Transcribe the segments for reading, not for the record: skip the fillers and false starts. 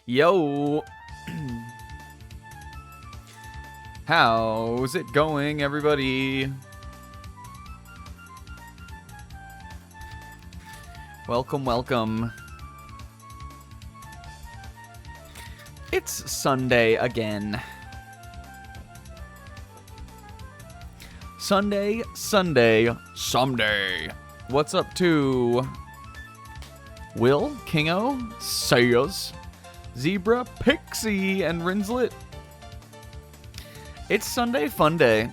Yo! How's it going, everybody? Welcome, welcome. It's Sunday again. Sunday, someday. What's up to Will, Kingo, Sayas, Zebra, Pixie, and Rinslet? It's Sunday Fun Day.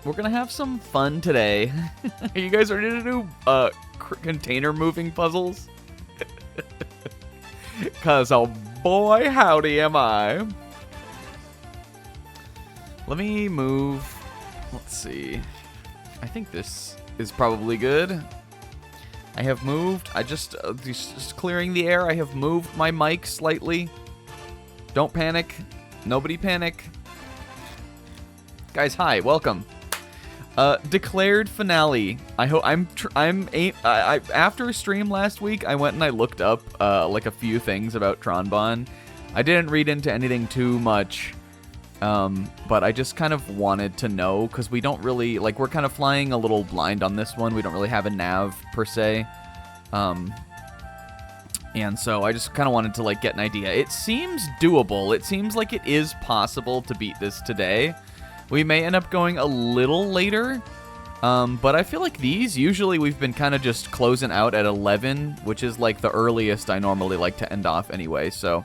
We're gonna have some fun today. Are you guys ready to do container moving puzzles? Cause oh boy howdy am I. Let me move. Let's see. I think this is probably good. I have moved. I just clearing the air. I have moved my mic slightly. Don't panic. Nobody panic. Guys, hi. Welcome. Declared finale. I hope after a stream last week, I went and I looked up like a few things about Tron Bonne. I didn't read into anything too much. But I just kind of wanted to know, because we don't really, like, we're kind of flying a little blind on this one. We don't really have a nav, per se. And so I just kind of wanted to, like, get an idea. It seems doable. It seems like it is possible to beat this today. We may end up going a little later. But I feel like these, usually we've been kind of just closing out at 11, which is, like, the earliest I normally like to end off anyway, so...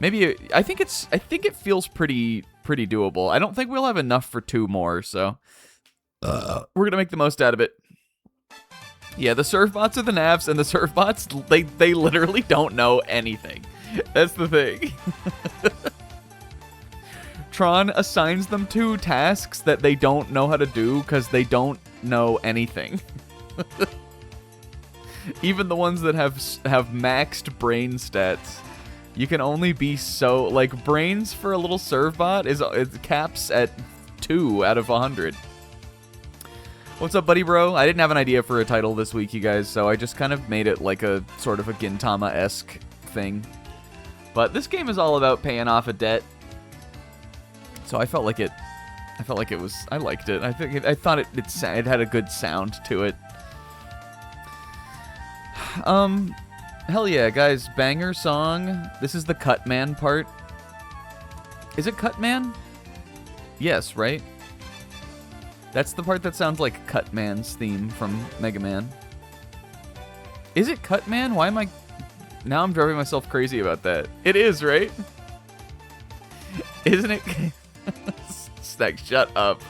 Maybe, I think it feels pretty doable. I don't think we'll have enough for 2 more, so we're gonna make the most out of it. Yeah, the surf bots are the navs, and the surf bots, they literally don't know anything. That's the thing. Tron assigns them 2 tasks that they don't know how to do because they don't know anything. Even the ones that have maxed brain stats. You can only be so, like, brains for a little servbot it caps at 2 out of 100. What's up, buddy bro? I didn't have an idea for a title this week, you guys, so I just kind of made it like a sort of a Gintama-esque thing. But this game is all about paying off a debt. So I felt like it was, I liked it. I thought it had a good sound to it. Hell yeah, guys. Banger song. This is the Cutman part. Is it Cutman? Yes, right? That's the part that sounds like Cutman's theme from Mega Man. Is it Cutman? Why am I... Now I'm driving myself crazy about that. It is, right? Isn't it? Snack, shut up.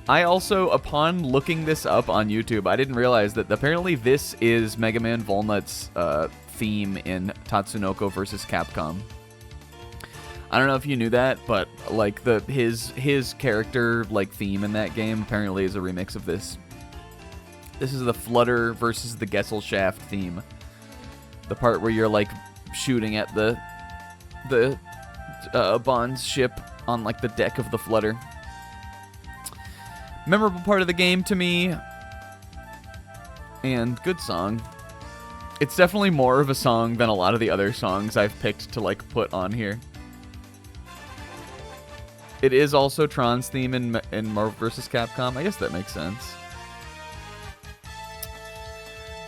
I also, upon looking this up on YouTube, I didn't realize that apparently this is Mega Man Volnut's theme in Tatsunoko vs. Capcom. I don't know if you knew that, but like his character like theme in that game apparently is a remix of this. This is the Flutter versus the Gesellschaft theme. The part where you're like shooting at the Bonne's ship on like the deck of the Flutter. Memorable part of the game to me, and good song. It's definitely more of a song than a lot of the other songs I've picked to like put on here. It is also Tron's theme in Marvel vs. Capcom. I guess that makes sense.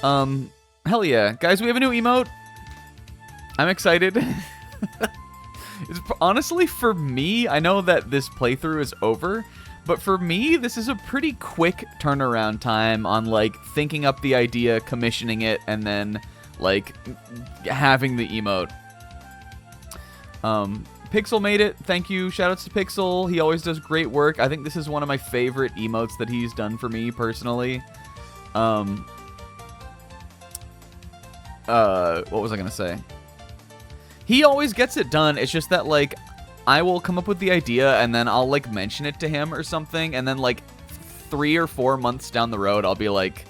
Hell yeah, guys! We have a new emote. I'm excited. It's honestly, for me, I know that this playthrough is over. But for me, this is a pretty quick turnaround time on, like, thinking up the idea, commissioning it, and then, like, having the emote. Pixel made it. Thank you. Shoutouts to Pixel. He always does great work. I think this is one of my favorite emotes that he's done for me, personally. What was I gonna say? He always gets it done. It's just that, like... I will come up with the idea, and then I'll, like, mention it to him or something, and then, like, 3 or 4 months down the road, I'll be like,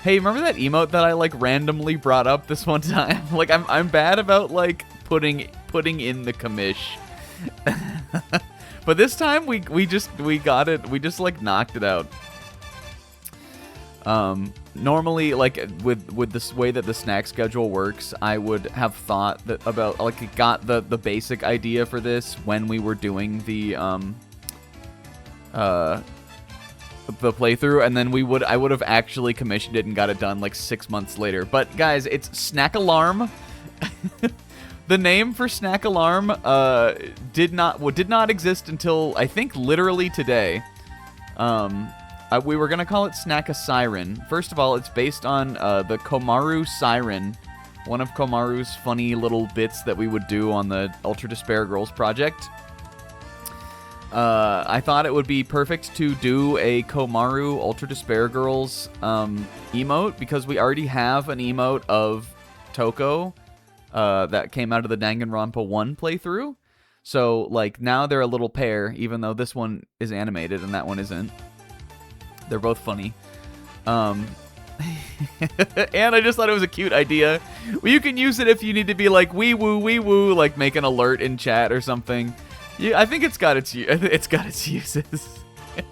hey, remember that emote that I, like, randomly brought up this one time? Like, I'm bad about, like, putting in the commish. But this time, we got it, we just, like, knocked it out. Normally, like, with this way that the snack schedule works, I would have thought that about, like, got the basic idea for this when we were doing the playthrough, and then I would have actually commissioned it and got it done, like, 6 months later. But, guys, it's Snack Alarm. The name for Snack Alarm did not exist until, I think, literally today. We were going to call it Snack a Siren. First of all, it's based on the Komaru Siren, one of Komaru's funny little bits that we would do on the Ultra Despair Girls project. I thought it would be perfect to do a Komaru Ultra Despair Girls emote, because we already have an emote of Toko that came out of the Danganronpa 1 playthrough. So, like, now they're a little pair, even though this one is animated and that one isn't. They're both funny. And I just thought it was a cute idea. Well, you can use it if you need to be like, wee woo, like make an alert in chat or something. Yeah, I think it's got its uses.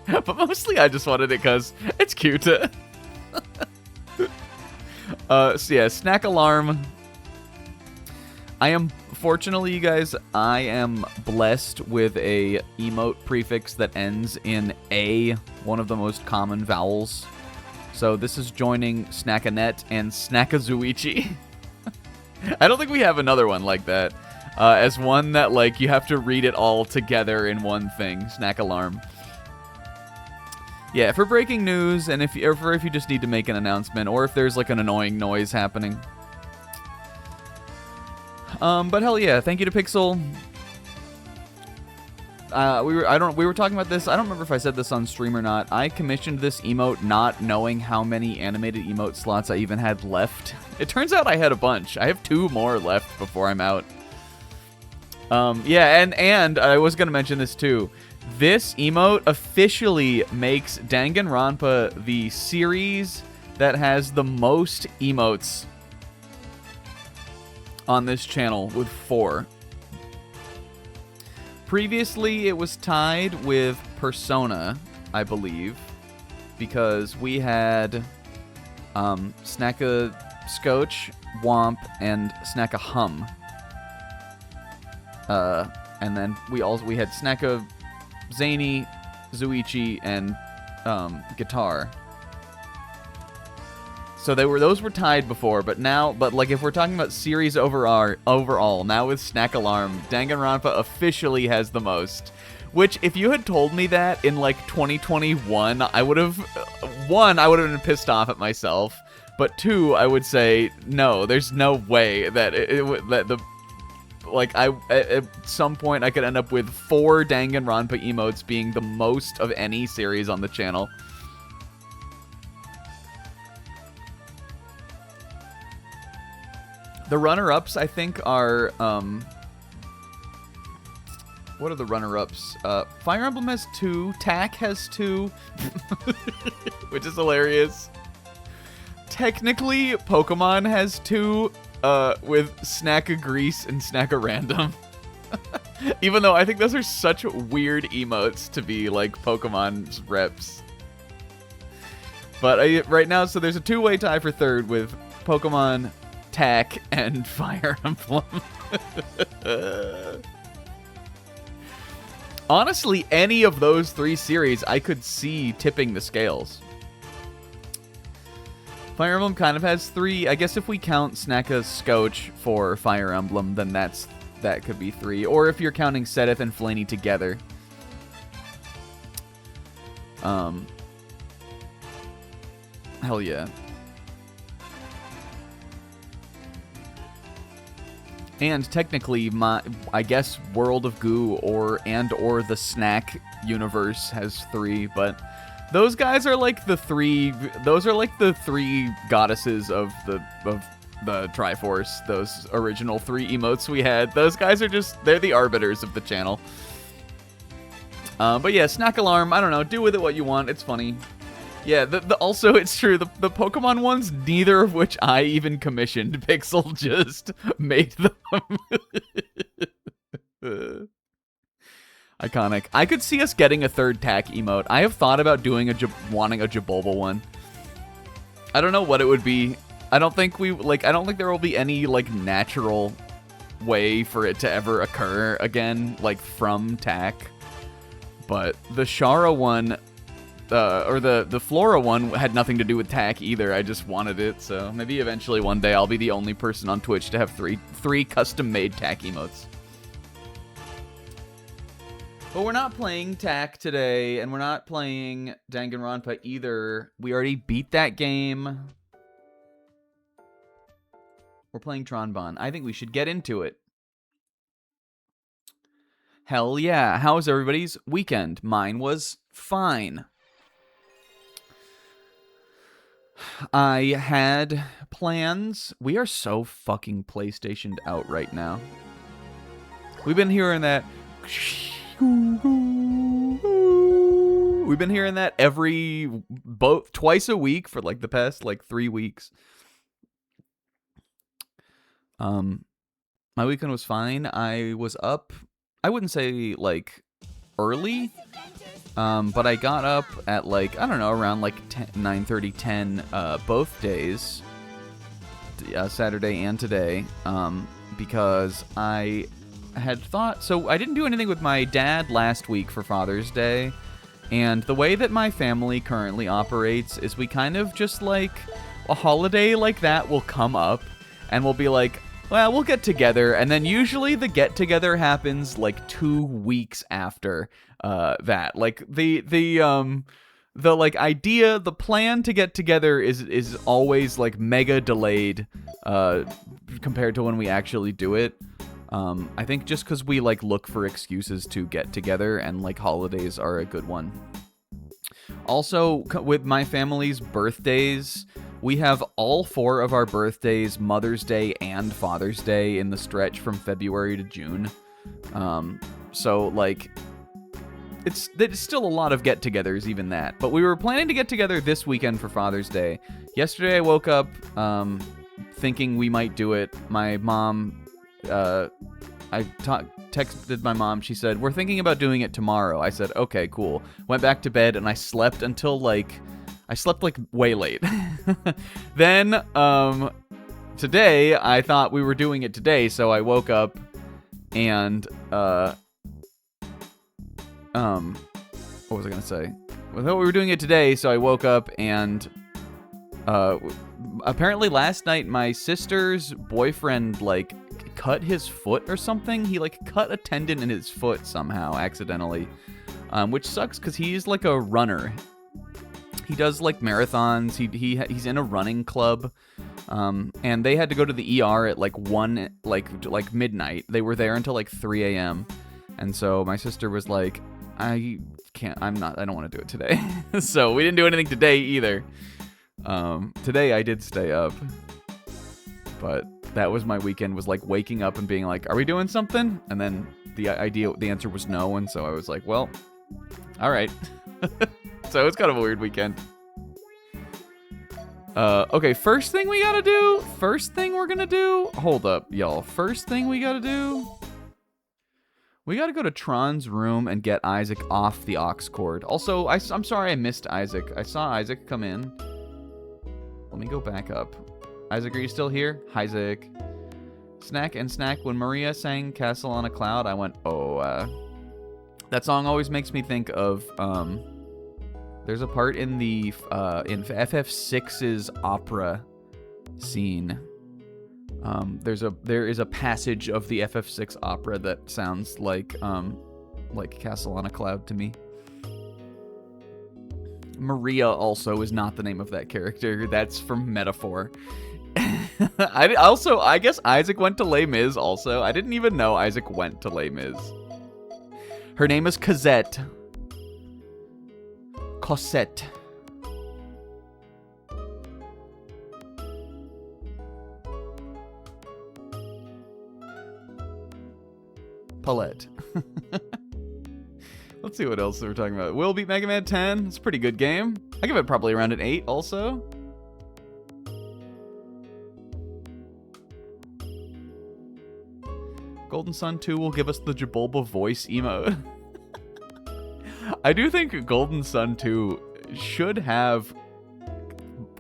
But mostly I just wanted it because it's cute. So yeah, Snack Alarm. Fortunately, you guys, I am blessed with a emote prefix that ends in A, one of the most common vowels. So this is joining Snackanet and Snackazuichi. I don't think we have another one like that. As one that, like, you have to read it all together in one thing. Snack Alarm. Yeah, for breaking news, and if you just need to make an announcement, or if there's, like, an annoying noise happening. But hell yeah, thank you to Pixel. We were talking about this. I don't remember if I said this on stream or not. I commissioned this emote not knowing how many animated emote slots I even had left. It turns out I had a bunch. I have 2 more left before I'm out. Yeah, and I was gonna mention this too. This emote officially makes Danganronpa the series that has the most emotes on this channel, with 4. Previously, it was tied with Persona, I believe, because we had Snacka Scotch, Womp, and Snacka Hum. And then we had Snacka Zany, Zuichi, and Guitar. So those were tied before, but like if we're talking about series overall, now with Snack Alarm, Danganronpa officially has the most. Which, if you had told me that in like 2021, I would have been pissed off at myself. But 2, I would say no. There's no way that at some point I could end up with 4 Danganronpa emotes being the most of any series on the channel. The runner-ups, I think, are, what are the runner-ups? Fire Emblem has 2, Tak has 2, which is hilarious. Technically, Pokemon has 2, with Snacka Grease and Snacka Random. Even though I think those are such weird emotes to be, like, Pokemon's reps. But right now, so there's a 2-way tie for 3rd with Pokemon, Tak, and Fire Emblem. Honestly, any of those 3 series I could see tipping the scales. Fire Emblem kind of has 3. I guess if we count Snacka Scotch for Fire Emblem, then that could be 3. Or if you're counting Sedith and Flaney together. Hell yeah. And technically, I guess World of Goo or the Snack universe has 3, but those guys are like the 3. Those are like the 3 goddesses of the Triforce. Those original 3 emotes we had. Those guys are they're the arbiters of the channel. But yeah, Snack Alarm. I don't know. Do with it what you want. It's funny. Yeah, also, it's true, the Pokemon ones, neither of which I even commissioned. Pixel just made them. Iconic. I could see us getting a 3rd Tak emote. I have thought about doing wanting a Jabolba one. I don't know what it would be. I don't think there will be any, like, natural way for it to ever occur again, like, from TAC. But the Shara one, or the Flora one had nothing to do with TAC either. I just wanted it, so maybe eventually one day I'll be the only person on Twitch to have three custom-made TAC emotes. But we're not playing TAC today, and we're not playing Danganronpa either. We already beat that game. We're playing Tron Bonne. I think we should get into it. Hell yeah. How was everybody's weekend? Mine was fine. I had plans. We are so fucking PlayStationed out right now. We've been hearing that. We've been hearing that twice a week for like the past like 3 weeks. My weekend was fine. I was up, I wouldn't say like early, but I got up at like, I don't know, around like 9:30, 10, both days, Saturday and today, because I had thought, so I didn't do anything with my dad last week for Father's Day, and the way that my family currently operates is we kind of just like, a holiday like that will come up, and we'll be like, well, we'll get together, and then usually the get-together happens like 2 weeks after that. Like the like idea, the plan to get together is always like mega delayed compared to when we actually do it. I think just because we like look for excuses to get together, and like holidays are a good one. Also, with my family's birthdays, we have all 4 of our birthdays, Mother's Day and Father's Day, in the stretch from February to June. So, like, it's still a lot of get-togethers, even that. But we were planning to get together this weekend for Father's Day. Yesterday I woke up thinking we might do it. My mom, I texted my mom. She said, we're thinking about doing it tomorrow. I said, okay, cool. Went back to bed, and I slept until, like, way late. Then, today, I thought we were doing it today, so I woke up and, what was I gonna say? I thought we were doing it today, so I woke up and, apparently last night my sister's boyfriend, like, cut his foot or something. He, like, cut a tendon in his foot somehow, accidentally, which sucks because he's, like, a runner. He does like marathons. He's in a running club, and they had to go to the ER at like midnight. They were there until like 3 a.m. And so my sister was like, I don't want to do it today. So we didn't do anything today either. Today I did stay up, but that was my weekend. Was like waking up and being like, are we doing something? And then the answer was no, and so I was like, well, all right. So it's kind of a weird weekend. Okay, first thing we're gonna do, hold up, y'all. First thing we gotta do, we gotta go to Tron's room and get Isaac off the aux cord. Also, I'm sorry I missed Isaac. I saw Isaac come in. Let me go back up. Isaac, are you still here? Isaac. Snack and snack. When Maria sang Castle on a Cloud, I went, oh, that song always makes me think of, there's a part in the in FF6's opera scene. There is a passage of the FF6 opera that sounds like Castle on a Cloud to me. Maria also is not the name of that character. That's from Metaphor. I guess Isaac went to Les Mis also. I didn't even know Isaac went to Les Mis. Her name is Cosette. Cosette. Paulette. Let's see what else we're talking about. Will beat Mega Man 10. It's a pretty good game. I give it probably around an 8 also. Golden Sun 2 will give us the Jabulba voice emote. I do think Golden Sun 2 should have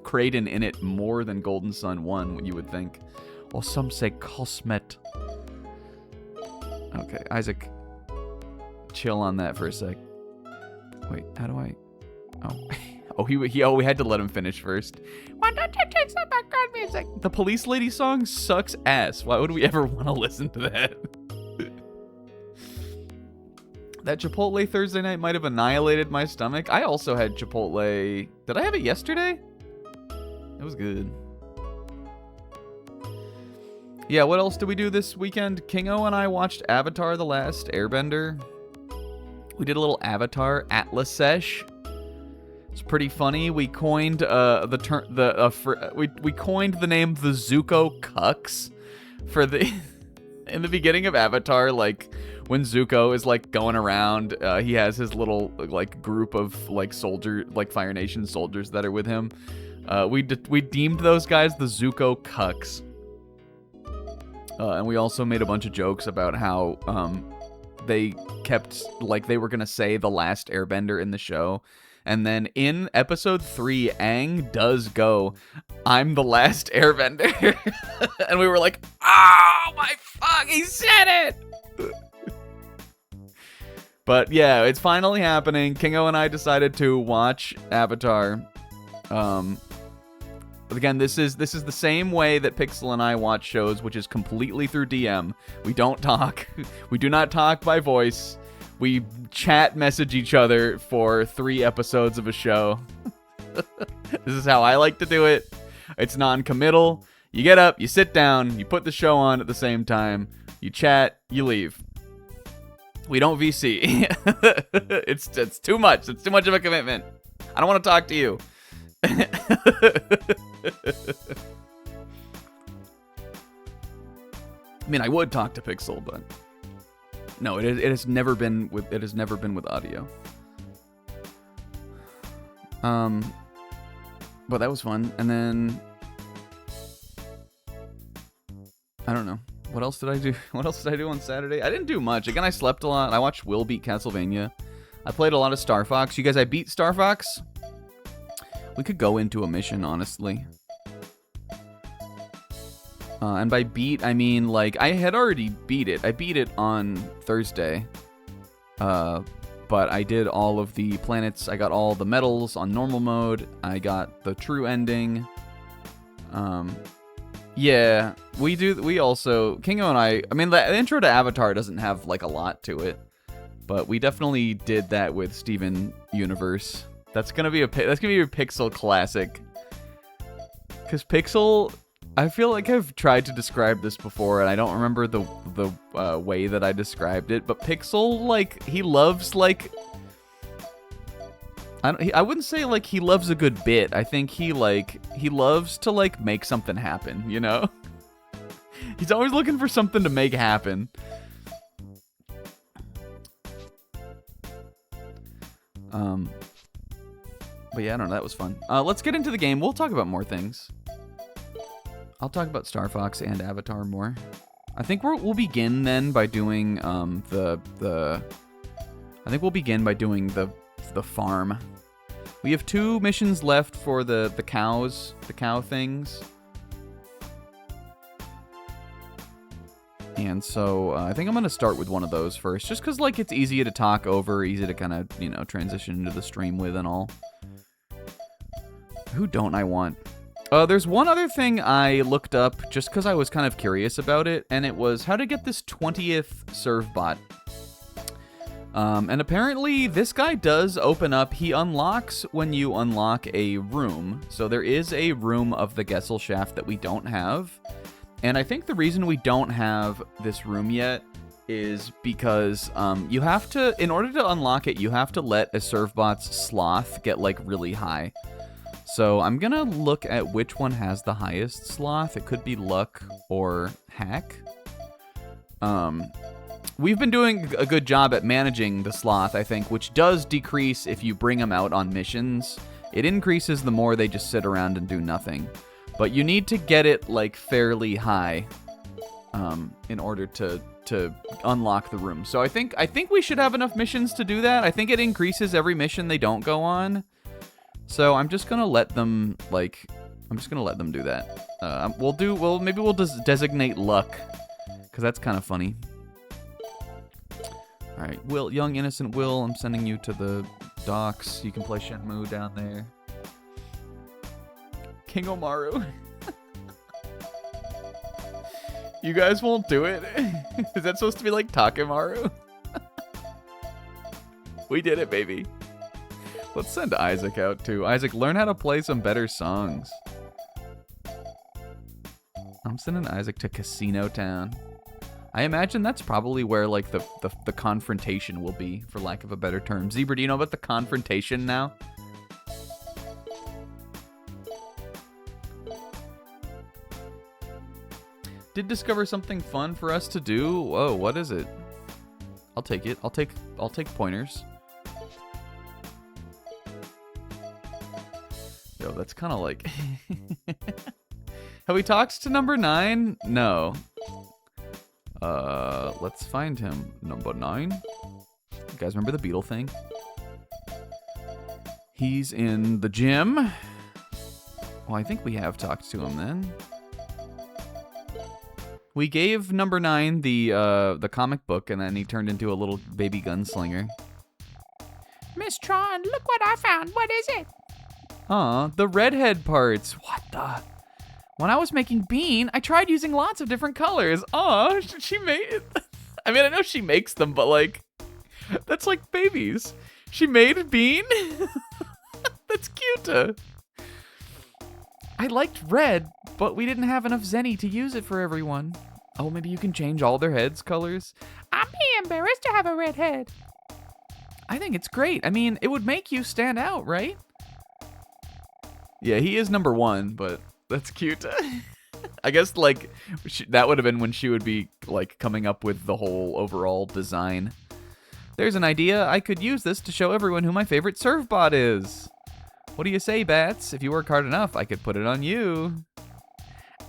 Kraden in it more than Golden Sun 1, you would think. Or some say Cosmet. Okay, Isaac, chill on that for a sec. Wait, how do I... Oh, we had to let him finish first. Why don't you take some background music? The Police Lady song sucks ass. Why would we ever want to listen to that? That Chipotle Thursday night might have annihilated my stomach. I also had Chipotle. Did I have it yesterday? It was good. Yeah, what else did we do this weekend? Kingo and I watched Avatar: The Last Airbender. We did a little Avatar Atlas sesh. It's pretty funny. We coined we coined the name the Zuko Cucks for the in the beginning of Avatar, like when Zuko is like going around, he has his little like group of like Fire Nation soldiers that are with him. We deemed those guys the Zuko Cucks. And we also made a bunch of jokes about how they kept like they were gonna say the last Airbender in the show. And then in episode 3, Aang does go, "I'm the last Airbender." And we were like, "Oh my fuck, he said it!" But yeah, it's finally happening. Kingo and I decided to watch Avatar. Again, this is the same way that Pixel and I watch shows, which is completely through DM. We don't talk. We do not talk by voice. We chat message each other for 3 episodes of a show. This is how I like to do it. It's non-committal. You get up, you sit down, you put the show on at the same time, you chat, you leave. We don't VC. It's too much. It's too much of a commitment. I don't want to talk to you. I mean, I would talk to Pixel, but no, it has never been with audio. But that was fun. And then I don't know. What else did I do? What else did I do on Saturday? I didn't do much. Again, I slept a lot. I watched Will beat Castlevania. I played a lot of Star Fox. You guys, I beat Star Fox. We could go into a mission, honestly. And by beat, I mean, like, I had already beat it. I beat it on Thursday. But I did all of the planets. I got all the medals on normal mode. I got the true ending. Yeah, we also, Kingo and I mean, the intro to Avatar doesn't have, like, a lot to it. But we definitely did that with Steven Universe. That's gonna be a Pixel classic. Because Pixel, I feel like I've tried to describe this before, and I don't remember the way that I described it. But Pixel, like, he loves, like, I wouldn't say like he loves a good bit. I think he loves to like make something happen. You know, he's always looking for something to make happen. But yeah, I don't know. That was fun. Let's get into the game. We'll talk about more things. I'll talk about Star Fox and Avatar more. I think we'll begin then by doing the farm. We have 2 missions left for the cow things. And so I think I'm going to start with one of those first, just because like it's easy to talk over, easy to kind of, you know, transition into the stream with and all. Who don't I want? There's one other thing I looked up just because I was kind of curious about it, and it was how to get this 20th serve bot. And apparently this guy does open up. He unlocks when you unlock a room. So there is a room of the Gessel Shaft that we don't have. And I think the reason we don't have this room yet is because you have to, in order to unlock it, you have to let a servbot's sloth get like really high. So I'm gonna look at which one has the highest sloth. It could be luck or hack. We've been doing a good job at managing the sloth, I think, which does decrease if you bring them out on missions. It increases the more they just sit around and do nothing. But you need to get it like fairly high in order to unlock the room. So I think we should have enough missions to do that. I think it increases every mission they don't go on. So I'm just gonna let them like I'm just gonna let them do that. Maybe we'll just designate Luck, because that's kind of funny. All right, Will, young innocent Will, I'm sending you to the docks. You can play Shenmue down there. King Omaru. You guys won't do it? Is that supposed to be like Takemaru? We did it, baby. Let's send Isaac out too. Isaac, learn how to play some better songs. I'm sending Isaac to Casino Town. I imagine that's probably where like the confrontation will be, for lack of a better term. Zebra, do you know about the confrontation now? Did discover something fun for us to do. Whoa, what is it? I'll take it. I'll take pointers. Yo, that's kind of like... Have we talked to number 9? No. Let's find him. Number 9. You guys remember the beetle thing? He's in the gym. Well, I think we have talked to him then. We gave number 9 the comic book, and then he turned into a little baby gunslinger. Miss Tron, look what I found. What is it? Aw, the redhead parts. What the? When I was making Bean, I tried using lots of different colors. Aw, she made it. I mean, I know she makes them, but like, that's like babies. She made Bean? That's cute. I liked red, but we didn't have enough Zenny to use it for everyone. Oh, maybe you can change all their heads' colors? I'm embarrassed to have a red head. I think it's great. I mean, it would make you stand out, right? Yeah, he is number 1, but that's cute. I guess, like, that would have been when she would be, like, coming up with the whole overall design. There's an idea. I could use this to show everyone who my favorite surf bot is. What do you say, Bats? If you work hard enough, I could put it on you.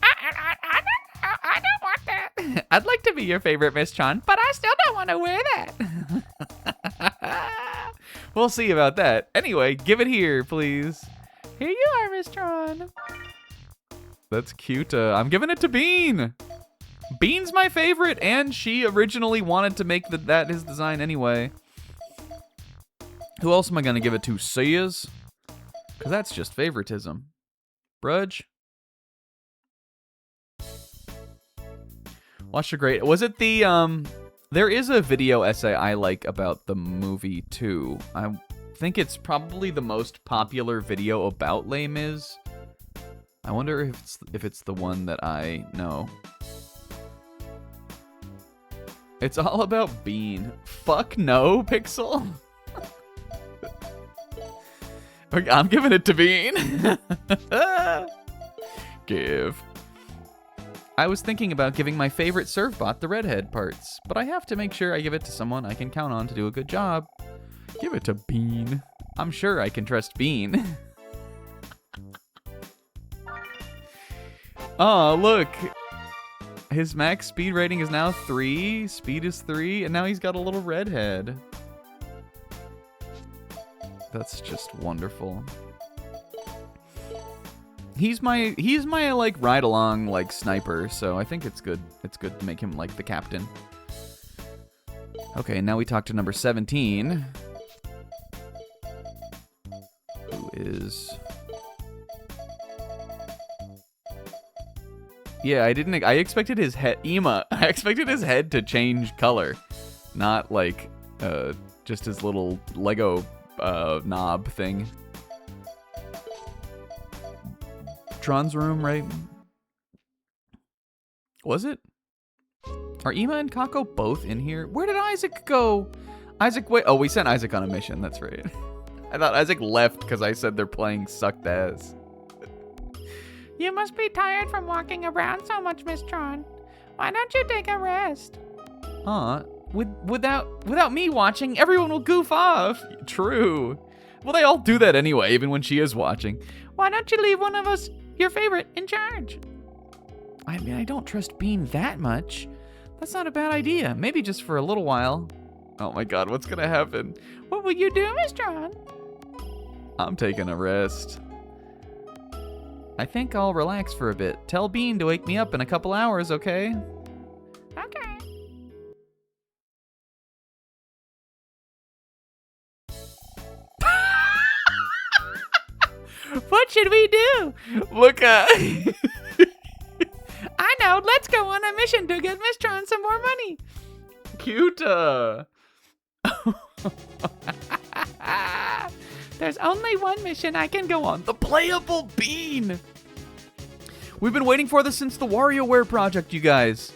I don't want that. I'd like to be your favorite, Miss Tron, But I still don't want to wear that. We'll see about that. Anyway, give it here, please. Here you are, Miss Tron. That's cute. I'm giving it to Bean. Bean's my favorite, and she originally wanted to make that his design anyway. Who else am I going to give it to? Sears? Because that's just favoritism. Brudge? Watch the great... Was it the... There is a video essay I like about the movie, too. I think it's probably the most popular video about Les Mis. I wonder if it's the one that I know. It's all about Bean. Fuck no, Pixel. I'm giving it to Bean. Give. I was thinking about giving my favorite surfbot the redhead parts, but I have to make sure I give it to someone I can count on to do a good job. Give it to Bean. I'm sure I can trust Bean. Oh, look. His max speed rating is now 3. Speed is 3, and now he's got a little redhead. That's just wonderful. He's my like ride along like sniper, so I think it's good. It's good to make him like the captain. Okay, now we talk to number 17. Who is... Yeah, I expected his head... Ema. I expected his head to change color. Not like, just his little Lego, knob thing. Tron's room, right? Was it? Are Ema and Kako both in here? Where did Isaac go? Isaac, wait. Oh, we sent Isaac on a mission. That's right. I thought Isaac left because I said they're playing sucked ass. You must be tired from walking around so much, Miss Tron. Why don't you take a rest? Without me watching, everyone will goof off. True. Well, they all do that anyway, even when she is watching. Why don't you leave one of us, your favorite, in charge? I mean, I don't trust Bean that much. That's not a bad idea. Maybe just for a little while. Oh my god, what's gonna happen? What will you do, Miss Tron? I'm taking a rest. I think I'll relax for a bit. Tell Bean to wake me up in a couple hours, okay? Okay. What should we do? Look at... I know. Let's go on a mission to get Miss Tron some more money. Cute. There's only one mission I can go on. The playable bean. We've been waiting for this since the WarioWare project, you guys.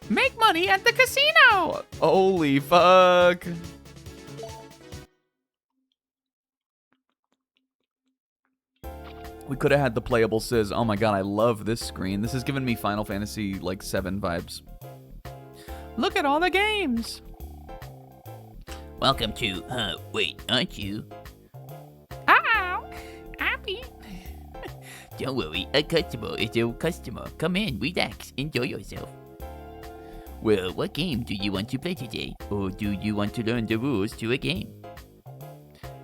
Make money at the casino. Holy fuck. We could have had the playable Sizz. Oh my god, I love this screen. This is giving me Final Fantasy, like, 7 vibes. Look at all the games. Welcome to, wait, aren't you? Uh-oh. Happy. Don't worry, a customer is a customer. Come in, relax, enjoy yourself. Well, what game do you want to play today? Or do you want to learn the rules to a game?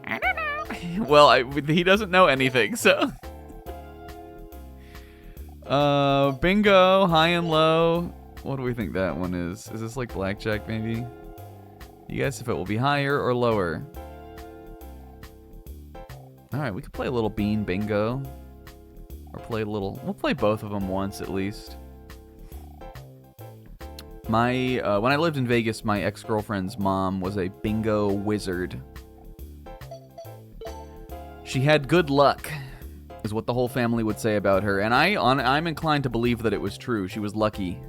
I don't know. Well, he doesn't know anything, so... bingo, high and low. What do we think that one is? Is this like blackjack, maybe? You guess if it will be higher or lower. Alright, we could play a little bean bingo. Or play a little... We'll play both of them once, at least. When I lived in Vegas, my ex-girlfriend's mom was a bingo wizard. She had good luck, is what the whole family would say about her. And I'm inclined to believe that it was true. She was lucky.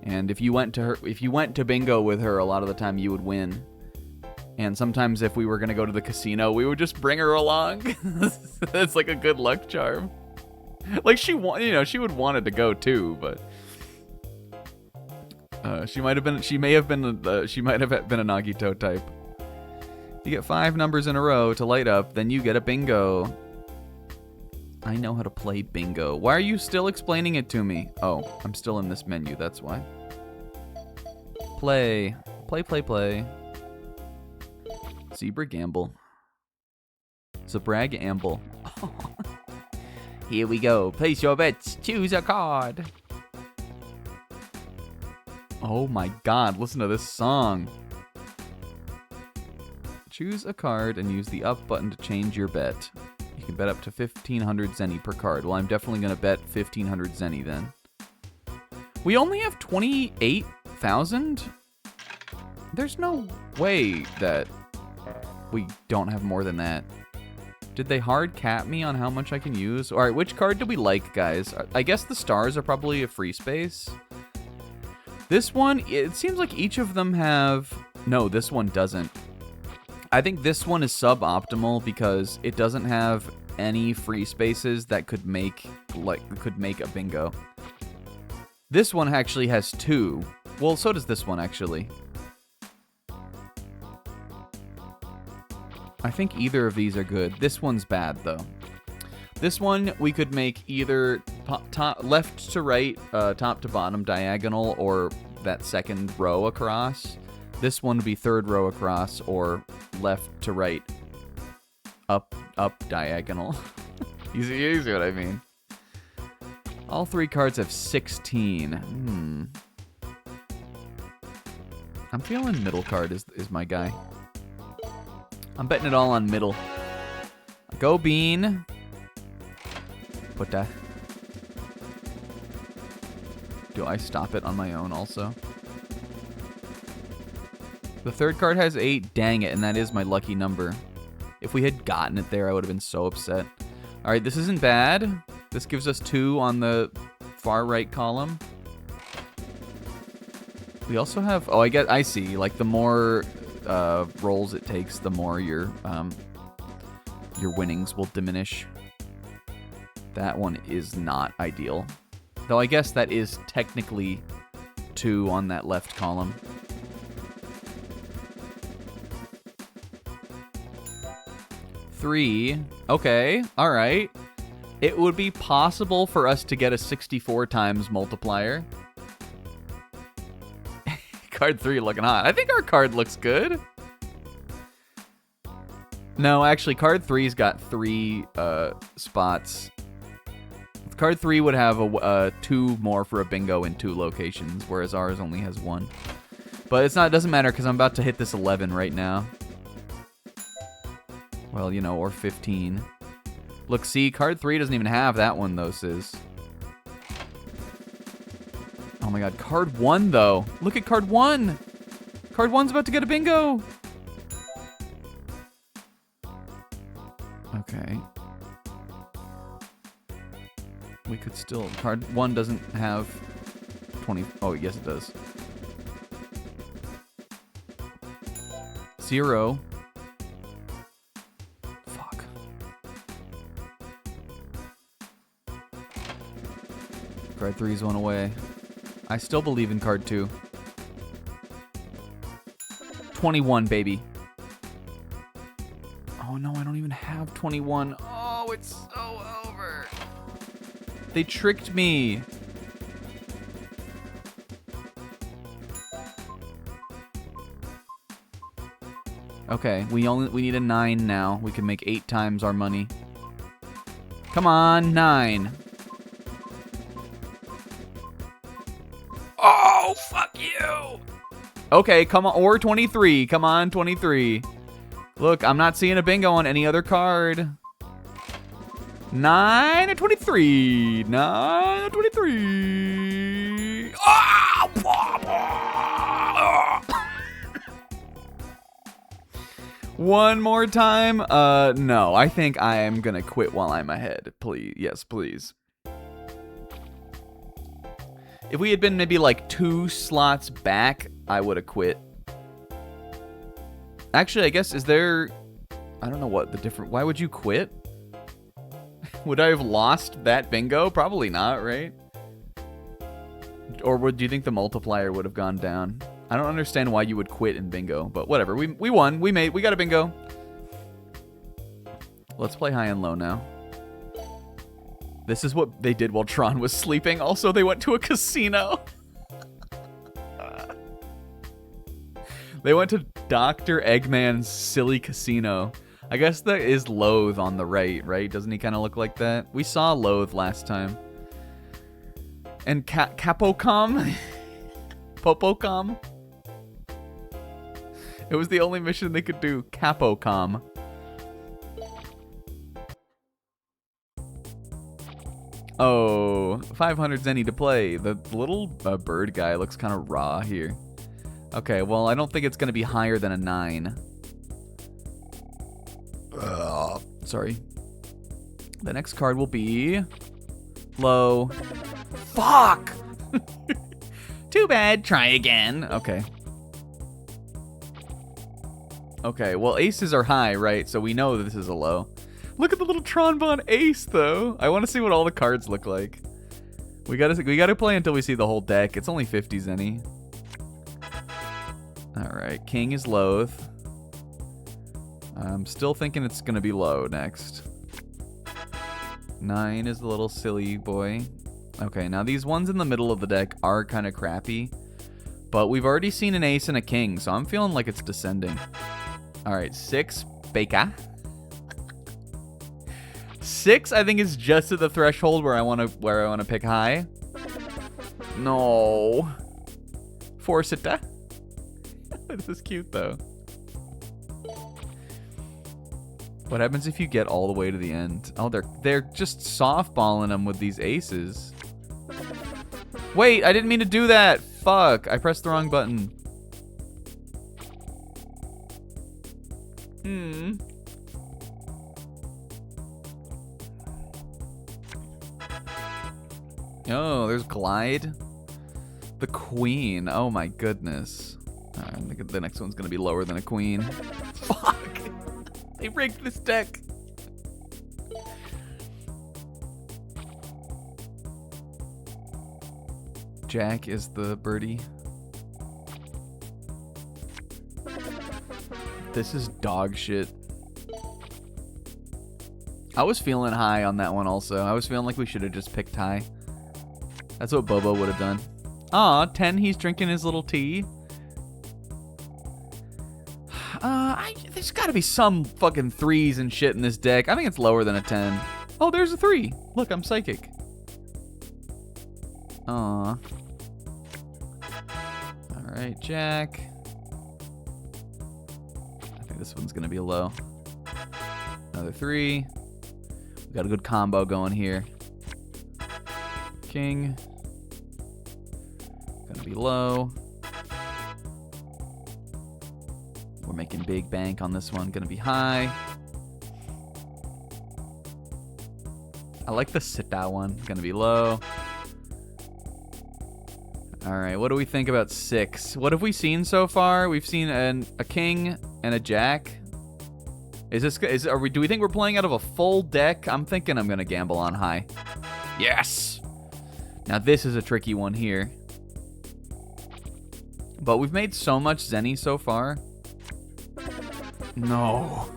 And if you went to bingo with her, a lot of the time you would win. And sometimes if we were going to go to the casino, we would just bring her along. It's like a good luck charm. Like she would wanted to go too, but she might have been a Nagito type. You get 5 numbers in a row to light up, then you get a bingo. I know how to play bingo. Why are you still explaining it to me? Oh, I'm still in this menu, that's why. Play. Play. Zebra gamble. Zabrag amble. Here we go. Place your bets. Choose a card. Oh my god, listen to this song. Choose a card and use the up button to change your bet. You can bet up to 1,500 zenny per card. Well, I'm definitely going to bet 1,500 zenny then. We only have 28,000? There's no way that we don't have more than that. Did they hard cap me on how much I can use? Alright, which card do we like, guys? I guess the stars are probably a free space. This one, it seems like each of them have... No, this one doesn't. I think this one is suboptimal because it doesn't have any free spaces that could make a bingo. This one actually has 2. Well, so does this one, actually. I think either of these are good. This one's bad, though. This one, we could make either left to right, top to bottom diagonal, or that second row across. This one would be third row across, or left to right, up diagonal. You see what I mean? All 3 cards have 16. I'm feeling middle card is my guy. I'm betting it all on middle. Go bean. Put that. Do I stop it on my own also? The third card has 8. Dang it, and that is my lucky number. If we had gotten it there, I would have been so upset. Alright, this isn't bad. This gives us 2 on the far right column. We also have... Oh, I see. Like, the more rolls it takes, the more your winnings will diminish. That one is not ideal. Though I guess that is technically 2 on that left column. Three. Okay, alright. It would be possible for us to get a 64 times multiplier. Card 3 looking hot. I think our card looks good. No, actually, card 3's got 3 spots. Card 3 would have 2 more for a bingo in 2 locations, whereas ours only has 1. But it doesn't matter because I'm about to hit this 11 right now. Well, you know, or 15. Look, see, card 3 doesn't even have that one, though, sis. Oh my god, card 1, though. Look at card 1. Card 1's about to get a bingo. Okay. We could still... Card 1 doesn't have 20... Oh, yes, it does. 0. Fuck. Card 3's one away. I still believe in card 2. 21, baby. Oh, no, I don't even have 21. Oh, it's so over. They tricked me. Okay, we need a 9 now. We can make 8 times our money. Come on, 9. Oh, fuck you. Okay, come on, or 23. Come on, 23. Look, I'm not seeing a bingo on any other card. 9 and 23. 9 and 23. Oh! One more time. No, I think I am gonna quit while I'm ahead. Please, yes, please. If we had been maybe like 2 slots back, I would have quit. Actually, I guess, is there... I don't know what the different... Why would you quit? Would I have lost that bingo? Probably not, right? Or do you think the multiplier would have gone down? I don't understand why you would quit in bingo, but whatever. We won. We got a bingo. Let's play high and low now. This is what they did while Tron was sleeping. Also, they went to a casino. They went to Dr. Eggman's silly casino. I guess that is Loathe on the right? Doesn't he kind of look like that? We saw Loathe last time. And Capocom? Popocom? It was the only mission they could do. Capocom. Oh, 500 Zenny to play. The little bird guy looks kind of raw here. Okay, well, I don't think it's going to be higher than a 9. Sorry. The next card will be... low. Fuck! Too bad. Try again. Okay. Okay, well, aces are high, right? So we know that this is a low. Look at the little Tron Bonne ace, though. I want to see what all the cards look like. We gotta play until we see the whole deck. It's only 50 Zenny. Alright, king is Loathe. I'm still thinking it's gonna be low next. 9 is the little silly boy. Okay, now these ones in the middle of the deck are kind of crappy. But we've already seen an ace and a king, so I'm feeling like it's descending. Alright, 6, Baker. 6, I think, is just at the threshold where I wanna pick high. No. 4 Sita. This is cute, though. What happens if you get all the way to the end? Oh, they're just softballing them with these aces. Wait, I didn't mean to do that. Fuck, I pressed the wrong button. Oh, there's Glide. The Queen. Oh my goodness. I think the next one's gonna be lower than a Queen. Fuck! They rigged this deck. Jack is the birdie. This is dog shit. I was feeling high on that one also. I was feeling like we should have just picked high. That's what Bobo would have done. Aw, 10, he's drinking his little tea. There's got to be some fucking 3s and shit in this deck. I think it's lower than a 10. Oh, there's a 3. Look, I'm psychic. Aw. All right, Jack. I think this one's gonna be a low. Another 3. We got a good combo going here. King. Gonna be low. We're making big bank on this one. Gonna be high. I like the sit down one. Gonna be low. All right, what do we think about 6? What have we seen so far? We've seen a king and a jack. Do we think we're playing out of a full deck? I'm thinking I'm gonna gamble on high. Yes. Now this is a tricky one here. But we've made so much Zenny so far. No.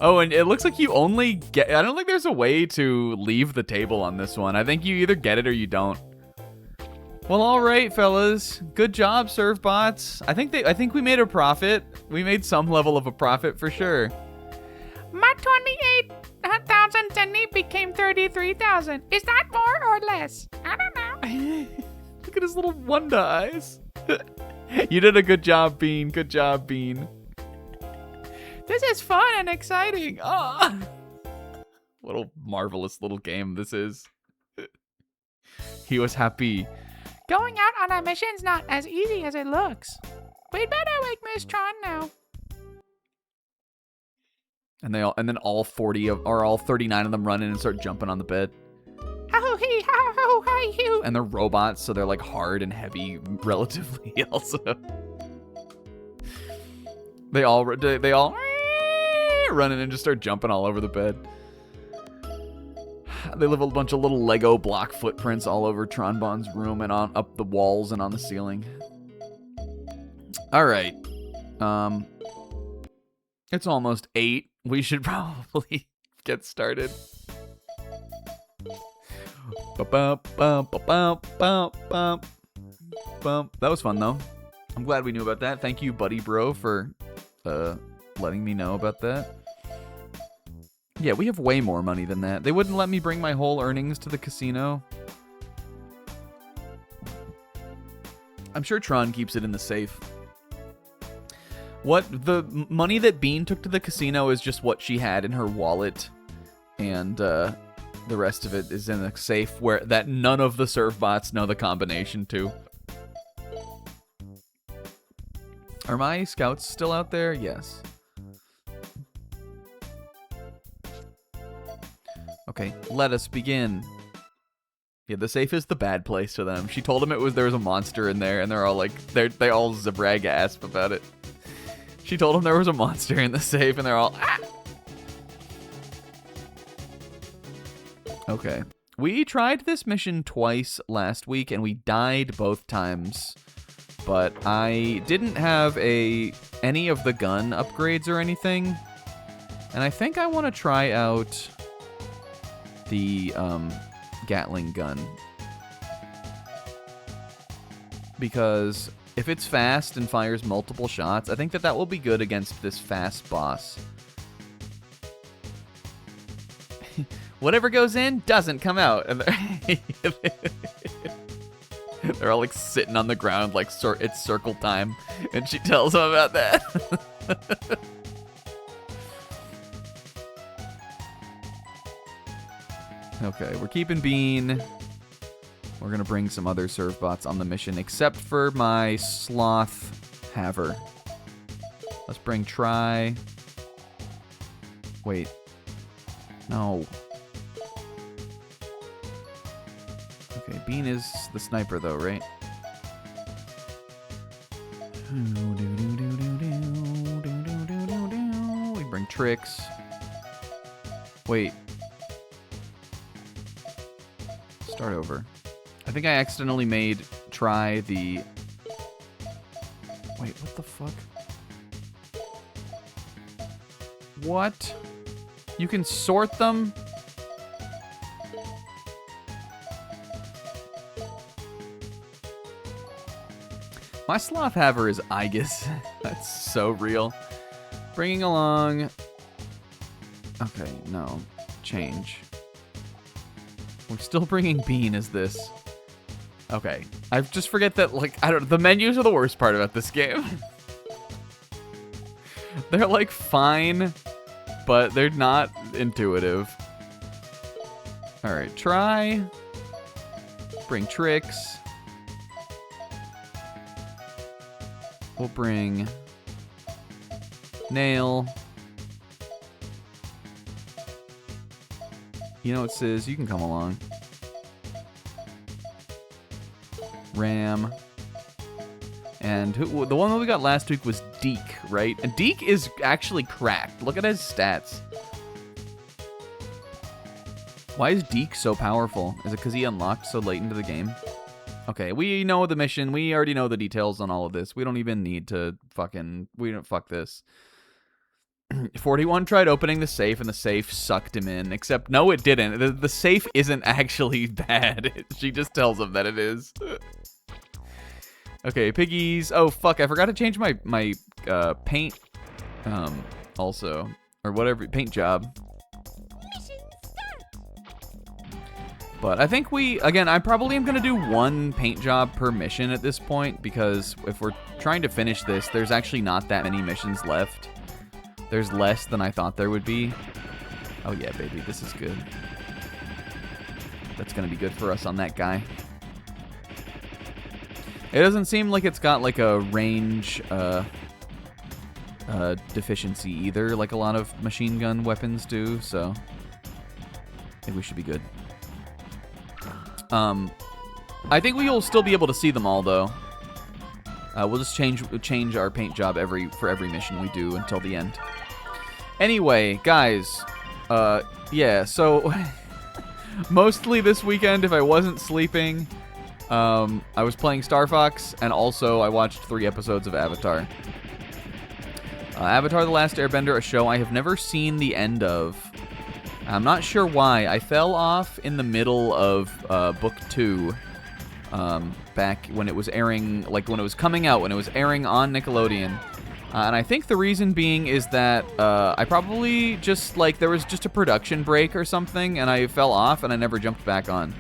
Oh, and it looks like you only get... I don't think there's a way to leave the table on this one. I think you either get it or you don't. Well, all right, fellas. Good job, serve bots. I think we made a profit. We made some level of a profit for sure. My 28,000 Zenny became 33,000. Is that more or less? I don't know. Look at his little wonder eyes. You did a good job, Bean. Good job, Bean. This is fun and exciting. Oh. What a marvelous little game this is. He was happy. Going out on a mission's not as easy as it looks. We'd better wake Miss Tron now. And then all 39 of them run in and start jumping on the bed. Ho-hee, ho-ho, hi-hoo. And they're robots, so they're like hard and heavy relatively also. They all run in and just start jumping all over the bed. They leave a bunch of little Lego block footprints all over Tron Bonne's room and up the walls and on the ceiling. All right. It's almost 8. We should probably get started. That was fun, though. I'm glad we knew about that. Thank you, Buddy Bro, for letting me know about that. Yeah, we have way more money than that. They wouldn't let me bring my whole earnings to the casino. I'm sure Tron keeps it in the safe. The money that Bean took to the casino is just what she had in her wallet, and the rest of it is in a safe that none of the serve bots know the combination to. Are my scouts still out there? Yes. Okay, let us begin. Yeah, the safe is the bad place to them. She told them there was a monster in there, and they're all like, they all zabrag-asp about it. She told them there was a monster in the safe, and they're all, ah! Okay. We tried this mission twice last week, and we died both times. But I didn't have any of the gun upgrades or anything. And I think I want to try out the Gatling gun. Because if it's fast and fires multiple shots, I think that will be good against this fast boss. Whatever goes in doesn't come out. And they're all like sitting on the ground like it's circle time. And she tells them about that. Okay, we're keeping Bean. We're going to bring some other serve bots on the mission, except for my Sloth Haver. Let's bring Try. Wait. No. Okay, Bean is the sniper, though, right? We bring Tricks. Wait. Start over. I think I accidentally made Try the... Wait, what the fuck? What? You can sort them? My sloth haver is Igus. That's so real. Bringing along... Okay, no. Change. We're still bringing Bean as this. Okay. I just forget that, like, I don't... The menus are the worst part about this game. They're, like, fine, but they're not intuitive. Alright, try. Bring Tricks. We'll bring Nail. You know what, Sis? You can come along. Ram. And who, the one that we got last week was Deke, right? And Deke is actually cracked. Look at his stats. Why is Deke so powerful? Is it because he unlocked so late into the game? Okay, we know the mission. We already know the details on all of this. We don't even need to fucking... We don't fuck this. 41 tried opening the safe, and the safe sucked him in. Except, no, it didn't. The safe isn't actually bad. She just tells him that it is. Okay, piggies. Oh, fuck. I forgot to change my paint also. Or whatever. Paint job. But I think again, I probably am going to do one paint job per mission at this point, because if we're trying to finish this, there's actually not that many missions left. There's less than I thought there would be. Oh yeah, baby, this is good. That's going to be good for us on that guy. It doesn't seem like it's got like a range deficiency either, like a lot of machine gun weapons do, so I think we should be good. I think we will still be able to see them all, though. We'll just change our paint job for every mission we do until the end. Anyway, guys, yeah, so mostly this weekend, if I wasn't sleeping, I was playing Star Fox, and also I watched 3 episodes of Avatar. Avatar: The Last Airbender, a show I have never seen the end of. I'm not sure why. I fell off in the middle of book 2 back when it was airing, like when it was coming out, when it was airing on Nickelodeon. And I think the reason being is that I probably just, like, there was just a production break or something, and I fell off and I never jumped back on.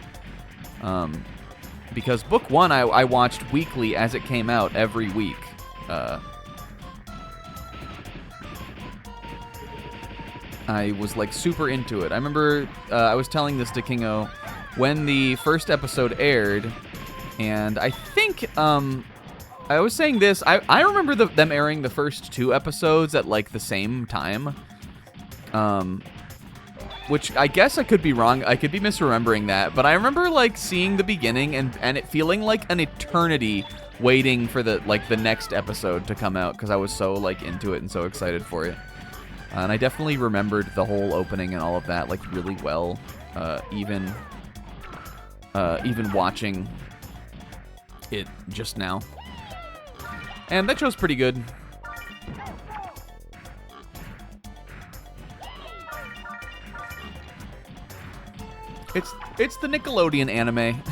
Because book 1 I watched weekly as it came out every week. I was, like, super into it. I remember I was telling this to Kingo when the first episode aired, and I think I was saying this. I remember them airing the first 2 episodes at, like, the same time, which I guess I could be wrong. I could be misremembering that, but I remember, like, seeing the beginning and it feeling like an eternity waiting for the next episode to come out, because I was so, like, into it and so excited for it. And I definitely remembered the whole opening and all of that, like, really well, even watching it just now. And that show's pretty good. It's the Nickelodeon anime.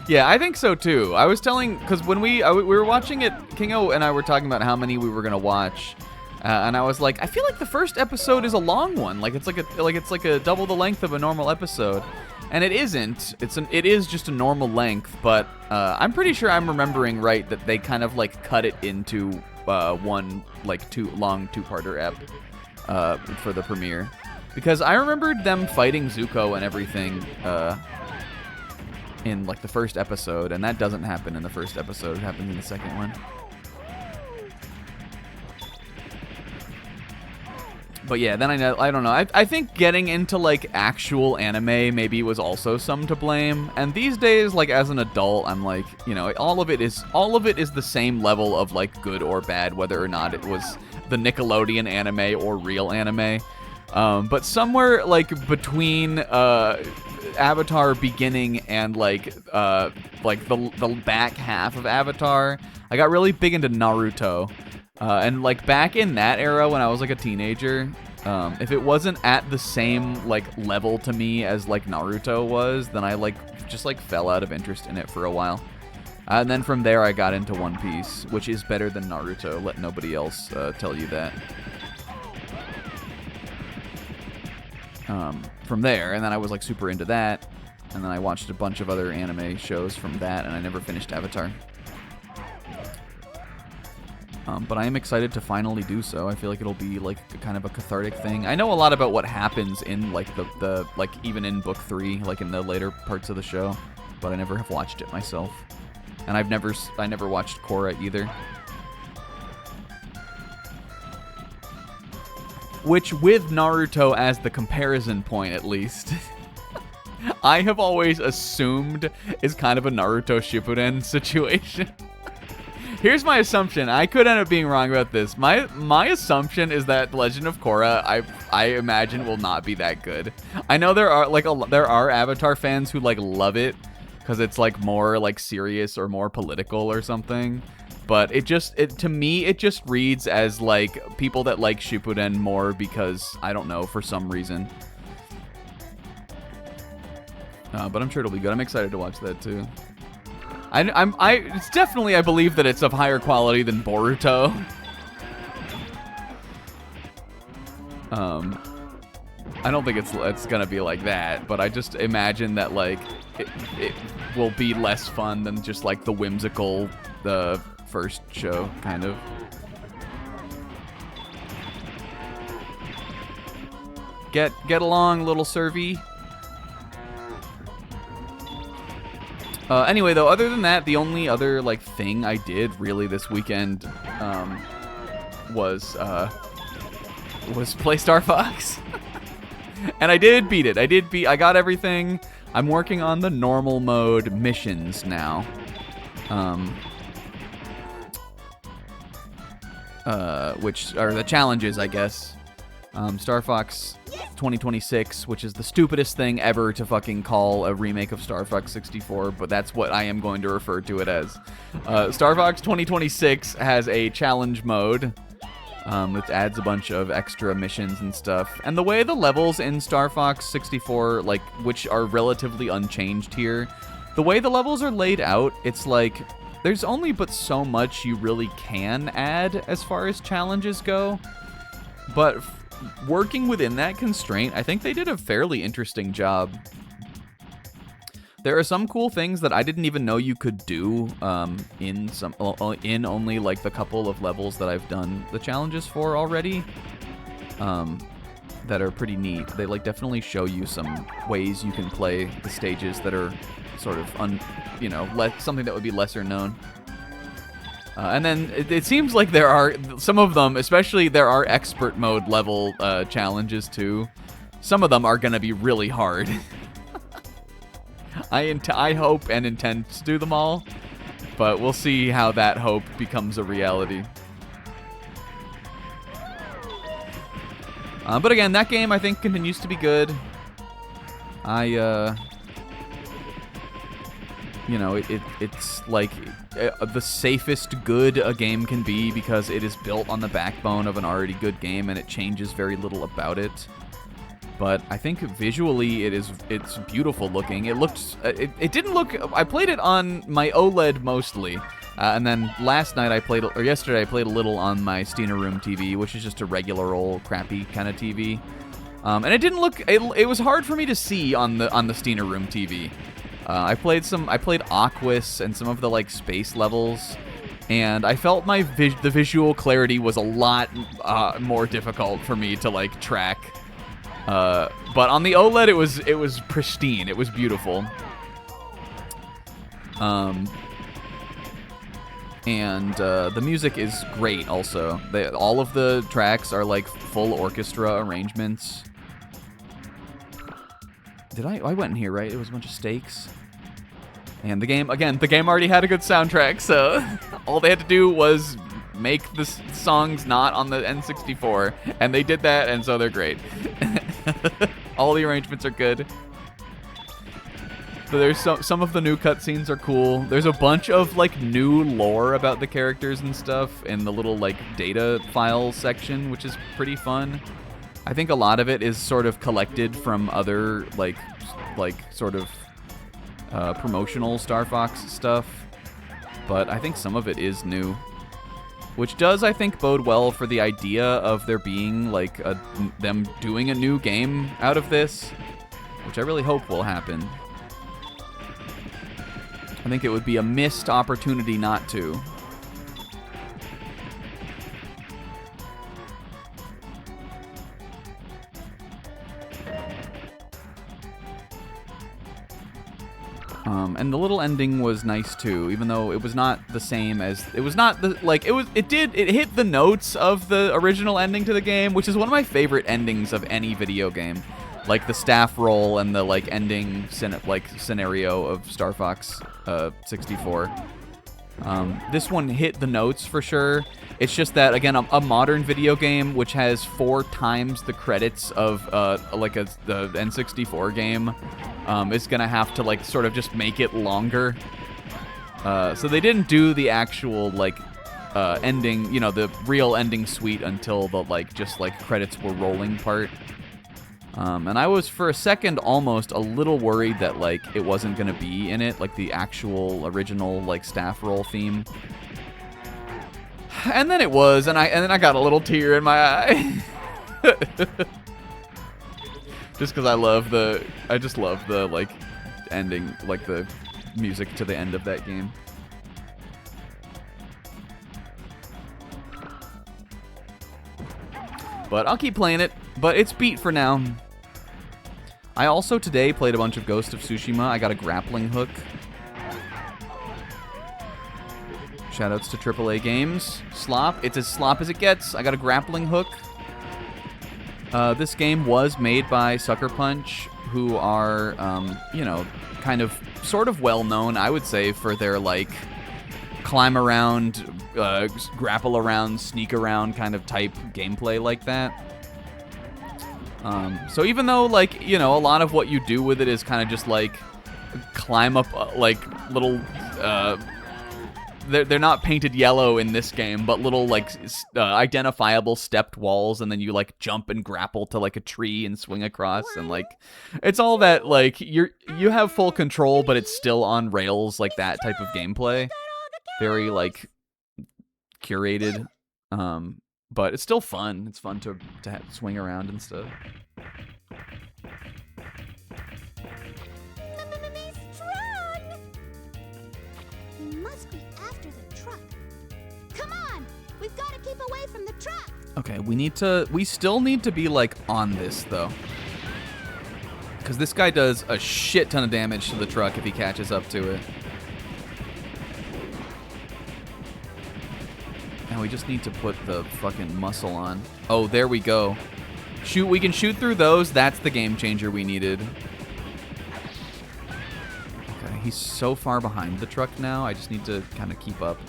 Yeah, I think so too. I was telling, because when we were watching it, Kingo and I were talking about how many we were gonna watch. And I was like, I feel like the first episode is a long one. Like it's like a double the length of a normal episode, and it isn't. It is just a normal length. But I'm pretty sure I'm remembering right that they kind of like cut it into one like two-parter ep for the premiere, because I remembered them fighting Zuko and everything in like the first episode, and that doesn't happen in the first episode. It happens in the second one. But yeah, then I don't know. I think getting into like actual anime maybe was also some to blame. And these days, like as an adult, I'm like, you know, all of it is the same level of like good or bad, whether or not it was the Nickelodeon anime or real anime. But somewhere like between Avatar beginning and like the back half of Avatar, I got really big into Naruto. And like back in that era when I was like a teenager, if it wasn't at the same like level to me as like Naruto was, then I like just like fell out of interest in it for a while. And then from there, I got into One Piece, which is better than Naruto. Let nobody else tell you that. From there, and then I was like super into that. And then I watched a bunch of other anime shows from that, and I never finished Avatar. But I am excited to finally do so. I feel like it'll be like kind of a cathartic thing. I know a lot about what happens in like the like even in book 3, like in the later parts of the show, but I never have watched it myself. And I never watched Korra either. Which, with Naruto as the comparison point at least, I have always assumed is kind of a Naruto Shippuden situation. Here's my assumption. I could end up being wrong about this. My assumption is that Legend of Korra, I imagine, will not be that good. I know there are Avatar fans who like love it because it's like more like serious or more political or something. But to me it just reads as like people that like Shippuden more because I don't know, for some reason. But I'm sure it'll be good. I'm excited to watch that too. It's definitely, I believe that it's of higher quality than Boruto. I don't think it's gonna be like that, but I just imagine that like it will be less fun than just like the whimsical first show kind of. Get along, little Servy. Anyway, though, other than that, the only other like thing I did really this weekend was play Star Fox, and I did beat it. I got everything. I'm working on the normal mode missions now, which are the challenges, I guess. Star Fox 2026, which is the stupidest thing ever to fucking call a remake of Star Fox 64, but that's what I am going to refer to it as. Star Fox 2026 has a challenge mode, which adds a bunch of extra missions and stuff. And the way the levels in Star Fox 64, like, which are relatively unchanged here, the way the levels are laid out, it's like there's only but so much you really can add as far as challenges go. But working within that constraint, I think they did a fairly interesting job. There are some cool things that I didn't even know you could do in only like the couple of levels that I've done the challenges for already, that are pretty neat. They like definitely show you some ways you can play the stages that are sort of something that would be lesser known. And then it seems like there are some of them, especially there are expert mode level challenges too. Some of them are going to be really hard. I hope and intend to do them all, but we'll see how that hope becomes a reality. But again, that game I think continues to be good. It's like the safest good a game can be because it is built on the backbone of an already good game and it changes very little about it. But I think visually it's beautiful looking. It didn't look. I played it on my OLED mostly, and then yesterday I played a little on my Steena Room TV, which is just a regular old crappy kind of TV. And it didn't look. It was hard for me to see on the Steena Room TV. I played Aquas and some of the like space levels, and I felt the visual clarity was a lot more difficult for me to like track. But on the OLED it was pristine. It was beautiful. And the music is great also. All of the tracks are like full orchestra arrangements. I went in here, right? It was a bunch of stakes. And the game already had a good soundtrack, so all they had to do was make the songs not on the N64, and they did that, and so they're great. All the arrangements are good. So there's some of the new cutscenes are cool. There's a bunch of like new lore about the characters and stuff in the little like data file section, which is pretty fun. I think a lot of it is sort of collected from other like sort of promotional Star Fox stuff. but I think some of it is new. Which does, I think, bode well for the idea of there being, like, them doing a new game out of this, which I really hope will happen. I think it would be a missed opportunity not to. And the little ending was nice too, even though it was not the same as, it was not the, like, it hit the notes of the original ending to the game, which is one of my favorite endings of any video game. Like the staff roll and the, like, ending, scenario of Star Fox 64. This one hit the notes for sure. It's just that, again, a modern video game which has 4 times the credits of the N64 game is gonna have to, like, sort of just make it longer. So they didn't do the actual, like, ending, you know, the real ending suite until the, like, just, like, credits were rolling part. And I was, for a second, almost a little worried that, like, it wasn't gonna be in it, like, the actual original, like, staff roll theme. And then it was, and then I got a little tear in my eye. Just because I just love the, like, ending, like, the music to the end of that game. But I'll keep playing it, but it's beat for now. I also today played a bunch of Ghost of Tsushima. I got a grappling hook. Shoutouts to AAA games. Slop. It's as slop as it gets. I got a grappling hook. This game was made by Sucker Punch, who are, you know, kind of, sort of well-known, I would say, for their, like, climb around, grapple around, sneak around kind of type gameplay like that. So even though, like, you know, a lot of what you do with it is kind of just, like, climb up, like, little, they're not painted yellow in this game, but little, like, identifiable stepped walls, and then you, like, jump and grapple to, like, a tree and swing across, and, like, it's all that, like, you have full control, but it's still on rails, like, that type of gameplay. Very, like, curated, but it's still fun. It's fun to swing around and stuff. We must be after the truck. Come on! We've got to keep away from the truck! Okay, we still need to be, like, on this, though. Because this guy does a shit ton of damage to the truck if he catches up to it. Now we just need to put the fucking muscle on. Oh, there we go. Shoot, we can shoot through those. That's the game changer we needed. Okay, he's so far behind the truck now. I just need to kind of keep up.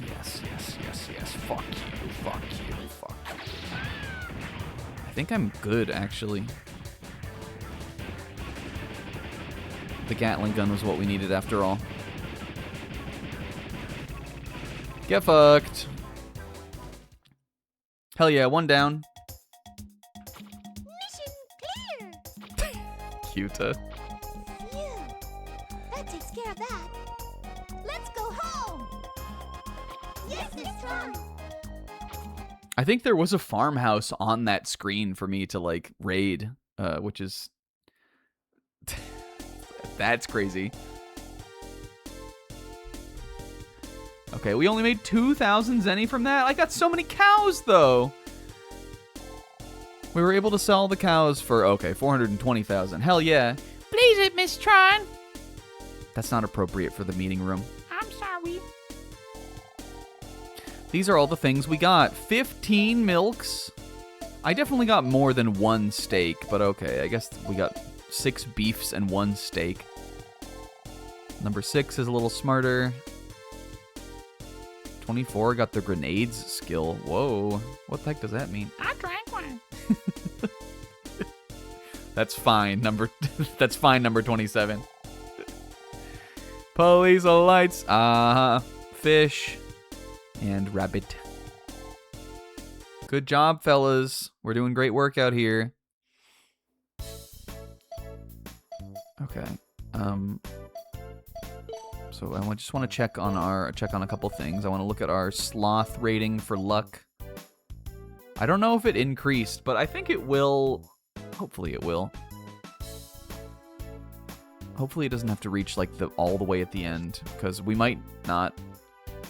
Yes, yes, yes, yes. Fuck you, fuck you, fuck you. I think I'm good, actually. The Gatling gun was what we needed after all. Get fucked. Hell yeah, one down. Mission clear! Cuta. Phew. That takes care of that. Let's go home! Yes, Miss Tron! I think there was a farmhouse on that screen for me to, like, raid, which is... That's crazy. Okay, we only made 2,000 zenny from that. I got so many cows, though. We were able to sell the cows for, okay, 420,000. Hell yeah. Please it, Miss Tron. That's not appropriate for the meeting room. I'm sorry. These are all the things we got. 15 milks. I definitely got more than 1 steak, but okay. I guess we got 6 beefs and 1 steak. Number 6 is a little smarter. 24 got the grenades skill. Whoa. What the heck does that mean? I drank one. That's fine. That's fine, number 27. Police lights. Fish. And rabbit. Good job, fellas. We're doing great work out here. Okay. So I just want to check on a couple things. I want to look at our sloth rating for luck. I don't know if it increased, but I think it will. Hopefully it will. Hopefully it doesn't have to reach like all the way at the end, because we may not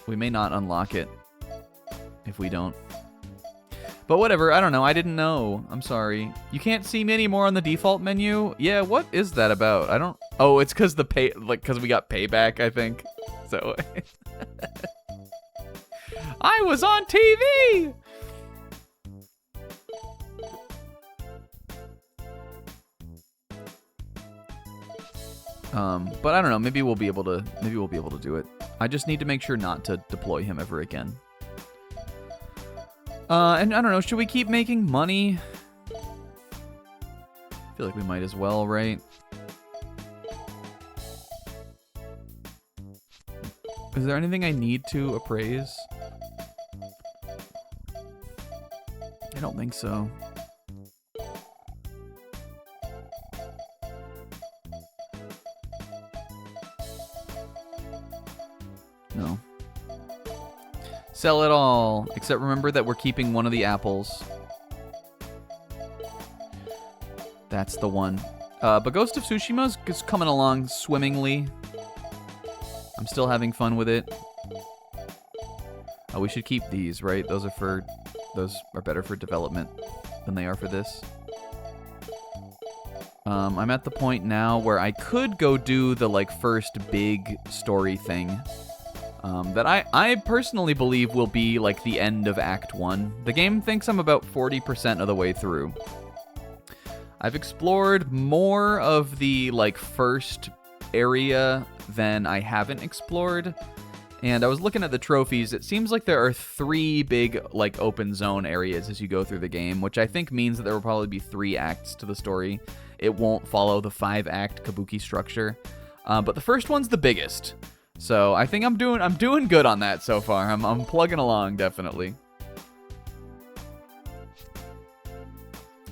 unlock it if we don't. But whatever, I don't know. I didn't know. I'm sorry. You can't see me anymore on the default menu? Yeah, what is that about? I don't... Oh, it's because because we got payback, I think. So... I was on TV! But I don't know. Maybe we'll be able to do it. I just need to make sure not to deploy him ever again. And I don't know, should we keep making money? I feel like we might as well, right? Is there anything I need to appraise? I don't think so. No. Sell it all. Except remember that we're keeping one of the apples. That's the one. But Ghost of Tsushima's just coming along swimmingly. I'm still having fun with it. Oh, we should keep these, right? Those are better for development than they are for this. I'm at the point now where I could go do the first big story thing. That I personally believe will be the end of Act 1. The game thinks I'm about 40% of the way through. I've explored more of the first area than I haven't explored. And I was looking at the trophies. It seems like there are 3 big open zone areas as you go through the game, which I think means that there will probably be 3 acts to the story. It won't follow the 5-act kabuki structure. But the first one's the biggest. So I think I'm doing good on that so far. I'm plugging along, definitely.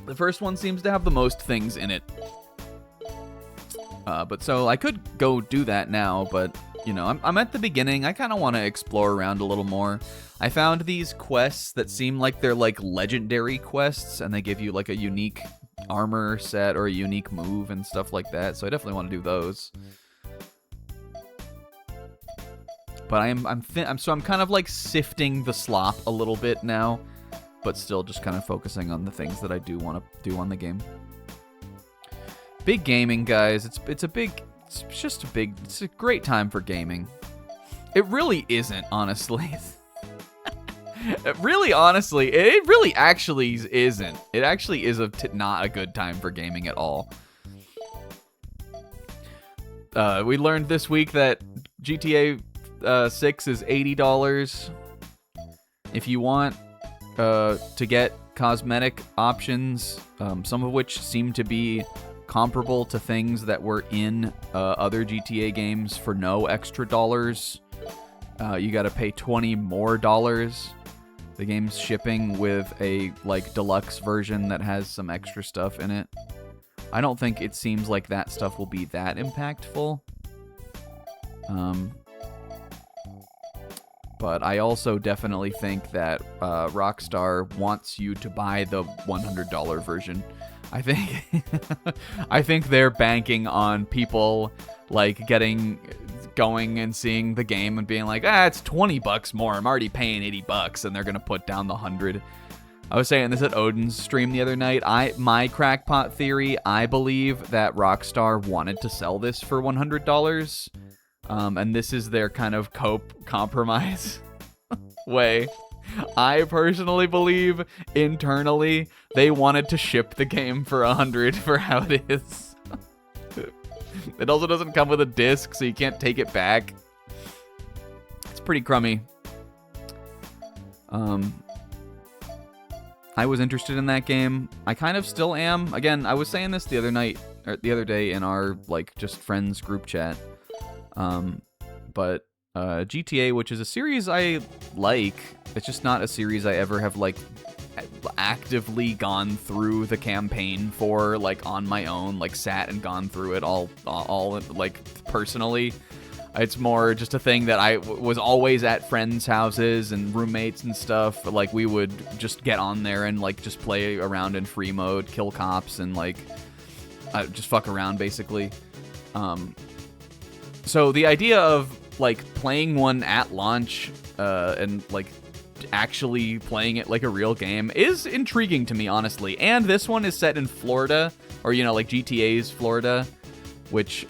The first one seems to have the most things in it. But so I could go do that now, but you know, I'm at the beginning. I kind of want to explore around a little more. I found these quests that seem like they're legendary quests, and they give you a unique armor set or a unique move and stuff like that. So I definitely want to do those. But I'm kind of sifting the slop a little bit now, but still just kind of focusing on the things that I do want to do on the game. Big gaming, guys. It's a great time for gaming. It really isn't, honestly. It really actually isn't. It actually is not a good time for gaming at all. We learned this week that GTA 6 is $80. If you want to get cosmetic options, some of which seem to be comparable to things that were in other GTA games for no extra dollars, you gotta pay $20 more. The game's shipping with a deluxe version that has some extra stuff in it. I don't think it seems like that stuff will be that impactful. But I also definitely think that Rockstar wants you to buy the $100 version. I think they're banking on people going and seeing the game and being it's $20 more. I'm already paying $80, and they're gonna put down the 100. I was saying this at Odin's stream the other night. My crackpot theory, I believe that Rockstar wanted to sell this for $100. And this is their kind of compromise way. I personally believe internally they wanted to ship the game for $100 for how it is. It also doesn't come with a disc, so you can't take it back. It's pretty crummy. I was interested in that game. I kind of still am. Again, I was saying this the other day in our just friends group chat. But GTA, which is a series I like, it's just not a series I ever have actively gone through the campaign for on my own, sat and gone through it all personally. It's more just a thing that I was always at friends' houses and roommates and stuff. Like, we would just get on there and, like, just play around in free mode, kill cops, and, like, just fuck around, basically. So the idea of, like, playing one at launch and, like, actually playing it like a real game is intriguing to me, honestly. And this one is set in Florida, or, you know, like GTA's Florida, which...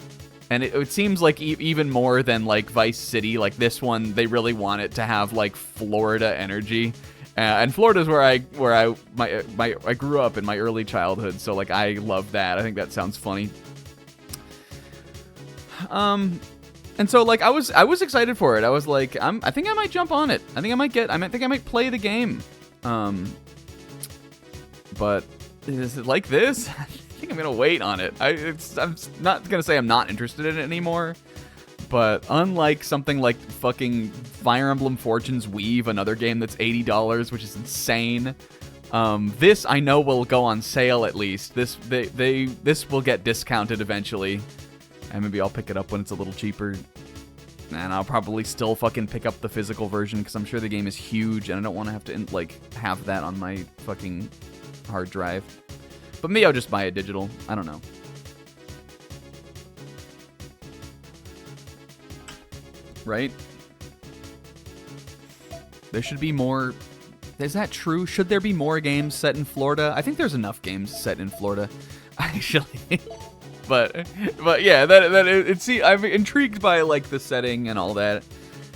And it seems like even more than, like, Vice City, like, this one, they really want it to have, like, Florida energy. And Florida's where I grew up in my early childhood, so, like, I love that. I think that sounds funny. And so, like, I was excited for it. I was like, I think I might jump on it. I think I might play the game. But is it like this? I think I'm gonna wait on it. I'm not gonna say I'm not interested in it anymore, but unlike something like fucking Fire Emblem Fortunes Weave, another game that's $80, which is insane, this I know will go on sale at least. This will get discounted eventually, and maybe I'll pick it up when it's a little cheaper. And I'll probably still fucking pick up the physical version because I'm sure the game is huge, and I don't want to have to like have that on my fucking hard drive. But maybe I'll just buy it digital. I don't know. Right? There should be more... Is that true? Should there be more games set in Florida? I think there's enough games set in Florida, actually. but yeah, I'm intrigued by, like, the setting and all that.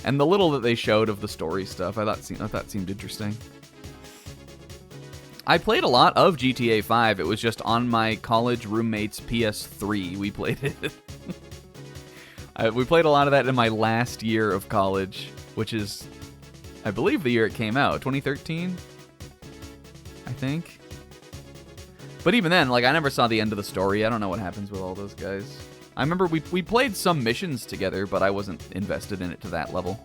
And the little that they showed of the story stuff, I thought seemed interesting. I played a lot of GTA 5. It was just on my college roommate's PS3. We played it. We played a lot of that in my last year of college, which is, I believe, the year it came out, 2013, I think. But even then, like, I never saw the end of the story. I don't know what happens with all those guys. I remember we played some missions together, but I wasn't invested in it to that level.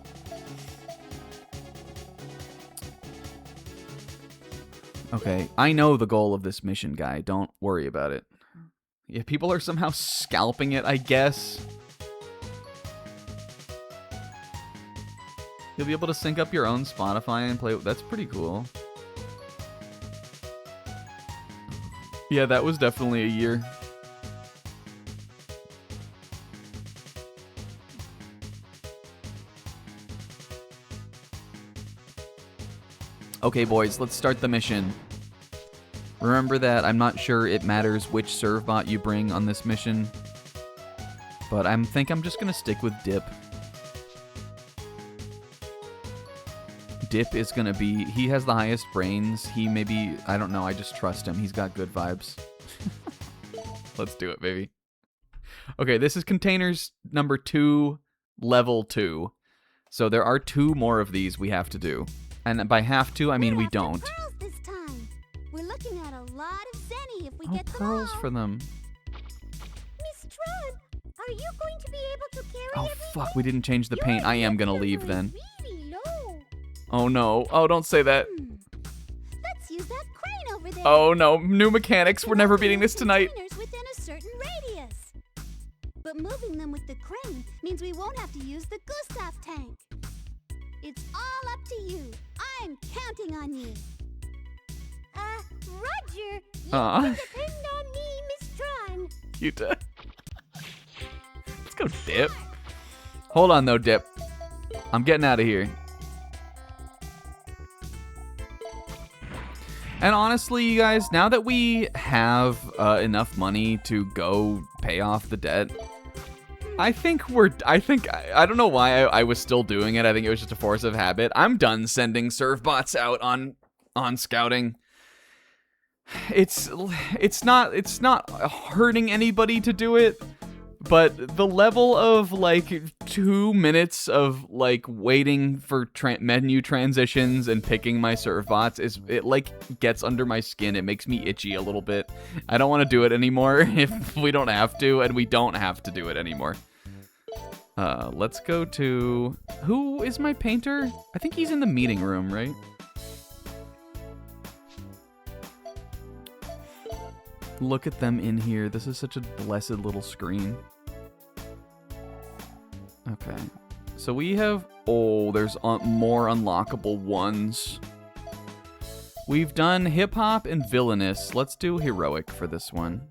Okay, I know the goal of this mission, guy. Don't worry about it. If people are somehow scalping it, I guess. You'll be able to sync up your own Spotify and play. That's pretty cool. Yeah, that was definitely a year. Okay, boys, let's start the mission. Remember that I'm not sure it matters which servbot you bring on this mission, but I think I'm just gonna stick with Dip. Dip is gonna be... He has the highest brains. He maybe... I don't know, I just trust him. He's got good vibes. Let's do it, baby. Okay, this is containers number 2, level 2. So there are 2 more of these we have to do. And by have to, I mean we don't. Pearls this time. We're looking at a lot of Zenny if we Oh, get them pearls all. for them. Miss Tron, are you going to be able to carry Oh, everything? fuck, we didn't change the paint. I am gonna leave then. Really low. Oh, no. Oh, don't say that. Let's use that crane over there. Oh, no. New mechanics. We're never beating this tonight. Containers within a certain radius. But moving them with the crane means we won't have to use the Gustav tank. It's all up to you. I'm counting on you. Roger. You can depend on me, Miss Tron. You did. Let's go, Dip. Hold on, though, Dip. I'm getting out of here. And honestly, you guys, now that we have enough money to go pay off the debt, I don't know why I was still doing it. I think it was just a force of habit. I'm done sending servbots out on scouting. It's not hurting anybody to do it, but the level of like 2 minutes of like waiting for menu transitions and picking my servbots it like gets under my skin. It makes me itchy a little bit. I don't want to do it anymore if we don't have to, and we don't have to do it anymore. Let's go to... Who is my painter? I think he's in the meeting room, right? Look at them in here. This is such a blessed little screen. Okay. So we have... Oh, there's more unlockable ones. We've done hip-hop and villainous. Let's do heroic for this one.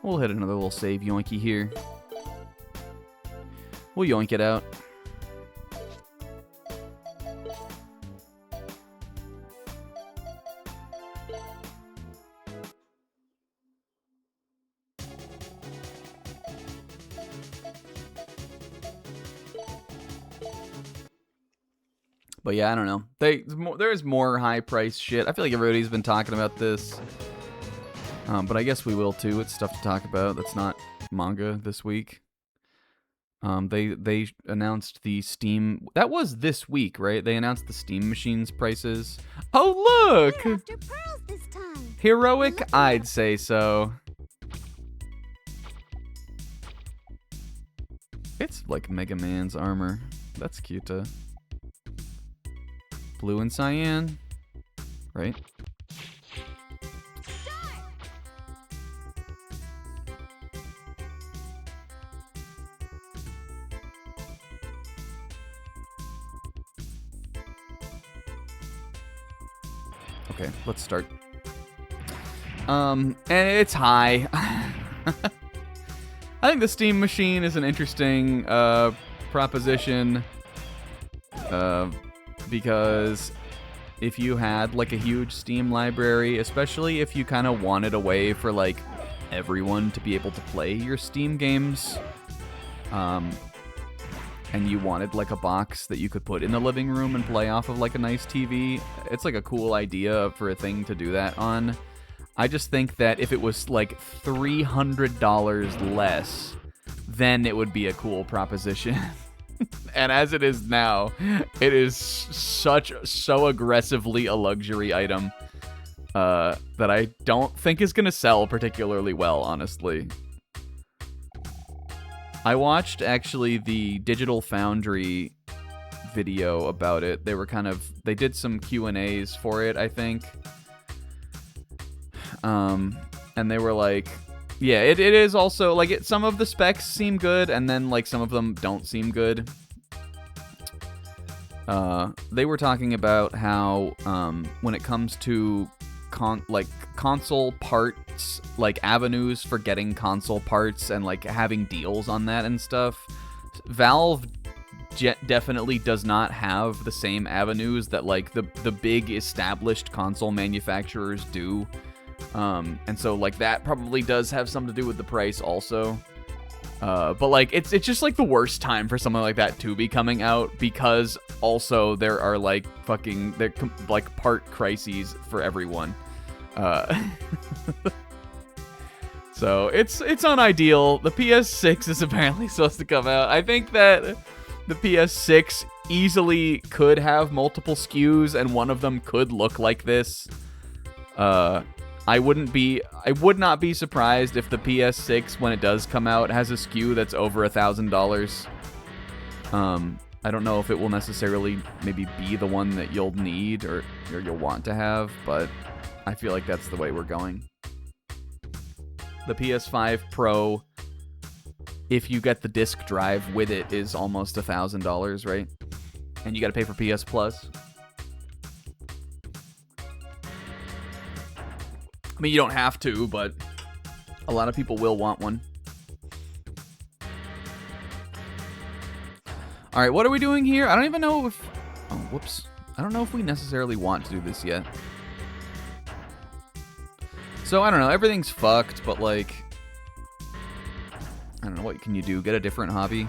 We'll hit another little save yoinky here. We'll yoink it out. But yeah, I don't know. There's more high-priced shit. I feel like everybody's been talking about this. But I guess we will too. It's stuff to talk about that's not manga this week. They announced the Steam... That was this week, right? They announced the Steam Machines prices. Oh, look! We're after pearls this time. Heroic? I'd say so. It's like Mega Man's armor. That's cute. Blue and cyan, right? Okay, let's start. And it's high. I think the Steam Machine is an interesting proposition. Because if you had like a huge Steam library, especially if you kind of wanted a way for like everyone to be able to play your Steam games, and you wanted like a box that you could put in the living room and play off of like a nice TV, it's like a cool idea for a thing to do that on. I just think that if it was like $300 less, then it would be a cool proposition. And as it is now, it is so aggressively a luxury item that I don't think is going to sell particularly well, honestly. I watched, actually, the Digital Foundry video about it. They did some Q&As for it, I think. And they were like... Yeah, it is also, like, some of the specs seem good, and then, like, some of them don't seem good. They were talking about how, when it comes to, console parts, like, avenues for getting console parts and, like, having deals on that and stuff, Valve definitely does not have the same avenues that, like, the big established console manufacturers do. And so, like, that probably does have something to do with the price also. But, like, it's just, like, the worst time for something like that to be coming out, because also there are, like, like, part crises for everyone. So, it's unideal. The PS6 is apparently supposed to come out. I think that the PS6 easily could have multiple SKUs, and one of them could look like this. I would not be surprised if the PS6, when it does come out, has a SKU that's over $1,000. I don't know if it will necessarily maybe be the one that you'll need or you'll want to have, but I feel like that's the way we're going. The PS5 Pro, if you get the disc drive with it, is almost $1,000, right? And you gotta pay for PS Plus. I mean, you don't have to, but a lot of people will want one. All right, what are we doing here? I don't even know if... Oh, whoops. I don't know if we necessarily want to do this yet. So, I don't know. Everything's fucked, but, like... I don't know. What can you do? Get a different hobby?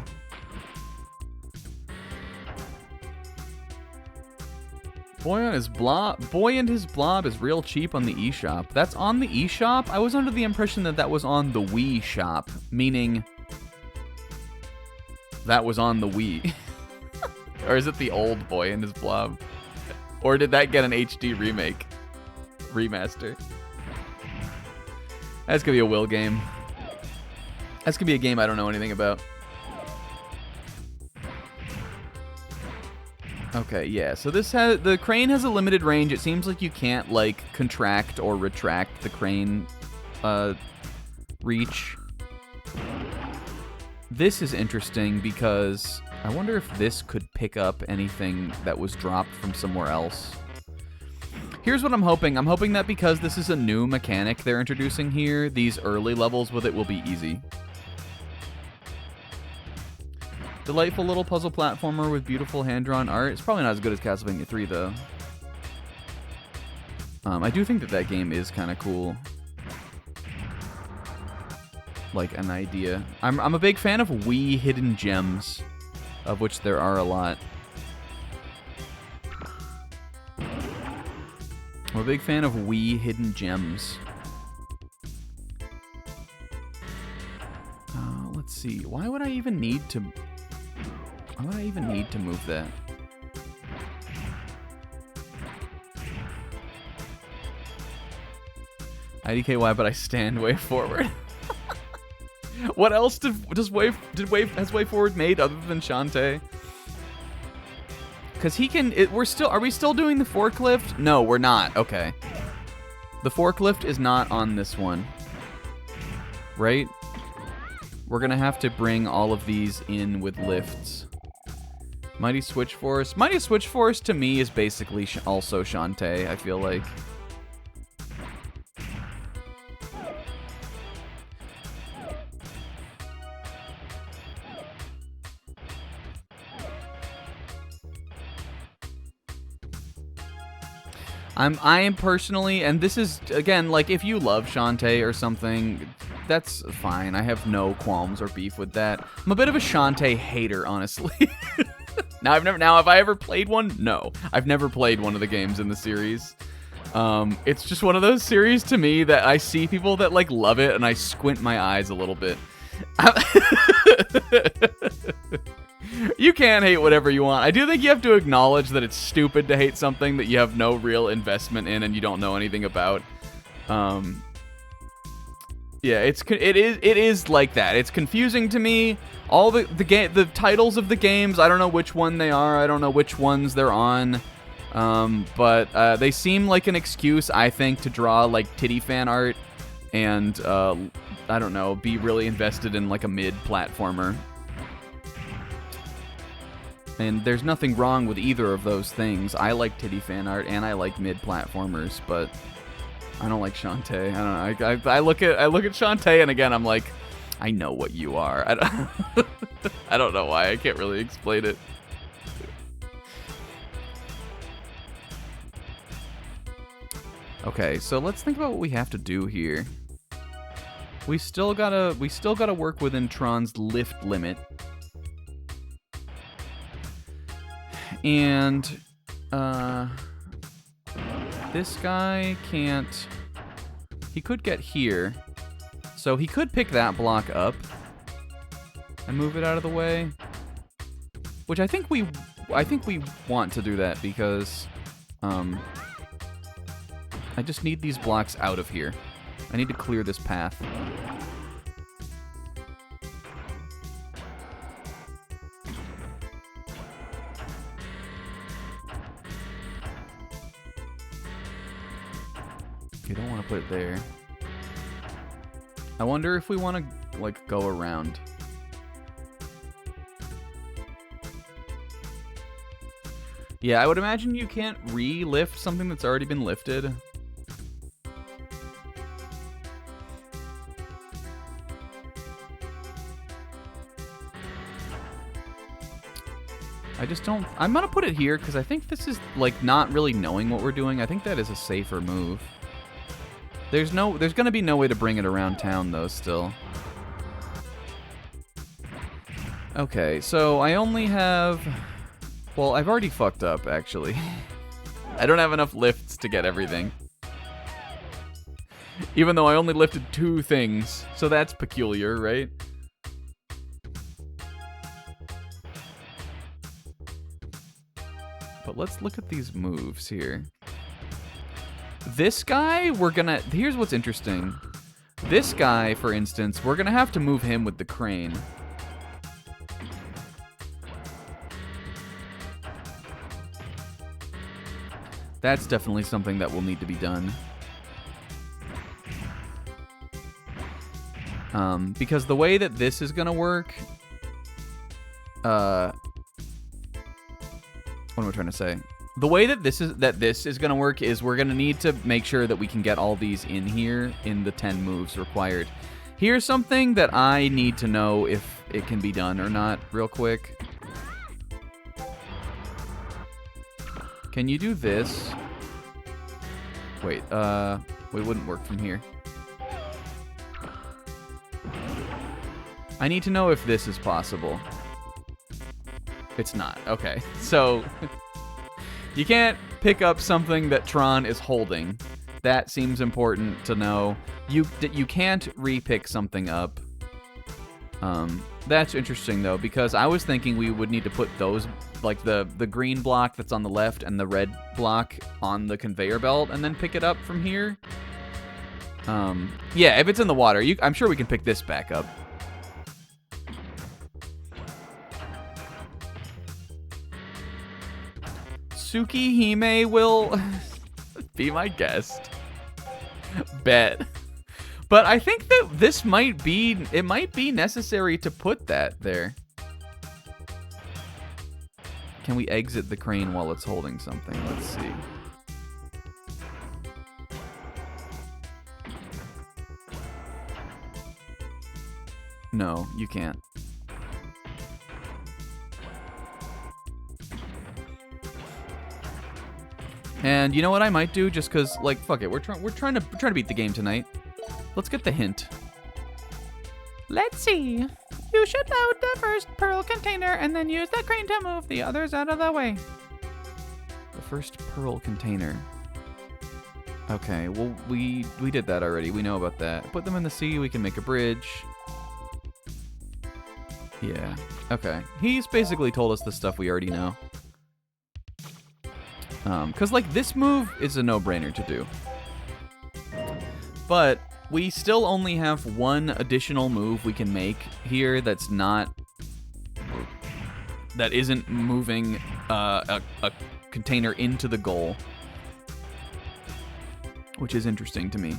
Boy and his blob is real cheap on the eShop. That's on the eShop? I was under the impression that was on the Wii shop, meaning that was on the Wii. Or is it the old Boy and his blob? Or did that get an HD remaster? That's gonna be a Will game. That's gonna be a game I don't know anything about. Okay, yeah. So the crane has a limited range. It seems like you can't like contract or retract the crane reach. This is interesting because I wonder if this could pick up anything that was dropped from somewhere else. Here's what I'm hoping. I'm hoping that because this is a new mechanic they're introducing here, these early levels with it will be easy. Delightful little puzzle platformer with beautiful hand-drawn art. It's probably not as good as Castlevania 3, though. I do think that game is kind of cool. Like, an idea. I'm a big fan of Wii hidden gems, of which there are a lot. I'm a big fan of Wii hidden gems. Let's see. Why would I even need to move that? IDKY, but I stand way forward. What else has Way Forward made other than Shantae? Because he can. Are we still doing the forklift? No, we're not. Okay. The forklift is not on this one, right? We're gonna have to bring all of these in with lifts. Mighty Switch Force. Mighty Switch Force to me is basically also Shantae, I feel like. I am personally, and this is, again, like, if you love Shantae or something, that's fine. I have no qualms or beef with that. I'm a bit of a Shantae hater, honestly. Now, have I ever played one? No. I've never played one of the games in the series. It's just one of those series to me that I see people that, like, love it, and I squint my eyes a little bit. You can hate whatever you want. I do think you have to acknowledge that it's stupid to hate something that you have no real investment in and you don't know anything about. Yeah, it is like that. It's confusing to me. All the titles of the games, I don't know which one they are. I don't know which ones they're on. But they seem like an excuse, I think, to draw like titty fan art and I don't know, be really invested in like a mid platformer. And there's nothing wrong with either of those things. I like titty fan art and I like mid platformers, but I don't like Shantae. I don't know. I look at Shantae and again I'm like, I know what you are. I don't know why. I can't really explain it. Okay, so let's think about what we have to do here. We still gotta work within Tron's lift limit. And this guy can't. He could get here, so he could pick that block up and move it out of the way. Which I think we want to do that because I just need these blocks out of here. I need to clear this path. You don't want to put it there. I wonder if we want to, like, go around. Yeah, I would imagine you can't re-lift something that's already been lifted. I just don't. I'm gonna put it here because I think this is like not really knowing what we're doing. I think that is a safer move. There's gonna be no way to bring it around town though. Still. Okay, so I only have. Well, I've already fucked up actually. I don't have enough lifts to get everything. Even though I only lifted 2 things, so that's peculiar, right? But let's look at these moves here. This guy, here's what's interesting. This guy, for instance, we're gonna have to move him with the crane. That's definitely something that will need to be done. Because the way that this is gonna work, what am I trying to say? The way that this is gonna work is we're gonna need to make sure that we can get all these in here in the 10 moves required. Here's something that I need to know if it can be done or not, real quick. Can you do this? Wait, it wouldn't work from here. I need to know if this is possible. It's not. Okay. So, you can't pick up something that Tron is holding. That seems important to know. You can't re-pick something up. That's interesting, though, because I was thinking we would need to put those, like the green block that's on the left and the red block on the conveyor belt and then pick it up from here. Yeah, if it's in the water, I'm sure we can pick this back up. Tsukihime will be my guest. Bet. But I think that this might be necessary to put that there. Can we exit the crane while it's holding something? Let's see. No, you can't. And you know what I might do, just cause like fuck it, we're trying to beat the game tonight. Let's get the hint. Let's see. You should load the first pearl container and then use the crane to move the others out of the way. The first pearl container. Okay, well we did that already. We know about that. Put them in the sea, we can make a bridge. Yeah. Okay. He's basically told us the stuff we already know. Because, like, this move is a no-brainer to do. But we still only have one additional move we can make here that isn't moving a container into the goal. Which is interesting to me.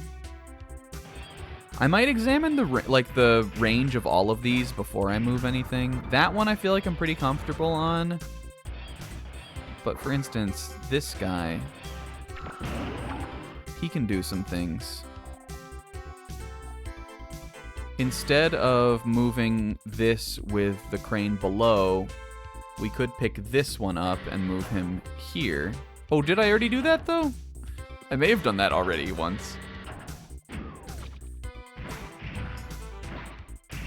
I might examine the range of all of these before I move anything. That one I feel like I'm pretty comfortable on. But for instance, this guy, he can do some things. Instead of moving this with the crane below, we could pick this one up and move him here. Oh, did I already do that though? I may have done that already once.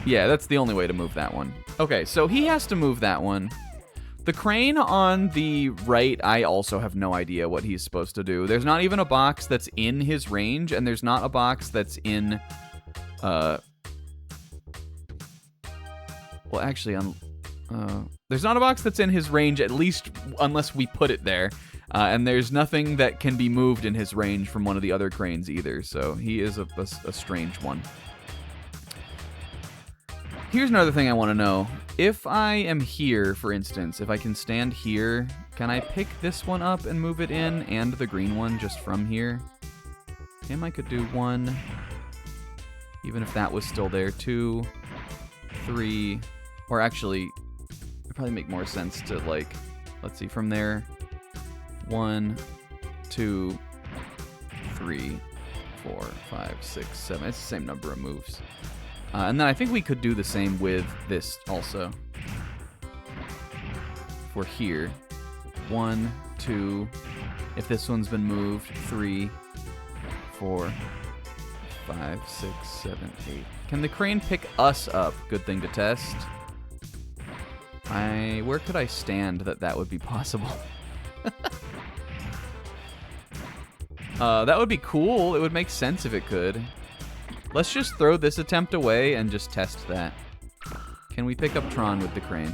Yeah, that's the only way to move that one. Okay, so he has to move that one. The crane on the right, I also have no idea what he's supposed to do. There's not even a box that's in his range, and there's not a box that's in, well, actually, there's not a box that's in his range, at least unless we put it there. And there's nothing that can be moved in his range from one of the other cranes either, so he is a strange one. Here's another thing I want to know. If I am here, for instance, if I can stand here, can I pick this one up and move it in, and the green one just from here? I could do 1, even if that was still there, 2, 3, or actually, it'd probably make more sense to, like, let's see, from there, 1, 2, 3, 4, 5, 6, 7. It's the same number of moves. And then I think we could do the same with this also. If we're here. 1, 2. If this one's been moved, 3, 4, 5, 6, 7, 8. Can the crane pick us up? Good thing to test. Where could I stand that would be possible? That would be cool. It would make sense if it could. Let's just throw this attempt away and just test that. Can we pick up Tron with the crane?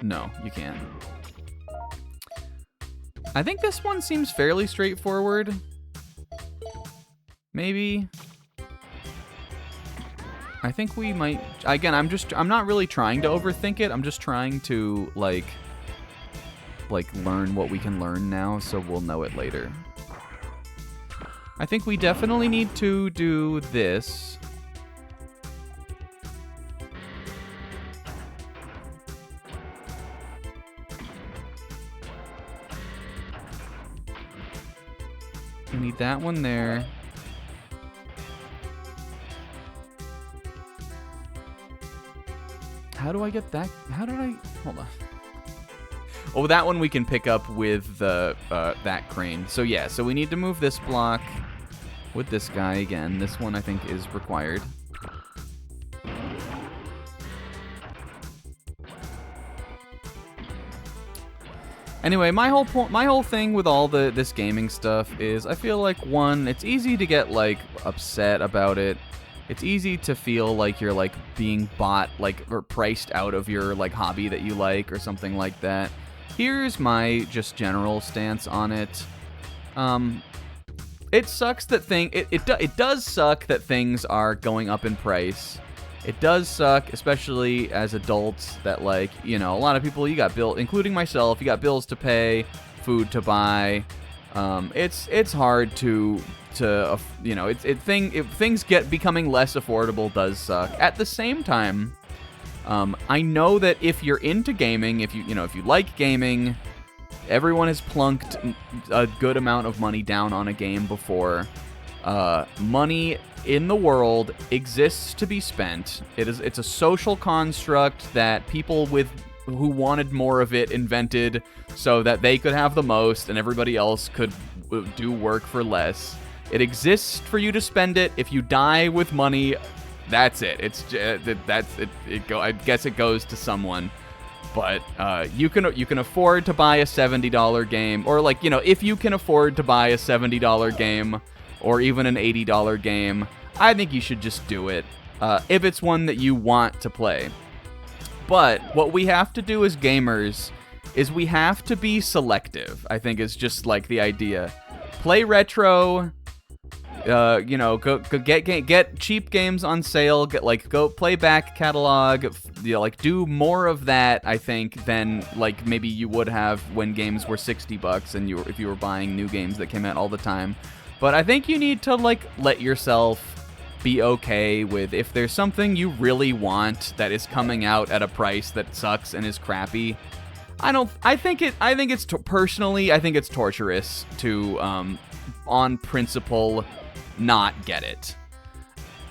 No, you can't. I think this one seems fairly straightforward. Maybe. I think we might... Again, I'm not really trying to overthink it. I'm just trying to, like... like, learn what we can learn now, so we'll know it later. I think we definitely need to do this. We need that one there. How do I get that? How did I... Hold on. Oh, that one we can pick up with the that crane. So yeah, so we need to move this block with this guy again. This one I think is required. Anyway, my whole thing with all this gaming stuff is I feel like, one, it's easy to get like upset about it. It's easy to feel like you're like being bought, like, or priced out of your like hobby that you like or something like that. Here's my just general stance on it. It sucks that it does suck that things are going up in price. It does suck, especially as adults, that, like, you know, a lot of people, you got bills, including myself, you got bills to pay, food to buy. It's hard to you know, if things get becoming less affordable does suck. At the same time, I know that if you're into gaming, if you like gaming, everyone has plunked a good amount of money down on a game before. Money in the world exists to be spent. It's a social construct that people who wanted more of it invented so that they could have the most and everybody else could do work for less. It exists for you to spend it. If you die with money, that's it. That's it. I guess it goes to someone. But you can afford to buy a $70 game, or, like, you know, if you can afford to buy a $70 game or even an $80 game, I think you should just do it if it's one that you want to play. But what we have to do as gamers is we have to be selective, I think, is just like the idea. Play retro. You know, go get cheap games on sale. Go play back catalog. You know, like, do more of that, I think, than like maybe you would have when games were $60 and if you were buying new games that came out all the time. But I think you need to, like, let yourself be okay with if there's something you really want that is coming out at a price that sucks and is crappy. I think it's torturous to on principle not get it.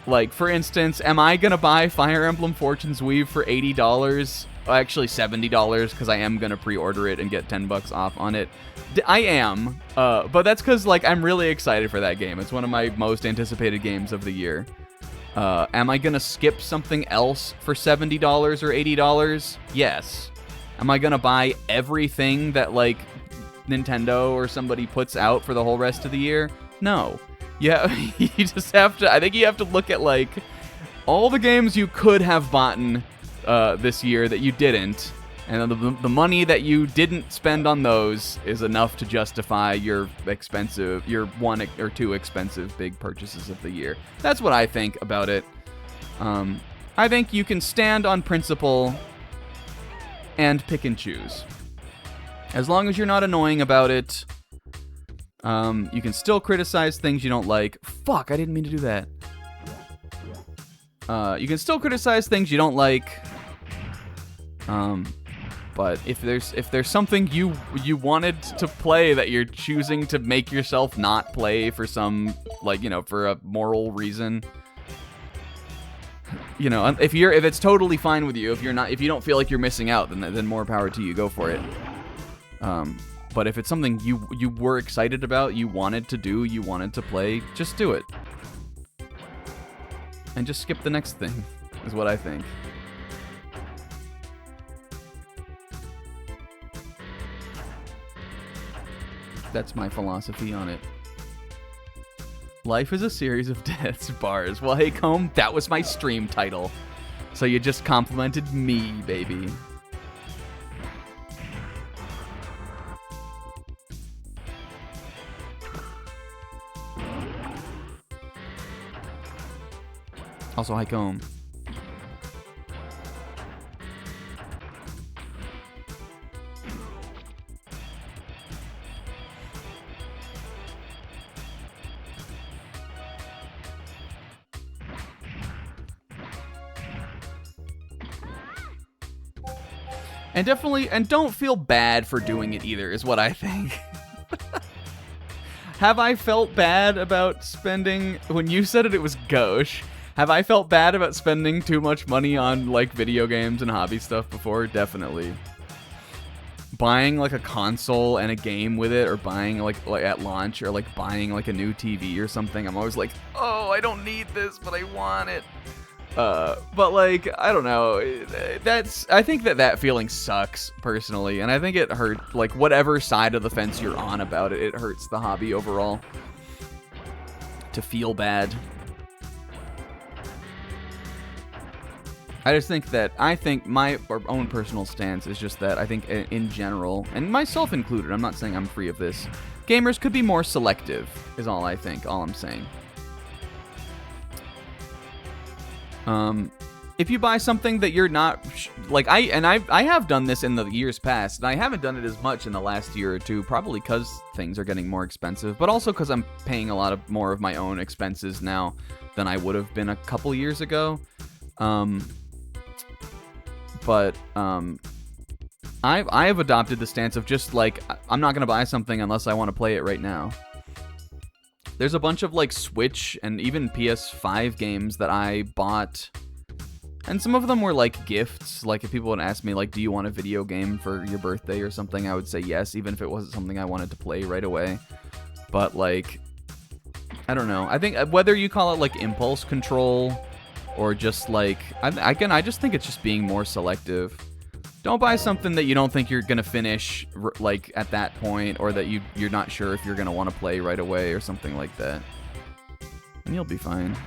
Like, for instance, am I gonna buy Fire Emblem Fortune's Weave for $80? Actually $70, because I am gonna pre-order it and get $10 off on it. I am, but that's because, like, I'm really excited for that game. It's one of my most anticipated games of the year. Am I gonna skip something else for $70 or $80? Yes. Am I gonna buy everything that, like, Nintendo or somebody puts out for the whole rest of the year? No. Yeah, you just have to, I think you have to look at, like, all the games you could have bought this year that you didn't, and the money that you didn't spend on those is enough to justify your one or two expensive big purchases of the year. That's what I think about it. I think you can stand on principle and pick and choose. As long as you're not annoying about it, you can still criticize things you don't like. Fuck, I didn't mean to do that. You can still criticize things you don't like. But if there's something you wanted to play that you're choosing to make yourself not play for some, like, you know, for a moral reason, you know, if it's totally fine with you, if you don't feel like you're missing out, then more power to you. Go for it. But if it's something you were excited about, you wanted to do, you wanted to play, just do it. And just skip the next thing, is what I think. That's my philosophy on it. Life is a series of deaths, bars. Well, hey, Comb, that was my stream title. So you just complimented me, baby. Also, hi, Comb. And definitely, and don't feel bad for doing it either, is what I think. Have I felt bad about spending, when you said it was gauche, have I felt bad about spending too much money on, like, video games and hobby stuff before? Definitely. Buying, like, a console and a game with it, or buying, like at launch, or, like, buying, like, a new TV or something, I'm always like, oh, I don't need this, but I want it. But, like, I don't know, I think that feeling sucks, personally, and I think it hurt, like, whatever side of the fence you're on about it, it hurts the hobby overall. To feel bad. I think my own personal stance is just that I think in general, and myself included, I'm not saying I'm free of this, gamers could be more selective, is all I'm saying. If you buy something that you're not, like, I have done this in the years past, and I haven't done it as much in the last year or two, probably because things are getting more expensive, but also because I'm paying a lot more of my own expenses now than I would have been a couple years ago. I have adopted the stance of just, like, I'm not going to buy something unless I want to play it right now. There's a bunch of, like, Switch and even PS5 games that I bought, and some of them were, like, gifts. Like, if people would ask me, like, do you want a video game for your birthday or something, I would say yes, even if it wasn't something I wanted to play right away. But, like, I don't know. I think whether you call it, like, impulse control or just, like, I just think it's just being more selective. Don't buy something that you don't think you're going to finish, like, at that point, or that you're not sure if you're going to want to play right away or something like that. And you'll be fine.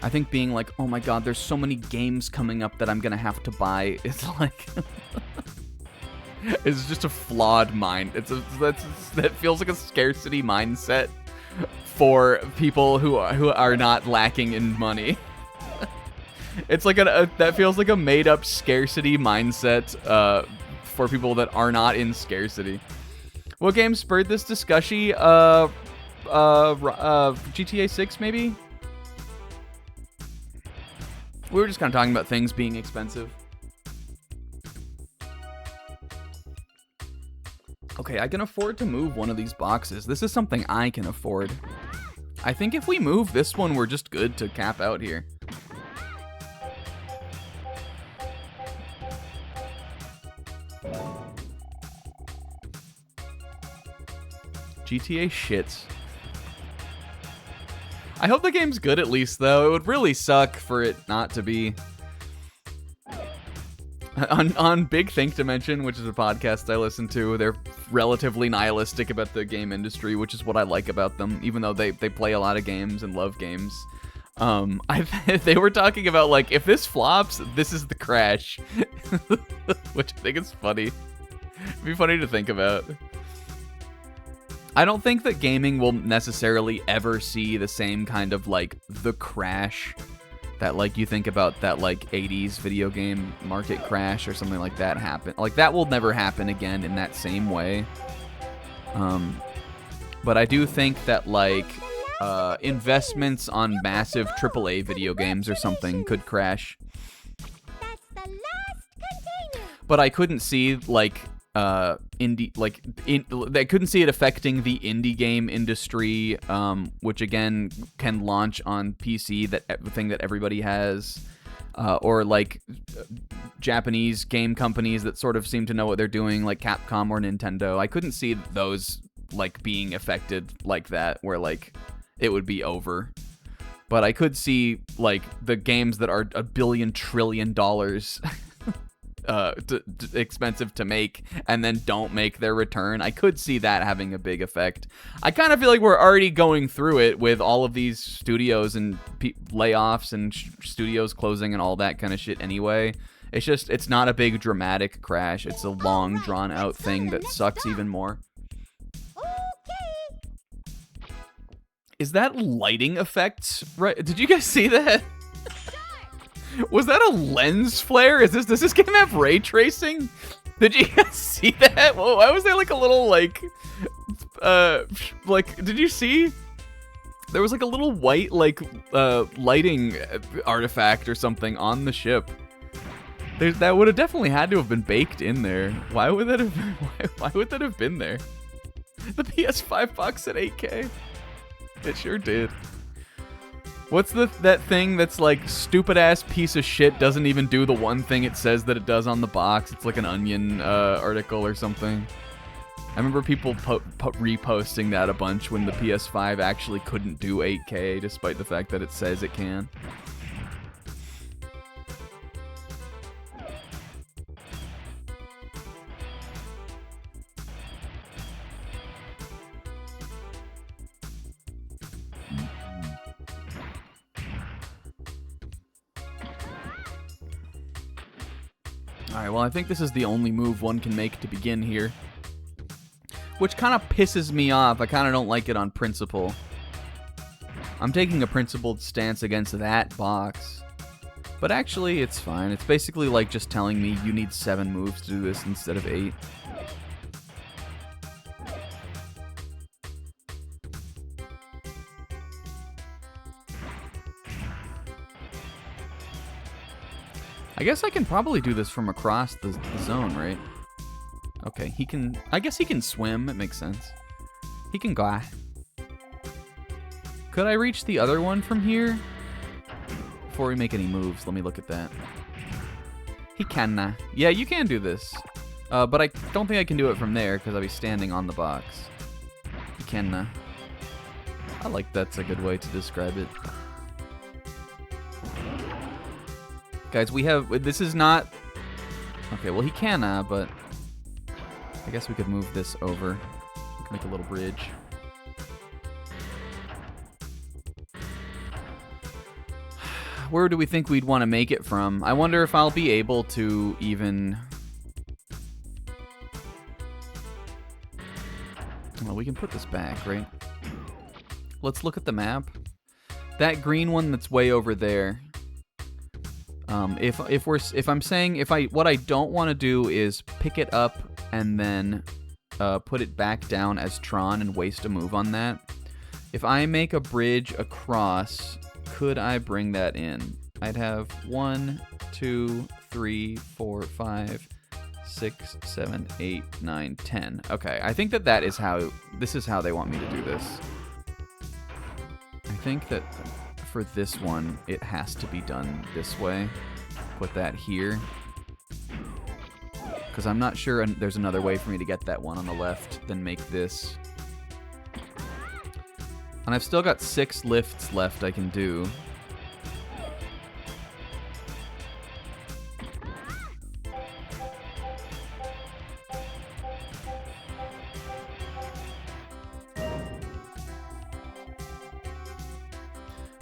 I think being like, oh my god, there's so many games coming up that I'm gonna have to buy, is like, it's just a flawed mind. That feels like a scarcity mindset for people who are not lacking in money. It's like that feels like a made up scarcity mindset for people that are not in scarcity. What game spurred this discussion? GTA 6 maybe? We were just kind of talking about things being expensive. Okay, I can afford to move one of these boxes. This is something I can afford. I think if we move this one, we're just good to cap out here. GTA shits. I hope the game's good at least, though. It would really suck for it not to be. On Big Think Dimension, which is a podcast I listen to, they're relatively nihilistic about the game industry, which is what I like about them, even though they play a lot of games and love games. They were talking about, like, if this flops, this is the crash. Which I think is funny. It'd be funny to think about. I don't think that gaming will necessarily ever see the same kind of, like, the crash that, like, you think about that, like, 80s video game market crash or something like that happen. Like, that will never happen again in that same way. But I do think that, like, investments on massive AAA video games or something could crash. That's the last container. But I couldn't see, like, I couldn't see it affecting the indie game industry, which again can launch on PC, that thing that everybody has, or like Japanese game companies that sort of seem to know what they're doing, like Capcom or Nintendo. I couldn't see those, like, being affected like that, where, like, it would be over. But I could see, like, the games that are $1 billion trillion expensive to make and then don't make their return. I could see that having a big effect. I kind of feel like we're already going through it with all of these studios and layoffs and studios closing and all that kind of shit anyway. It's just, it's not a big dramatic crash. It's a long drawn out thing that sucks even more. Okay. Is that lighting effects? Right? Did you guys see that? Was that a lens flare? Does this game have ray tracing? Did you guys see that? Whoa, why was there like a little like did you see? There was like a little white like lighting artifact or something on the ship. That would have definitely had to have been baked in there. Why would that have why would that have been there? The PS5 box at 8K. It sure did. What's that thing that's like stupid ass piece of shit doesn't even do the one thing it says that it does on the box? It's like an Onion article or something. I remember people reposting that a bunch when the PS5 actually couldn't do 8K despite the fact that it says it can. Alright, well I think this is the only move one can make to begin here. Which kind of pisses me off. I kind of don't like it on principle. I'm taking a principled stance against that box. But actually, it's fine. It's basically like just telling me you need 7 moves to do this instead of 8. I guess I can probably do this from across the zone, right? Okay, he can... I guess he can swim. It makes sense. He can go. Could I reach the other one from here? Before we make any moves, let me look at that. He can. Yeah, you can do this. But I don't think I can do it from there, because I'll be standing on the box. He can. I like that's a good way to describe it. Guys, we have... This is not... Okay, well, he can, but... I guess we could move this over. We can make a little bridge. Where do we think we'd want to make it from? I wonder if I'll be able to even... Well, we can put this back, right? Let's look at the map. That green one that's way over there... what I don't want to do is pick it up and then put it back down as Tron and waste a move on that. If I make a bridge across, could I bring that in? I'd have 1, 2, 3, 4, 5, 6, 7, 8, 9, 10. Okay, I think that is how they want me to do this. I think that for this one, it has to be done this way. Put that here. Because I'm not sure there's another way for me to get that one on the left than make this. And I've still got 6 lifts left I can do.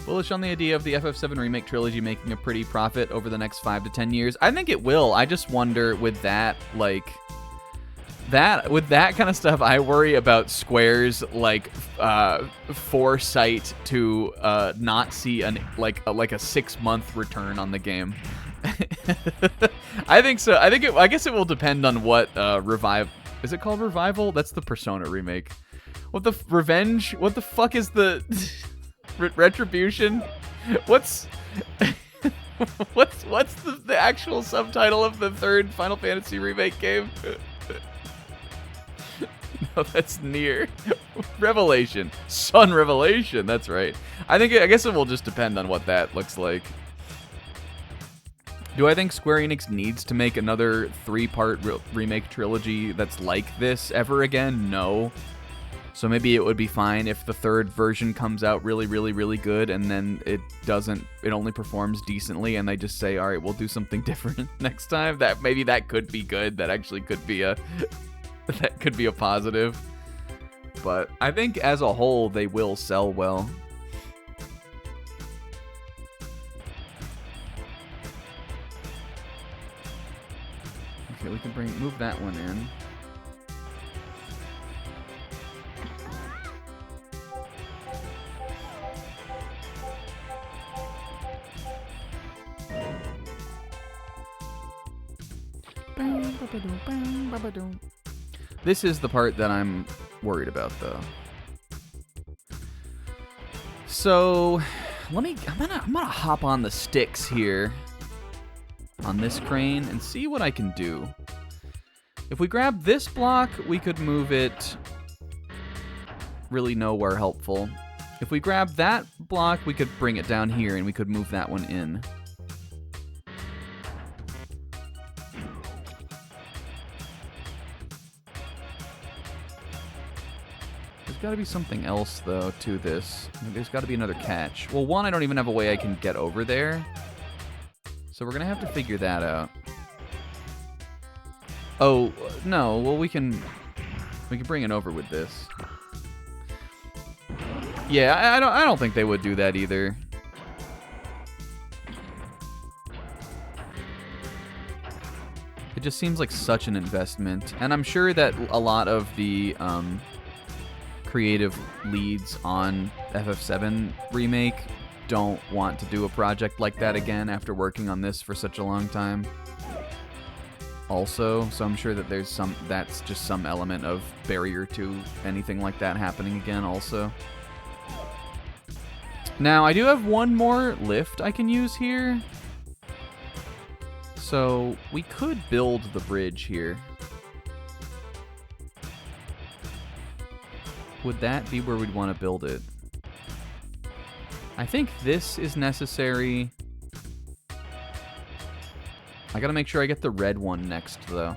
Bullish on the idea of the FF7 Remake trilogy making a pretty profit over the next 5 to 10 years. I think it will. I just wonder with that, like... With that kind of stuff, I worry about Square's, like, foresight to not see a 6-month return on the game. I think so. I guess it will depend on what Revive... Is it called Revival? That's the Persona remake. What the... Revenge? What the fuck is the... Retribution? What's the actual subtitle of the 3rd Final Fantasy remake game? No, that's Nier. Revelation. Sun Revelation, that's right. I guess it will just depend on what that looks like. Do I think Square Enix needs to make another 3-part remake trilogy that's like this ever again? No. So maybe it would be fine if the 3rd version comes out really, really, really good, and then it only performs decently, and they just say, all right, we'll do something different next time. Maybe that could be good. That actually could be a positive. But I think as a whole, they will sell well. Okay, we can move that one in. This is the part that I'm worried about, though. So, I'm gonna hop on the sticks here on this crane and see what I can do. If we grab this block, we could move it really nowhere helpful. If we grab that block, we could bring it down here and we could move that one in. There's got to be something else, though, to this. There's got to be another catch. Well, one, I don't even have a way I can get over there. So we're going to have to figure that out. Oh, no. Well, we can bring it over with this. Yeah, I don't think they would do that either. It just seems like such an investment. And I'm sure that a lot of the creative leads on FF7 Remake don't want to do a project like that again after working on this for such a long time. Also, so I'm sure that that's just some element of barrier to anything like that happening again also. Now, I do have one more lift I can use here. So, we could build the bridge here. Would that be where we'd want to build it? I think this is necessary. I gotta make sure I get the red one next, though.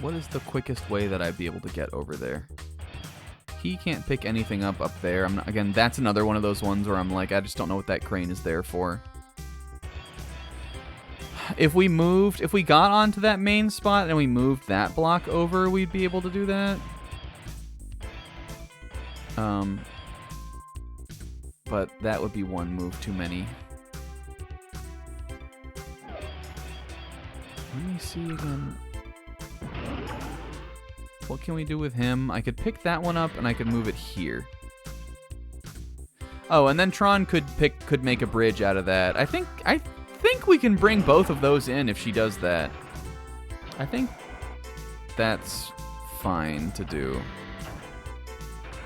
What is the quickest way that I'd be able to get over there? He can't pick anything up there. Again, that's another one of those ones where I'm like, I just don't know what that crane is there for. If we got onto that main spot and we moved that block over, we'd be able to do that. But that would be one move too many. Let me see again. What can we do with him? I could pick that one up and I could move it here. Oh, and then Tron could make a bridge out of that. I think we can bring both of those in if she does that. I think that's fine to do.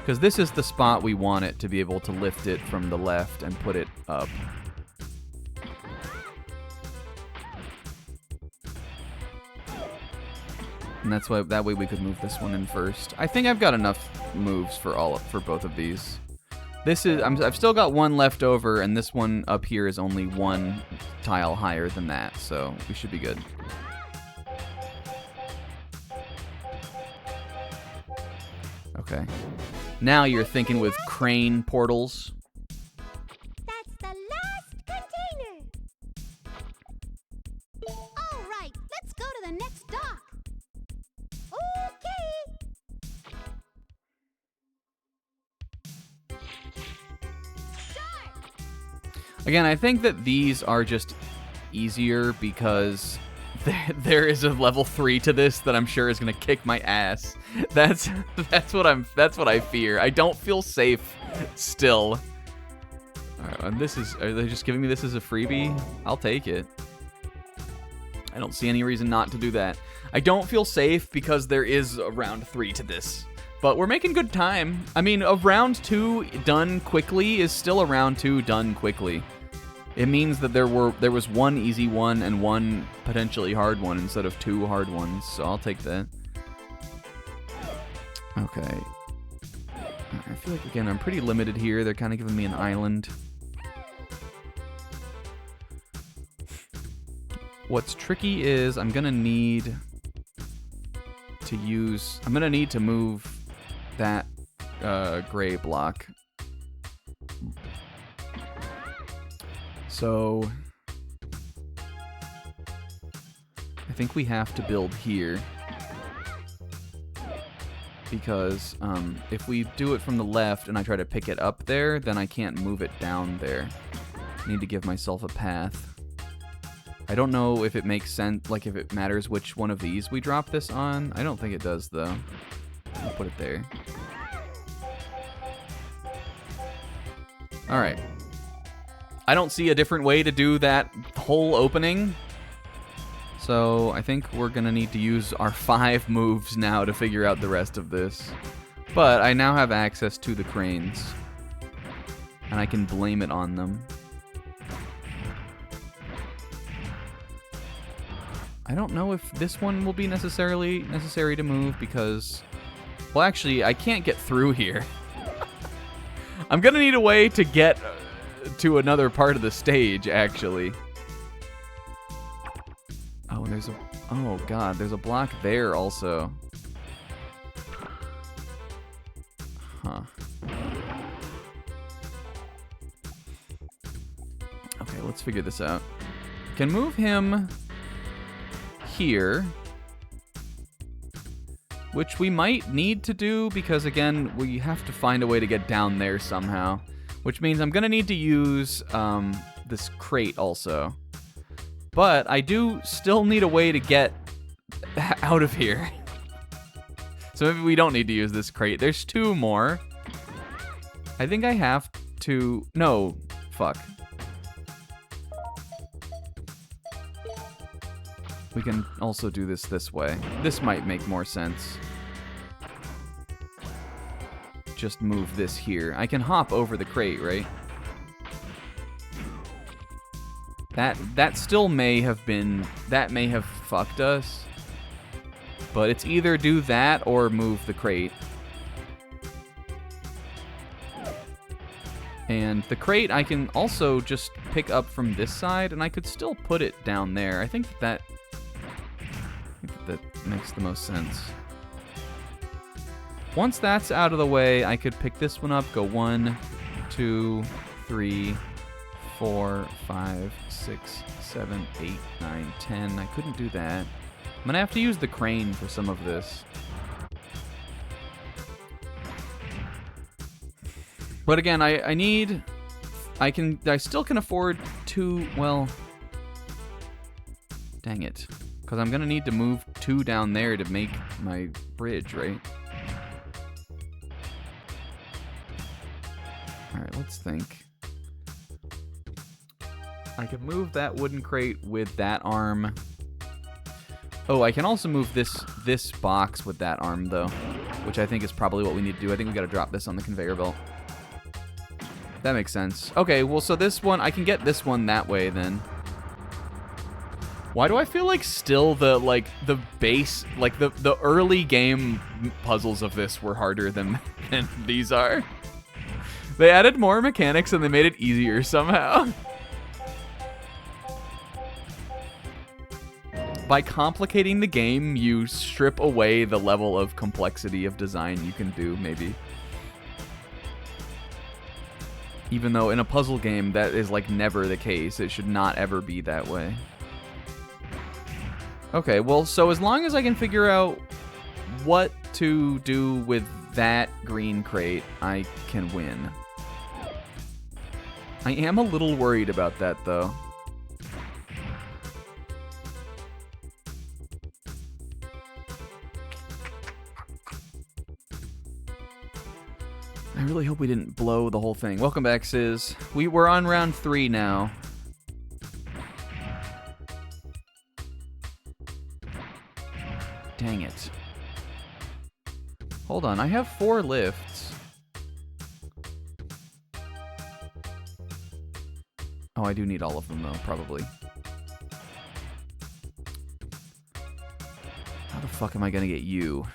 Because this is the spot we want it to be able to lift it from the left and put it up. And that's why that way we could move this one in first. I think I've got enough moves for both of these. I've still got one left over, and this one up here is only one tile higher than that, so we should be good. Okay. Now you're thinking with crane portals. That's the last container. All right, let's go to the next dock. Okay. Start. Again, I think that these are just easier because there is a level 3 to this that I'm sure is gonna kick my ass. That's what I fear. I don't feel safe still. Alright, and are they just giving me this as a freebie? I'll take it. I don't see any reason not to do that. I don't feel safe because there is a round 3 to this. But we're making good time. I mean, a round 2 done quickly is still a round 2 done quickly. It means that there was one easy one and one potentially hard one instead of 2 hard ones, so I'll take that. Okay. I feel like, again, I'm pretty limited here. They're kind of giving me an island. What's tricky is I'm gonna need to move that gray block. So I think we have to build here because if we do it from the left and I try to pick it up there, then I can't move it down there. I need to give myself a path. I don't know if it makes sense, like if it matters which one of these we drop this on. I don't think it does, though. I'll put it there. All right. I don't see a different way to do that whole opening. So I think we're going to need to use our 5 moves now to figure out the rest of this. But I now have access to the cranes. And I can blame it on them. I don't know if this one will be necessary to move because... Well, actually, I can't get through here. I'm going to need a way to get to another part of the stage, actually. Oh, and there's a... Oh, God, there's a block there also. Huh. Okay, let's figure this out. Can move him here, which we might need to do because, again, we have to find a way to get down there somehow, which means I'm going to need to use this crate also. But I do still need a way to get out of here. So maybe we don't need to use this crate. There's 2 more. I think I have to... No. Fuck. We can also do this way. This might make more sense. Just move this here. I can hop over the crate, right? That still may have been... That may have fucked us. But it's either do that or move the crate. And the crate I can also just pick up from this side, and I could still put it down there. I think that makes the most sense. Once that's out of the way, I could pick this one up, go 1, 2, 3, 4, 5, 6, 7, 8, 9, 10. I couldn't do that. I'm gonna have to use the crane for some of this. But again, I still can afford 2, well, dang it. Because I'm gonna need to move 2 down there to make my bridge, right? Alright, let's think. I can move that wooden crate with that arm. Oh, I can also move this box with that arm, though. Which I think is probably what we need to do. I think we gotta drop this on the conveyor belt. That makes sense. Okay, well, so this one, I can get this one that way, then. Why do I feel like still the base, like the early game puzzles of this were harder than these are? They added more mechanics and they made it easier somehow. By complicating the game, you strip away the level of complexity of design you can do, maybe. Even though in a puzzle game, that is like never the case. It should not ever be that way. Okay, well, so as long as I can figure out what to do with that green crate, I can win. I am a little worried about that, though. I really hope we didn't blow the whole thing. Welcome back, Sis. We're on round 3 now. Dang it. Hold on, I have 4 lifts. Oh, I do need all of them, though, probably. How the fuck am I gonna get you?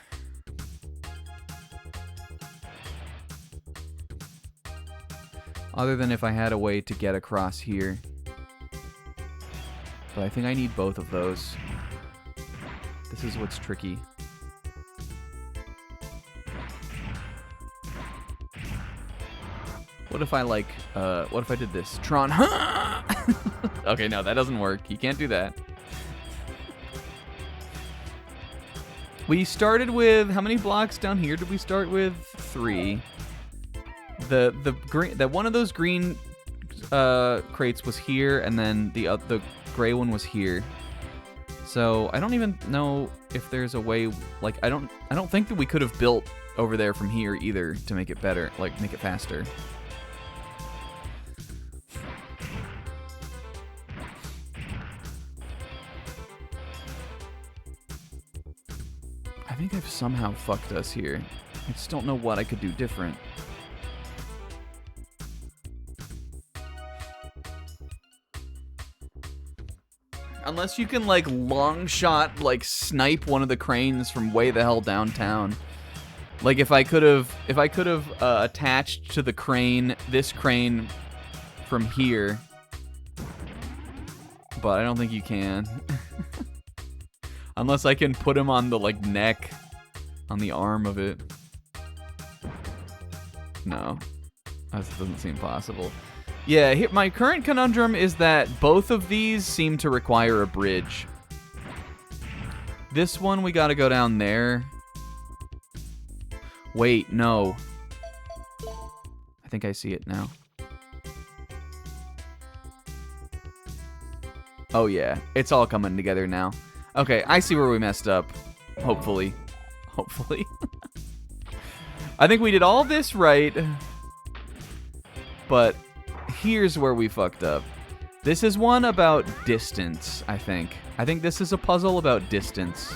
Other than if I had a way to get across here. But I think I need both of those. This is what's tricky. What if I what if I did this? Tron, Okay, no, that doesn't work. You can't do that. We started with, how many blocks down here did we start with? 3. The green, that one of those green crates was here, and then the gray one was here. So I don't even know if there's a way, like, I don't think that we could have built over there from here either to make it better, like make it faster. I think I've somehow fucked us here. I just don't know what I could do different. Unless you can, like, long shot, like, snipe one of the cranes from way the hell downtown. Like, if I could have attached to the crane, this crane from here. But I don't think you can. Unless I can put him on the, like, neck, on the arm of it. No, that doesn't seem possible. Yeah, my current conundrum is that both of these seem to require a bridge. This one, we gotta go down there. Wait, no. I think I see it now. Oh yeah, it's all coming together now. Okay, I see where we messed up. Hopefully. Hopefully. I think we did all this right. But here's where we fucked up. This is one about distance, I think. I think this is a puzzle about distance.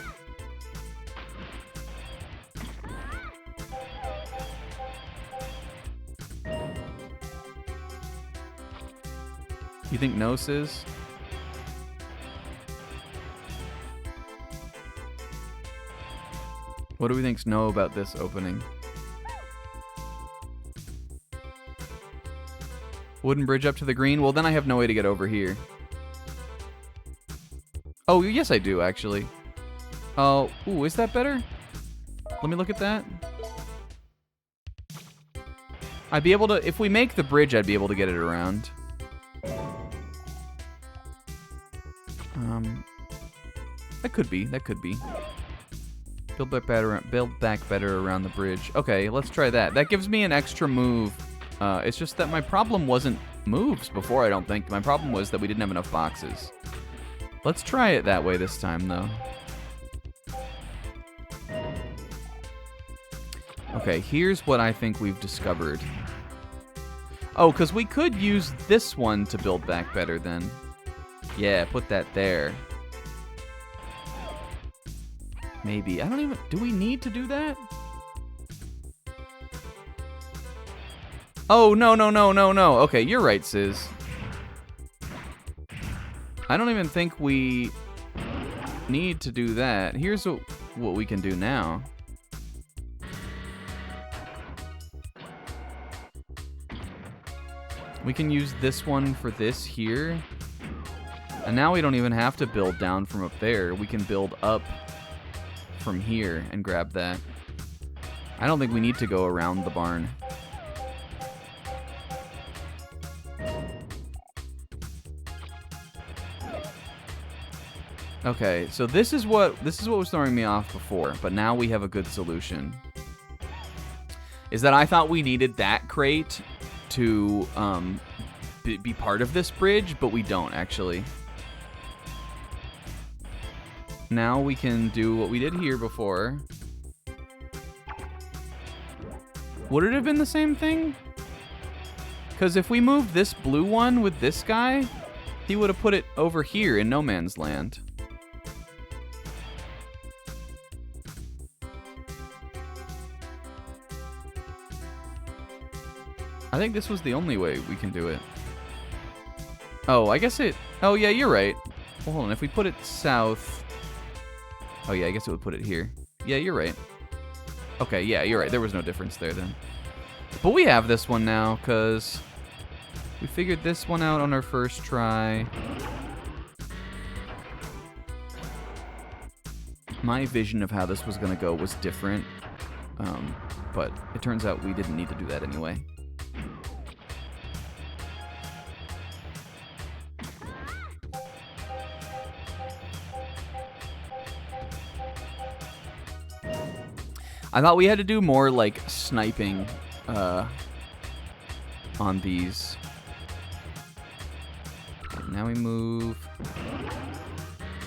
You think no, Sis? What do we think's no about this opening? Wooden bridge up to the green? Well, then I have no way to get over here. Oh, yes I do, actually. Oh, ooh, is that better? Let me look at that. I'd be able to, if we make the bridge, I'd be able to get it around. That could be, that could be. Build back better around the bridge. Okay, let's try that. That gives me an extra move. It's just that my problem wasn't moves before, I don't think. My problem was that we didn't have enough boxes. Let's try it that way this time, though. Okay, here's what I think we've discovered. Oh, because we could use this one to build back better then. Yeah, put that there. Maybe. I don't even... Do we need to do that? Oh, no, no, no, no, no. Okay, you're right, Sis. I don't even think we need to do that. Here's what we can do now. We can use this one for this here. And now we don't even have to build down from up there. We can build up from here and grab that. I don't think we need to go around the barn. Okay, so this is what was throwing me off before, but now we have a good solution. Is that I thought we needed that crate to be part of this bridge, but we don't actually. Now we can do what we did here before. Would it have been the same thing? Because if we moved this blue one with this guy, he would have put it over here in no man's land. I think this was the only way we can do it. Oh, I guess it... Oh, yeah, you're right. Well, hold on. If we put it south... Oh, yeah, I guess it would put it here. Yeah, you're right. Okay, yeah, you're right. There was no difference there then. But we have this one now, because we figured this one out on our first try. My vision of how this was going to go was different. But it turns out we didn't need to do that anyway. I thought we had to do more, like, sniping on these. Okay, now we move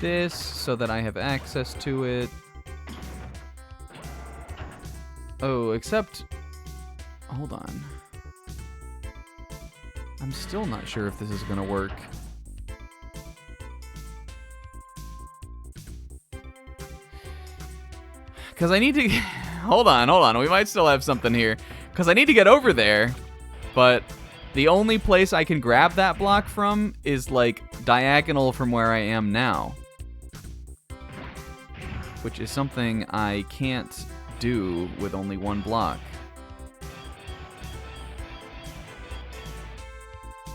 this so that I have access to it. Oh, except... Hold on. I'm still not sure if this is going to work. Because I need to... Hold on. We might still have something here. Because I need to get over there. But the only place I can grab that block from is, like, diagonal from where I am now. Which is something I can't do with only one block.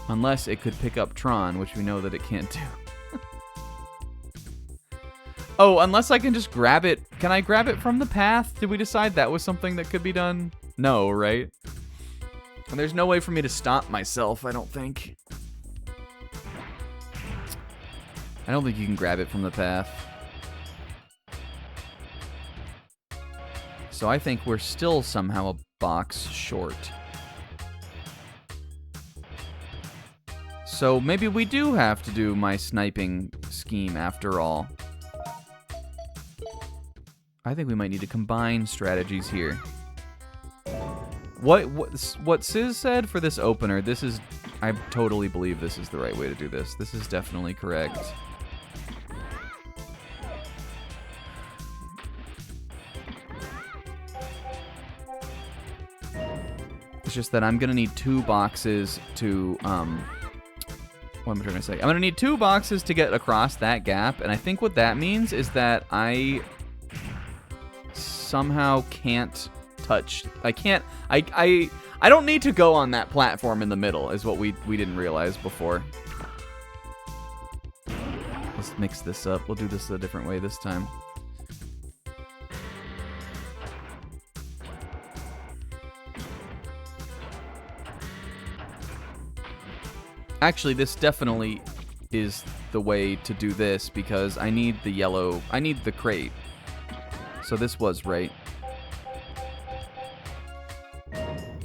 Unless it could pick up Tron, which we know that it can't do. Oh, unless I can just grab it. Can I grab it from the path? Did we decide that was something that could be done? No, right? And there's no way for me to stop myself, I don't think. I don't think you can grab it from the path. So I think we're still somehow a box short. So maybe we do have to do my sniping scheme after all. I think we might need to combine strategies here. What Sis said for this opener, this is... I totally believe this is the right way to do this. This is definitely correct. It's just that I'm going to need 2 boxes to... what am I trying to say? I'm going to need 2 boxes to get across that gap, and I think what that means is that I somehow can't touch... I can't... I don't need to go on that platform in the middle, is what we didn't realize before. Let's mix this up. We'll do this a different way this time. Actually, this definitely is the way to do this because I need the yellow... I need the crate. So this was right.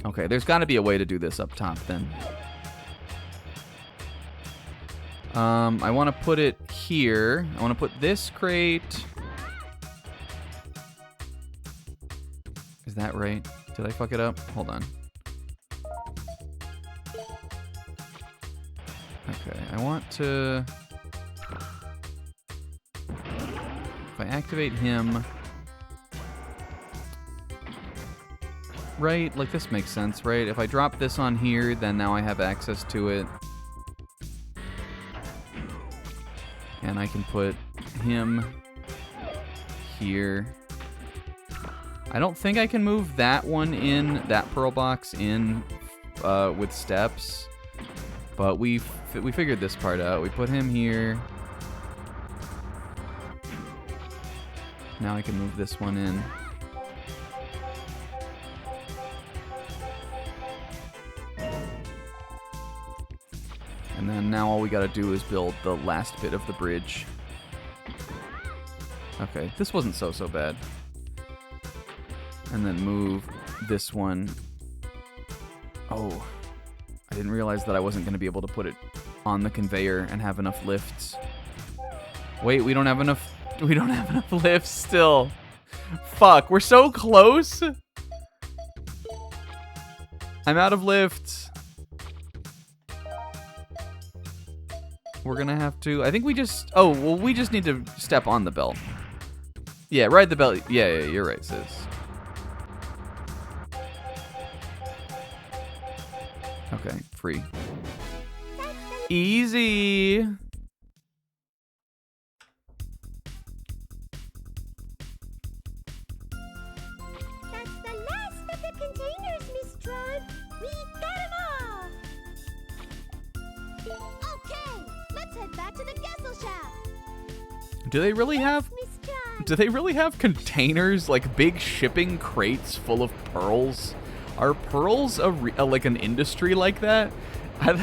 Okay, there's got to be a way to do this up top then. I want to put it here. I want to put this crate... Is that right? Did I fuck it up? Hold on. Okay, I want to... If I activate him... Right? Like, this makes sense, right? If I drop this on here, then now I have access to it. And I can put him here. I don't think I can move that one in, that pearl box in with steps. But we figured this part out. We put him here. Now I can move this one in. And then now all we gotta do is build the last bit of the bridge. Okay, this wasn't so bad. And then move this one. Oh, I didn't realize that I wasn't gonna be able to put it on the conveyor and have enough lifts. Wait, we don't have enough lifts still. Fuck, we're so close. I'm out of lifts. We're gonna have to... I think we just... Oh, well, we just need to step on the belt. Yeah, ride the belt. Yeah, you're right, sis. Okay, free. Easy. That's the last of the containers, Miss Tron. We got them all. Okay, let's head back to the Gessel shop. Do they really have... Miss Tron. Do they really have containers, like big shipping crates full of pearls? Are pearls like an industry like that? I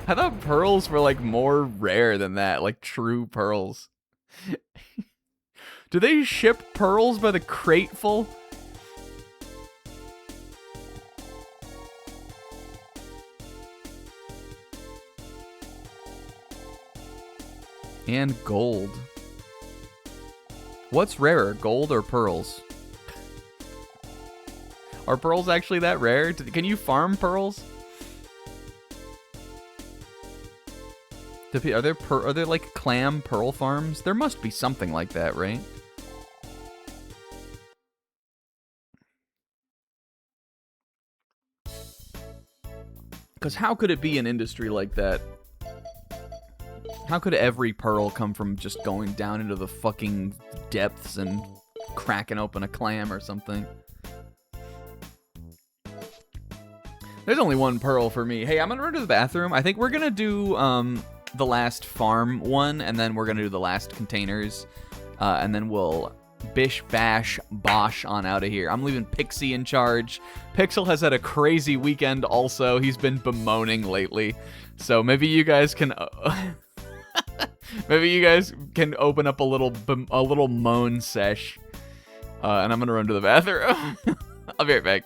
thought pearls were like more rare than that, like true pearls. Do they ship pearls by the crateful? And gold. What's rarer, gold or pearls? Are pearls actually that rare? Can you farm pearls? Are there like clam pearl farms? There must be something like that, right? Because how could it be an industry like that? How could every pearl come from just going down into the fucking depths and cracking open a clam or something? There's only one pearl for me. Hey, I'm gonna run to the bathroom. I think we're gonna do the last farm one, and then we're gonna do the last containers, and then we'll bish bash bosh on out of here. I'm leaving Pixie in charge. Pixel has had a crazy weekend also. He's been bemoaning lately, so maybe you guys can maybe you guys can open up a little moan sesh, and I'm gonna run to the bathroom. I'll be right back.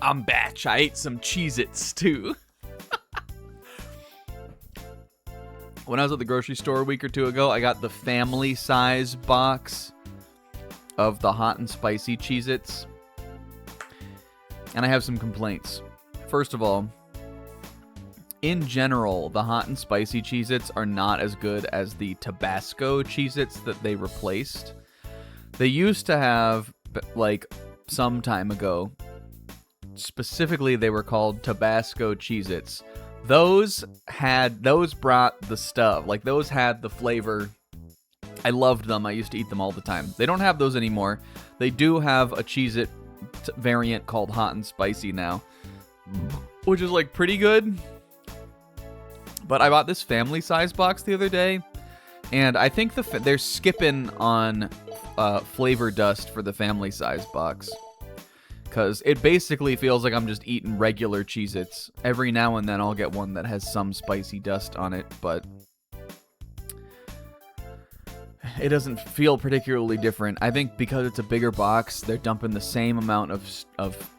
I'm batch. I ate some Cheez-Its too. When I was at the grocery store a week or two ago, I got the family size box of the hot and spicy Cheez-Its. And I have some complaints. First of all, in general, the hot and spicy Cheez-Its are not as good as the Tabasco Cheez-Its that they replaced. They used to have, like, some time ago, specifically they were called Tabasco Cheez-Its. Those brought the stuff. Like, those had the flavor. I loved them. I used to eat them all the time. They don't have those anymore. They do have a Cheez-It variant called Hot and Spicy now, which is, like, pretty good. But I bought this family size box the other day, and I think they're skipping on flavor dust for the family size box. Because it basically feels like I'm just eating regular Cheez-Its. Every now and then I'll get one that has some spicy dust on it, but it doesn't feel particularly different. I think because it's a bigger box, they're dumping the same amount of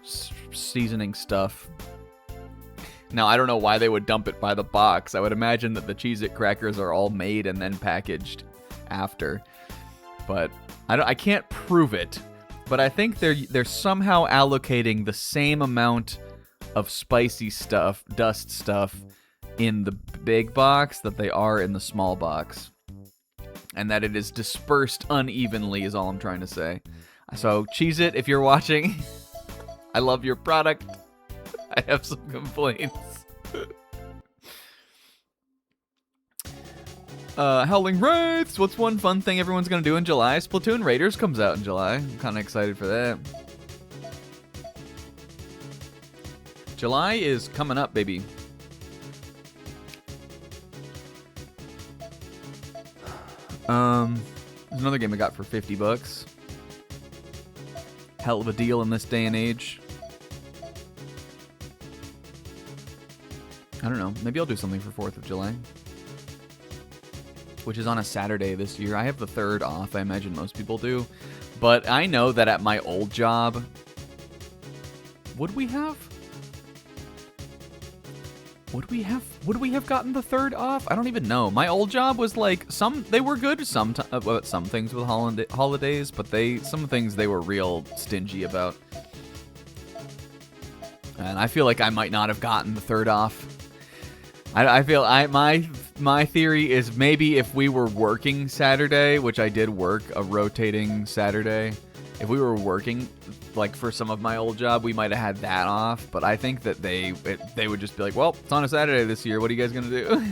seasoning stuff. Now, I don't know why they would dump it by the box. I would imagine that the Cheez-It crackers are all made and then packaged after. But I can't prove it. But I think they're somehow allocating the same amount of spicy stuff, dust stuff, in the big box that they are in the small box. And that it is dispersed unevenly is all I'm trying to say. So, Cheez-It, if you're watching, I love your product. I have some complaints. Howling Wraiths! What's one fun thing everyone's gonna do in July? Splatoon Raiders comes out in July. I'm kinda excited for that. July is coming up, baby. There's another game I got for $50. Hell of a deal in this day and age. I don't know. Maybe I'll do something for 4th of July. Which is on a Saturday this year. I have the 3rd off. I imagine most people do. But I know that at my old job... Would we have gotten the 3rd off? I don't even know. My old job was like... They were good some things with holidays, but some things they were real stingy about. And I feel like I might not have gotten the 3rd off. My theory is maybe if we were working Saturday, which I did work a rotating Saturday, if we were working, like for some of my old job, we might have had that off. But I think that they would just be like, well, it's on a Saturday this year. What are you guys going to do?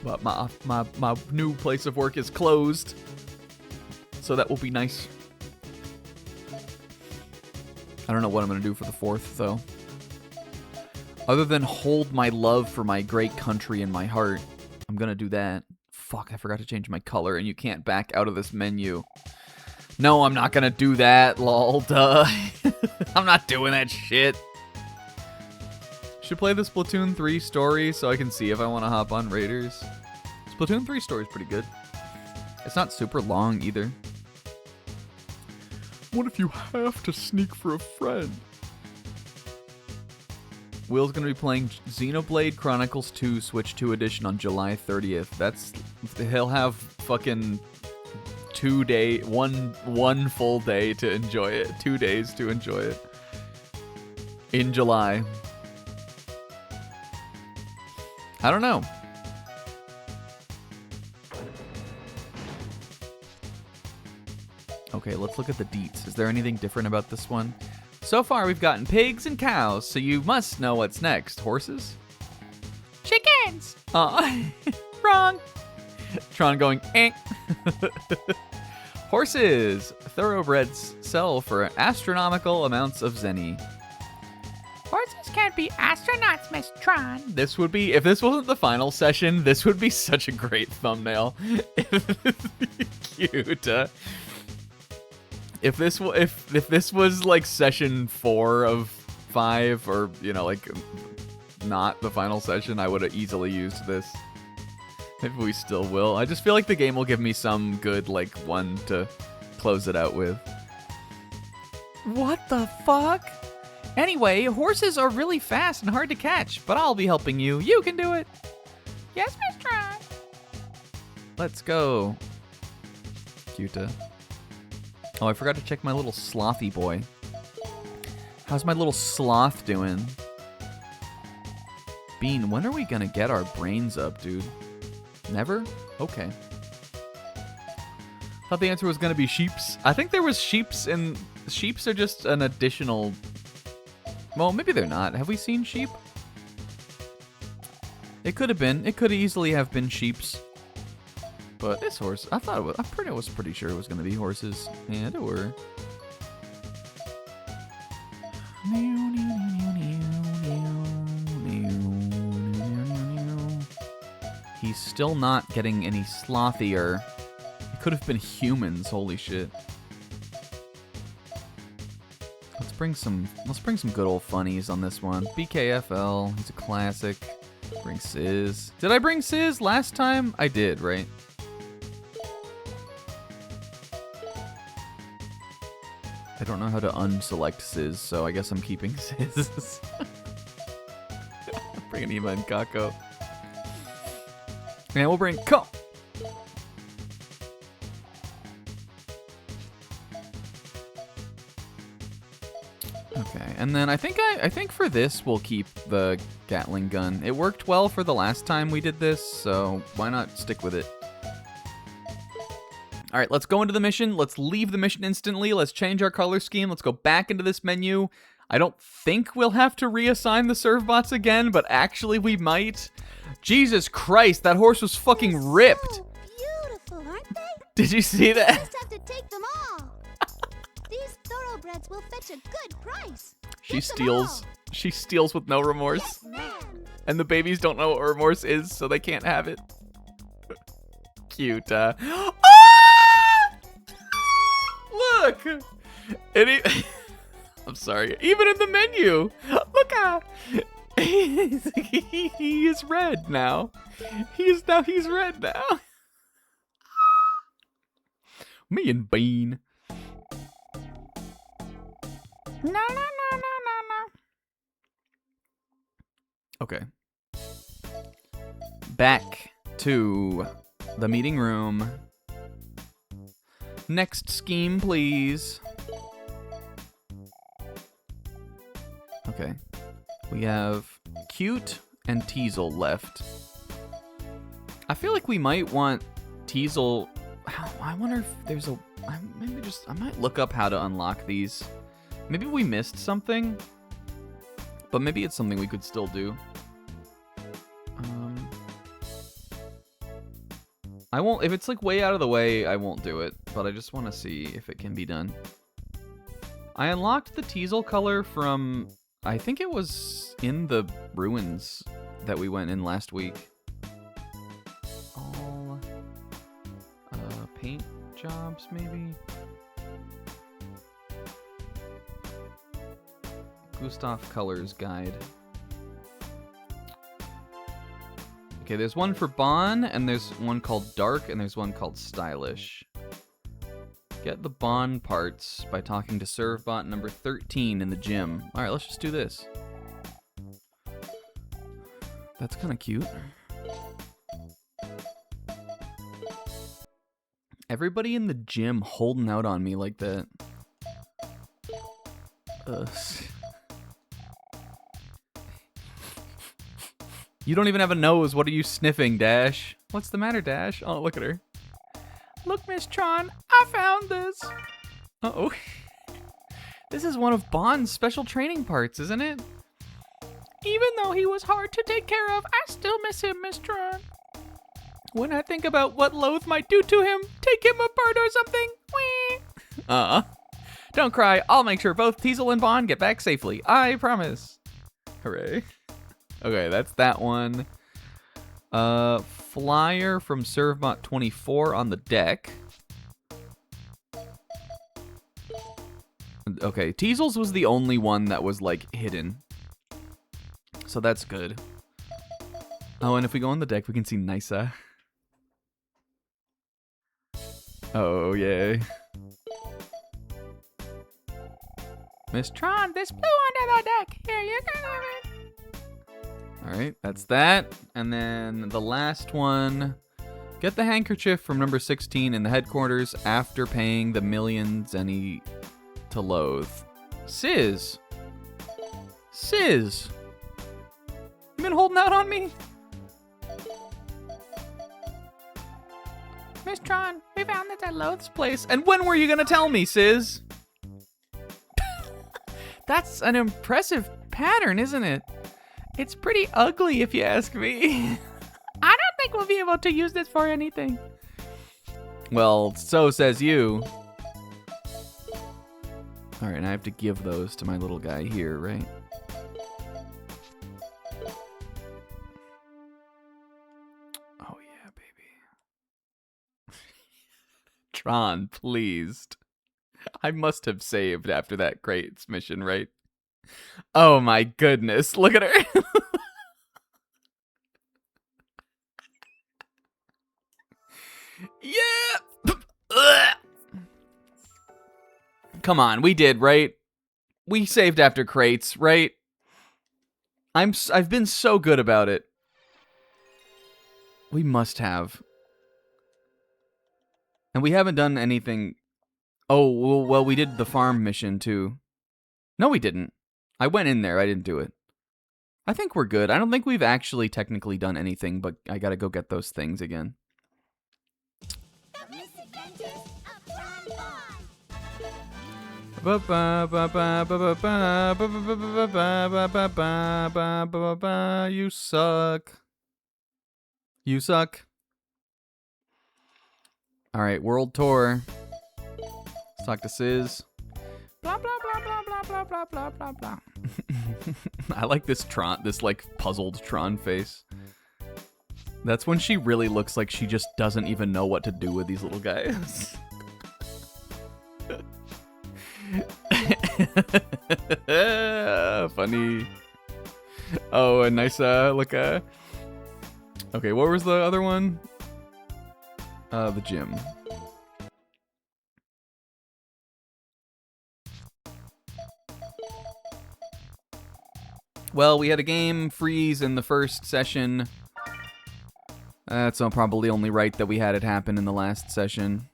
But my new place of work is closed. So that will be nice. I don't know what I'm going to do for the 4th, though. Other than hold my love for my great country in my heart, I'm gonna do that. Fuck, I forgot to change my color, and you can't back out of this menu. No, I'm not gonna do that, lol, duh. I'm not doing that shit. Should play the Splatoon 3 story so I can see if I want to hop on Raiders. Splatoon 3 story is pretty good. It's not super long, either. What if you have to sneak for a friend? Will's going to be playing Xenoblade Chronicles 2 Switch 2 Edition on July 30th. He'll have fucking one full day to enjoy it. 2 days to enjoy it. In July. I don't know. Okay, let's look at the deets. Is there anything different about this one? So far, we've gotten pigs and cows, so you must know what's next. Horses? Chickens! Wrong. Tron going, eh. Horses. Thoroughbreds sell for astronomical amounts of zenny. Horses can't be astronauts, Miss Tron. This would be, if this wasn't the final session, this would be such a great thumbnail. Cute. If this was like session 4 of 5, or like not the final session, I would have easily used this. Maybe we still will. I just feel like the game will give me some good like one to close it out with. What the fuck? Anyway, horses are really fast and hard to catch, but I'll be helping you. You can do it. Yes, Miss Tron. Let's go. Cuta. Oh, I forgot to check my little slothy boy. How's my little sloth doing? Bean, when are we gonna get our brains up, dude? Never? Okay. Thought the answer was gonna be sheeps. I think there was sheeps, and sheeps are just an additional... Well, maybe they're not. Have we seen sheep? It could have been. It could easily have been sheeps. But this horse, I thought it was. I was pretty sure it was gonna be horses, and it were. He's still not getting any slothier. It could have been humans. Holy shit. Let's bring some good old funnies on this one. BKFL, he's a classic. Bring Sizz. Did I bring Sizz last time? I did, right? I don't know how to unselect Sizz, so I guess I'm keeping Sizz. Bring an Ema and Kako. And we'll bring Ko. Okay, and then I think for this we'll keep the Gatling gun. It worked well for the last time we did this, so why not stick with it? All right, let's go into the mission. Let's leave the mission instantly. Let's change our color scheme. Let's go back into this menu. I don't think we'll have to reassign the serve bots again, but actually we might. Jesus Christ, that horse was fucking ripped. So beautiful, aren't they? Did you see that? Just have to take them all. These thoroughbreds will fetch a good price. She Get them steals. all. She steals with no remorse. Yes, ma'am. And the babies don't know what remorse is, so they can't have it. Cute. Ah! Look! I'm sorry. Even in the menu! Look out! He is red now. He's red now. Me and Bean. No. Okay. Back to the meeting room. Next scheme, please. Okay. We have Cute and Teasel left. I feel like we might want Teasel... I wonder if there's a... I might look up how to unlock these. Maybe we missed something. But maybe it's something we could still do. I won't... If it's like way out of the way, I won't do it. But I just want to see if it can be done. I unlocked the Teasel color from... I think it was in the ruins that we went in last week. All paint jobs, maybe? Gustav Colors Guide. Okay, there's one for Bonne, and there's one called Dark, and there's one called Stylish. Get the Bonne parts by talking to Servbot number 13 in the gym. Alright, let's just do this. That's kind of cute. Everybody in the gym holding out on me like that. You don't even have a nose. What are you sniffing, Dash? What's the matter, Dash? Oh, look at her. Look, Miss Tron, I found this. Uh-oh. This is one of Bonne's special training parts, isn't it? Even though he was hard to take care of, I still miss him, Miss Tron. When I think about what Loath might do to him, take him apart or something. Whee! Don't cry. I'll make sure both Teasel and Bonne get back safely. I promise. Hooray. Okay, that's that one. Flyer from Servbot 24 on the deck. Okay, Teasel's was the only one that was, like, hidden. So that's good. Oh, and if we go on the deck, we can see Nysa. Oh, yay. Miss Tron, there's blue under the deck. Here, you can have it. All right, that's that. And then the last one. Get the handkerchief from number 16 in the headquarters after paying the million zenny to loathe. Sizz. Sizz. You been holding out on me? Miss Tron, we found this at Loath's place. And when were you going to tell me, Sizz? That's an impressive pattern, isn't it? It's pretty ugly if you ask me. I don't think we'll be able to use this for anything. Well, so says you. All right, and I have to give those to my little guy here, right? Oh, yeah, baby. Tron, pleased. I must have saved after that Crates mission, right? Oh, my goodness. Look at her. Yeah. Come on, we did, right? We saved after Crates, right? I've been so good about it. We must have. And we haven't done anything. Oh, well, we did the farm mission too. No, we didn't. I went in there. I didn't do it. I think we're good. I don't think we've actually technically done anything, but I gotta go get those things again. The Misadventures of Tron Bonne. You suck. You suck. All right, world tour. Let's talk to Sizz. Blah, blah, blah, blah, blah, blah, blah, blah, blah. I like this Tron, this like puzzled Tron face. That's when she really looks like she just doesn't even know what to do with these little guys. Funny. Oh, a nice look. Okay, what was the other one? The gym. Well, we had a game freeze in the first session. That's probably only right that we had it happen in the last session.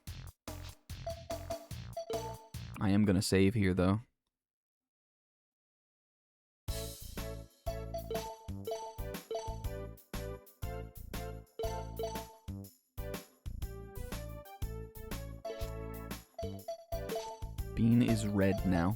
I am gonna save here, though. Bean is red now.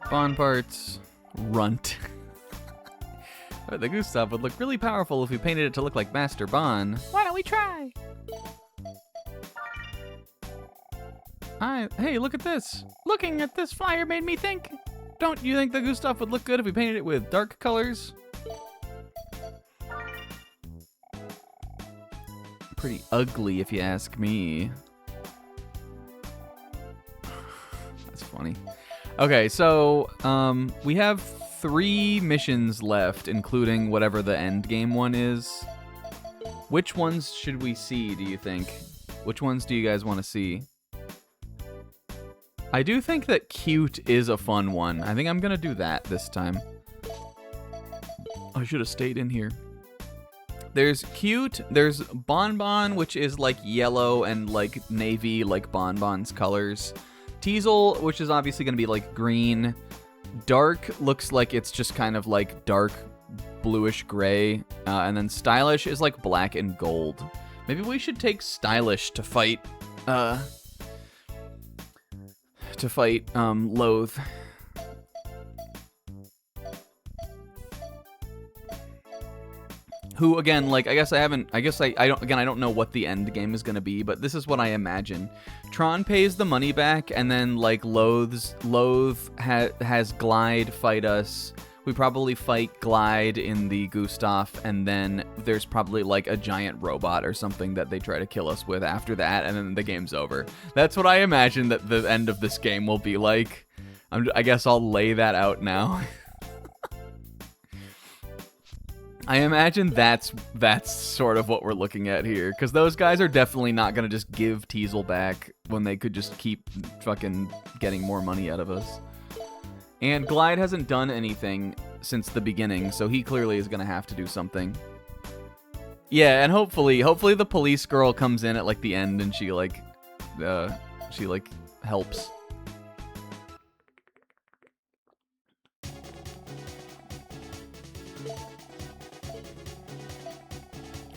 Bonne parts. Runt. The Gustav would look really powerful if we painted it to look like Master Bonne. Why don't we try? Hey, look at this. Looking at this flyer made me think. Don't you think the Gustav would look good if we painted it with dark colors? Pretty ugly if you ask me. That's funny. Okay, so we have 3 missions left, including whatever the end game one is. Which ones should we see, do you think? Which ones do you guys want to see? I do think that cute is a fun one. I think I'm going to do that this time. I should have stayed in here. There's cute. There's Bonbon, which is like yellow and like navy, like Bonbon's colors. Teasel, which is obviously going to be like green. Dark looks like it's just kind of like dark bluish gray. And then Stylish is like black and gold. Maybe we should take Stylish to fight Loathe. Who, again, like, I don't know what the end game is gonna be, but this is what I imagine. Tron pays the money back, and then, like, Loathe has Glide fight us. We probably fight Glide in the Gustav, and then there's probably, like, a giant robot or something that they try to kill us with after that, and then the game's over. That's what I imagine that the end of this game will be like. I guess I'll lay that out now. I imagine that's sort of what we're looking at here, because those guys are definitely not going to just give Teasel back when they could just keep fucking getting more money out of us. And Glide hasn't done anything since the beginning, so he clearly is going to have to do something. Yeah, and hopefully the police girl comes in at like the end and she helps.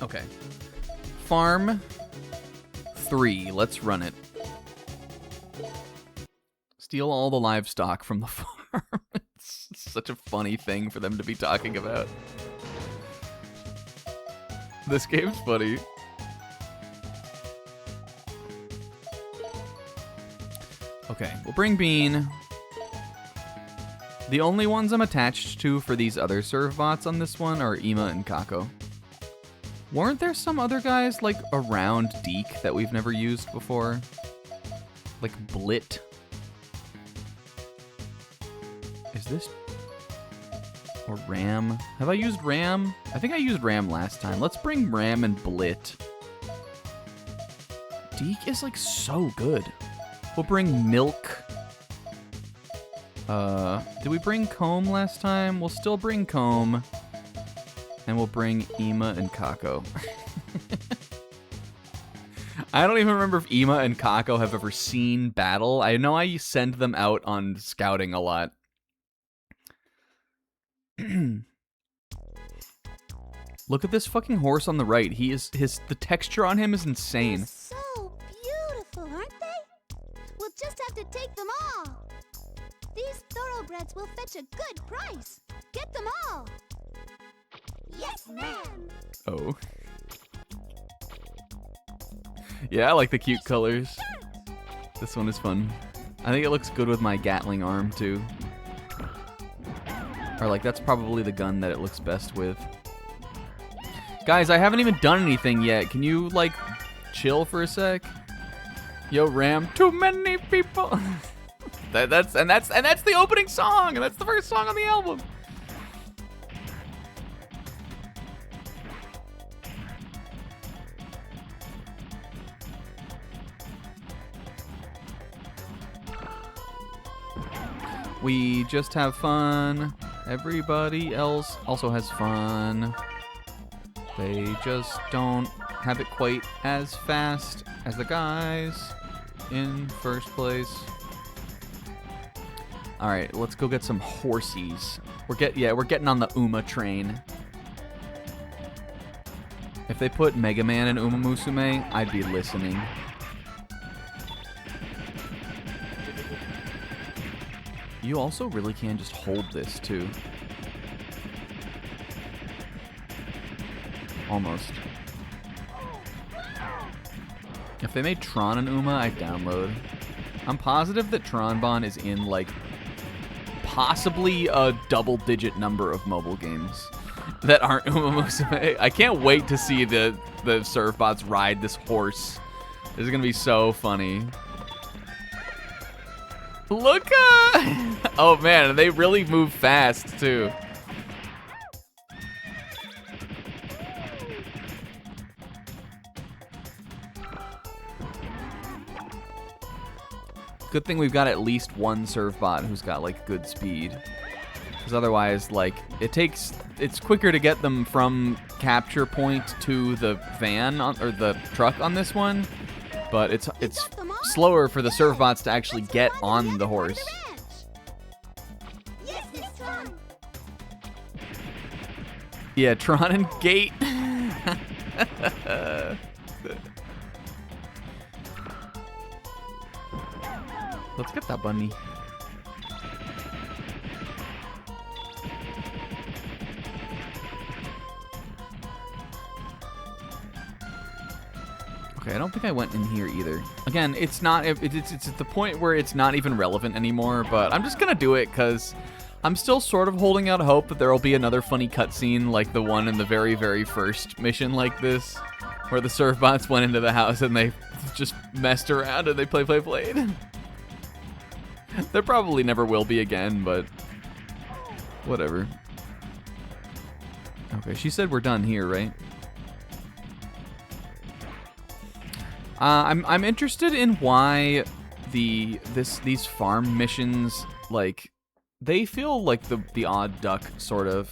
Okay. Farm 3. Let's run it. Steal all the livestock from the farm. It's such a funny thing for them to be talking about. This game's funny. Okay, we'll bring Bean. The only ones I'm attached to for these other serve bots on this one are Ima and Kako. Weren't there some other guys, like, around Deke that we've never used before? Like Blit? Is this... Or Ram? Have I used Ram? I think I used Ram last time. Let's bring Ram and Blit. Deke is, like, so good. We'll bring Milk. Did we bring Comb last time? We'll still bring Comb. And we'll bring Ima and Kako. I don't even remember if Ima and Kako have ever seen battle. I know I send them out on scouting a lot. Look at this fucking horse on the right. The texture on him is insane. They're so beautiful, aren't they? We'll just have to take them all. These thoroughbreds will fetch a good price. Get them all. Yes, ma'am. Oh. Yeah, I like the cute colors. This one is fun. I think it looks good with my Gatling arm, too. Or, like, that's probably the gun that it looks best with. Guys, I haven't even done anything yet. Can you, like, chill for a sec? Yo, Ram. Too many people. that's the opening song, and that's the first song on the album. We just have fun. Everybody else also has fun. They just don't have it quite as fast as the guys in first place. All right, let's go get some horsies. We're getting on the Uma train. If they put Mega Man in Uma Musume, I'd be listening. You also really can just hold this, too. Almost. If they made Tron and Uma, I'd download. I'm positive that Tron Bonne is in, like, possibly a double-digit number of mobile games that aren't Uma Musume. I can't wait to see the surf bots ride this horse. This is gonna be so funny. Look! Oh man, they really move fast too. Good thing we've got at least one serve bot who's got like good speed. Because otherwise, like, it's quicker to get them from capture point to the van or the truck on this one. But it's slower for the serve bots to actually get on the horse. Yeah, Tron and Gate. Let's get that bunny. Okay, I don't think I went in here either. Again, it's not. It's at the point where it's not even relevant anymore. But I'm just gonna do it because I'm still sort of holding out hope that there will be another funny cutscene like the one in the very, very first mission like this, where the surf bots went into the house and they just messed around and they played. There probably never will be again, but whatever. Okay, she said we're done here, right? I'm interested in why these farm missions, like, they feel like the odd duck, sort of.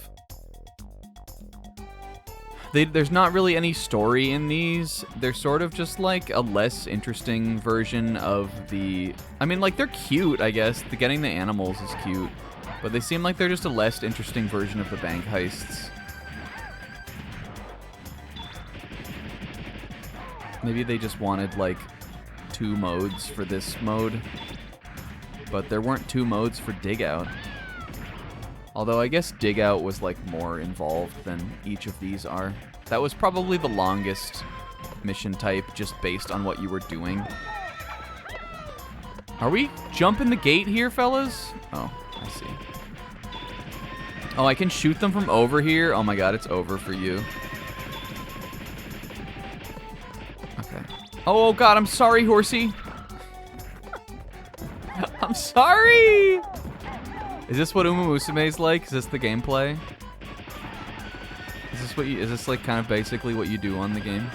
There's not really any story in these. They're sort of just like a less interesting version of the... I mean, like, they're cute, I guess. Getting the animals is cute. But they seem like they're just a less interesting version of the bank heists. Maybe they just wanted, like, 2 modes for this mode. But there weren't 2 modes for Dig Out. Although I guess Dig Out was, like, more involved than each of these are. That was probably the longest mission type, just based on what you were doing. Are we jumping the gate here, fellas? Oh, I see. Oh, I can shoot them from over here? Oh my god, it's over for you. Okay. Oh god, I'm sorry, horsey. I'm sorry! Is this what Uma Musume's like? Is this the gameplay? Is this like kind of basically what you do on the game?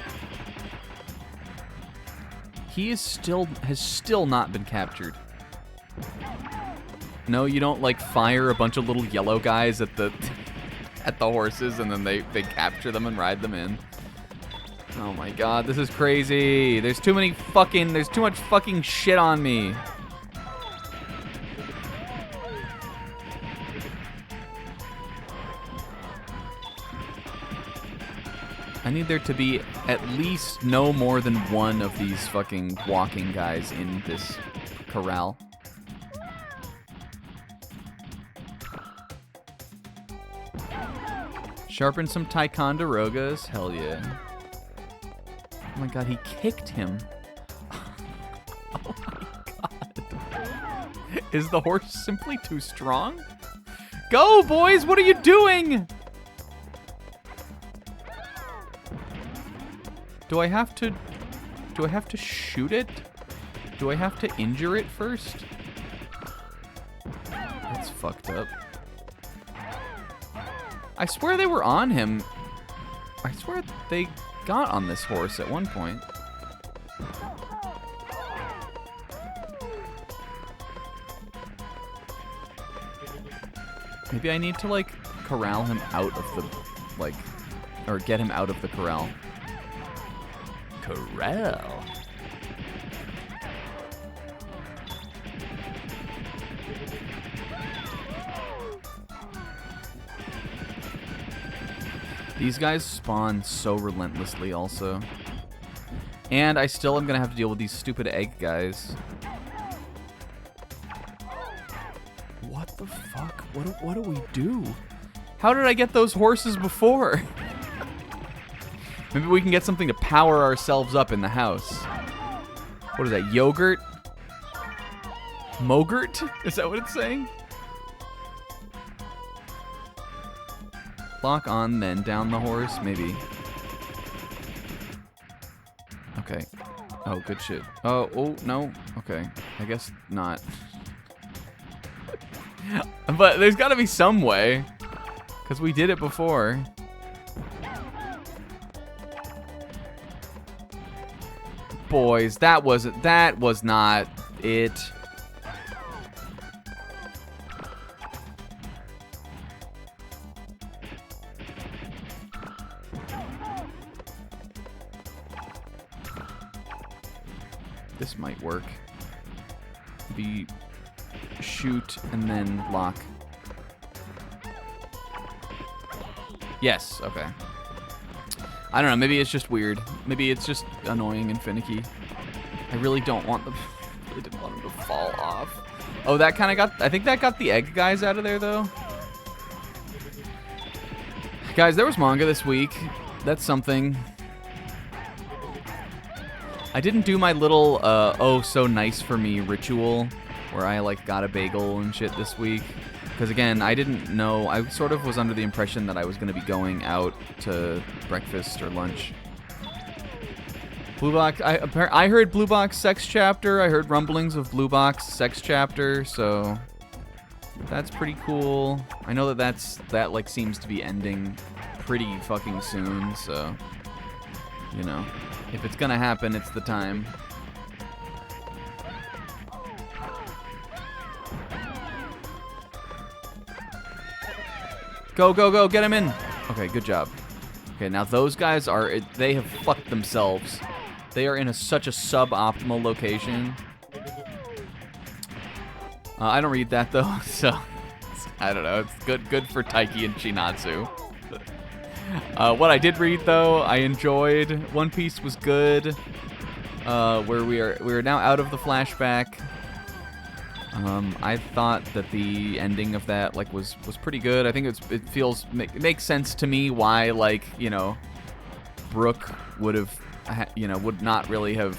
He has still not been captured. No, you don't like fire a bunch of little yellow guys at the horses and then they capture them and ride them in. Oh my god, this is crazy. There's too much fucking shit on me. I need there to be at least no more than one of these fucking walking guys in this corral. Sharpen some Ticonderogas. Hell yeah. Oh my god, he kicked him. Oh my god. Is the horse simply too strong? Go, boys! What are you doing? Do I have to shoot it? Do I have to injure it first? That's fucked up. I swear they were on him. I swear they got on this horse at one point. Maybe I need to, like, corral him out of the, like, or get him out of the corral. Corral. These guys spawn so relentlessly also. And I still am gonna have to deal with these stupid egg guys. What the fuck? What do we do? How did I get those horses before? Maybe we can get something to power ourselves up in the house. What is that, yogurt? Mogurt? Is that what it's saying? Lock on, then down the horse, maybe. Okay. Oh, good shit. Oh, no. Okay. I guess not. But there's gotta be some way. Because we did it before. Boys, that was not it. This might work. Be shoot and then lock. Yes, okay. I don't know, maybe it's just weird. Maybe it's just annoying and finicky. I really don't want them. I really didn't want them to fall off. Oh, that kind of got... I think that got the egg guys out of there, though. Guys, there was manga this week. That's something. I didn't do my little, oh, so nice for me ritual where I, like, got a bagel and shit this week. Because, again, I didn't know. I sort of was under the impression that I was going to be going out to breakfast or lunch. Blue Box, I heard Blue Box sex chapter. I heard rumblings of Blue Box sex chapter, so that's pretty cool. I know that like seems to be ending pretty fucking soon, so, you know, if it's gonna happen, it's the time. Go, go, go, get him in. Okay, good job. Okay, now those guys are, they have fucked themselves. They are in such a suboptimal location. I don't read that though, so I don't know. It's good for Taiki and Shinatsu. What I did read though, I enjoyed. One Piece was good. Where we are now out of the flashback. I thought that the ending of that like was pretty good. I think it makes sense to me why, like, you know, Brooke would not really have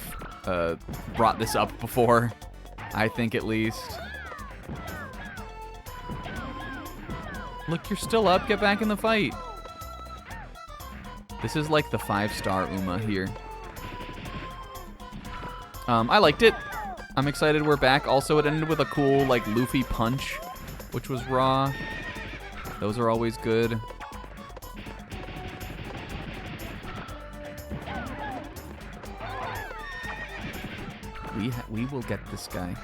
brought this up before. I think at least. Look, you're still up. Get back in the fight. This is like the 5-star Uma here. I liked it. I'm excited we're back. Also, it ended with a cool, like, Luffy punch, which was raw. Those are always good. We will get this guy.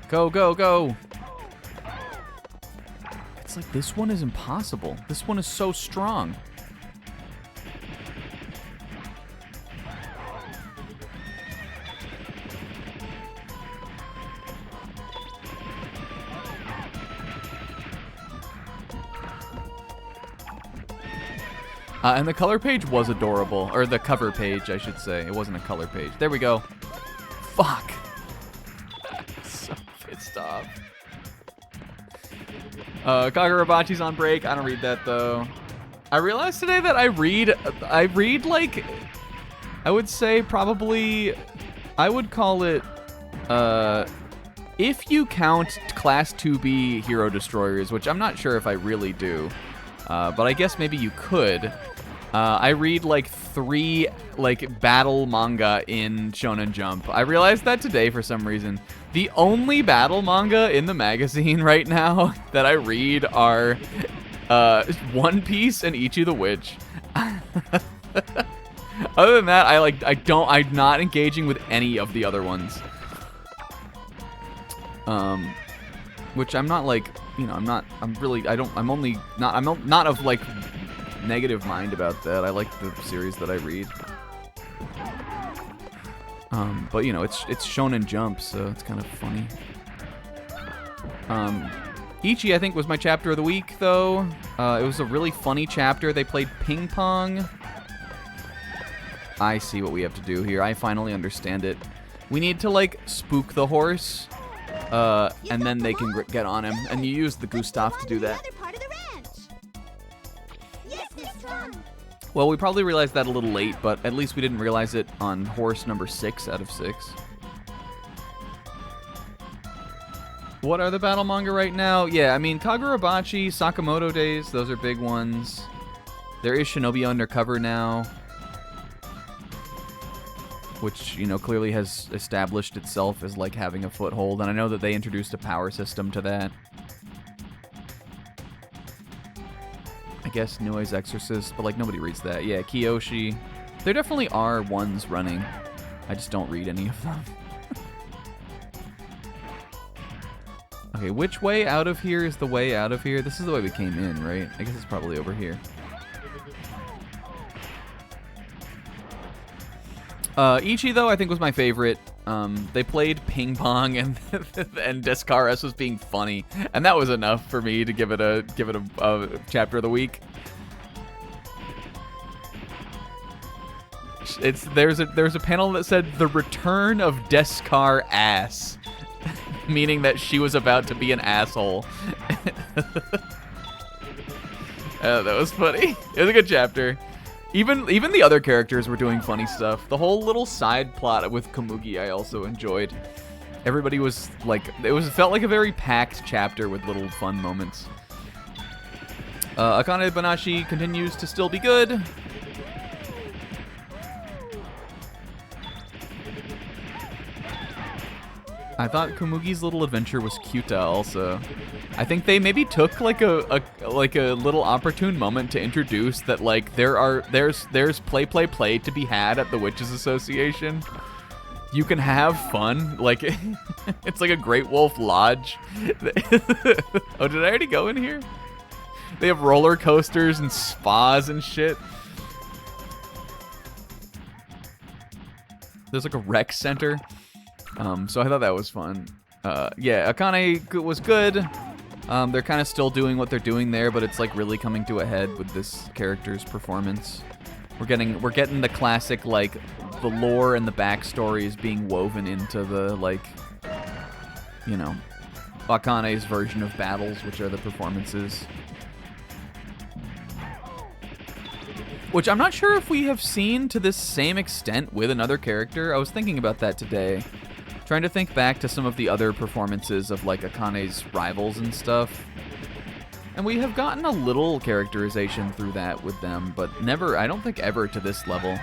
Go, go, go! It's like, this one is impossible. This one is so strong. And the color page was adorable. Or the cover page, I should say. It wasn't a color page. There we go. Fuck. So pissed off. Kagurabachi's on break. I don't read that, though. I realized today that I read like, I would say probably, I would call it, if you count Class 2B Hero Destroyers, which I'm not sure if I really do, but I guess maybe you could. I read like 3 like battle manga in Shonen Jump. I realized that today for some reason. The only battle manga in the magazine right now that I read are One Piece and Ichi the Witch. Other than that, I'm not engaging with any of the other ones. Which I'm not like, you know, I'm not of like negative mind about that. I like the series that I read. But you know, it's Shonen Jump, so it's kind of funny. Ichi, I think, was my chapter of the week, though. It was a really funny chapter. They played ping pong. I see what we have to do here. I finally understand it. We need to, like, spook the horse, and then they can get on him. And you use the Gustav to do that. Well, we probably realized that a little late, but at least we didn't realize it on horse number 6 out of 6. What are the battle manga right now? Yeah, I mean, Kagurabachi, Sakamoto Days, those are big ones. There is Shinobi Undercover now, which, you know, clearly has established itself as, like, having a foothold. And I know that they introduced a power system to that. I guess Nue's Exorcist, but, like, nobody reads that. Yeah, Kiyoshi. There definitely are ones running. I just don't read any of them. Okay, which way out of here is the way out of here? This is the way we came in, right? I guess it's probably over here. Ichi, though, I think was my favorite. They played ping pong, and Descaris was being funny, and that was enough for me to give it a chapter of the week. There's a panel that said the return of Descar ass, meaning that she was about to be an asshole. That was funny. It was a good chapter. Even the other characters were doing funny stuff. The whole little side plot with Komugi I also enjoyed. Everybody was like, felt like a very packed chapter with little fun moments. Akane Banashi continues to still be good. I thought Komugi's little adventure was cute also. I think they maybe took like a little opportune moment to introduce that like there's play to be had at the Witches Association. You can have fun, like it's like a Great Wolf Lodge. Oh, did I already go in here? They have roller coasters and spas and shit. There's like a rec center. So I thought that was fun. Yeah, Akane was good. They're kind of still doing what they're doing there, but it's like really coming to a head with this character's performance. We're getting the classic like the lore and the backstory is being woven into the like, you know, Akane's version of battles, which are the performances. Which I'm not sure if we have seen to this same extent with another character. I was thinking about that today. Trying to think back to some of the other performances of like Akane's rivals and stuff. And we have gotten a little characterization through that with them, but never, I don't think ever to this level.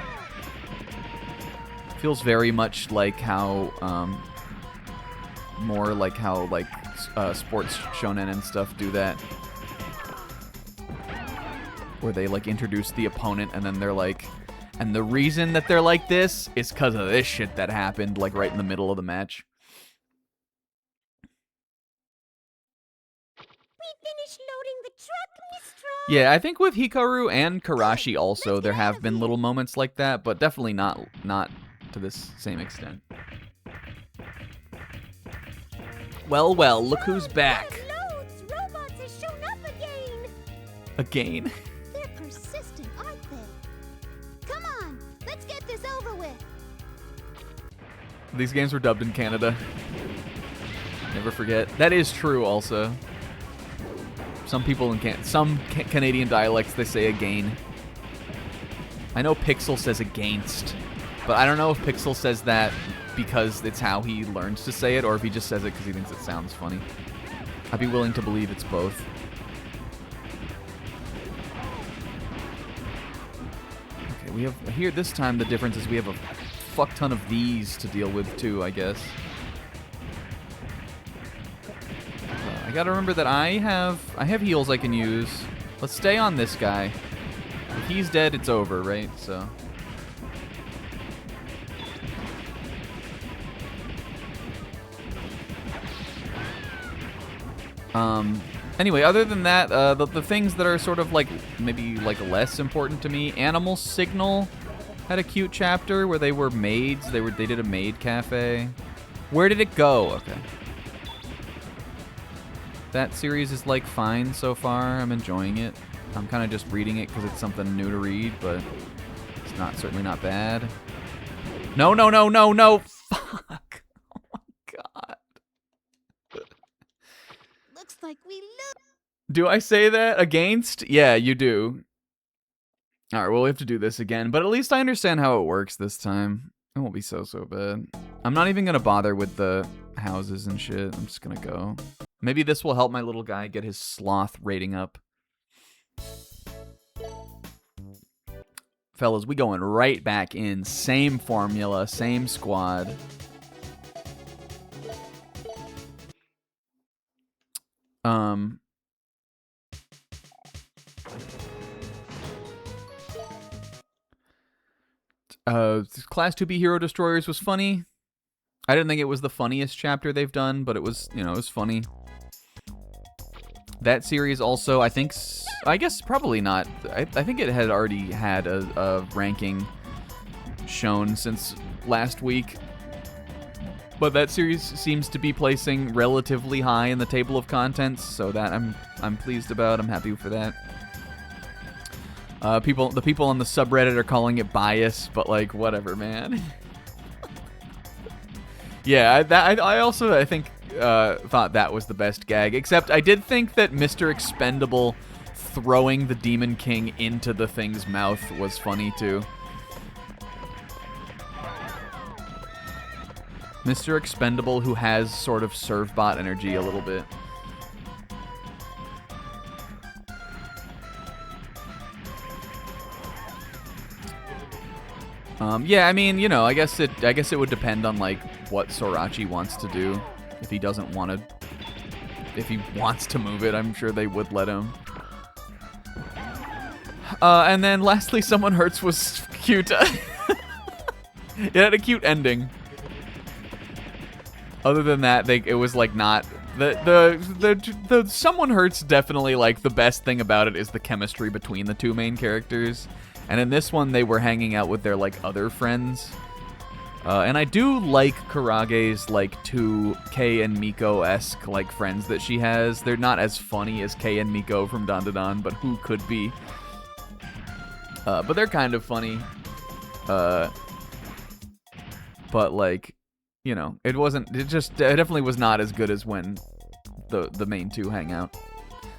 Feels very much like how, more like how like sports shonen and stuff do that. Where they like introduce the opponent and then they're like, and the reason that they're like this is because of this shit that happened, like right in the middle of the match. We finished loading the truck, Miss Tron. Yeah, I think with Hikaru and Karashi also, there have been little moments like that, but definitely not to this same extent. Well, look who's back. Loads! Robots have shown up again. Again? They're persistent, aren't they? Come on, let's get this over with. These games were dubbed in Canada. Never forget. That is true also. Some people in Canadian dialects, they say again. I know Pixel says against, but I don't know if Pixel says that because it's how he learns to say it, or if he just says it because he thinks it sounds funny. I'd be willing to believe it's both. Okay, we have here this time the difference is we have a fuck ton of these to deal with too, I guess. I gotta remember that I have heals I can use. Let's stay on this guy. If he's dead, it's over, right? So. Anyway, other than that, the things that are sort of like maybe like less important to me, Animal Signal had a cute chapter where they were maids. They did a maid cafe. Where did it go? Okay. That series is like fine so far. I'm enjoying it. I'm kind of just reading it because it's something new to read, but it's certainly not bad. No. Fuck. Oh my god. Looks like we lose. Do I say that? Against? Yeah, you do. Alright, well, we have to do this again, but at least I understand how it works this time. It won't be so bad. I'm not even gonna bother with the houses and shit. I'm just gonna go. Maybe this will help my little guy get his sloth rating up. Fellas, we going right back in. Same formula, same squad. Class 2B Hero Destroyers was funny. I didn't think it was the funniest chapter they've done, but it was, you know, it was funny. That series also, I guess probably not. I think it had already had a ranking shown since last week. But that series seems to be placing relatively high in the table of contents, so that I'm pleased about. I'm happy for that. The people on the subreddit are calling it bias, but like whatever, man. Yeah, I also think thought that was the best gag. Except I did think that Mr. Expendable throwing the Demon King into the thing's mouth was funny too. Mr. Expendable, who has sort of Servbot energy a little bit. Yeah, I mean, you know, I guess it would depend on like what Sorachi wants to do. If he doesn't want to, if he wants to move it, I'm sure they would let him. And then lastly, Someone Hurts was cute. It had a cute ending. Other than that, it was like not the Someone Hurts definitely like the best thing about it is the chemistry between the two main characters. And in this one, they were hanging out with their like other friends. And I do like Karage's like two Kei and Miko-esque like friends that she has. They're not as funny as Kei and Miko from Dandadan, but who could be? But they're kind of funny. But like, you know, it definitely was not as good as when the main two hang out.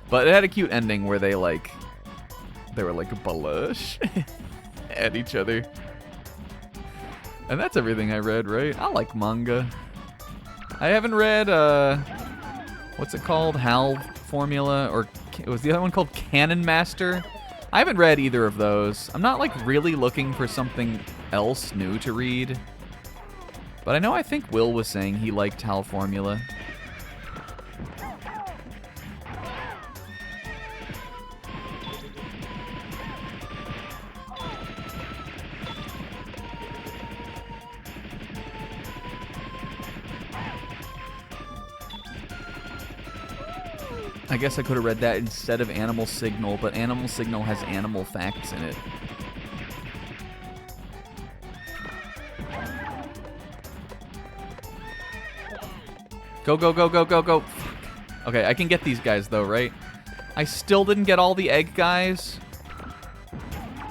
But it had a cute ending where they were like blush at each other. And that's everything I read, right? I like manga. I haven't read what's it called? HAL Formula, or was the other one called Cannon Master? I haven't read either of those. I'm not like really looking for something else new to read. But I know I think Will was saying he liked HAL Formula. I guess I could have read that instead of Animal Signal, but Animal Signal has animal facts in it. Go, go, go, go, go, go. Okay, I can get these guys, though, right? I still didn't get all the egg guys.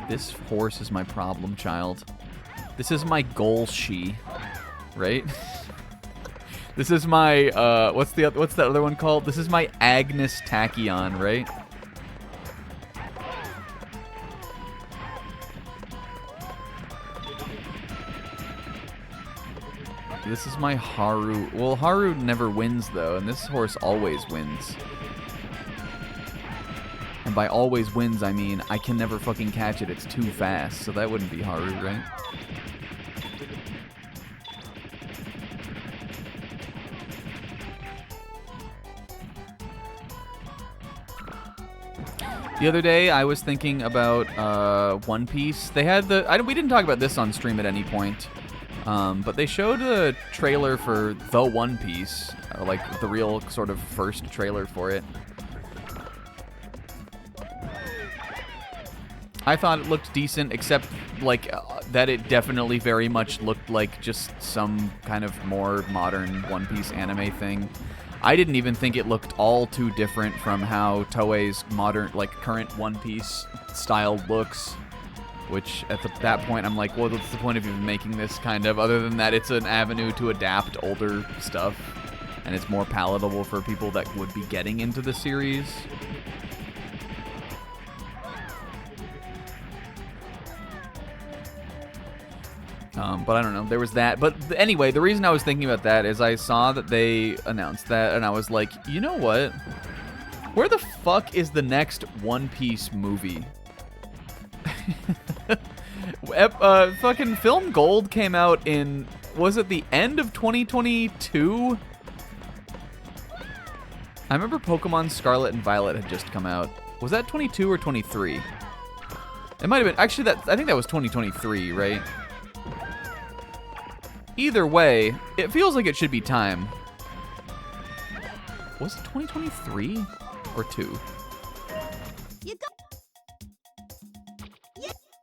This horse is my problem child. This is my goal she, right? This is my, what's that other one called? This is my Agnes Tachyon, right? This is my Haru. Well, Haru never wins, though, and this horse always wins. And by always wins, I mean I can never fucking catch it. It's too fast, so that wouldn't be Haru, right? The other day, I was thinking about One Piece. They had we didn't talk about this on stream at any point. But they showed a trailer for The One Piece, like the real sort of first trailer for it. I thought it looked decent, except like that it definitely very much looked like just some kind of more modern One Piece anime thing. I didn't even think it looked all too different from how Toei's modern, like current One Piece style looks. Which, at that point, I'm like, well, what's the point of even making this, kind of? Other than that, it's an avenue to adapt older stuff. And it's more palatable for people that would be getting into the series. But I don't know. There was that. But anyway, the reason I was thinking about that is I saw that they announced that, and I was like, you know what? Where the fuck is the next One Piece movie? Fucking Film Gold came out in, was it the end of 2022? I remember Pokemon Scarlet and Violet had just come out. Was that 22 or 23? It might have been, actually I think that was 2023, right? Either way, it feels like it should be time. Was it 2023 or 2?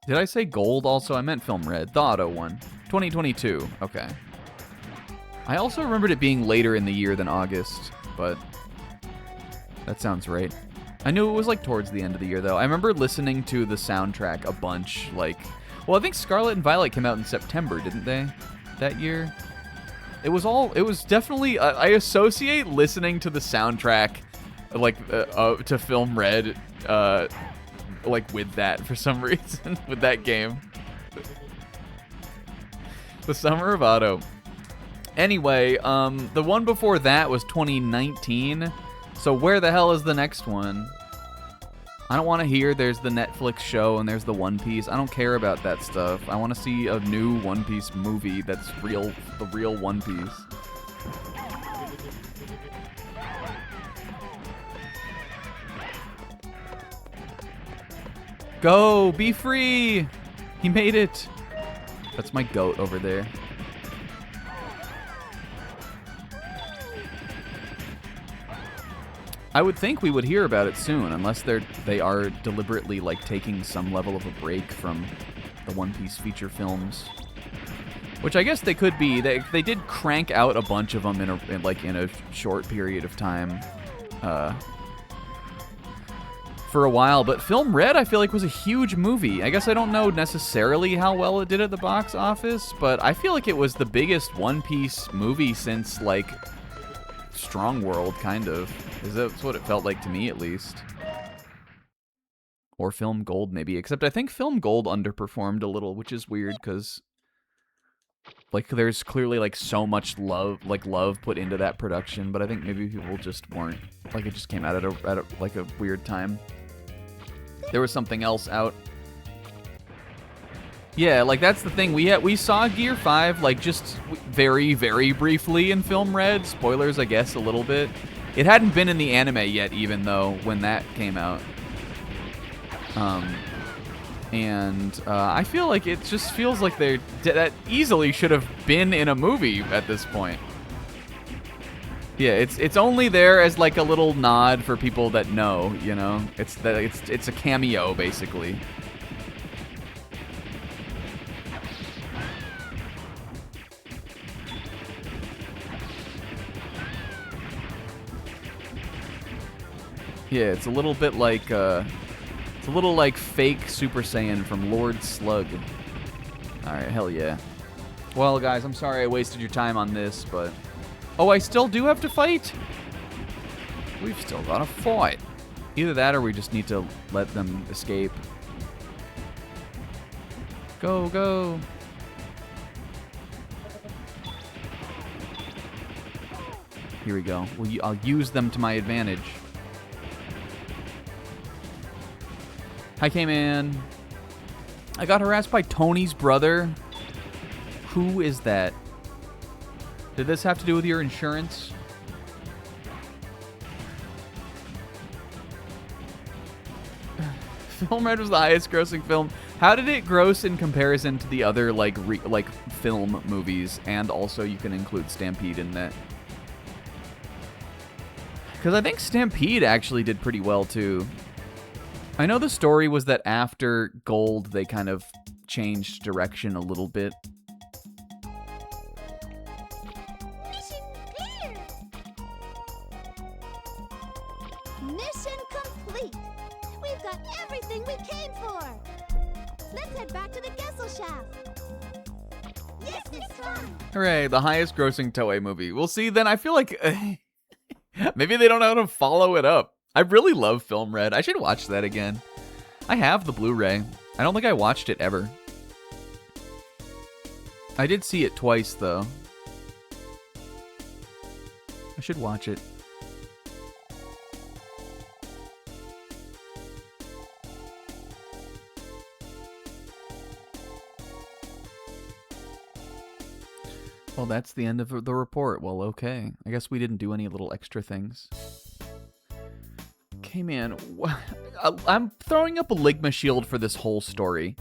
Did I say gold also? I meant Film Red. The auto one. 2022. Okay. I also remembered it being later in the year than August, but that sounds right. I knew it was like towards the end of the year, though. I remember listening to the soundtrack a bunch, like... Well, I think Scarlet and Violet came out in September, didn't they? That year? It was definitely... I associate listening to the soundtrack, like, to Film Red, like with that for some reason, with that game. The Summer of Auto. Anyway, the one before that was 2019. So where the hell is the next one? I don't want to hear there's the Netflix show and there's the One Piece. I don't care about that stuff. I want to see a new One Piece movie that's real, the real One Piece. Go! Be free! He made it! That's my goat over there. I would think we would hear about it soon, unless they are deliberately like taking some level of a break from the One Piece feature films, which I guess they could be. They did crank out a bunch of them in a short period of time, for a while. But Film Red, I feel like, was a huge movie. I guess I don't know necessarily how well it did at the box office, but I feel like it was the biggest One Piece movie since like Strong World, kind of. That's what it felt like to me, at least. Or Film Gold, maybe. Except I think Film Gold underperformed a little, which is weird, because like there's clearly like so much love put into that production, but I think maybe people just weren't, like, it just came out at a like a weird time. There was something else out. Yeah, like that's the thing. We saw Gear 5 like just very, very briefly in Film Red. Spoilers, I guess, a little bit. It hadn't been in the anime yet, even though, when that came out. I feel like it just feels like that easily should have been in a movie at this point. Yeah, it's only there as like a little nod for people that know, you know. It's a cameo, basically. Yeah, it's a little bit like, it's a little like fake Super Saiyan from Lord Slug. Alright, hell yeah. Well, guys, I'm sorry I wasted your time on this, but... Oh, I still do have to fight? We've still got to fight. Either that or we just need to let them escape. Go, go. Here we go. I'll use them to my advantage. Hi, K-Man. I got harassed by Tony's brother. Who is that? Did this have to do with your insurance? Film Red was the highest grossing film. How did it gross in comparison to the other like film movies? And also you can include Stampede in that. Because I think Stampede actually did pretty well too. I know the story was that after Gold, they kind of changed direction a little bit. Mission clear! Mission complete! We've got everything we came for! Let's head back to the Gesellschaft! Yes, it's fun! Hooray, the highest grossing Toei movie. We'll see then. I feel like maybe they don't know how to follow it up. I really love Film Red. I should watch that again. I have the Blu-ray. I don't think I watched it ever. I did see it twice, though. I should watch it. Well, that's the end of the report. Well, okay. I guess we didn't do any little extra things. Okay, man. I'm throwing up a Ligma shield for this whole story.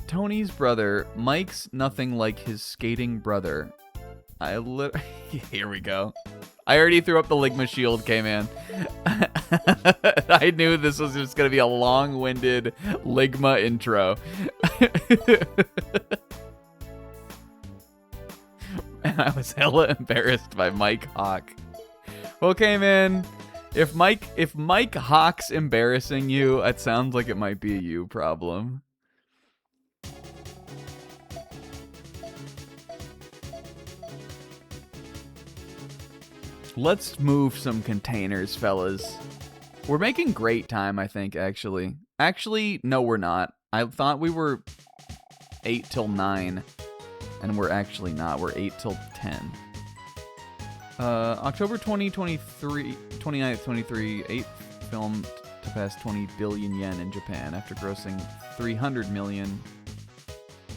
Tony's brother, Mike's nothing like his skating brother. Here we go. I already threw up the Ligma shield, K-Man. I knew this was just going to be a long-winded Ligma intro. And I was hella embarrassed by Mike Hawk. Okay, man. If Mike Hawk's embarrassing you, it sounds like it might be a you problem. Let's move some containers, fellas. We're making great time, I think, actually. Actually, no, we're not. I thought we were 8 till 9, and we're actually not. We're 8 till 10. October 2023, 29th, 23, 8th film to pass 20 billion yen in Japan after grossing 300 million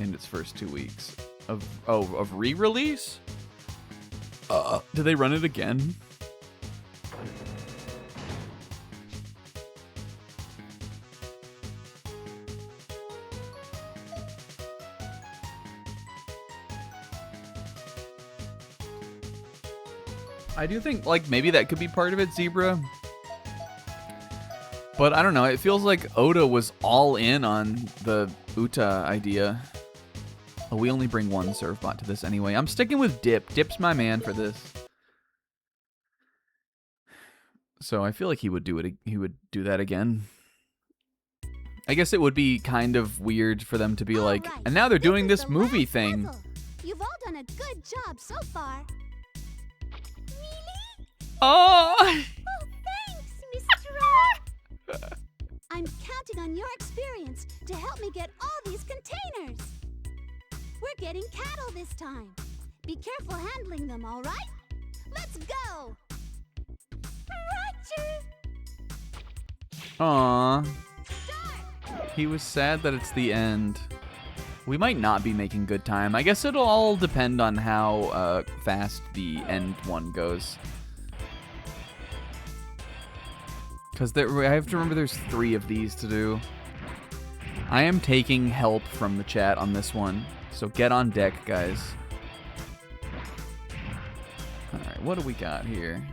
in its first 2 weeks of re-release. Did they run it again? I do think, like, maybe that could be part of it, Zebra. But I don't know. It feels like Oda was all in on the Uta idea. Oh, we only bring one serve bot to this anyway. I'm sticking with Dip. Dip's my man for this. So I feel like he would do it. He would do that again. I guess it would be kind of weird for them to be like, Alright, and now they're doing is this the movie last thing. level. You've all done a good job so far. Oh! Oh, thanks, Mr. Ron. I'm counting on your experience to help me get all these containers. We're getting cattle this time. Be careful handling them, all right? Let's go. Roger. Aw. Start. He was sad that it's the end. We might not be making good time. I guess it'll all depend on how fast the end one goes. Because I have to remember there's 3 of these to do. I am taking help from the chat on this one. So get on deck, guys. Alright, what do we got here?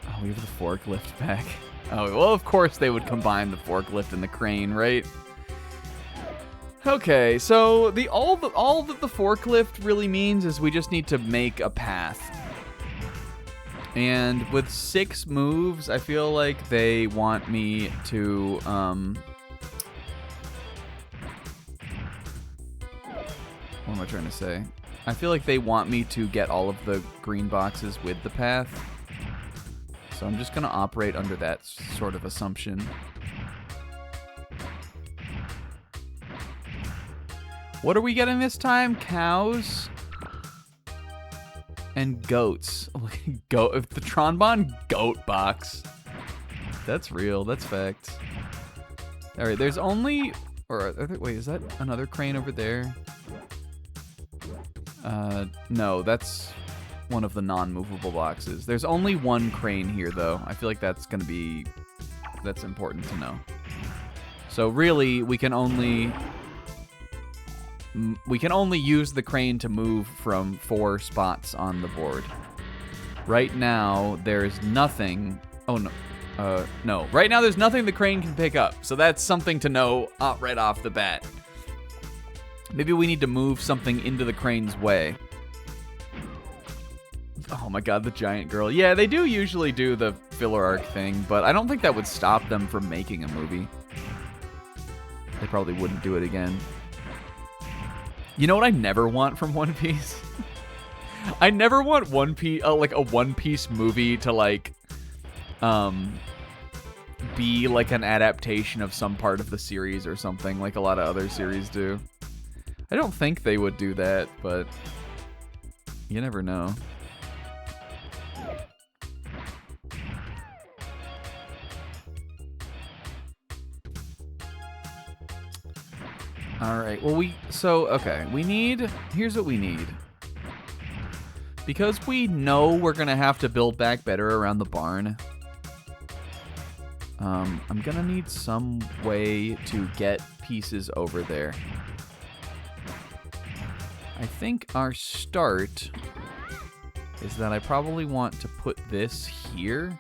Oh, we have the forklift back. Oh, well, of course they would combine the forklift and the crane, right? Okay, so all that the forklift really means is we just need to make a path. And with 6 moves, I feel like they want me to, what am I trying to say? I feel like they want me to get all of the green boxes with the path. So I'm just going to operate under that sort of assumption. What are we getting this time? Cows? And goats. Goat, the Tron Bonne goat box. That's real. That's fact. All right, there's only... wait, is that another crane over there? No, that's one of the non-movable boxes. There's only one crane here, though. I feel like that's going to be... That's important to know. So really, we can only use the crane to move from 4 spots on the board. Right now, there's nothing... Oh, no. No. Right now, there's nothing the crane can pick up. So that's something to know right off the bat. Maybe we need to move something into the crane's way. Oh my god, the giant girl. Yeah, they do usually do the filler arc thing, but I don't think that would stop them from making a movie. They probably wouldn't do it again. You know what I never want from One Piece? I never want One Piece, like a One Piece movie to like, be like an adaptation of some part of the series or something, like a lot of other series do. I don't think they would do that, but you never know. Alright, well here's what we need. Because we know we're gonna have to build back better around the barn, I'm gonna need some way to get pieces over there. I think our start is that I probably want to put this here.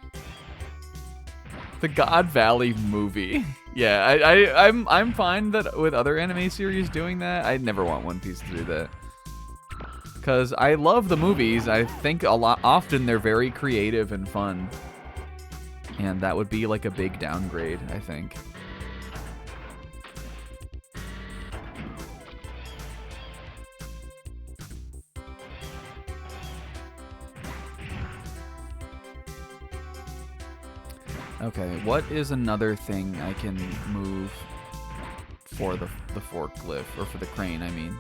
The God Valley movie. Yeah, I'm fine that with other anime series doing that. I never want One Piece to do that. Because I love the movies. I think often they're very creative and fun. And that would be like a big downgrade, I think. Okay, what is another thing I can move for the forklift, or for the crane, I mean?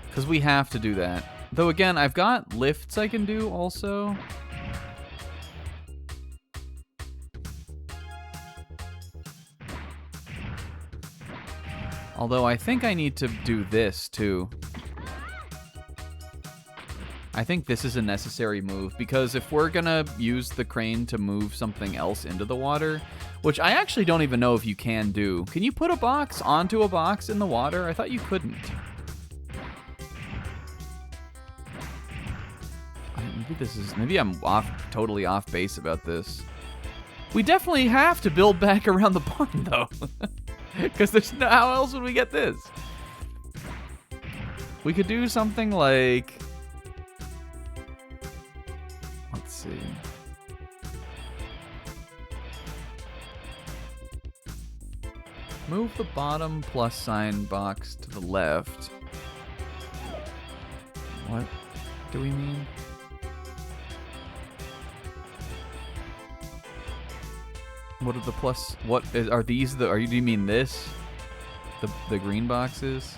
Because we have to do that. Though again, I've got lifts I can do also. Although I think I need to do this too. I think this is a necessary move because if we're gonna use the crane to move something else into the water, which I actually don't even know if you can do. Can you put a box onto a box in the water? I thought you couldn't. Maybe I'm totally off base about this. We definitely have to build back around the barn though. Because there's no, how else would we get this? We could do something like, let's see. Move the bottom plus sign box to the left. What do we mean? What are the plus? What is, are these the? Do you mean this? The green boxes?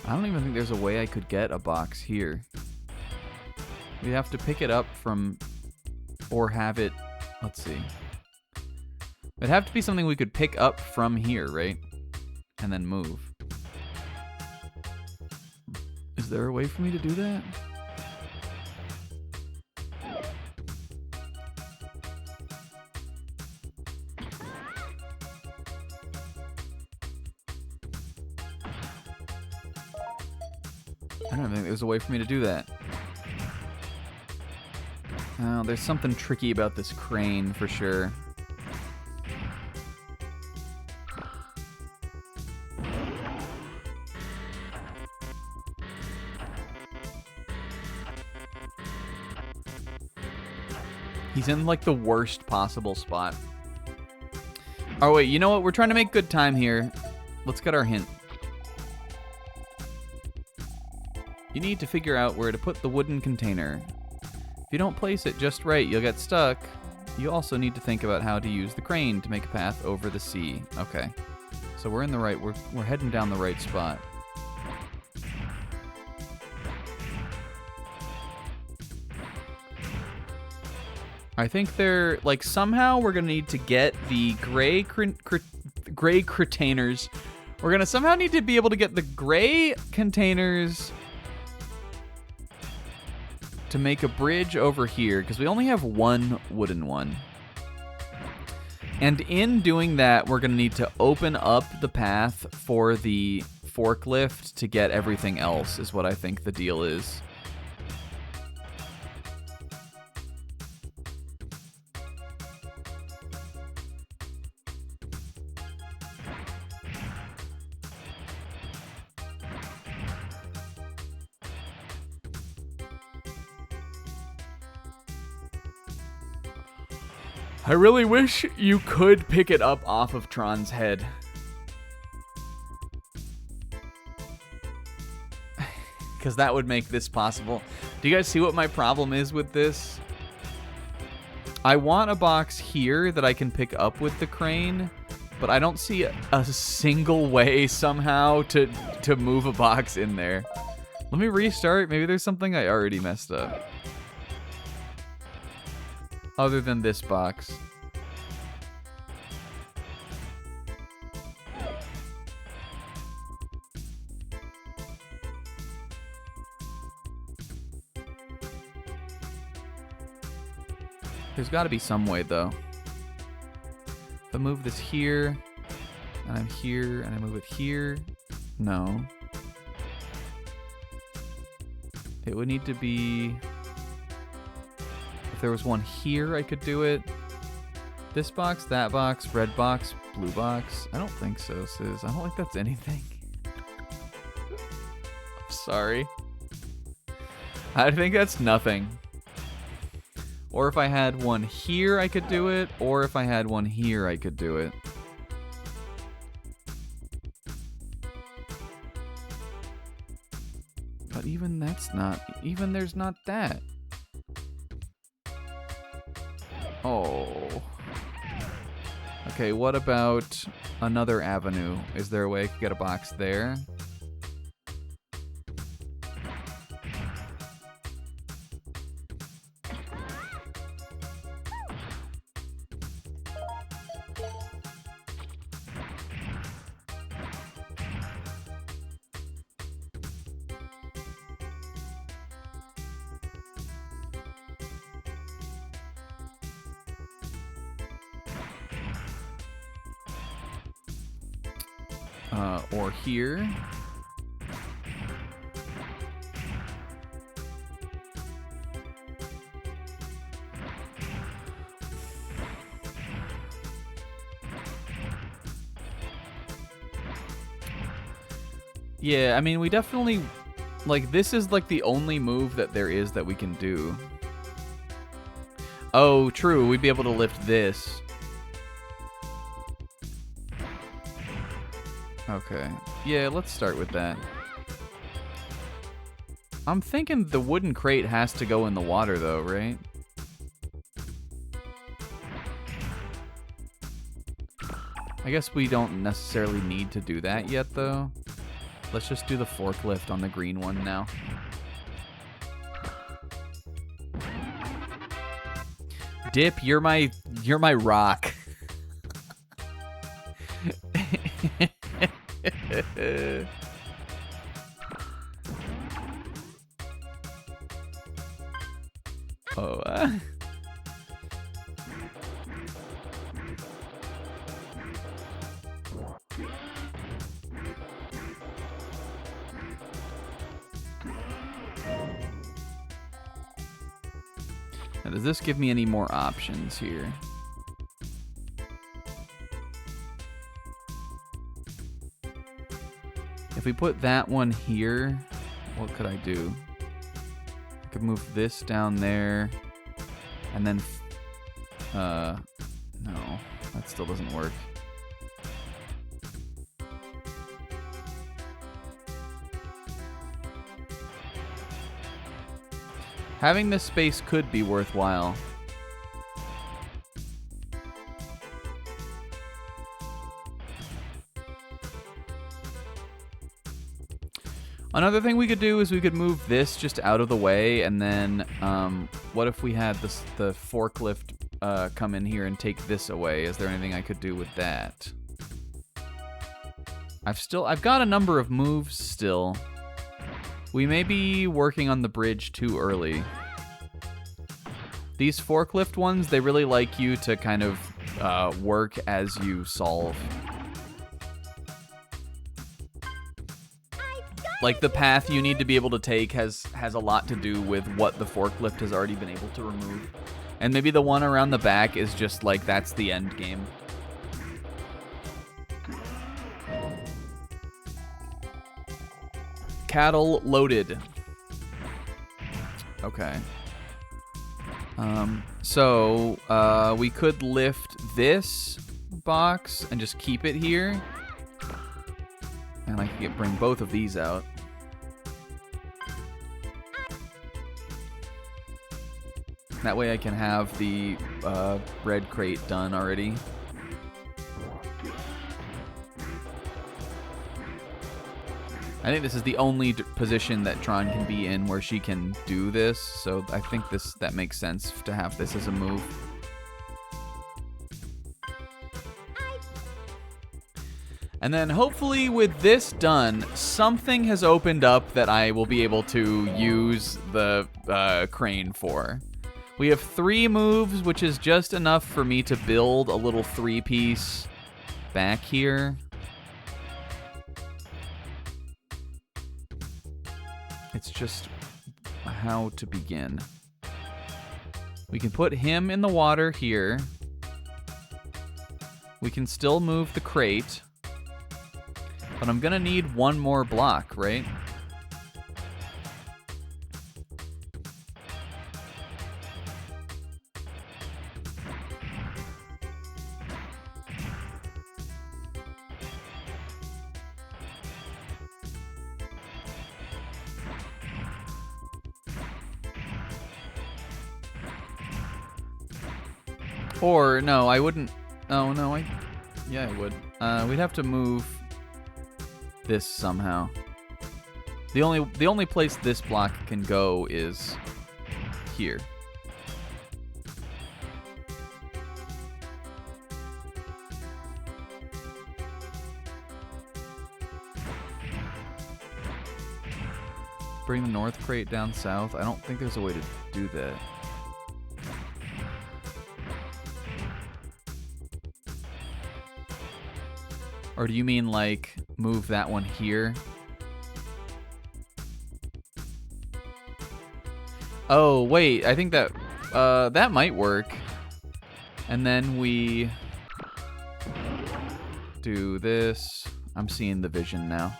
I don't even think there's a way I could get a box here. We have to pick it up from, or have it. Let's see. It'd have to be something we could pick up from here, right? And then move. Is there a way for me to do that? I don't think there's a way for me to do that. Oh, there's something tricky about this crane for sure. He's in, like, the worst possible spot. Oh, wait, you know what? We're trying to make good time here. Let's get our hint. You need to figure out where to put the wooden container. If you don't place it just right, you'll get stuck. You also need to think about how to use the crane to make a path over the sea. Okay. So we're in the right... We're heading down the right spot. I think they're, like, somehow we're going to need to get the gray containers. We're going to somehow need to be able to get the gray containers to make a bridge over here, because we only have one wooden one. And in doing that, we're going to need to open up the path for the forklift to get everything else, is what I think the deal is. I really wish you could pick it up off of Tron's head. Because that would make this possible. Do you guys see what my problem is with this? I want a box here that I can pick up with the crane, but I don't see a single way somehow to move a box in there. Let me restart. Maybe there's something I already messed up. Other than this box. There's got to be some way, though. If I move this here, and I'm here, and I move it here, no. It would need to be... If there was one here, I could do it. This box, that box, red box, blue box. I don't think so, Sis. I don't think that's anything. I'm sorry. I think that's nothing. Or if I had one here, I could do it. Or if I had one here, I could do it. But even that's not... Even there's not that. Oh. Okay, what about another avenue? Is there a way I could get a box there? Or here. Yeah, I mean, we definitely... Like, this is, like, the only move that there is that we can do. Oh, true. We'd be able to lift this. Okay. Yeah, let's start with that. I'm thinking the wooden crate has to go in the water, though, right? I guess we don't necessarily need to do that yet, though. Let's just do the forklift on the green one now. Dip, you're my rock. Oh, Now, does this give me any more options here? If we put that one here, what could I do? I could move this down there, and then, no, that still doesn't work. Having this space could be worthwhile. Another thing we could do is we could move this just out of the way, and then what if we had the forklift come in here and take this away? Is there anything I could do with that? I've got a number of moves still. We may be working on the bridge too early. These forklift ones, they really like you to kind of work as you solve. Like, the path you need to be able to take has a lot to do with what the forklift has already been able to remove. And maybe the one around the back is just like, that's the end game. Cattle loaded. Okay. So, we could lift this box and just keep it here. And I can bring both of these out. That way I can have the bread crate done already. I think this is the only position that Tron can be in where she can do this, so I think that makes sense to have this as a move. And then hopefully with this done, something has opened up that I will be able to use the crane for. We have 3 moves, which is just enough for me to build a little 3-piece back here. It's just how to begin. We can put him in the water here. We can still move the crate. But I'm gonna need one more block, right? Or, no, I wouldn't. Oh, no, yeah, I would. We'd have to move this somehow. The only place this block can go is here. Bring the north crate down south. I don't think there's a way to do that. Or do you mean like move that one here? Oh, wait, I think that that might work. And then we do this. I'm seeing the vision now.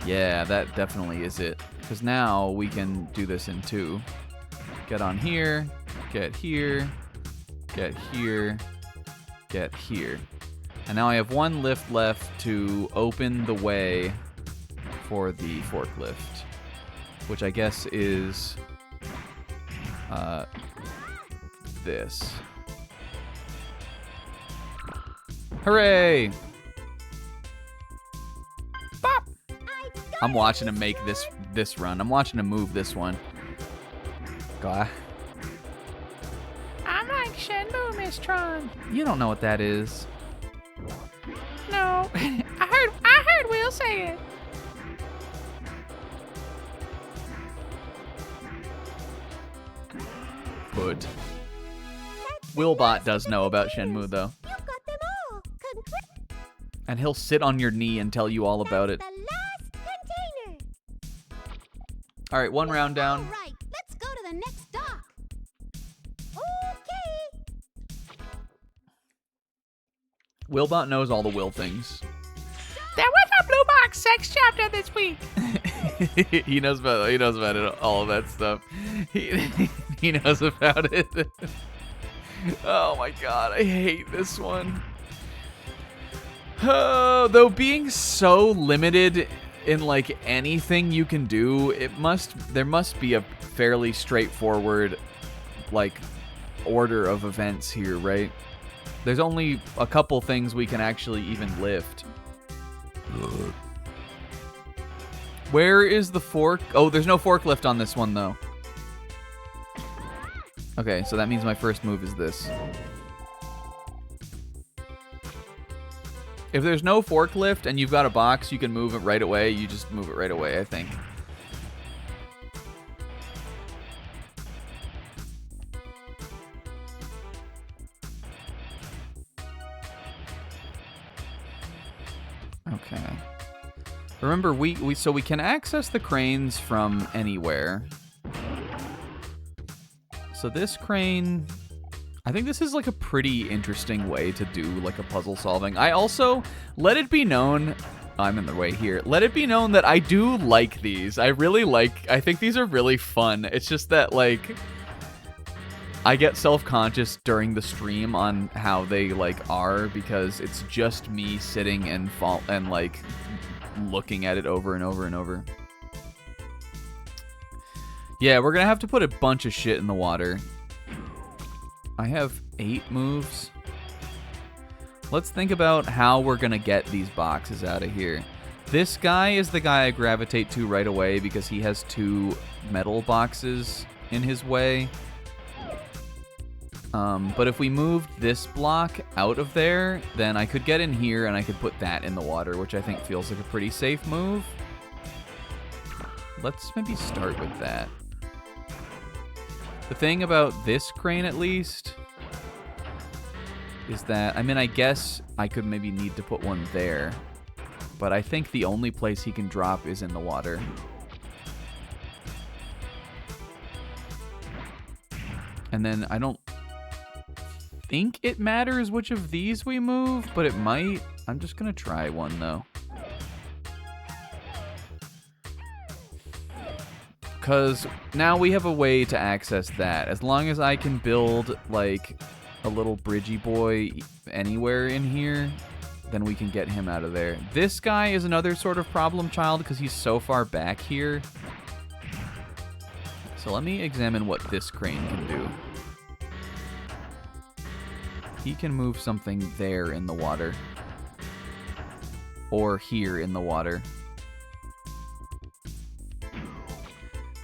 Yeah, that definitely is it. Because now we can do this in two. Get on here, get here, get here, get here. And now I have one lift left to open the way for the forklift. Which I guess is this. Hooray! Bop! I'm watching him make this run. I'm watching him move this one. God. I'm like Shenmue, Miss Tron. You don't know what that is. No, I heard Will say it. Good. Willbot does know about Shenmue, though. You got them all. And he'll sit on your knee and tell you all about it. The last container. Alright, one round down. All right, let's go to the next dock. Okay. Willbot knows all the Will things. There was a blue box sex chapter this week. he knows about it, all of that stuff. He knows about it. Oh my god, I hate this one. Though being so limited in like anything you can do, there must be a fairly straightforward like order of events here, right? There's only a couple things we can actually even lift. Where is the fork? Oh, there's no forklift on this one though. Okay, so that means my first move is this. If there's no forklift and you've got a box, you can move it right away. You just move it right away, I think. Okay. Remember, so we can access the cranes from anywhere. So this crane, I think this is like a pretty interesting way to do like a puzzle solving. I also, let it be known, I'm in the way here. Let it be known that I do like these. I think these are really fun. It's just that like, I get self-conscious during the stream on how they like are because it's just me sitting and like looking at it over and over and over. Yeah, we're gonna have to put a bunch of shit in the water. I have 8 moves. Let's think about how we're gonna get these boxes out of here. This guy is the guy I gravitate to right away because he has 2 metal boxes in his way. But if we moved this block out of there, then I could get in here and I could put that in the water, which I think feels like a pretty safe move. Let's maybe start with that. The thing about this crane, at least, is that, I mean, I guess I could maybe need to put one there, but I think the only place he can drop is in the water. And then I don't think it matters which of these we move, but it might. I'm just gonna try one, though. Because now we have a way to access that. As long as I can build, like, a little bridgey boy anywhere in here, then we can get him out of there. This guy is another sort of problem child because he's so far back here. So let me examine what this crane can do. He can move something there in the water. Or here in the water.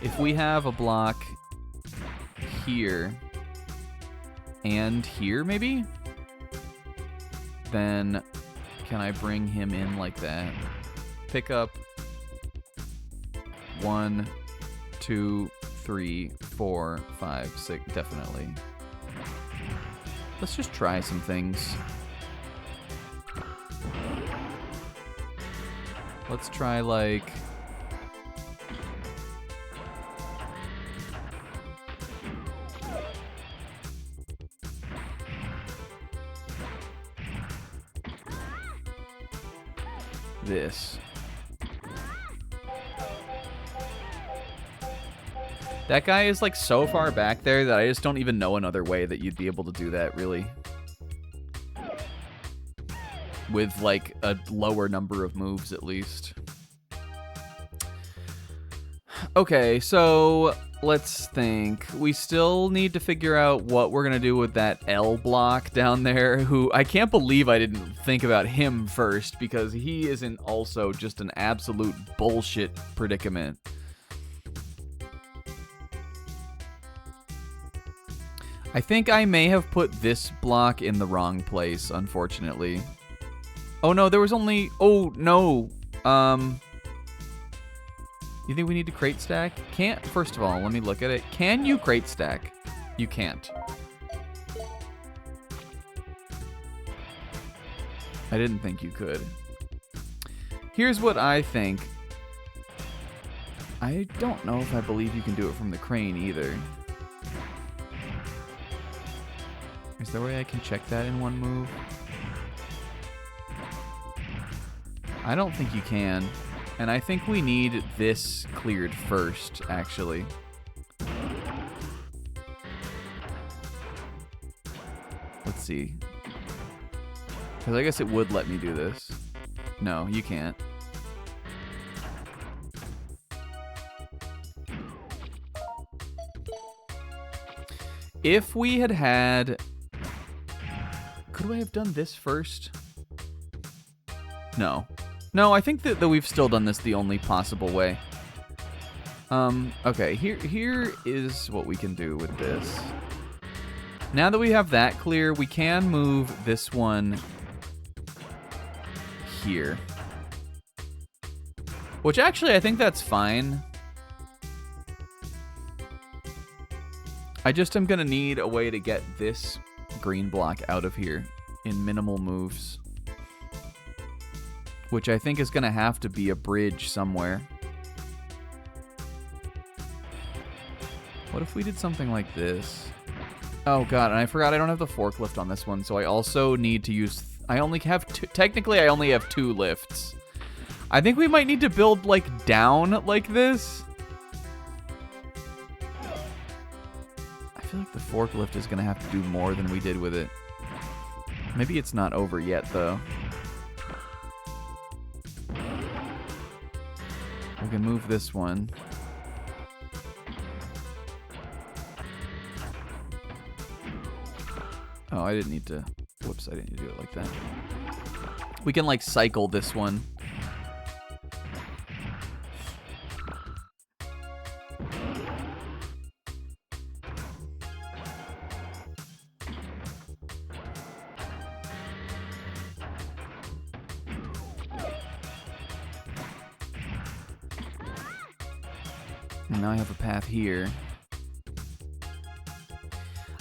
If we have a block here and here, maybe? Then can I bring him in like that? Pick up 1, 2, 3, 4, 5, 6, definitely. Let's just try some things. Let's try like... this. That guy is like so far back there that I just don't even know another way that you'd be able to do that, really. With like a lower number of moves at least. Okay, so let's think. We still need to figure out what we're gonna do with that L block down there, who I can't believe I didn't think about him first, because he isn't also just an absolute bullshit predicament. I think I may have put this block in the wrong place, unfortunately. Oh no, there was only... Oh, no. You think we need to crate stack? Can't... First of all, let me look at it. Can you crate stack? You can't. I didn't think you could. Here's what I think. I don't know if I believe you can do it from the crane either. Is there a way I can check that in one move? I don't think you can. And I think we need this cleared first, actually. Let's see. Because I guess it would let me do this. No, you can't. If we had had... Could I have done this first? No. No, I think that we've still done this the only possible way. Okay, here is what we can do with this. Now that we have that clear, we can move this one here. Which actually, I think that's fine. I just am going to need a way to get this green block out of here in minimal moves. Which I think is going to have to be a bridge somewhere. What if we did something like this? Oh god, and I forgot I don't have the forklift on this one, so I also need to use... I only have two... Technically, I only have 2 lifts. I think we might need to build, like, down like this. I feel like the forklift is going to have to do more than we did with it. Maybe it's not over yet, though. We can move this one. Oh, I didn't need to... Whoops, I didn't need to do it like that. We can, like, cycle this one. And now I have a path here.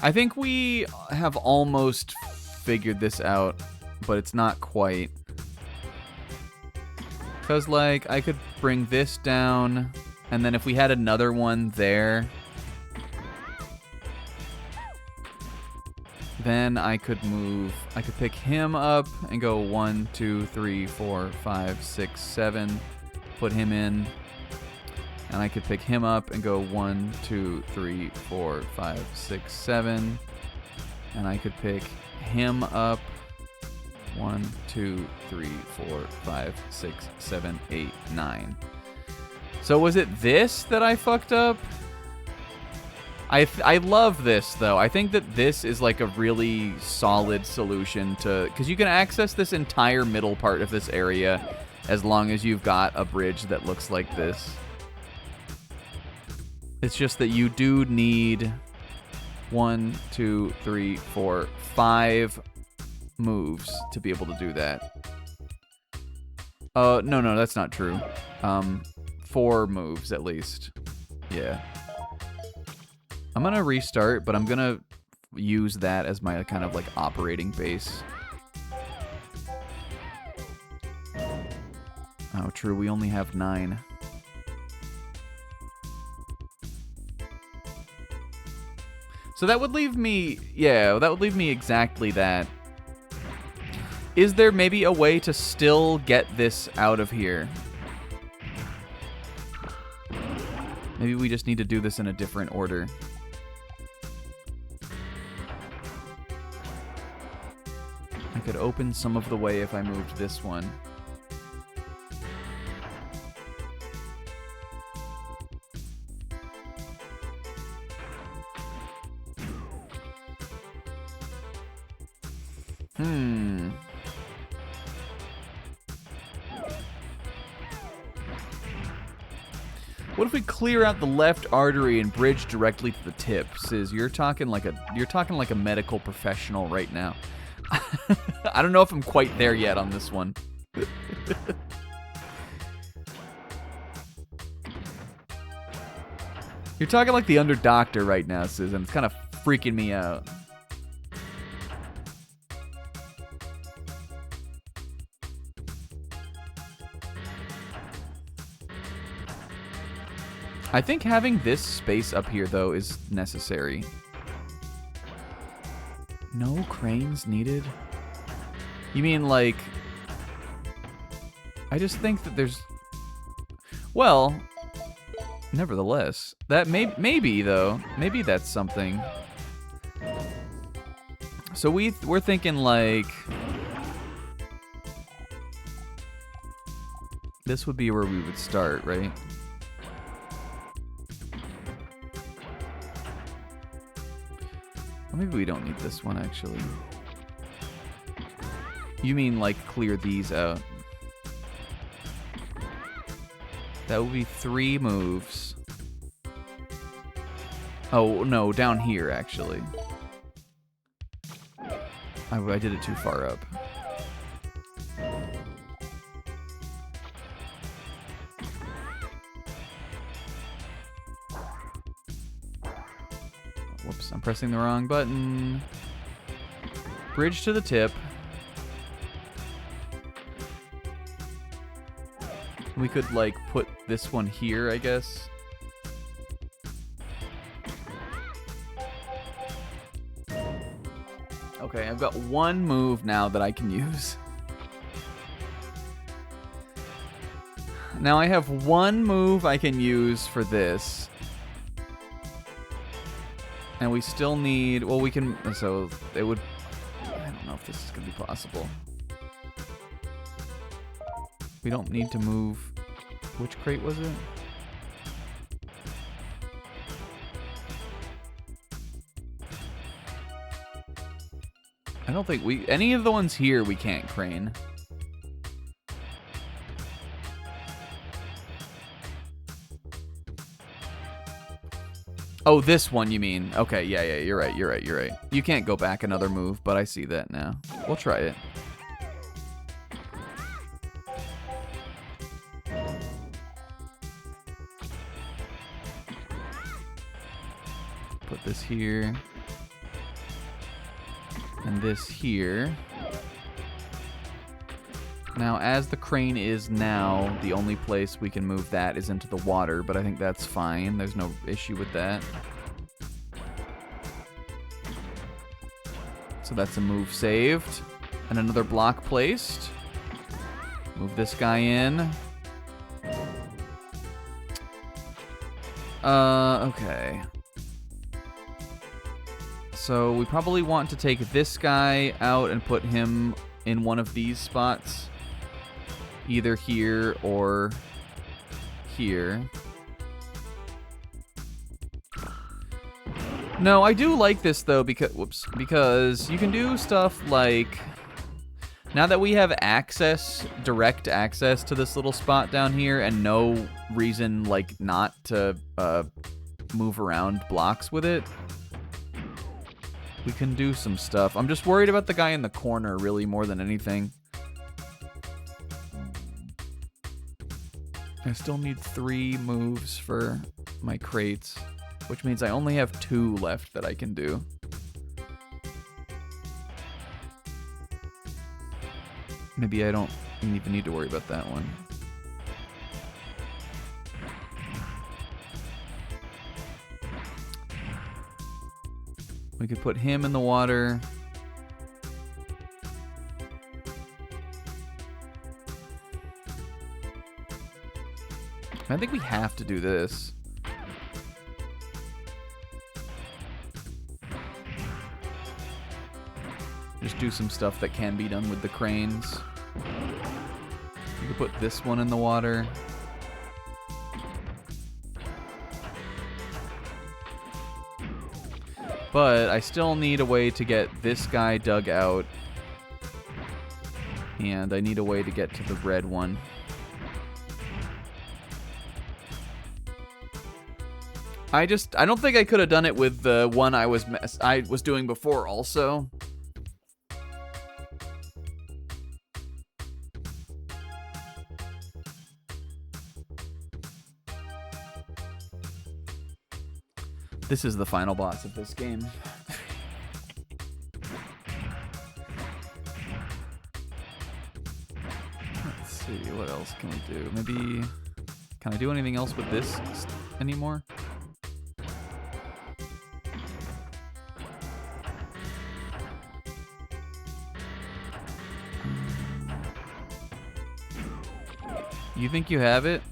I think we have almost figured this out, but it's not quite. Because, like, I could bring this down, and then if we had another one there, then I could move, I could pick him up and go 1, 2, 3, 4, 5, 6, 7, put him in. And I could pick him up and go 1, 2, 3, 4, 5, 6, 7. And I could pick him up 1, 2, 3, 4, 5, 6, 7, 8, 9. So was it this that I fucked up? I love this, though. I think that this is like a really solid solution to... Because you can access this entire middle part of this area as long as you've got a bridge that looks like this. It's just that you do need 1, 2, 3, 4, 5 moves to be able to do that. No, that's not true. 4 moves, at least. Yeah. I'm gonna restart, but I'm gonna use that as my kind of like operating base. Oh, true, we only have 9. So that would leave me, yeah, that would leave me exactly that. Is there maybe a way to still get this out of here? Maybe we just need to do this in a different order. I could open some of the way if I moved this one. What if we clear out the left artery and bridge directly to the tip? Sis, you're talking like a medical professional right now. I don't know if I'm quite there yet on this one. You're talking like the under-doctor right now, Sis, and it's kind of freaking me out. I think having this space up here, though, is necessary. No cranes needed? You mean, like... I just think that there's... Well, nevertheless. That maybe, though. Maybe that's something. So we're thinking, like... This would be where we would start, right? Maybe we don't need this one, actually. You mean, like, clear these out. That would be 3 moves. Oh, no, down here, actually. I did it too far up. Whoops, I'm pressing the wrong button. Bridge to the tip. We could, like, put this one here, I guess. Okay, I've got 1 move now that I can use. Now I have 1 move I can use for this. And we still need... Well, we can... So, it would... I don't know if this is going to be possible. We don't need to move... Which crate was it? I don't think we... Any of the ones here we can't crane. Oh, this one you mean. Okay, yeah, you're right. You can't go back another move, but I see that now. We'll try it. Put this here. And this here. Now, as the crane is now, the only place we can move that is into the water, but I think that's fine. There's no issue with that. So that's a move saved. And another block placed. Move this guy in. Okay. So we probably want to take this guy out and put him in one of these spots. Either here or No, I do like this though because you can do stuff like, now that we have direct access to this little spot down here and no reason like not to move around blocks with it, we can do some stuff. I'm just worried about the guy in the corner really more than anything. I still need 3 moves for my crates, which means I only have 2 left that I can do. Maybe I don't even need to worry about that one. We could put him in the water. I think we have to do this. Just do some stuff that can be done with the cranes. We could put this one in the water. But I still need a way to get this guy dug out. And I need a way to get to the red one. I don't think I could have done it with the one I was doing before also. This is the final boss of this game. Let's see, what else can we do? Maybe, can I do anything else with this anymore? You think you have it?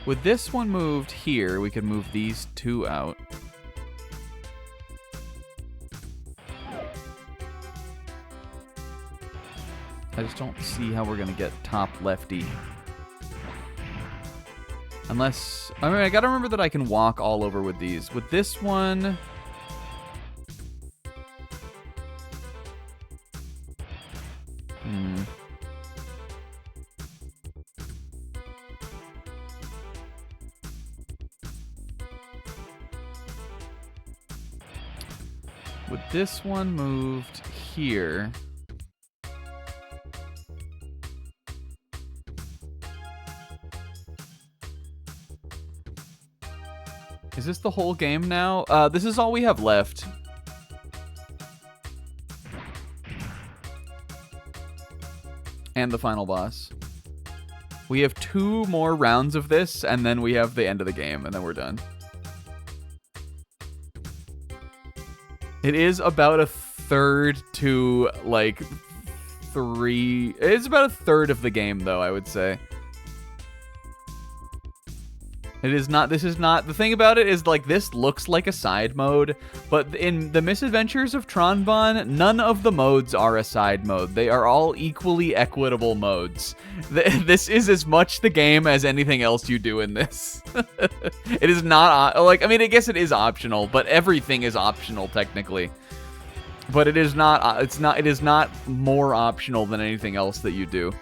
With this one moved here, we could move these 2 out. I just don't see how we're gonna get top lefty. Unless, I mean, I gotta remember that I can walk all over with these. With this one, with this one moved here. Is this the whole game now? This is all we have left. And the final boss. We have 2 more rounds of this, and then we have the end of the game, and then we're done. It is about a third to, like, 3... It's about a third of the game, though, I would say. It is not, this is not, the thing about it is, like, this looks like a side mode, but in the Misadventures of Tron, Bonne, none of the modes are a side mode. They are all equally equitable modes. This is as much the game as anything else you do in this. It is not, like, I mean, I guess it is optional, but everything is optional, technically. But it is not, it is not more optional than anything else that you do.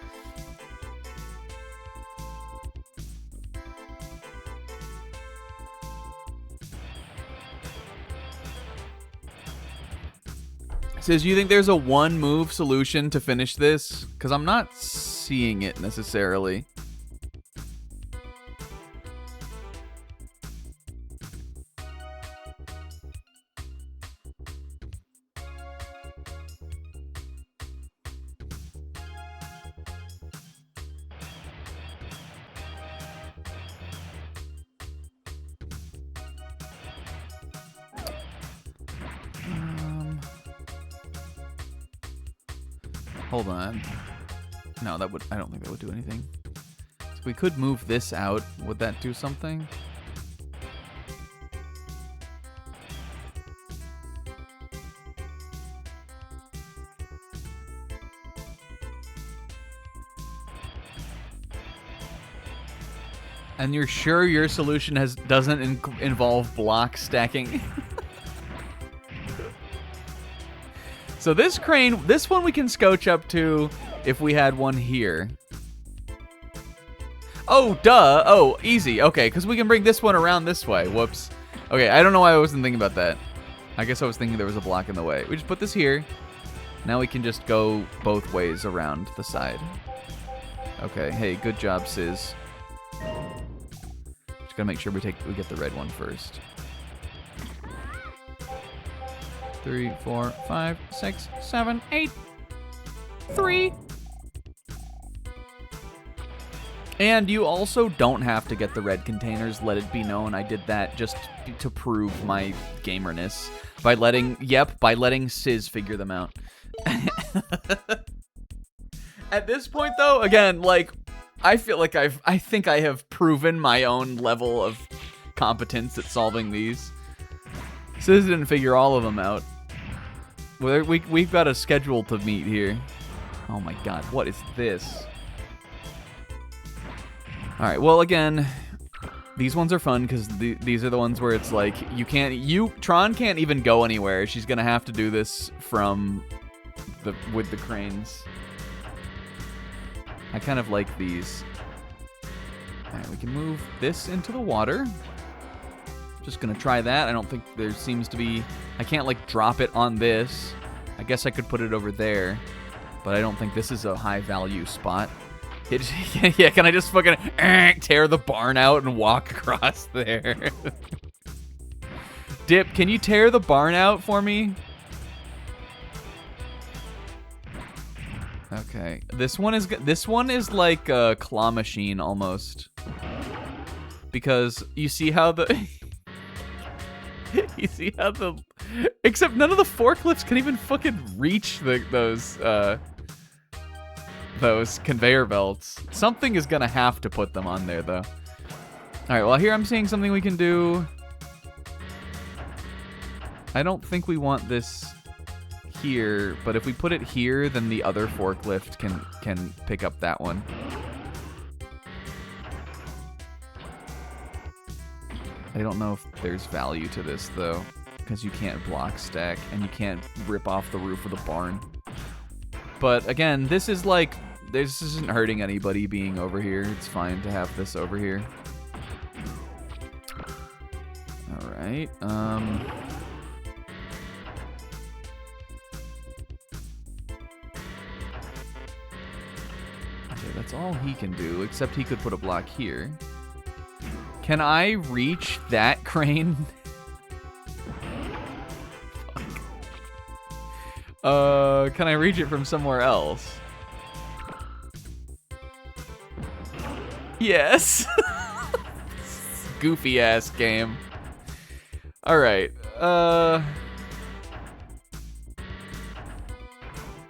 Says, you think there's a 1-move solution to finish this? Because I'm not seeing it necessarily. Hold on. No, that would, I don't think that would do anything. So we could move this out. Would that do something? And you're sure your solution doesn't involve block stacking? So this crane, this one we can scotch up to if we had one here. Oh, duh. Oh, easy. Okay, because we can bring this one around this way. Whoops. Okay, I don't know why I wasn't thinking about that. I guess I was thinking there was a block in the way. We just put this here. Now we can just go both ways around the side. Okay, hey, good job, Sis. Just gotta make sure we get the red one first. 3, 4, 5, 6, 7, 8. 3. And you also don't have to get the red containers, let it be known. I did that just to prove my gamerness by letting Sis figure them out. At this point, though, again, like, I feel like I think I have proven my own level of competence at solving these. Sis didn't figure all of them out. We've got a schedule to meet here. Oh my god, what is this? Alright, well, again, these ones are fun because these are the ones where it's like, Tron can't even go anywhere. She's gonna have to do this with the cranes. I kind of like these. Alright, we can move this into the water. Just gonna try that. I don't think there seems to be... I can't, like, drop it on this. I guess I could put it over there. But I don't think this is a high-value spot. Yeah, can I just fucking tear the barn out and walk across there? Dip, can you tear the barn out for me? Okay, this one is like a claw machine almost, because you see how the except none of the forklifts can even fucking reach those conveyor belts. Something is gonna have to put them on there, though. All right, well, here I'm seeing something we can do. I don't think we want this here, but if we put it here, then the other forklift can pick up that one. I don't know if there's value to this, though, because you can't block stack, and you can't rip off the roof of the barn. But, again, this isn't hurting anybody being over here. It's fine to have this over here. Alright, okay, that's all he can do, except he could put a block here. Can I reach that crane? Fuck. Can I reach it from somewhere else? Yes. Goofy ass game. All right.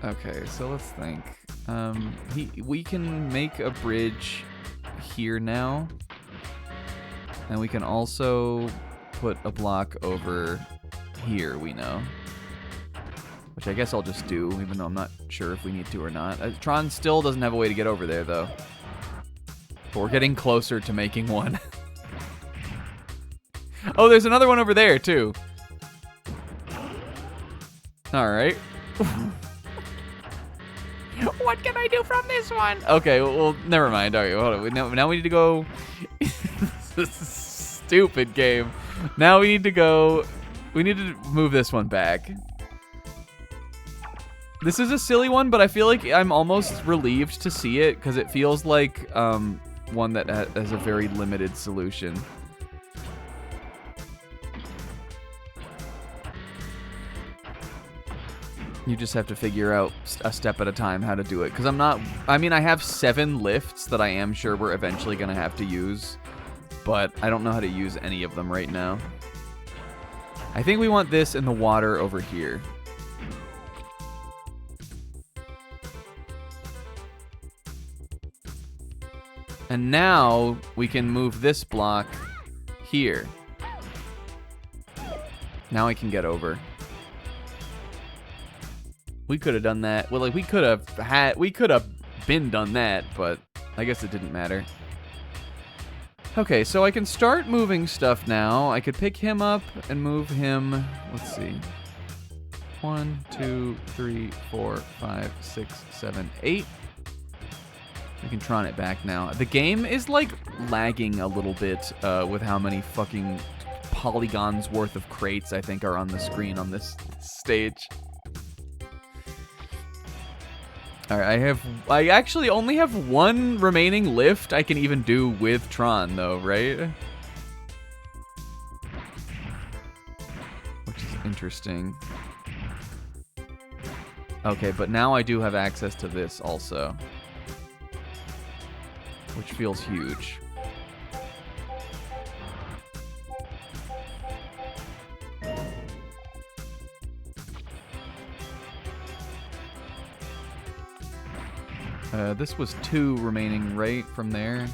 Okay, so let's think. We can make a bridge here now. And we can also put a block over here, we know. Which I guess I'll just do, even though I'm not sure if we need to or not. Tron still doesn't have a way to get over there, though. But we're getting closer to making one. Oh, there's another one over there, too. Alright. What can I do from this one? Okay, well, never mind. Alright, hold on. Now we need to go... This is stupid game. Now we need to go... We need to move this one back. This is a silly one, but I feel like I'm almost relieved to see it, because it feels like one that has a very limited solution. You just have to figure out a step at a time how to do it. Because I have 7 lifts that I am sure we're eventually going to have to use. But I don't know how to use any of them right now. I think we want this in the water over here. And now we can move this block here. Now I can get over. We could have done that. Well, like we could have been done that, but I guess it didn't matter. Okay, so I can start moving stuff now. I could pick him up and move him. Let's see. 1, 2, 3, 4, 5, 6, 7, 8. We can Tron it back now. The game is like lagging a little bit with how many fucking polygons worth of crates I think are on the screen on this stage. All right, I actually only have one remaining lift I can even do with Tron though, right? Which is interesting. Okay, but now I do have access to this also, which feels huge. This was 2 remaining right from there,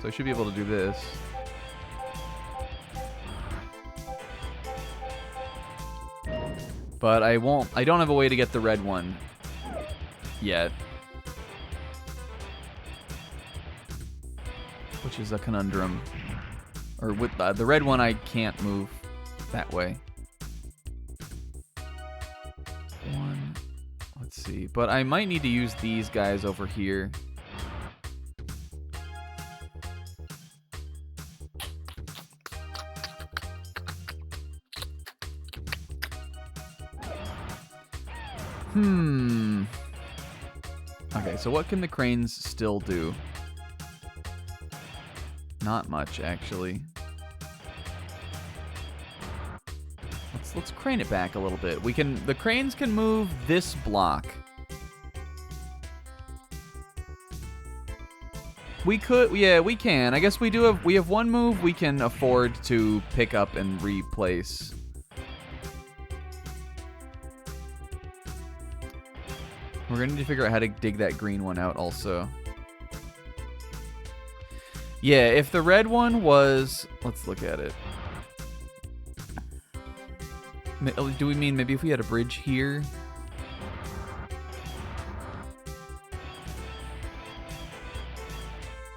so I should be able to do this. But I don't have a way to get the red one yet. Which is a conundrum. Or with the red one I can't move that way. 1, let's see. But I might need to use these guys over here. Okay, so what can the cranes still do? Not much, actually. Let's crane it back a little bit. The cranes can move this block. We can. I guess we have one move we can afford to pick up and replace. We're gonna need to figure out how to dig that green one out also. Yeah, if the red one was... Let's look at it. Do we mean maybe if we had a bridge here?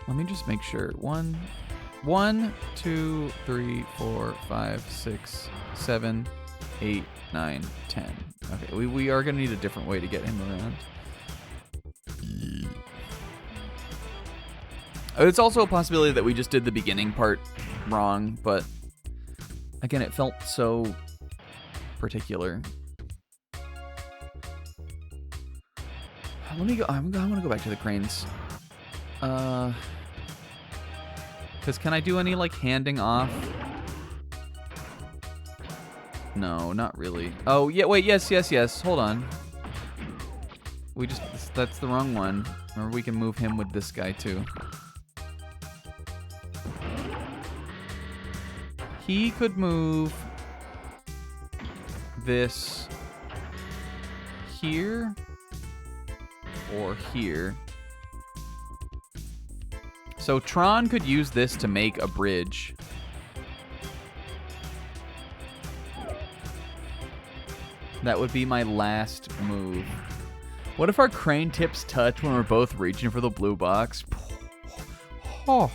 Let me just make sure. 1, 2, 3, 4, 5, 6, 7, 8, 9, 10. Okay, we are going to need a different way to get him around. It's also a possibility that we just did the beginning part wrong, but again, it felt so particular. Let me go. I want to go back to the cranes. Because can I do any like handing off? No, not really. Oh, yeah, wait, yes. Hold on. That's the wrong one. Remember, we can move him with this guy, too. He could move this here or here. So Tron could use this to make a bridge. That would be my last move. What if our crane tips touch when we're both reaching for the blue box? Oh.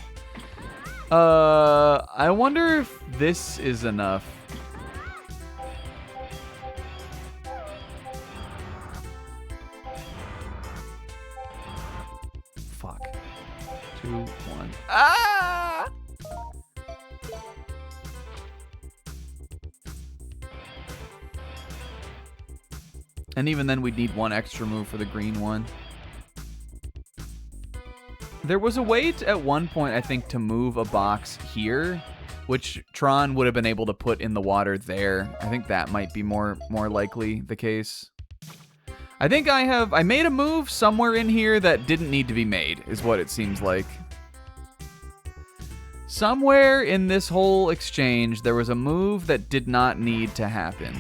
I wonder if this is enough. Fuck. 2, 1. Ah! And even then, we'd need one extra move for the green one. There was a way at one point, I think, to move a box here, which Tron would have been able to put in the water there. I think that might be more likely the case. I think I made a move somewhere in here that didn't need to be made, is what it seems like. Somewhere in this whole exchange, there was a move that did not need to happen.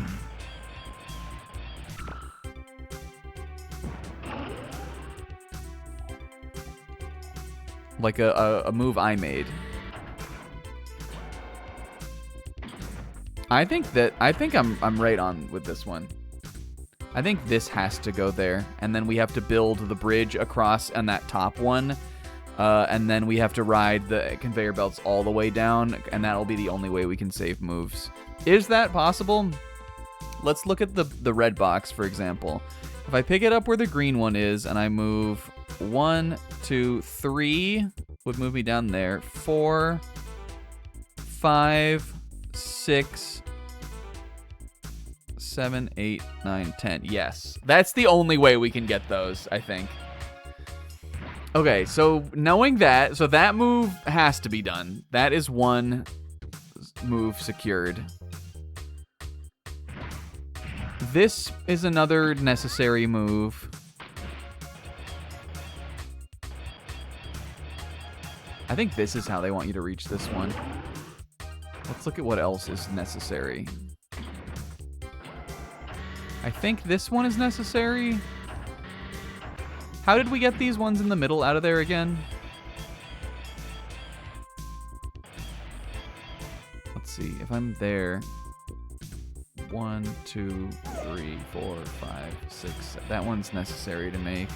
Like a move I made. I think I'm right on with this one. I think this has to go there, and then we have to build the bridge across and that top one And then we have to ride the conveyor belts all the way down, and that'll be the only way we can save moves. Is that possible? Let's look at the red box, for example. If I pick it up where the green one is, and I move 1, 2, 3, would move me down there. 4, 5, 6, 7, 8, 9, 10. Yes. That's the only way we can get those, I think. Okay, so knowing that, so that move has to be done. That is one move secured. This is another necessary move. I think this is how they want you to reach this one. Let's look at what else is necessary. I think this one is necessary. How did we get these ones in the middle out of there again? Let's see. If I'm there. 1, 2, 3, 4, 5, 6. That one's necessary to make.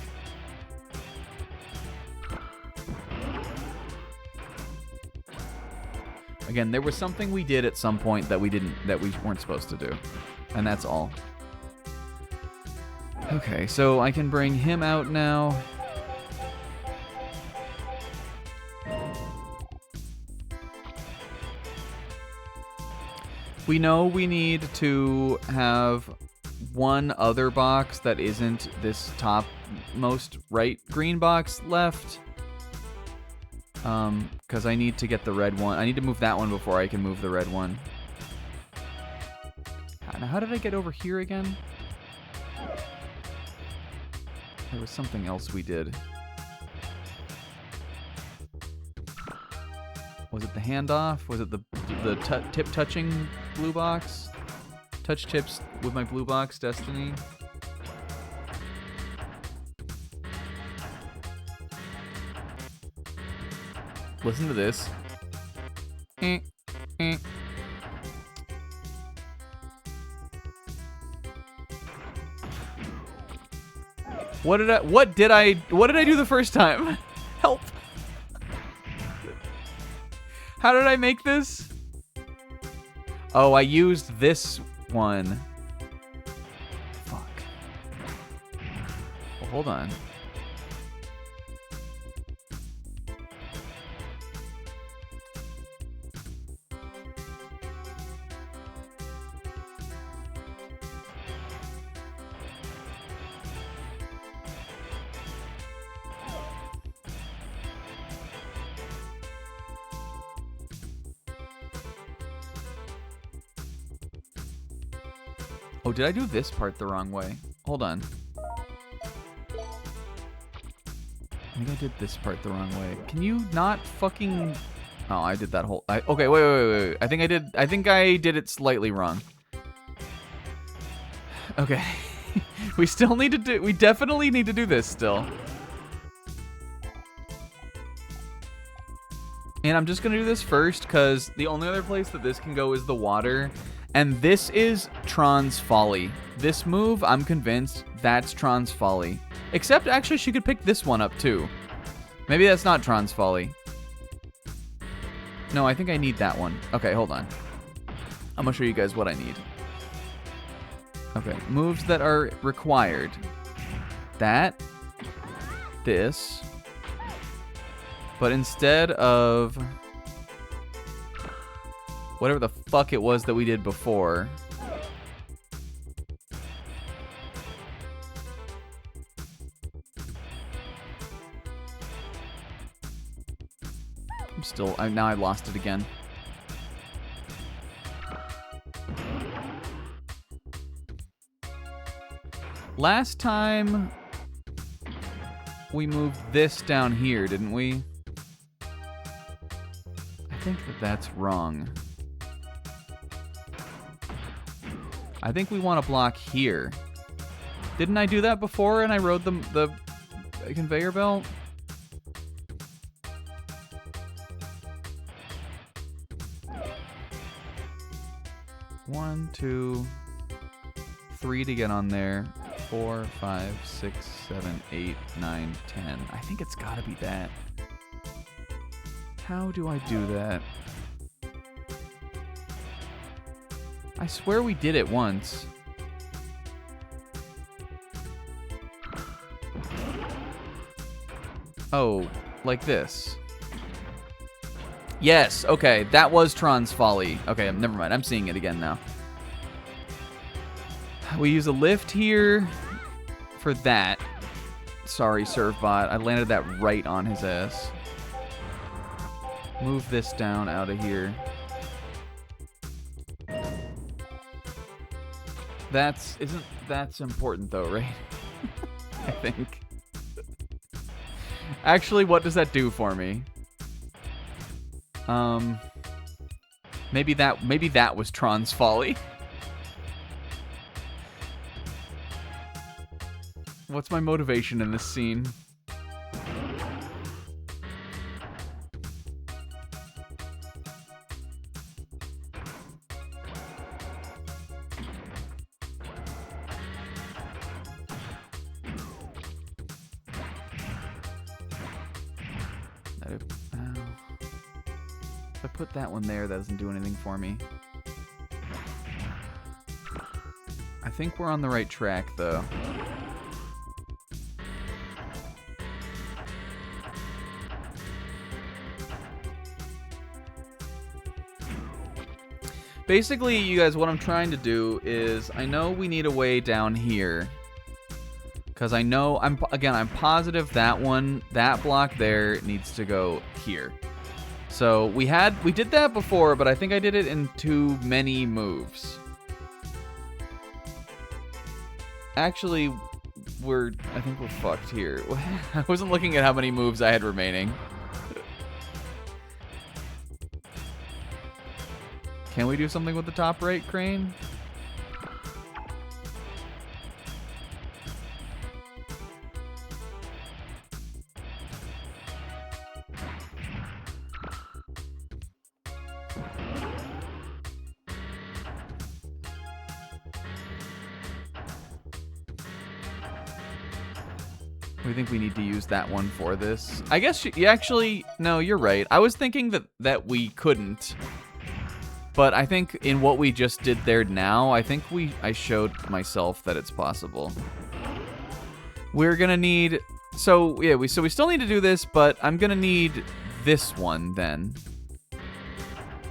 Again, there was something we did at some point that we weren't supposed to do. And that's all. Okay, so I can bring him out now. We know we need to have one other box that isn't this topmost right green box left. Because I need to get the red one. I need to move that one before I can move the red one. Now, how did I get over here again? There was something else we did. Was it the handoff? Was it the tip touching blue box? Touch tips with my blue box destiny? Listen to this. What did I do the first time? Help. How did I make this? Oh, I used this one. Fuck. Well, hold on. Oh, did I do this part the wrong way? Hold on. I think I did this part the wrong way. Can you not fucking... Oh, I did that whole... Okay, wait. I think I did it slightly wrong. Okay. We still need to do... We definitely need to do this still. And I'm just gonna do this first, because the only other place that this can go is the water. And this is Tron's Folly. This move, I'm convinced, that's Tron's Folly. Except, actually, she could pick this one up, too. Maybe that's not Tron's Folly. No, I think I need that one. Okay, hold on. I'm gonna show you guys what I need. Okay, moves that are required. That. This. But instead of... whatever the fuck it was that we did before. Now I lost it again. Last time we moved this down here, didn't we? I think that's wrong. I think we want to block here. Didn't I do that before and I rode the conveyor belt? One, 2, 3 to get on there. 4, 5, 6, 7, 8, 9, 10. I think it's gotta be that. How do I do that? I swear we did it once. Oh, like this. Yes, okay, that was Tron's Folly. Okay, never mind, I'm seeing it again now. We use a lift here for that. Sorry, Servbot, I landed that right on his ass. Move this down out of here. That's important though, right? I think. Actually, what does that do for me? Maybe that was Tron's Folly. What's my motivation in this scene? If I put that one there, that doesn't do anything for me. I think we're on the right track, though. Basically, you guys, what I'm trying to do is, I know we need a way down here. Because I know, I'm positive that block there needs to go here. So we did that before, but I think I did it in too many moves. Actually, I think we're fucked here. I wasn't looking at how many moves I had remaining. Can we do something with the top right crane? We think we need to use that one for this. I guess you actually... No, you're right. I was thinking that we couldn't. But I think in what we just did there now, I think I showed myself that it's possible. We're gonna need... So, yeah, we still need to do this, but I'm gonna need this one then.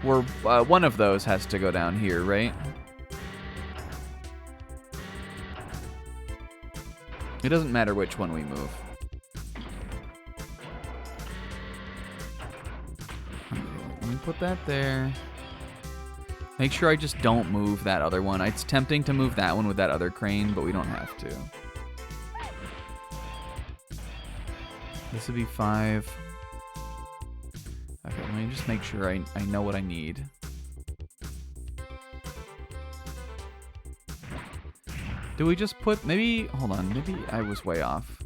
One of those has to go down here, right? It doesn't matter which one we move. Okay, let me put that there. Make sure I just don't move that other one. It's tempting to move that one with that other crane, but we don't have to. This would be 5. Okay, let me just make sure I know what I need. Do we just put... Maybe... Hold on. Maybe I was way off.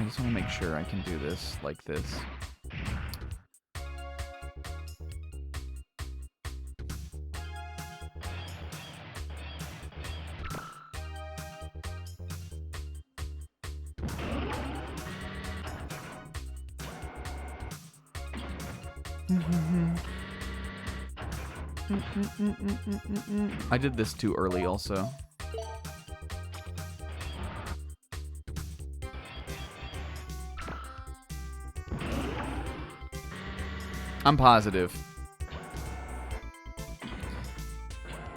I just want to make sure I can do this like this. I did this too early also. I'm positive.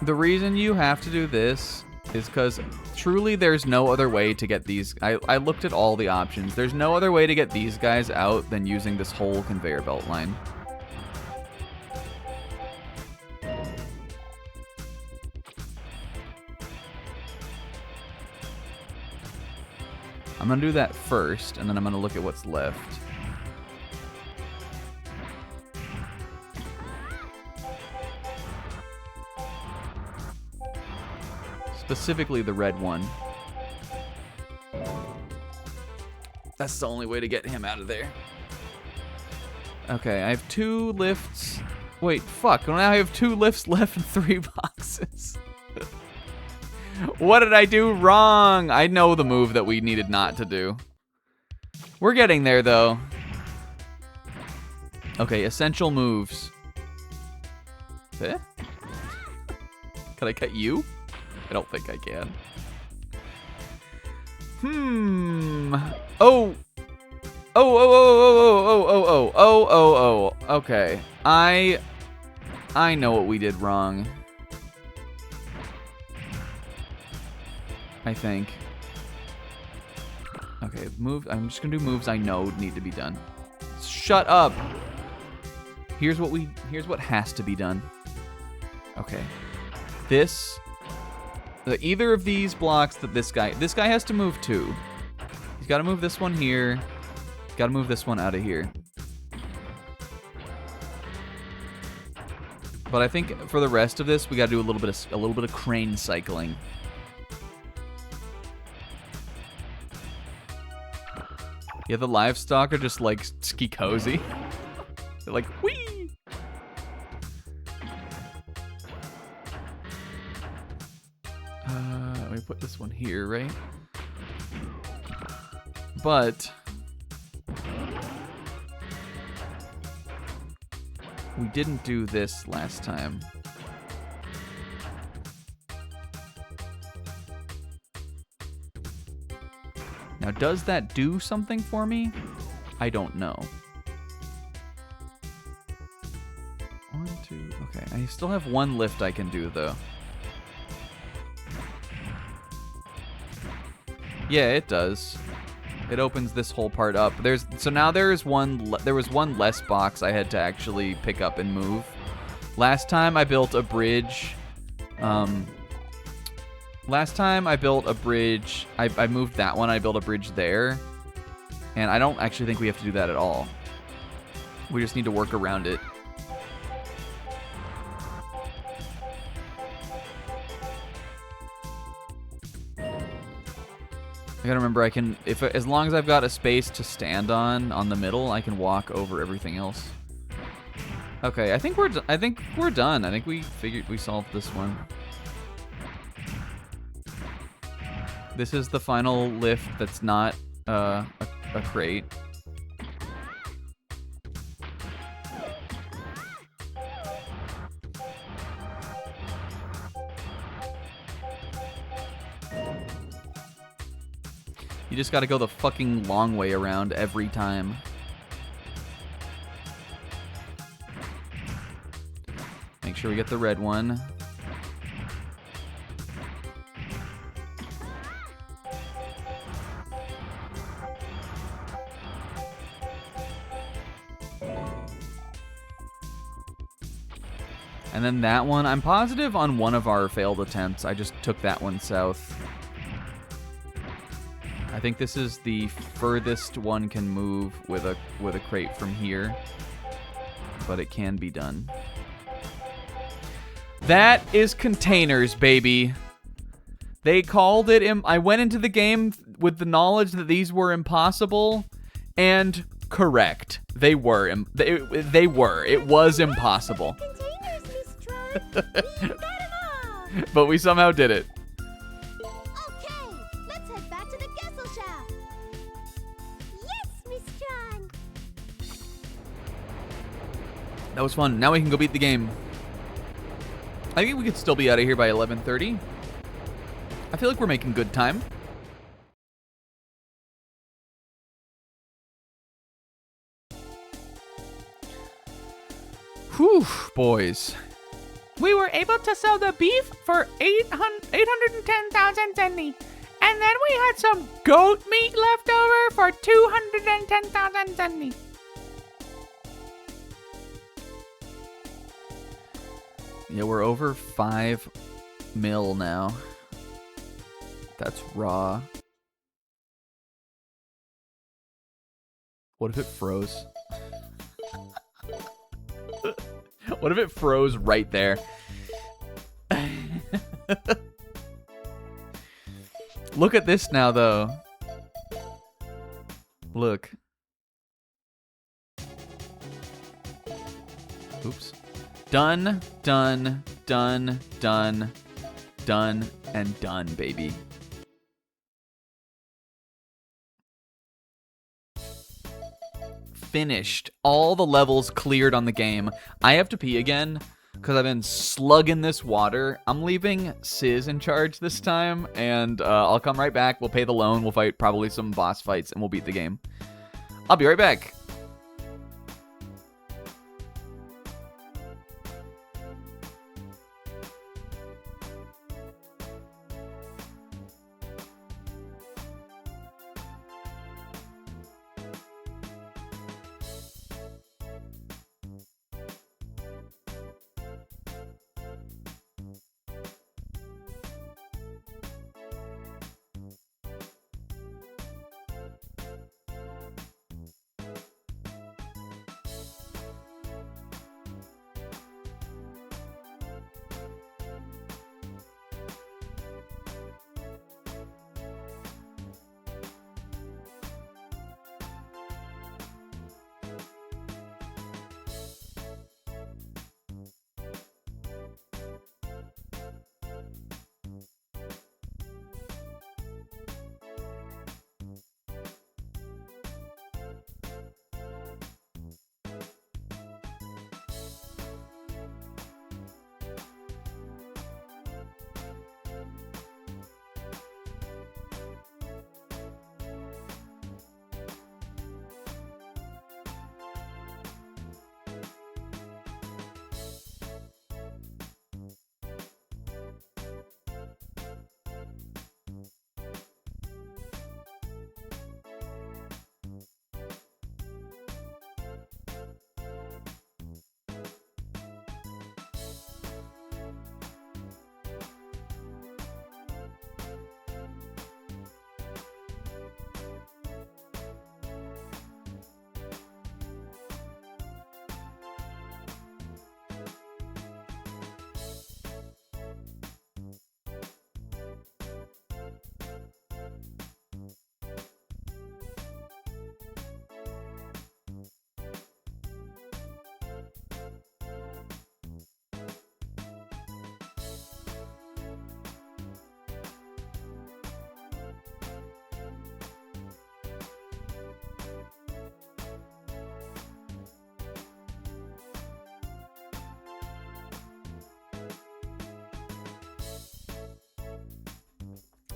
The reason you have to do this is because truly there's no other way to get these... I looked at all the options. There's no other way to get these guys out than using this whole conveyor belt line. I'm gonna do that first, and then I'm gonna look at what's left. Specifically the red one. That's the only way to get him out of there. Okay, I have 2 lifts. Wait, fuck. Well, now I have 2 lifts left and 3 boxes. What did I do wrong? I know the move that we needed not to do. We're getting there, though. Okay, essential moves. Eh? Can I cut you? I don't think I can. Oh. Oh. Okay. I know what we did wrong. I think. Okay, move. I'm just gonna do moves I know need to be done. Shut up. Here's what has to be done. Okay. Either of these blocks that this guy has to move too. He's got to move this one here. Got to move this one out of here. But I think for the rest of this, we got to do a little bit of crane cycling. Yeah, the livestock are just like ski cozy. They're like, whee! Let me put this one here, right? But we didn't do this last time. Now, does that do something for me? I don't know. 1, 2, okay. I still have one lift I can do, though. Yeah, it does. It opens this whole part up. So now there was one less box I had to actually pick up and move. Last time I built a bridge. Last time I built a bridge. I moved that one. I built a bridge there, and I don't actually think we have to do that at all. We just need to work around it. I gotta remember as long as I've got a space to stand on the middle, I can walk over everything else. Okay, I think we're done. I think we solved this one. This is the final lift that's not a crate. You just gotta go the fucking long way around every time. Make sure we get the red one. And then that one, I'm positive on one of our failed attempts, I just took that one south. I think this is the furthest one can move with a crate from here, but it can be done. That is containers, baby. They called it. I went into the game with the knowledge that these were impossible, and correct, they were. They were. It was impossible. But we somehow did it. That was fun. Now we can go beat the game. I think we could still be out of here by 11:30. I feel like we're making good time. Whew, boys. We were able to sell the beef for 810,000 zenny. And then we had some goat meat left over for 210,000 zenny. Yeah, we're over 5 mil now. That's raw. What if it froze? What if it froze right there? Look at this now, though. Look. Oops. Done, done, done, done, done, and done, baby. finished. All the levels cleared on the game. I have to pee again because I've been slugging this water. I'm leaving Sizz in charge this time, and I'll come right back. We'll pay the loan. We'll fight probably some boss fights, and we'll beat the game. I'll be right back.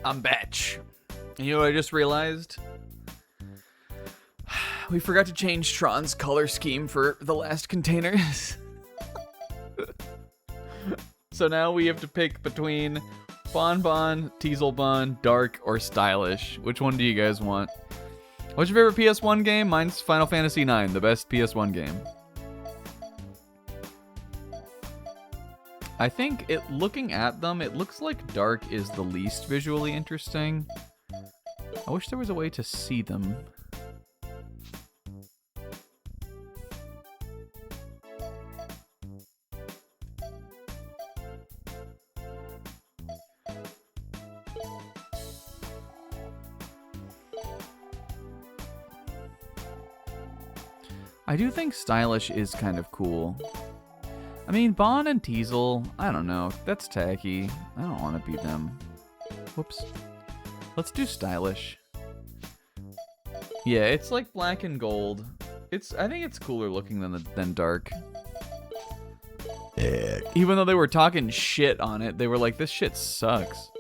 I'm batch. You know what I just realized? We forgot to change Tron's color scheme for the last containers. So now we have to pick between Bonne, Teasel Bonne, Dark, or Stylish. Which one do you guys want? What's your favorite PS1 game? Mine's Final Fantasy IX, the best PS1 game. I think looking at them, it looks like Dark is the least visually interesting. I wish there was a way to see them. I do think Stylish is kind of cool. I mean, Bonne and Teasel, I don't know. That's tacky. I don't want to beat them. Whoops. Let's do Stylish. Yeah, it's like black and gold. I think it's cooler looking than Dark. Even though they were talking shit on it, they were like, this shit sucks.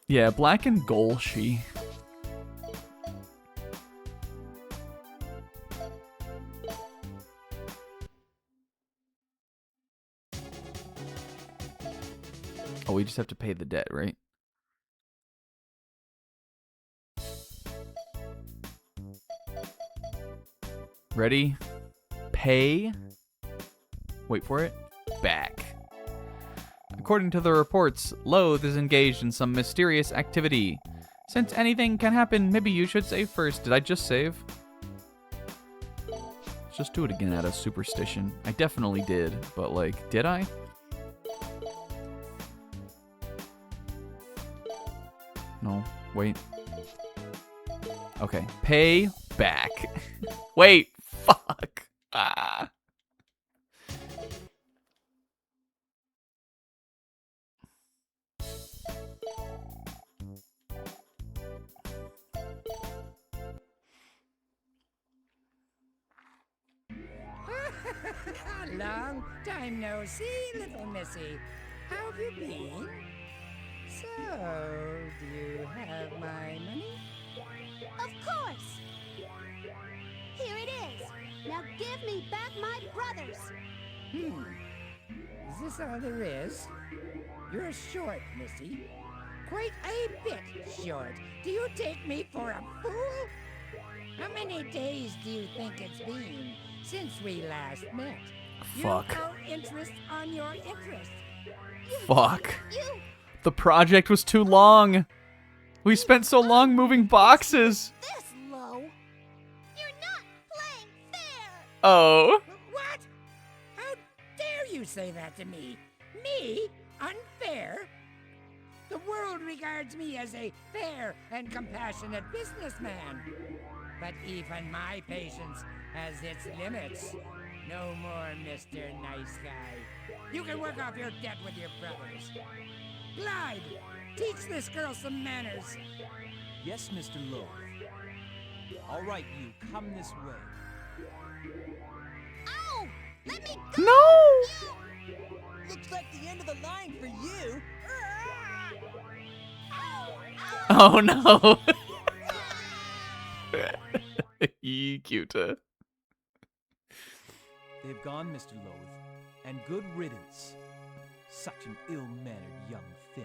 Yeah, black and goldshy. Oh, we just have to pay the debt, right? Ready? Pay. Wait for it. Back. According to the reports, Loath is engaged in some mysterious activity. Since anything can happen, maybe you should save first. Did I just save? Let's just do it again out of superstition. I definitely did, but like, did I? No, wait. Okay, pay back. Wait, fuck. Ah. Long time no see, little missy. How have you been? So, do you have my money? Of course. Here it is. Now give me back my brothers. Is this all there is? You're short, missy. Quite a bit short. Do you take me for a fool? How many days do you think it's been since we last met? Fuck. You owe interest on your interest. Fuck. You. The project was too long. We spent so long moving boxes. This low. You're not playing fair. Oh. What? How dare you say that to me? Me? Unfair? The world regards me as a fair and compassionate businessman. But even my patience has its limits. No more, Mr. Nice Guy. You can work off your debt with your brothers. Glide! Teach this girl some manners. Yes, Mr. Loaf. All right, you, come this way. Ow! Let me go! No! You. Looks like the end of the line for you. Ow! Ow! Oh no. Cuter. They've gone, Mr. Loaf, and good riddance. Such an ill-mannered young thing.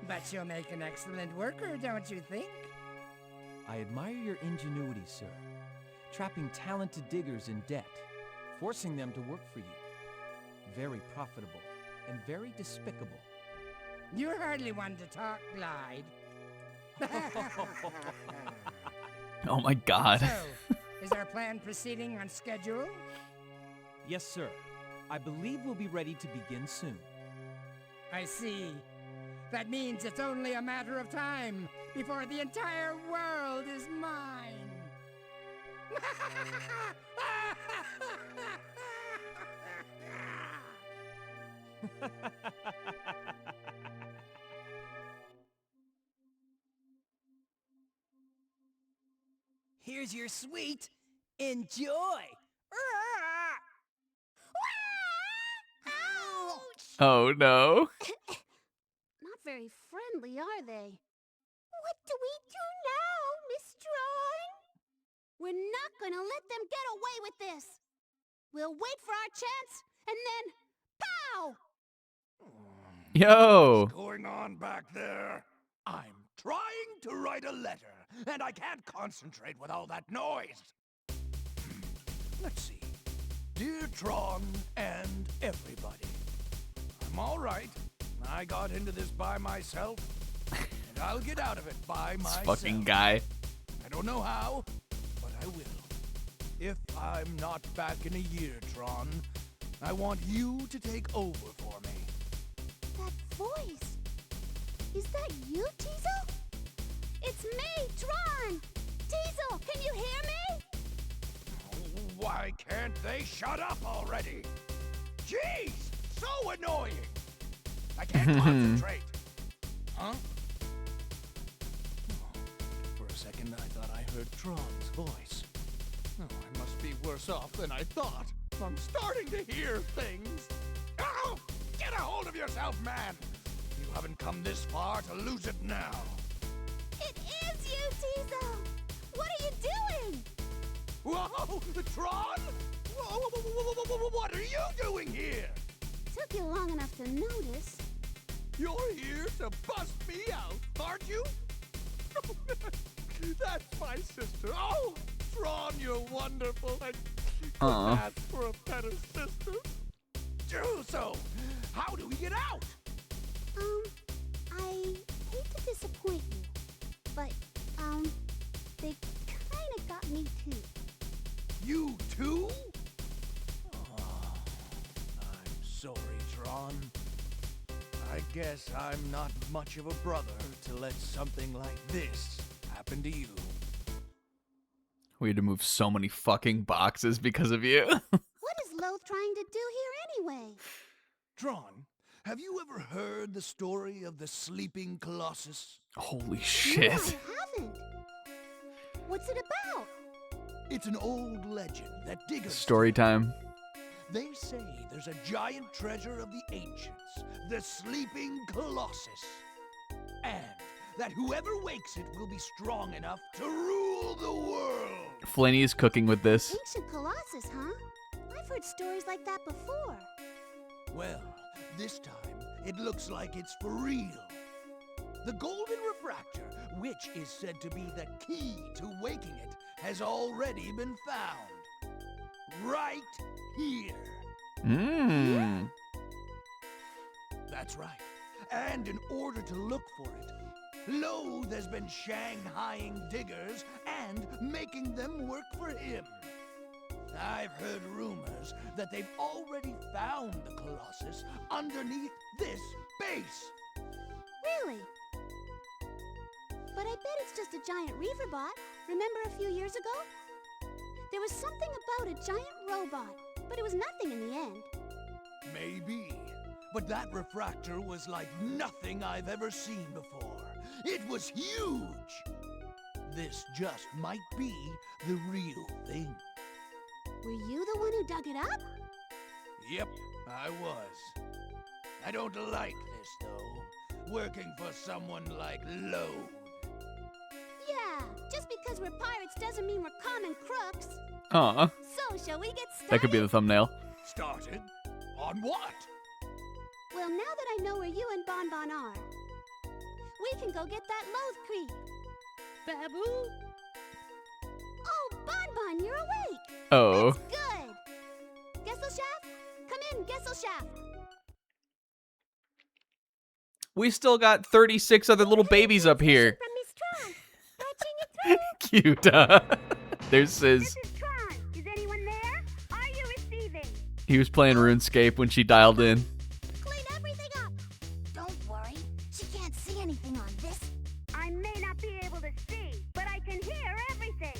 But she'll make an excellent worker, don't you think? I admire your ingenuity, sir. Trapping talented diggers in debt, forcing them to work for you. Very profitable and very despicable. You're hardly one to talk, Glide. Oh my god. So, is our plan proceeding on schedule? Yes, sir. I believe we'll be ready to begin soon. I see. That means it's only a matter of time before the entire world is mine. Here's your sweet. Enjoy. Ouch! Oh no. Not very friendly, are they? What do we do now, Miss Tron? We're not gonna let them get away with this. We'll wait for our chance, and then, pow! Yo. What's going on back there? I'm trying to write a letter, and I can't concentrate with all that noise. Let's see. Dear Tron and everybody, I'm all right. I got into this by myself, and I'll get out of it by This myself. fucking guy. I don't know how, but I will. If I'm not back in a year, Tron, I want you to take over for me. That voice. Is that you, Teasel? It's me, Tron! Teasel, can you hear me? Why can't they shut up already? Jeez, so annoying! I can't concentrate. Huh? Oh, for a second, I thought I heard Tron's voice. Oh, I must be worse off than I thought. I'm starting to hear things. Oh, get a hold of yourself, man! You haven't come this far to lose it now. It is you, Teasel! What are you doing? Whoa, Tron? Whoa, what are you doing here? Took you long enough to notice. You're here to bust me out, aren't you? That's my sister. Oh, Tron, you're wonderful. I couldn't ask for a better sister. So, how do we get out? I hate to disappoint you, but, they kinda got me too. You too? Oh, I'm sorry, Tron. I guess I'm not much of a brother to let something like this happen to you. We had to move so many fucking boxes because of you. What is Loth trying to do here anyway? Tron, have you ever heard the story of the sleeping colossus? Holy No, shit. I haven't. What's it about? It's an old legend that diggers Story time. They say there's a giant treasure of the ancients, the sleeping Colossus. And that whoever wakes it will be strong enough to rule the world. Flinny is cooking with this. Ancient Colossus, huh? I've heard stories like that before. Well, this time it looks like it's for real. The golden refractor, which is said to be the key to waking it, has already been found. Right here. Mmm. That's right. And in order to look for it, Loath has been shanghaiing diggers and making them work for him. I've heard rumors that they've already found the Colossus underneath this base. Really? But I bet it's just a giant reaver bot. Remember a few years ago? There was something about a giant robot, but it was nothing in the end. Maybe. But that refractor was like nothing I've ever seen before. It was huge. This just might be the real thing. Were you the one who dug it up? Yep, I was. I don't like this, though. Working for someone like Loath. Yeah, just because we're pirates doesn't mean we're common crooks. Aw. So, shall we get started? That could be the thumbnail. Started? On what? Well, now that I know where you and Bonne are, we can go get that Loath creep. Babu? Oh, Bonne, you're awake. Oh. That's good. Gesselshaft? Come in, Gesselshaft. We still got 36 other little babies up here. From Miss Tron. Patching it through. Cute. There's Sis. This is Tron. Is anyone there? Are you receiving? He was playing RuneScape when she dialed in. Clean everything up. Don't worry. She can't see anything on this. I may not be able to see, but I can hear everything.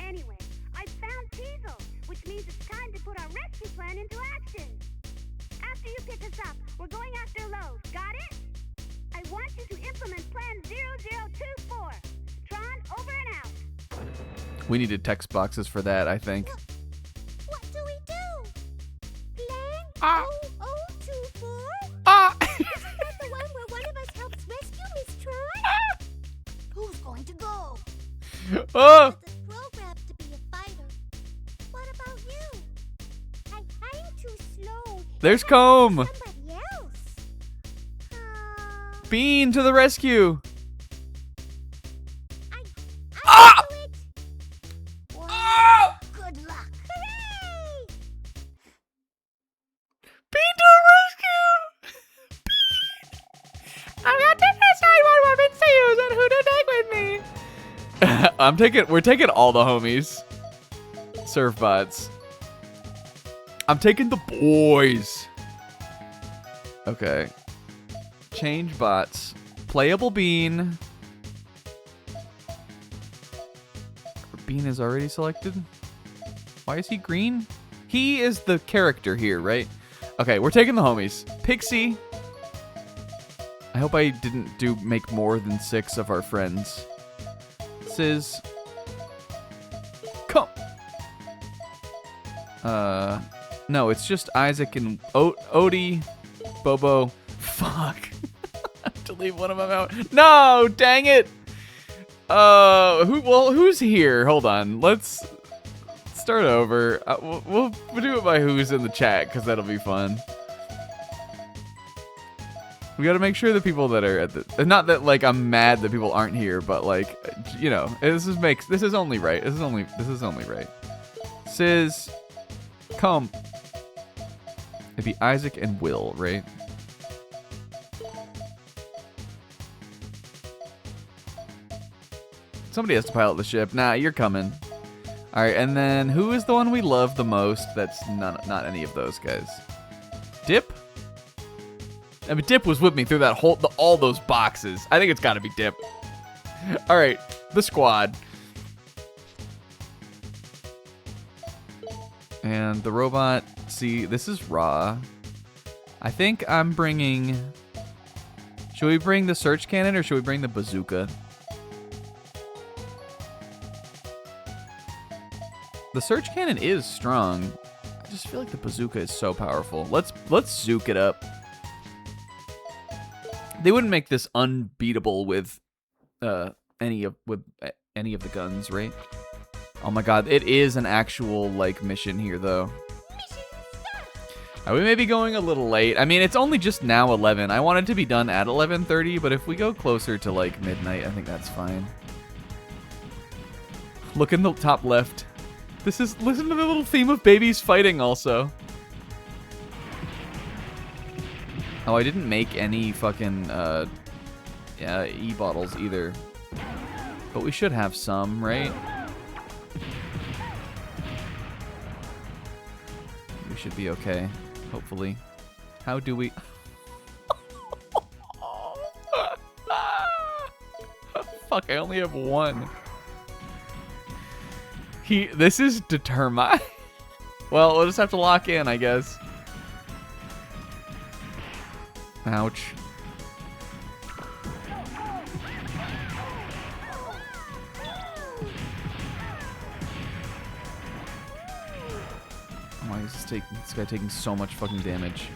Anyway, I found Teasel, which means it's time to put our rescue plan into action. After you pick us up, we're going after Loath. Got it? I want you to implement Plan 0024. Tron, over and out. We needed text boxes for that, I think. What do we do? Plan 0024? Isn't that the one where one of us helps rescue Miss Tron? Who's going to go? Oh! This programmed to be a fighter. What about you? I'm too slow. There's Comb! Somebody else. Bean to the rescue! I'll do it. Well, good luck. Hooray! Bean to the rescue! I'm going to decide what weapons to use and who to take with me. We're taking all the homies. Surf bots. I'm taking the boys. Okay. Change bots. Playable Bean. Bean is already selected. Why is he green? He is the character here, right? Okay, we're taking the homies. Pixie. I hope I didn't make more than 6 of our friends. Sis. Come. No, it's just Isaac and Odie, Bobo. Fuck. I have to leave one of them out. No, dang it. Who's here? Hold on. Let's start over. We'll do it by who's in the chat, because that'll be fun. We got to make sure the people that are at the, not that like I'm mad that people aren't here, but like, you know, this is only right. This is only right. Sis, come. It'd be Isaac and Will, right? Somebody has to pilot the ship. Nah, you're coming. All right, and then who is the one we love the most? That's not any of those guys. Dip? I mean, Dip was with me through that all those boxes. I think it's got to be Dip. All right, the squad. And the robot. See, this is Raw. I think I'm bringing... Should we bring the search cannon or should we bring the bazooka? The search cannon is strong. just feel like the bazooka is so powerful. Let's zook it up. They wouldn't make this unbeatable with any of the guns, right? Oh my god, it is an actual like mission here though. We may be going a little late. I mean, it's only just now 11. I wanted to be done at 11:30, but if we go closer to like midnight, I think that's fine. Look in the top left. Listen to the little theme of babies fighting also. Oh, I didn't make any fucking e-bottles either. But we should have some, right? We should be okay, hopefully. How do we... Fuck, I only have one. This is determined. Well, we'll just have to lock in, I guess. Ouch. Why is this guy taking so much fucking damage?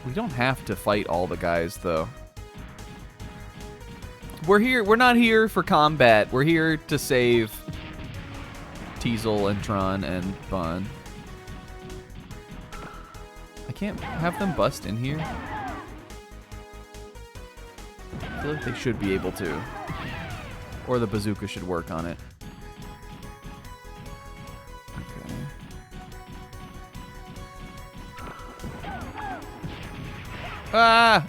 We don't have to fight all the guys, though. We're not here for combat. We're here to save Teasel and Tron and Bonne. I can't have them bust in here. I feel like they should be able to. Or the bazooka should work on it. Okay. Ah!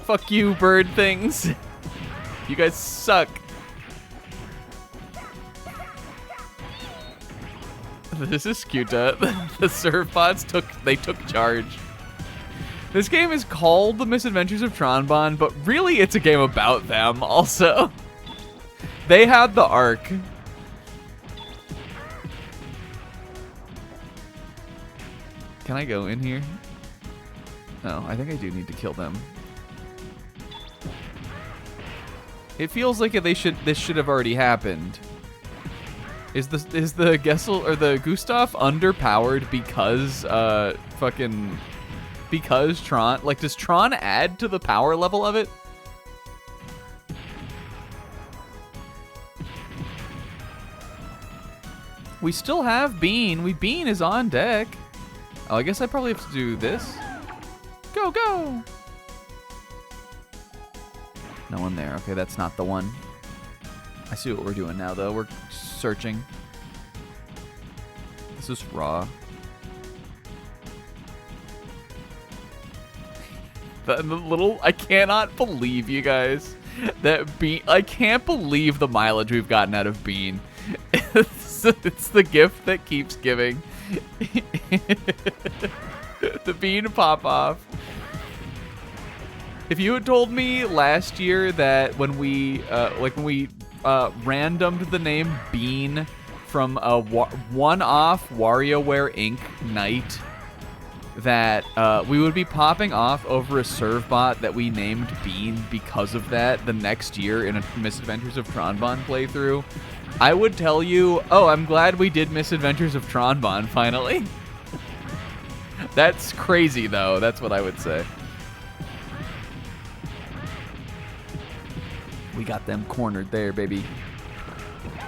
Fuck you, bird things. You guys suck. This is cute. The surf bots took charge. This game is called The Misadventures of Tron, Bonne, but really it's a game about them also. They had the arc. Can I go in here? No, I think I do need to kill them. It feels like this should have already happened. Is the Gessel or the Gustav underpowered because because Tron, like, does Tron add to the power level of it? We still have Bean. Bean is on deck. Oh, I guess I probably have to do this. Go, go! No one there. Okay, that's not the one. I see what we're doing now, though. We're searching. This is raw. The little... I cannot believe, you guys, that Bean... I can't believe the mileage we've gotten out of Bean. It's the gift that keeps giving. The Bean pop-off. If you had told me last year that when we randomed the name Bean from a one-off WarioWare Inc. night, that we would be popping off over a serve bot that we named Bean because of that the next year in a Misadventures of Tron Bonne playthrough, I would tell you, oh, I'm glad we did Misadventures of Tron Bonne finally. That's crazy, though. That's what I would say. We got them cornered there, baby.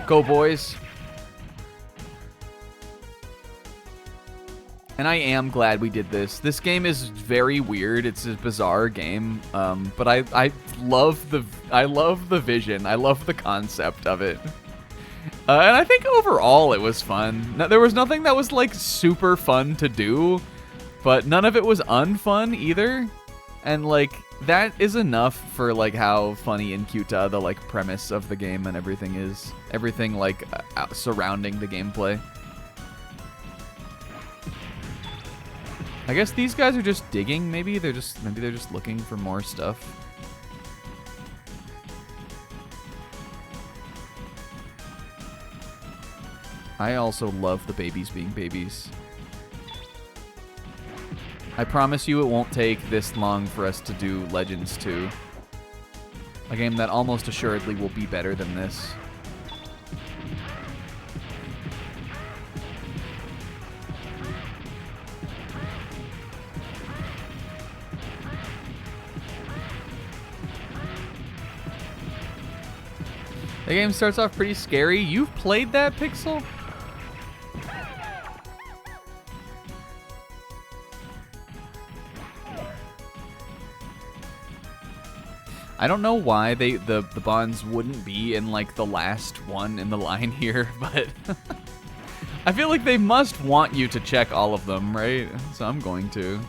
Go, boys. And I am glad we did this. This game is very weird. It's a bizarre game, but I love the vision. I love the concept of it. And I think overall it was fun. Now, there was nothing that was like super fun to do, but none of it was unfun either. And like that is enough for like how funny and cute the like premise of the game and everything is. Everything like surrounding the gameplay. I guess these guys are just digging. Maybe they're just looking for more stuff. I also love the babies being babies. I promise you it won't take this long for us to do Legends 2. A game that almost assuredly will be better than this. The game starts off pretty scary. You've played that, Pixel? I don't know why the bonds wouldn't be in like the last one in the line here, but I feel like they must want you to check all of them, right? So I'm going to.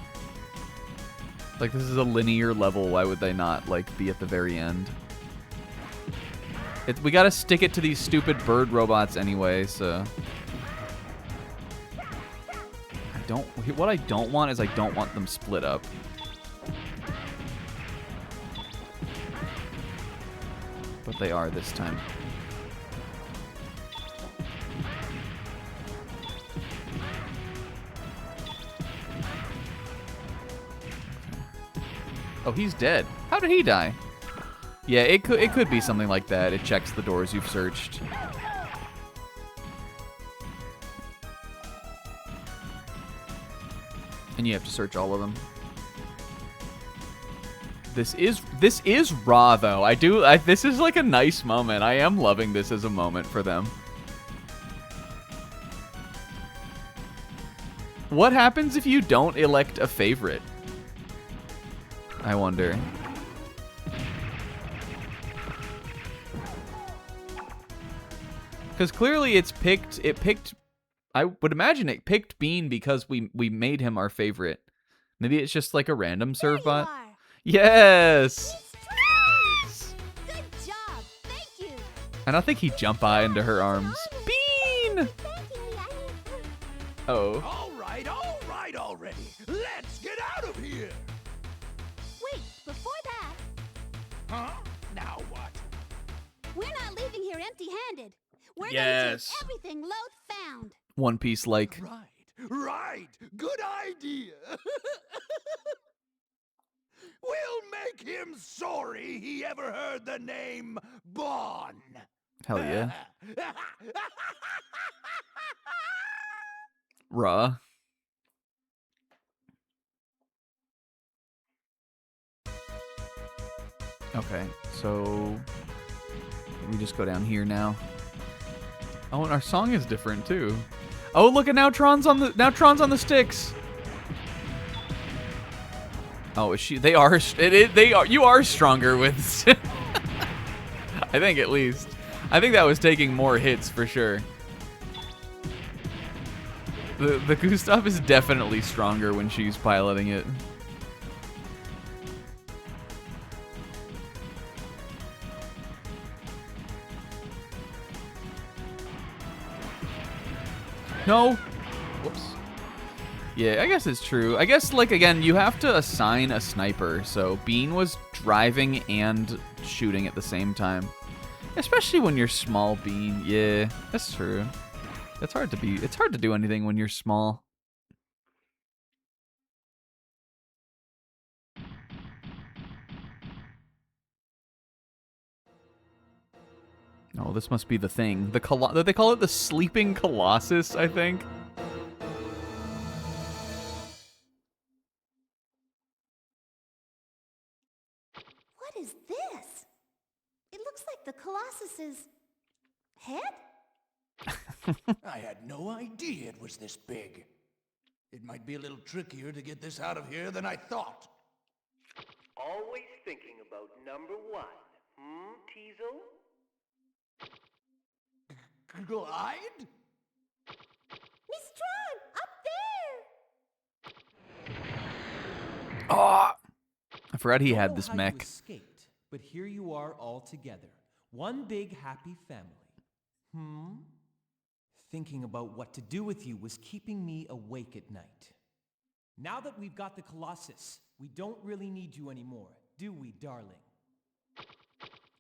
Like, this is a linear level. Why would they not like be at the very end? We gotta stick it to these stupid bird robots anyway, so. What I don't want is I don't want them split up. But they are this time. Oh, he's dead. How did he die? Yeah, it could be something like that. It checks the doors you've searched. And you have to search all of them. This is raw though. This is like a nice moment. I am loving this as a moment for them. What happens if you don't elect a favorite? I wonder. Because clearly it picked, I would imagine it picked Bean because we made him our favorite. Maybe it's just like a random serve bot. Yes! Good job. Thank you. And I think he jump into her arms. Bean! Oh. All right already. Let's get out of here. Wait, before that, Huh? Now what? we're not leaving here empty-handed. We're Yes. gonna take everything Loth found. One Piece like. Right. Good idea. We'll make him sorry he ever heard the name Bonne. Hell yeah. Raw. Okay, so we just go down here now. Oh, and our song is different too. Oh, look at now Tron's on the sticks. Oh, is she? They are. You are stronger with. I think at least. I think that was taking more hits for sure. The Gustav is definitely stronger when she's piloting it. No. Whoops. Yeah, I guess it's true. I guess, like, again, you have to assign a sniper. So Bean was driving and shooting at the same time. Especially when you're small, Bean. Yeah, that's true. It's hard to do anything when you're small. Oh, this must be the thing. They call it the Sleeping Colossus, I think. What is this? It looks like the Colossus's head? I had no idea it was this big. It might be a little trickier to get this out of here than I thought. Always thinking about number one, Teasel? Glide? Miss Tron, up there! Oh, I forgot he had Don't know this how mech. You escaped, but here you are all together. One big happy family. Thinking about what to do with you was keeping me awake at night. Now that we've got the Colossus, we don't really need you anymore, do we, darling?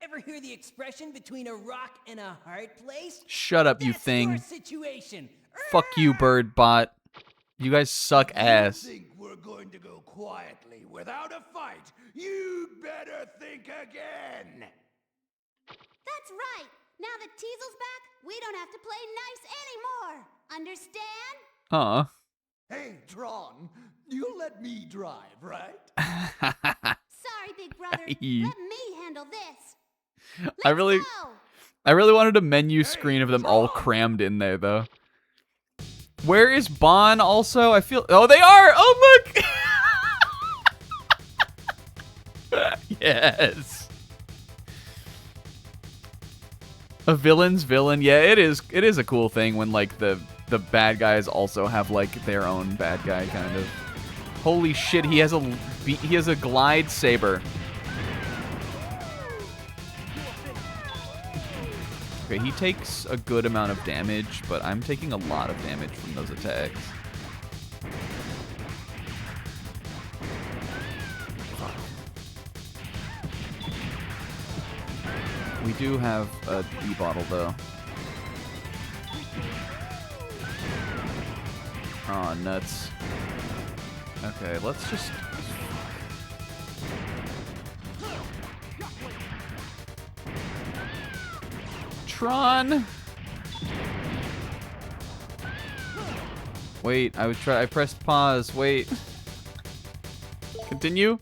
Ever hear the expression between a rock and a hard place? Shut up, you That's thing. your situation. Fuck you, bird bot. You guys suck ass. You think we're going to go quietly without a fight? You'd better think again. That's right. Now that Teasel's back, we don't have to play nice anymore. Understand? Aw. Hey, Tron, you let me drive, right? Sorry, big brother. Let me handle this. I really Go! wanted a menu screen of them all crammed in there, though. Where is Bonne also? I feel... Oh, they are! Oh, look! Yes. A villain's villain. Yeah, it is a cool thing when, like, the bad guys also have, like, their own bad guy, kind of. Holy shit, he has a glide saber. Okay, he takes a good amount of damage, but I'm taking a lot of damage from those attacks. Fuck. We do have a E-bottle, though. Oh, nuts. Okay, let's just... Tron! Wait, I pressed pause, wait. Continue?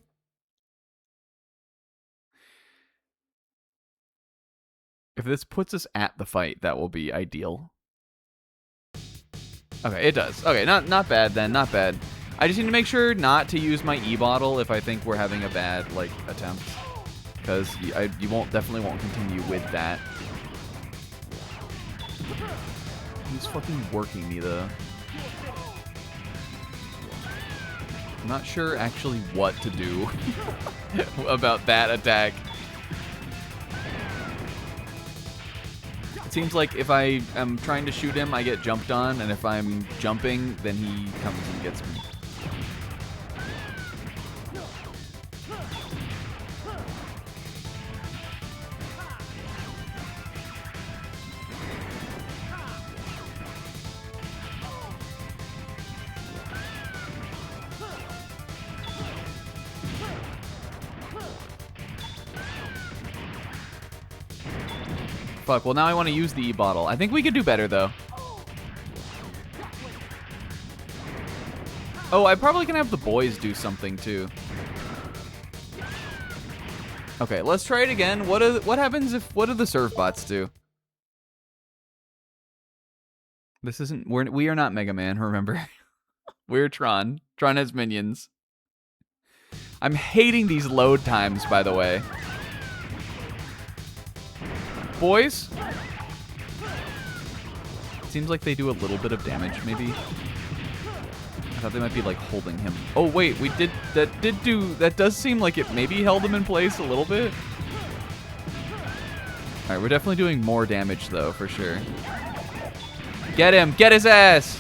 If this puts us at the fight, that will be ideal. Okay, it does. Okay, not bad then, not bad. I just need to make sure not to use my E-bottle if I think we're having a bad, like, attempt. Because you definitely won't continue with that. He's fucking working me, though. I'm not sure actually what to do about that attack. It seems like if I am trying to shoot him, I get jumped on, and if I'm jumping, then he comes and gets me. Fuck, well now I want to use the E-bottle. I think we could do better, though. Oh, I probably can have the boys do something, too. Okay, let's try it again. What happens if... What do the serve bots do? This isn't... We are not Mega Man, remember? We're Tron. Tron has minions. I'm hating these load times, by the way. Boys? Seems like they do a little bit of damage, maybe. I thought they might be, like, holding him. Oh, wait, that does seem like it maybe held him in place a little bit. Alright, we're definitely doing more damage, though, for sure. Get him! Get his ass!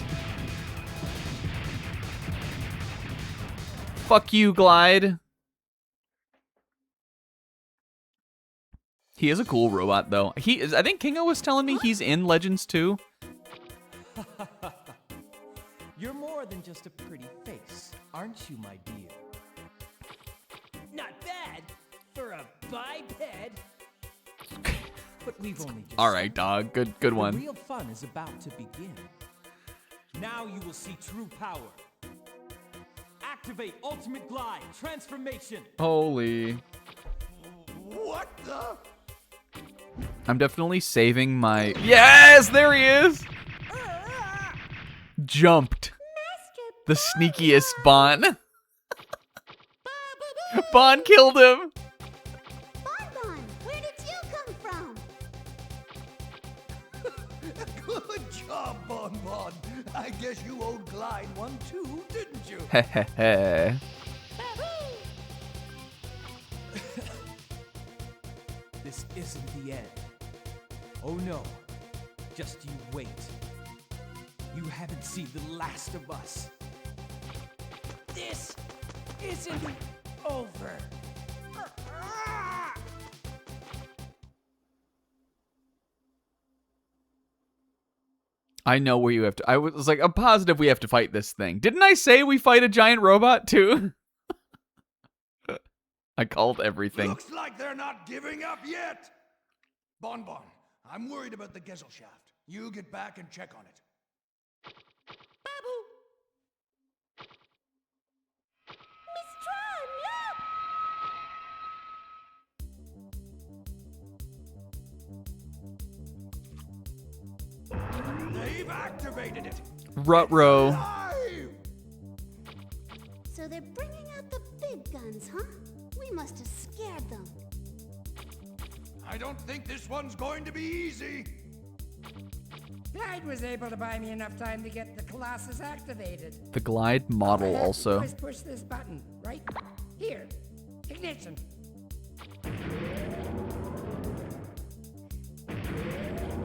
Fuck you, Glide. He is a cool robot, though. I think Kingo was telling me he's in Legends 2. You're more than just a pretty face, aren't you, my dear? Not bad for a biped. But we've only just... All right, dog. Good one. The real fun is about to begin. Now you will see true power. Activate Ultimate Glide Transformation. Holy. What the? I'm definitely saving my... Yes! There he is! Jumped. The sneakiest Bonne. Bonne killed him! Bonne, where did you come from? Good job, Bonne. I guess you owed Glide one too, didn't you? Hehehe. This isn't the end. Oh no, just you wait. You haven't seen the last of us. This isn't over. I know where you have to... I was like, I'm positive we have to fight this thing. Didn't I say we fight a giant robot, too? I called everything. Looks like they're not giving up yet. Bonne, I'm worried about the Gesellschaft. You get back and check on it. Miss Tron, look! They've activated it. Ruh-roh. Live! So they're bringing out the big guns, huh? We must have scared them. I don't think this one's going to be easy. Clyde was able to buy me enough time to get the Colossus activated. The glide model All I have to also. do is push this button, right? Here. Ignition.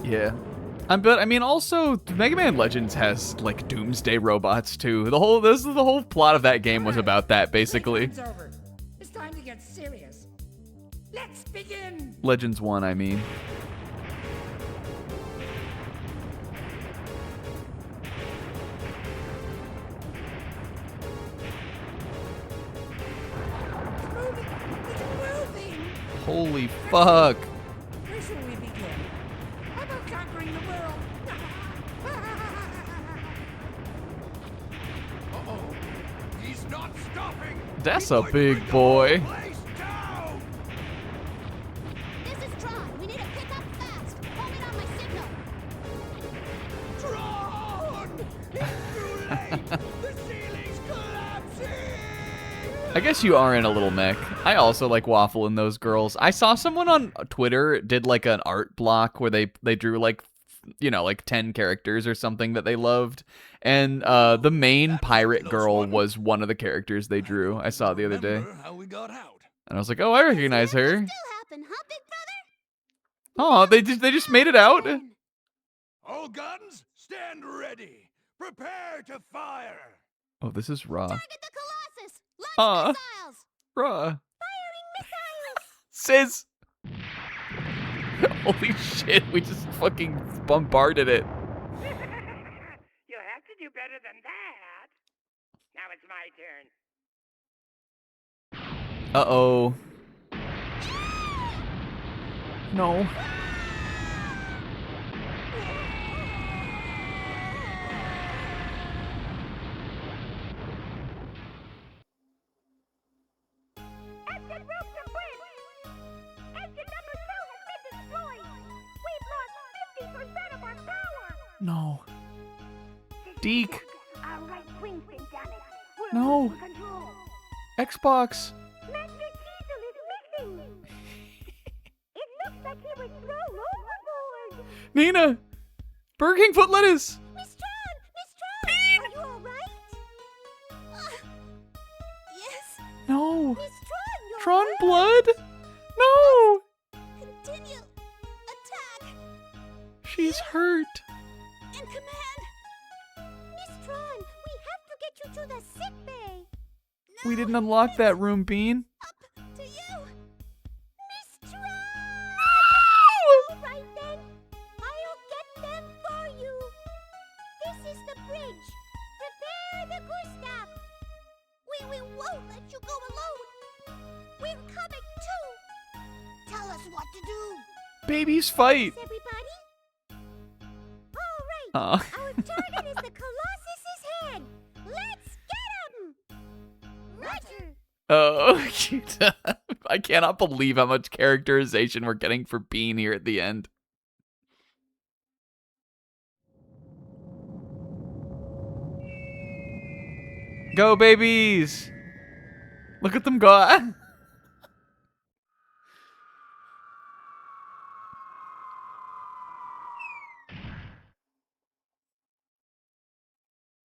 Yeah. But I mean, also Mega Man Legends has like Doomsday robots too. This is the whole plot of that game was about that basically. Playtime's over. It's time to get serious. Let's begin. Legends 1, I mean. It's moving. It's moving. Holy fuck. Where shall we begin? How about conquering the world? Uh-oh. He's not stopping. That's He's a going to big bring the boy. whole place down. This is Tron. We need to pick up fast. Hold it on my signal. Tron! It's too late. The ceiling's collapsing. I guess you are in a little mech. I also like Waffle and those girls. I saw someone on Twitter did like an art block where they drew like, you know, like 10 characters or something that they loved. And the main pirate girl was one of the characters they drew. I saw the other day. Remember how we got out. And I was like, oh, I recognize her. Still happen, huh, big brother? Oh, they just made it out. All guns, stand ready. Prepare to fire. Oh, this is raw. Target the Colossus. Launch missiles. Raw. Firing missiles. Sis. Holy shit, we just fucking bombarded it. You'll have to do better than that. Now it's my turn. Uh-oh. No. Engine room to bridge. Engine number 2 has been destroyed. We've lost 50% of our power. No. Deke. Our right wing's been damaged. We're No. losing control. Xbox. Master Diesel is missing. It looks like he was thrown overboard. Nina. Burger King foot lettuce. Miss Tron! Miss Tron! Are you alright? Yes. No. Miss Tron, you're Tron hurt. blood? No. Continue. Attack. She's hurt. In command. Miss Tron, we have to get you to the sick bay. No, We didn't unlock that room, Bean. Up to you. Miss Tron! No! All right then. I'll get them for you. This is the bridge. Prepare the Gustav. We won't let you go alone. We're coming too. Tell us what to do. Babies fight. Everybody? All right. Aw. Our target is the Colossus's head. Let's get him. Roger. Oh, cute. I cannot believe how much characterization we're getting for Bean here at the end. Go, babies! Look at them go.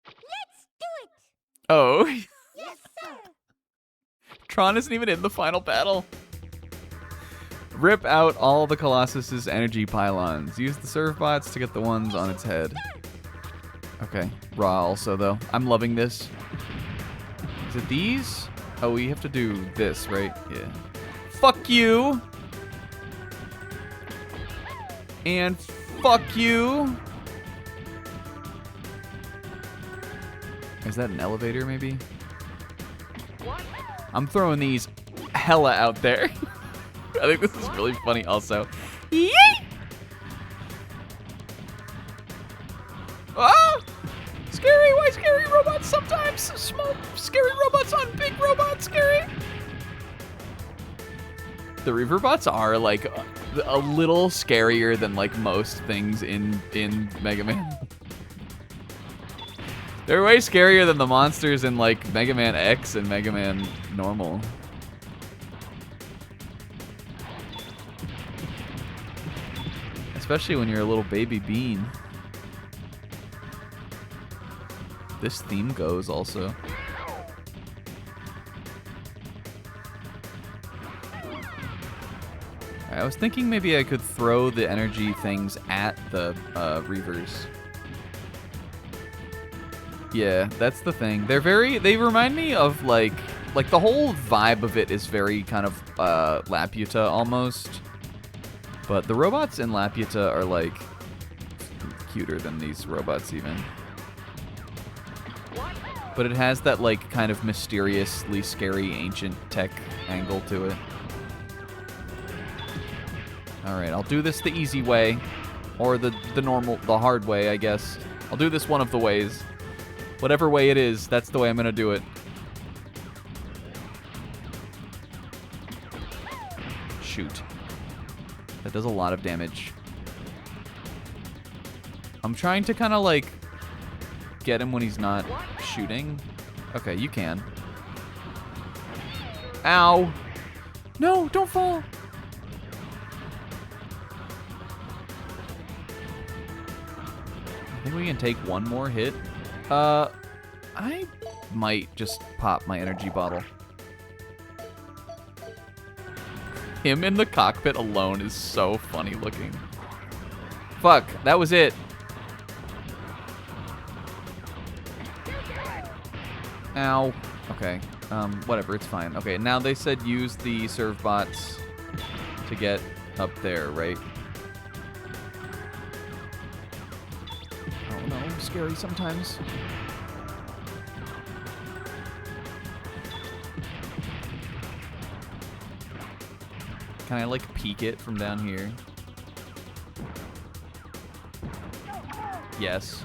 Let's do it. Oh, Yes, sir. Tron isn't even in the final battle. Rip out all the Colossus's energy pylons. Use the serve bots to get the ones on its head. Okay, raw also though. I'm loving this. Is it these? Oh, we have to do this, right? Yeah. Fuck you! And fuck you! Is that an elevator, maybe? I'm throwing these hella out there. I think this is really funny also. Yeet! Ah! Scary! Why scary robots sometimes? Small, scary robots on big robots, scary! The Reaverbots are like a little scarier than like most things in Mega Man. They're way scarier than the monsters in like Mega Man X and Mega Man Normal. Especially when you're a little baby bean. This theme goes also. I was thinking maybe I could throw the energy things at the Reavers. Yeah, that's the thing. They remind me of like the whole vibe of it is very kind of Laputa almost. But the robots in Laputa are like cuter than these robots even. But it has that like kind of mysteriously scary ancient tech angle to it. Alright, I'll do this the easy way. Or the hard way, I guess. I'll do this one of the ways. Whatever way it is, that's the way I'm gonna do it. Shoot. That does a lot of damage. I'm trying to kind of like get him when he's not shooting. Okay, you can. Ow. No, don't fall. I think we can take one more hit. I might just pop my energy bottle. Him in the cockpit alone is so funny looking. Fuck, that was it. Ow. Okay, whatever, it's fine. Okay, now they said use the serve bots to get up there, right? Oh no, scary sometimes. Can I like peek it from down here? Yes.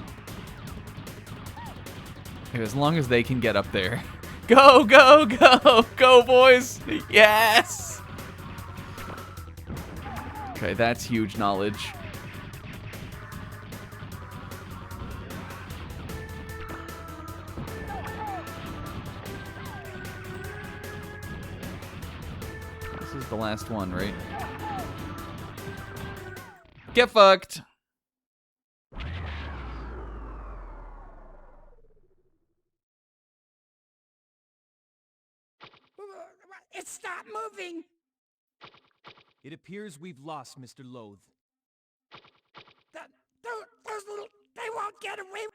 Okay, as long as they can get up there. Go, go, go! Go, boys! Yes! Okay, that's huge knowledge. This is the last one, right? Get fucked! It stopped moving! It appears we've lost Mr. Loath. Those little... They won't get away!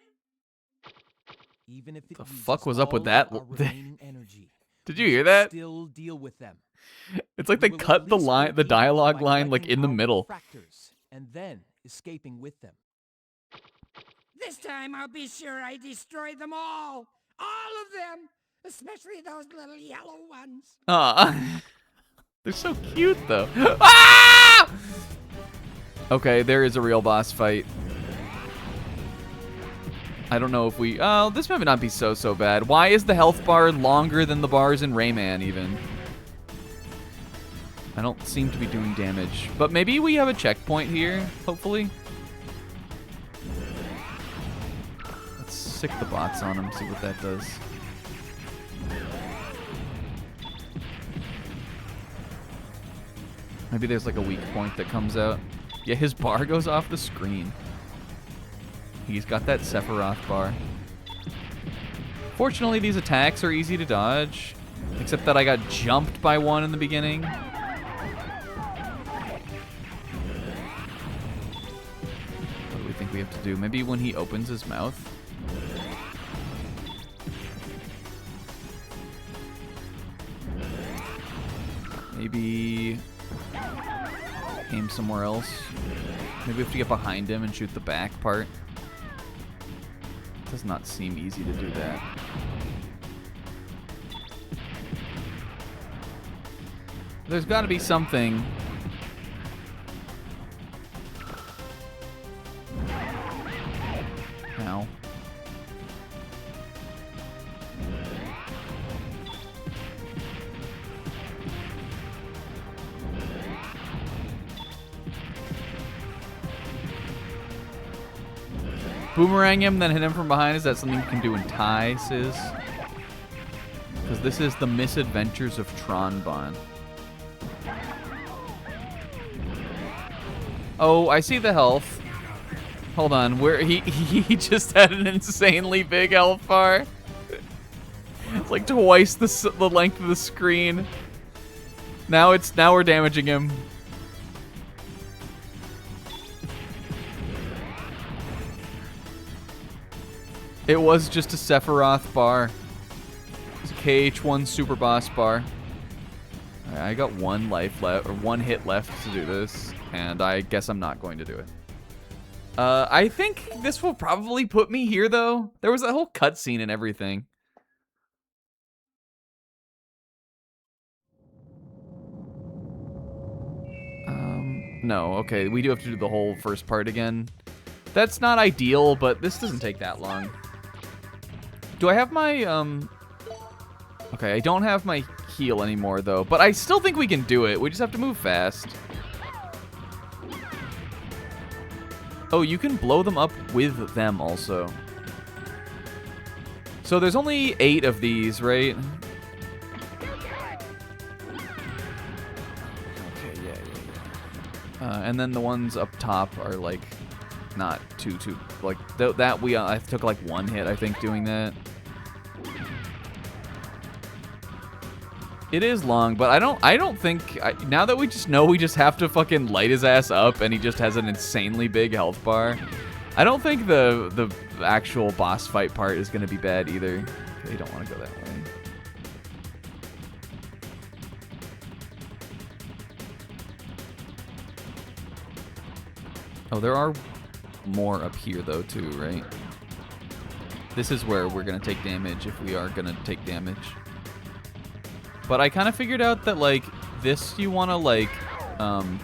Even if it The uses fuck was up with all that? our remaining energy, Did you hear that? still deal with them. It's like they We will cut at the least line, the defeat them dialogue by line, like in the collecting middle. our fractors and then escaping with them. This time I'll be sure I destroy them all! All of them! Especially those little yellow ones. Aw. They're so cute, though. Ah! Okay, there is a real boss fight. I don't know if we... Oh, this might not be so bad. Why is the health bar longer than the bars in Rayman, even? I don't seem to be doing damage. But maybe we have a checkpoint here, hopefully. Let's sick the bots on him, see what that does. Maybe there's like a weak point that comes out. Yeah, his bar goes off the screen. He's got that Sephiroth bar. Fortunately, these attacks are easy to dodge. Except that I got jumped by one in the beginning. What do we think we have to do? Maybe when he opens his mouth? Maybe... aim somewhere else. Maybe we have to get behind him and shoot the back part. Does not seem easy to do that. There's got to be something. Ow. Boomerang him, then hit him from behind. Is that something you can do in Thai, Sis? Because this is the Misadventures of Tron, Bonne. Oh, I see the health. Hold on, where he just had an insanely big health bar. It's like twice the length of the screen. Now we're damaging him. It was just a Sephiroth bar. It's a KH1 Super Boss bar. Right, I got one life left, or one hit left to do this, and I guess I'm not going to do it. I think this will probably put me here, though. There was a whole cutscene and everything. No, okay, we do have to do the whole first part again. That's not ideal, but this doesn't take that long. Do I have my, Okay, I don't have my heal anymore, though. But I still think we can do it. We just have to move fast. Oh, you can blow them up with them, also. So there's only 8 of these, right? Okay, yeah. And then the ones up top are, like, not too, like, I took, like, 1 hit, I think, doing that. It is long, but I don't think, now that we just know we just have to fucking light his ass up and he just has an insanely big health bar, I don't think the actual boss fight part is going to be bad either. Okay, you don't want to go that way. Oh, there are more up here though too, right? This is where we're going to take damage if we are going to take damage. But I kind of figured out that, like, this you want to, like,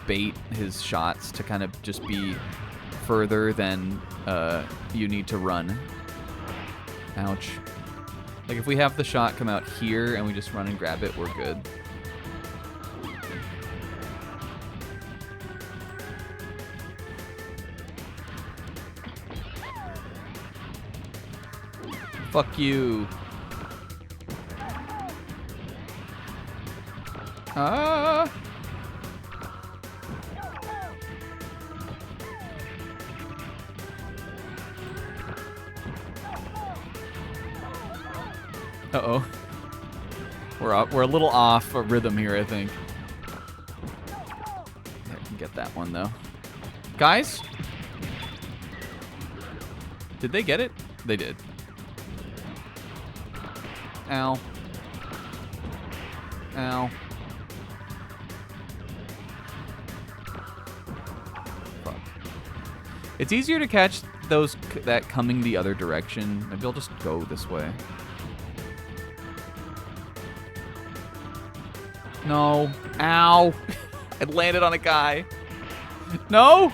bait his shots to kind of just be further than you need to run. Ouch. Like, if we have the shot come out here and we just run and grab it, we're good. Fuck you. Ah! Uh-oh. We're a little off a rhythm here, I think. I can get that one, though. Guys? Did they get it? They did. Ow. Ow. Fuck. It's easier to catch those that coming the other direction. Maybe I'll just go this way. No. Ow. I landed on a guy. No.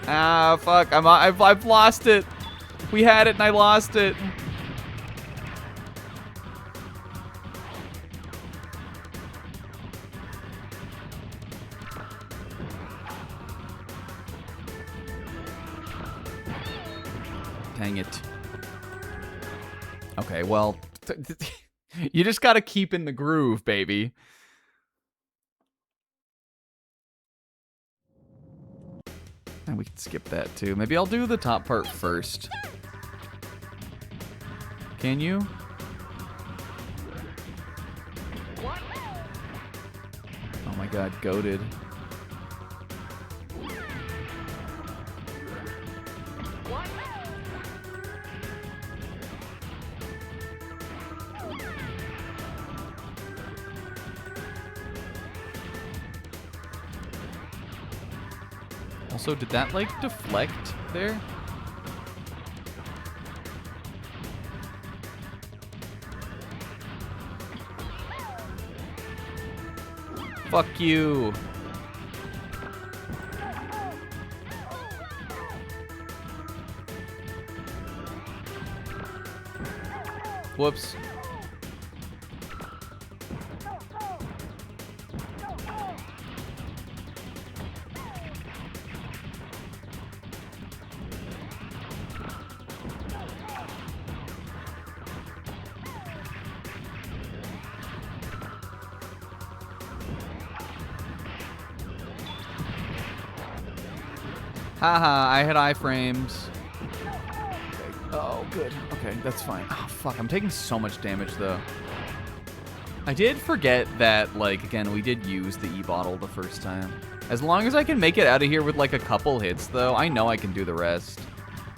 Ah, fuck. I've lost it. We had it and I lost it. Dang it. Okay, well, you just gotta keep in the groove, baby. And we can skip that too. Maybe I'll do the top part first. Can you? Oh my god, goated. Also, did that, like, deflect there? Fuck you. Whoops. Haha, I had iframes. Okay. Oh, good. Okay, that's fine. Oh, fuck, I'm taking so much damage, though. I did forget that, like, again, we did use the E-bottle the first time. As long as I can make it out of here with, like, a couple hits, though, I know I can do the rest.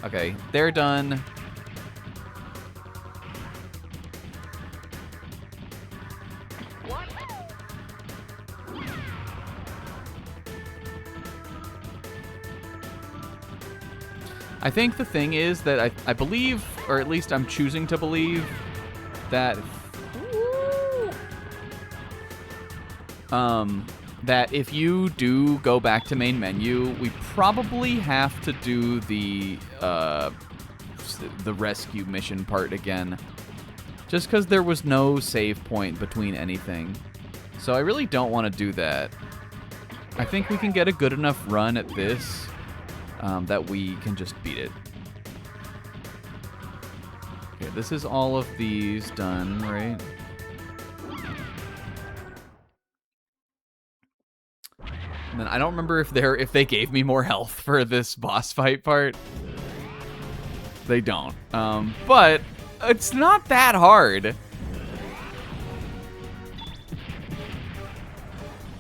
Okay, they're done. I think the thing is that I believe, or at least I'm choosing to believe, that that if you do go back to main menu, we probably have to do the rescue mission part again. Just because there was no save point between anything. So I really don't want to do that. I think we can get a good enough run at this that we can just beat it. Okay, this is all of these done, right? And then I don't remember if they gave me more health for this boss fight part. They don't. But it's not that hard.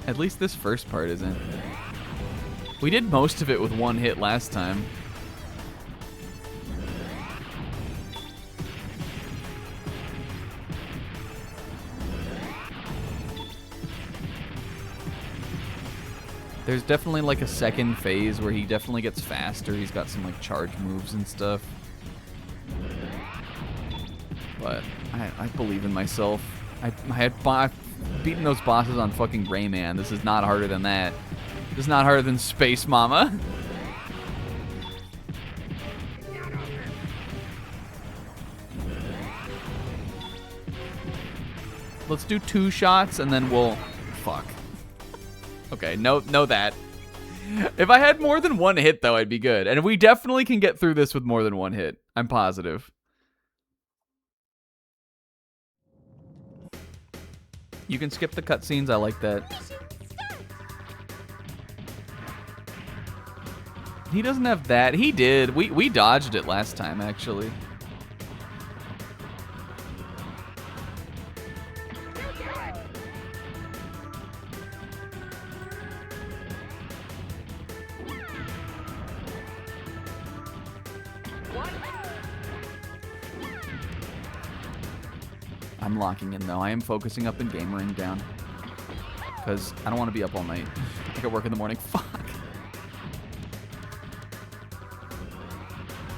At least this first part isn't. We did most of it with one hit last time. There's definitely like a second phase where he definitely gets faster. He's got some like charge moves and stuff. But I believe in myself. I've beaten those bosses on fucking Rayman. This is not harder than that. This is not harder than Space Mama. Let's do 2 shots and then we'll... Fuck. Okay, know that. If I had more than 1 hit, though, I'd be good. And we definitely can get through this with more than 1 hit. I'm positive. You can skip the cutscenes. I like that. He doesn't have that. He did. We dodged it last time, actually. I'm locking in, though. I am focusing up and gamering down. Because I don't want to be up all night. I got work in the morning. Fuck.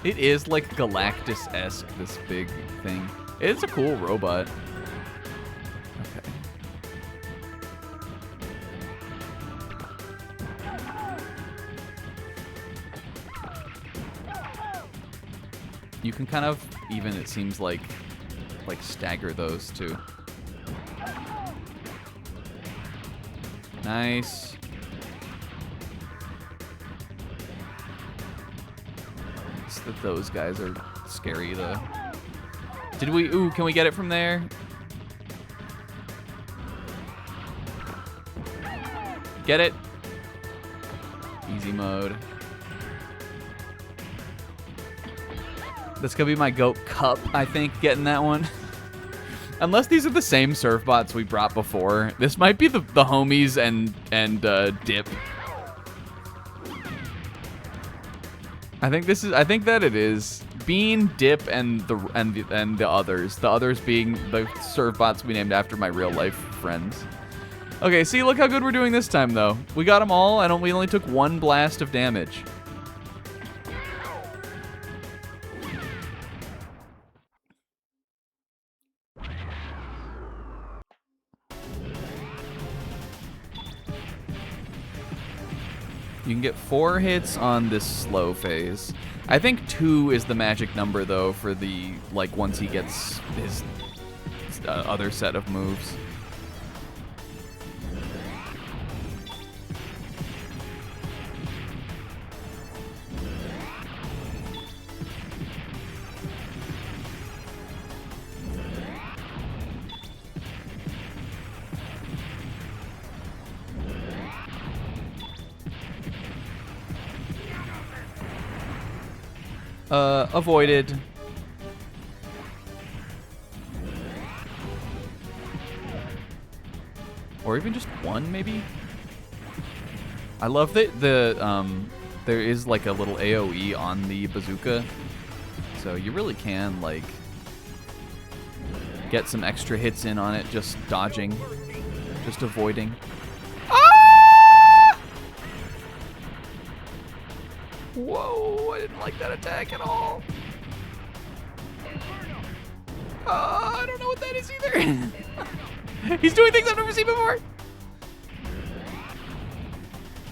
It is like Galactus-esque, this big thing. It's a cool robot. Okay. You can kind of even, it seems like stagger those too. Nice. It's that those guys are scary though. Did we, ooh, can we get it from there? Get it? Easy mode. That's gonna be my GOAT cup, I think, getting that one. Unless these are the same surf bots we brought before. This might be the homies and Dip. I think that it is. Bean, Dip, and the others. The others being the surf bots we named after my real life friends. Okay, see, look how good we're doing this time though. We got them all, and we only took 1 blast of damage. You can get 4 hits on this slow phase. I think 2 is the magic number, though, for the, like, once he gets his other set of moves. Avoided. Or even just 1, maybe? I love that there is like a little AoE on the bazooka. So you really can, like, get some extra hits in on it, just dodging, just avoiding. Whoa, I didn't like that attack at all. I don't know what that is either. He's doing things I've never seen before.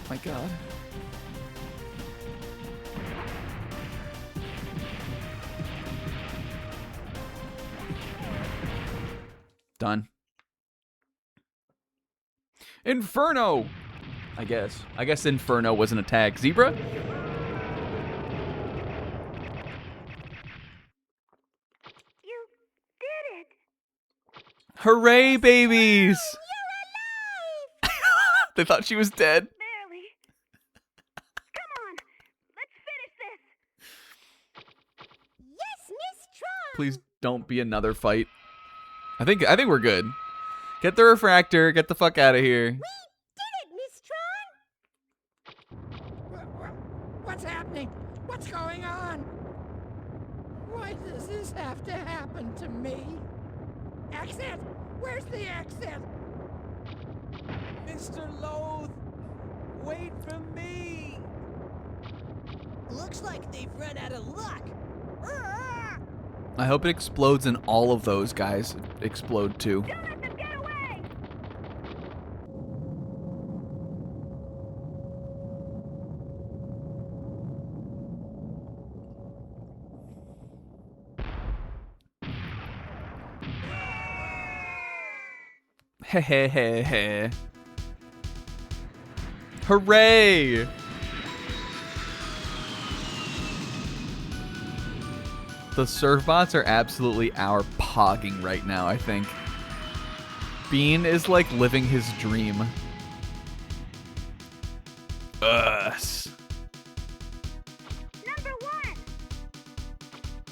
My God. Done. Inferno! I guess Inferno was an attack. Zebra? You did it! Hooray, babies! They thought she was dead. Barely. Come on, let's finish this. Yes, Miss Tron! Please don't be another fight. I think we're good. Get the refractor. Get the fuck out of here. We did it, Miss Tron! What's happening? What's going on? Why does this have to happen to me? Exit! Where's the exit? Mr. Loath, wait for me. Looks like they've run out of luck. I hope it explodes and all of those guys explode too. Don't let them get away! Hehehehe. Hooray! The surf bots are absolutely our pogging right now, I think. Bean is like living his dream. Us. Number 1!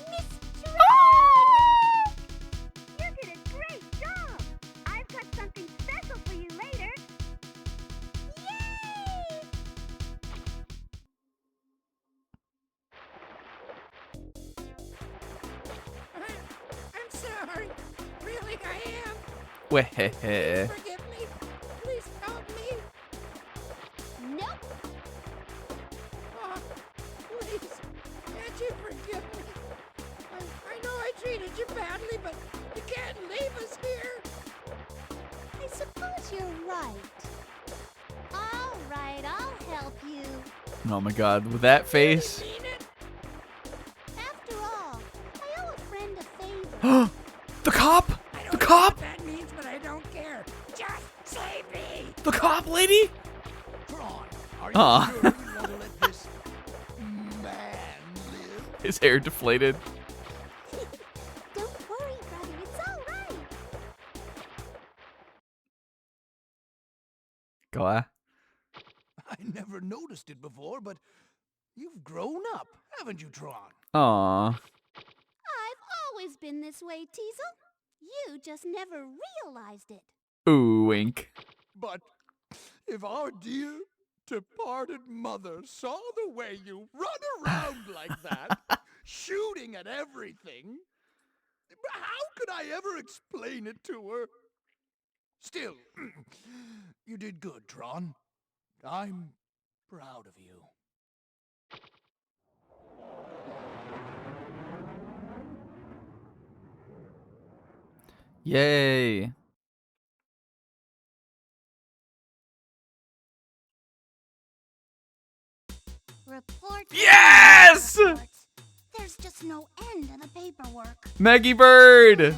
Miss Tron! You did a great job! I've got something special for you later. Yay! I'm sorry. Really, I am. Wehehe. Forgive me. Please help me. Nope. Oh, please. Can't you forgive me? I know I treated you badly, but you can't leave us here. I suppose you're right. All right, I'll help you. Oh my God, with that face. Mean it? After all, I owe a friend a favor. The cop? I don't The know cop? what that means, but I don't care. Just save me. The cop lady? Tron, are you Aw. sure you want to let this man live? His hair deflated. Don't worry, brother, it's all right. Go on. I never noticed it before, but you've grown up, haven't you, Tron? Aw. I've always been this way, Teasel. You just never realized it. Ooh, wink. But if our dear departed mother saw the way you run around like that, shooting at everything, how could I ever explain it to her? Still, you did good, Tron. I'm proud of you. Yay. Reports. Yes! Reports. There's just no end to the paperwork. Maggie Bird!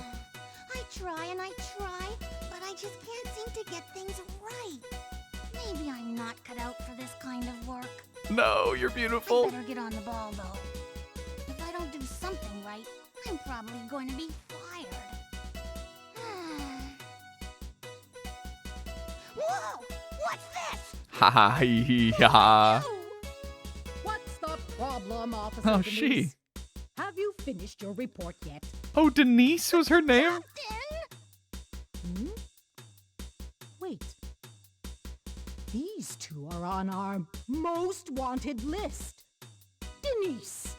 I try and I try, but I just can't seem to get things right. Maybe I'm not cut out for this kind of work. No, you're I beautiful. better get on the ball, though. If I don't do something right, I'm probably going to be fired. Whoa! What's this? Ha ha hee ha. What's the problem, Officer Oh, Denise? she. Have you finished your report yet? Oh, Denise was her name? Hmm? Wait. These two are on our most wanted list. Denise,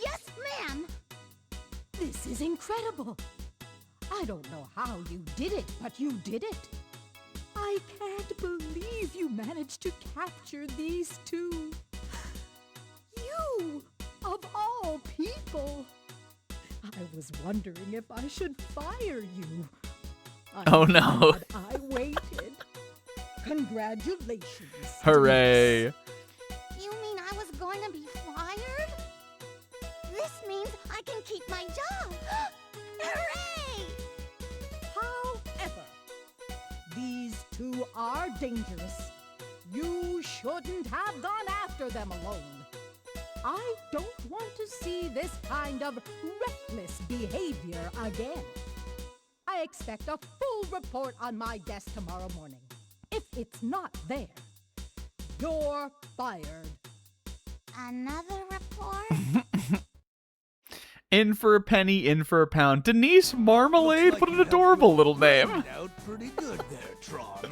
Yes, ma'am. this is incredible. I don't know how you did it, but you did it. I can't believe you managed to capture these two. You, of all people. I was wondering if I should fire you. Oh, I'm no. glad I waited. Congratulations. Hooray. You mean I was going to be fired? This means I can keep my job. Hooray! However, these two are dangerous. You shouldn't have gone after them alone. I don't want to see this kind of reckless behavior again. I expect a full report on my desk tomorrow morning. If it's not there, you're fired. Another report? In for a penny, in for a pound. Denise Marmalade? Looks What like an you helped adorable your little friend name. Out pretty good there, Tron.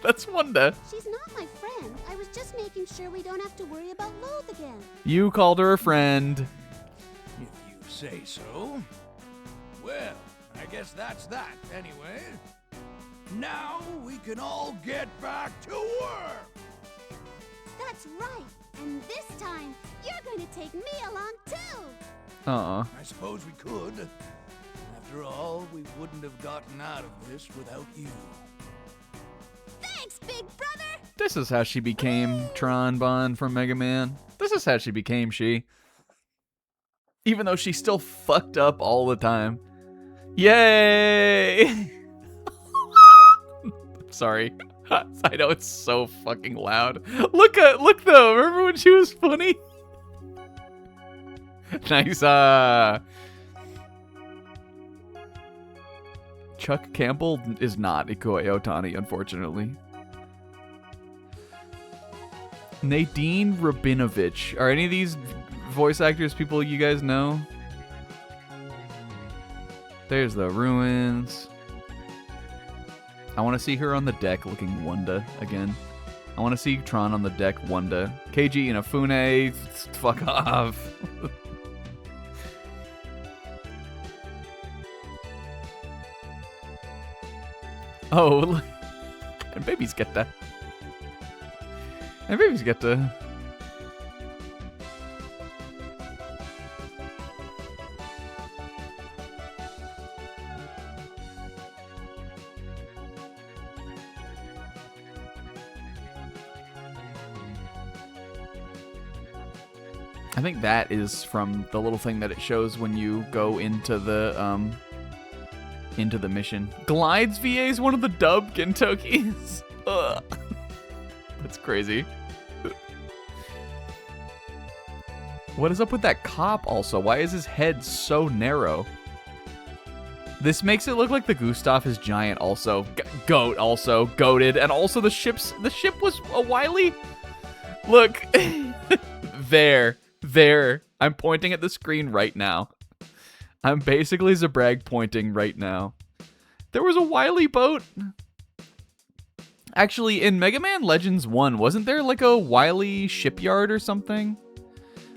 That's Wanda. She's not my friend. I was just making sure we don't have to worry about Loath again. You called her a friend. If you say so. Well, I guess that's that, anyway. Now we can all get back to work! That's right. And this time, you're going to take me along too. Aw. I suppose we could. After all, we wouldn't have gotten out of this without you. Thanks, big brother. This is how she became Tron Bonne from Mega Man. This is how she became she. Even though she's still fucked up all the time. Yay! Sorry. I know it's so fucking loud. Look though, remember when she was funny? Nice, Chuck Campbell is not Ikuo Otani, unfortunately. Nadine Rabinovich. Are any of these voice actors people you guys know? There's the ruins. I want to see her on the deck looking Wanda again. I want to see Tron on the deck Wanda. KG Inafune. Fuck off. Oh, look. And babies get that. And babies get to. I think that is from the little thing that it shows when you go into the mission. Glides VA is one of the dub Gentokis. Ugh. That's crazy. What is up with that cop also? Why is his head so narrow? This makes it look like the Gustav is giant also. Goat also. Goated. And also the ship was a Wily. Look. There. I'm pointing at the screen right now. I'm basically Zabrag pointing right now. There was a Wily boat. Actually, in Mega Man Legends 1, wasn't there like a Wily shipyard or something?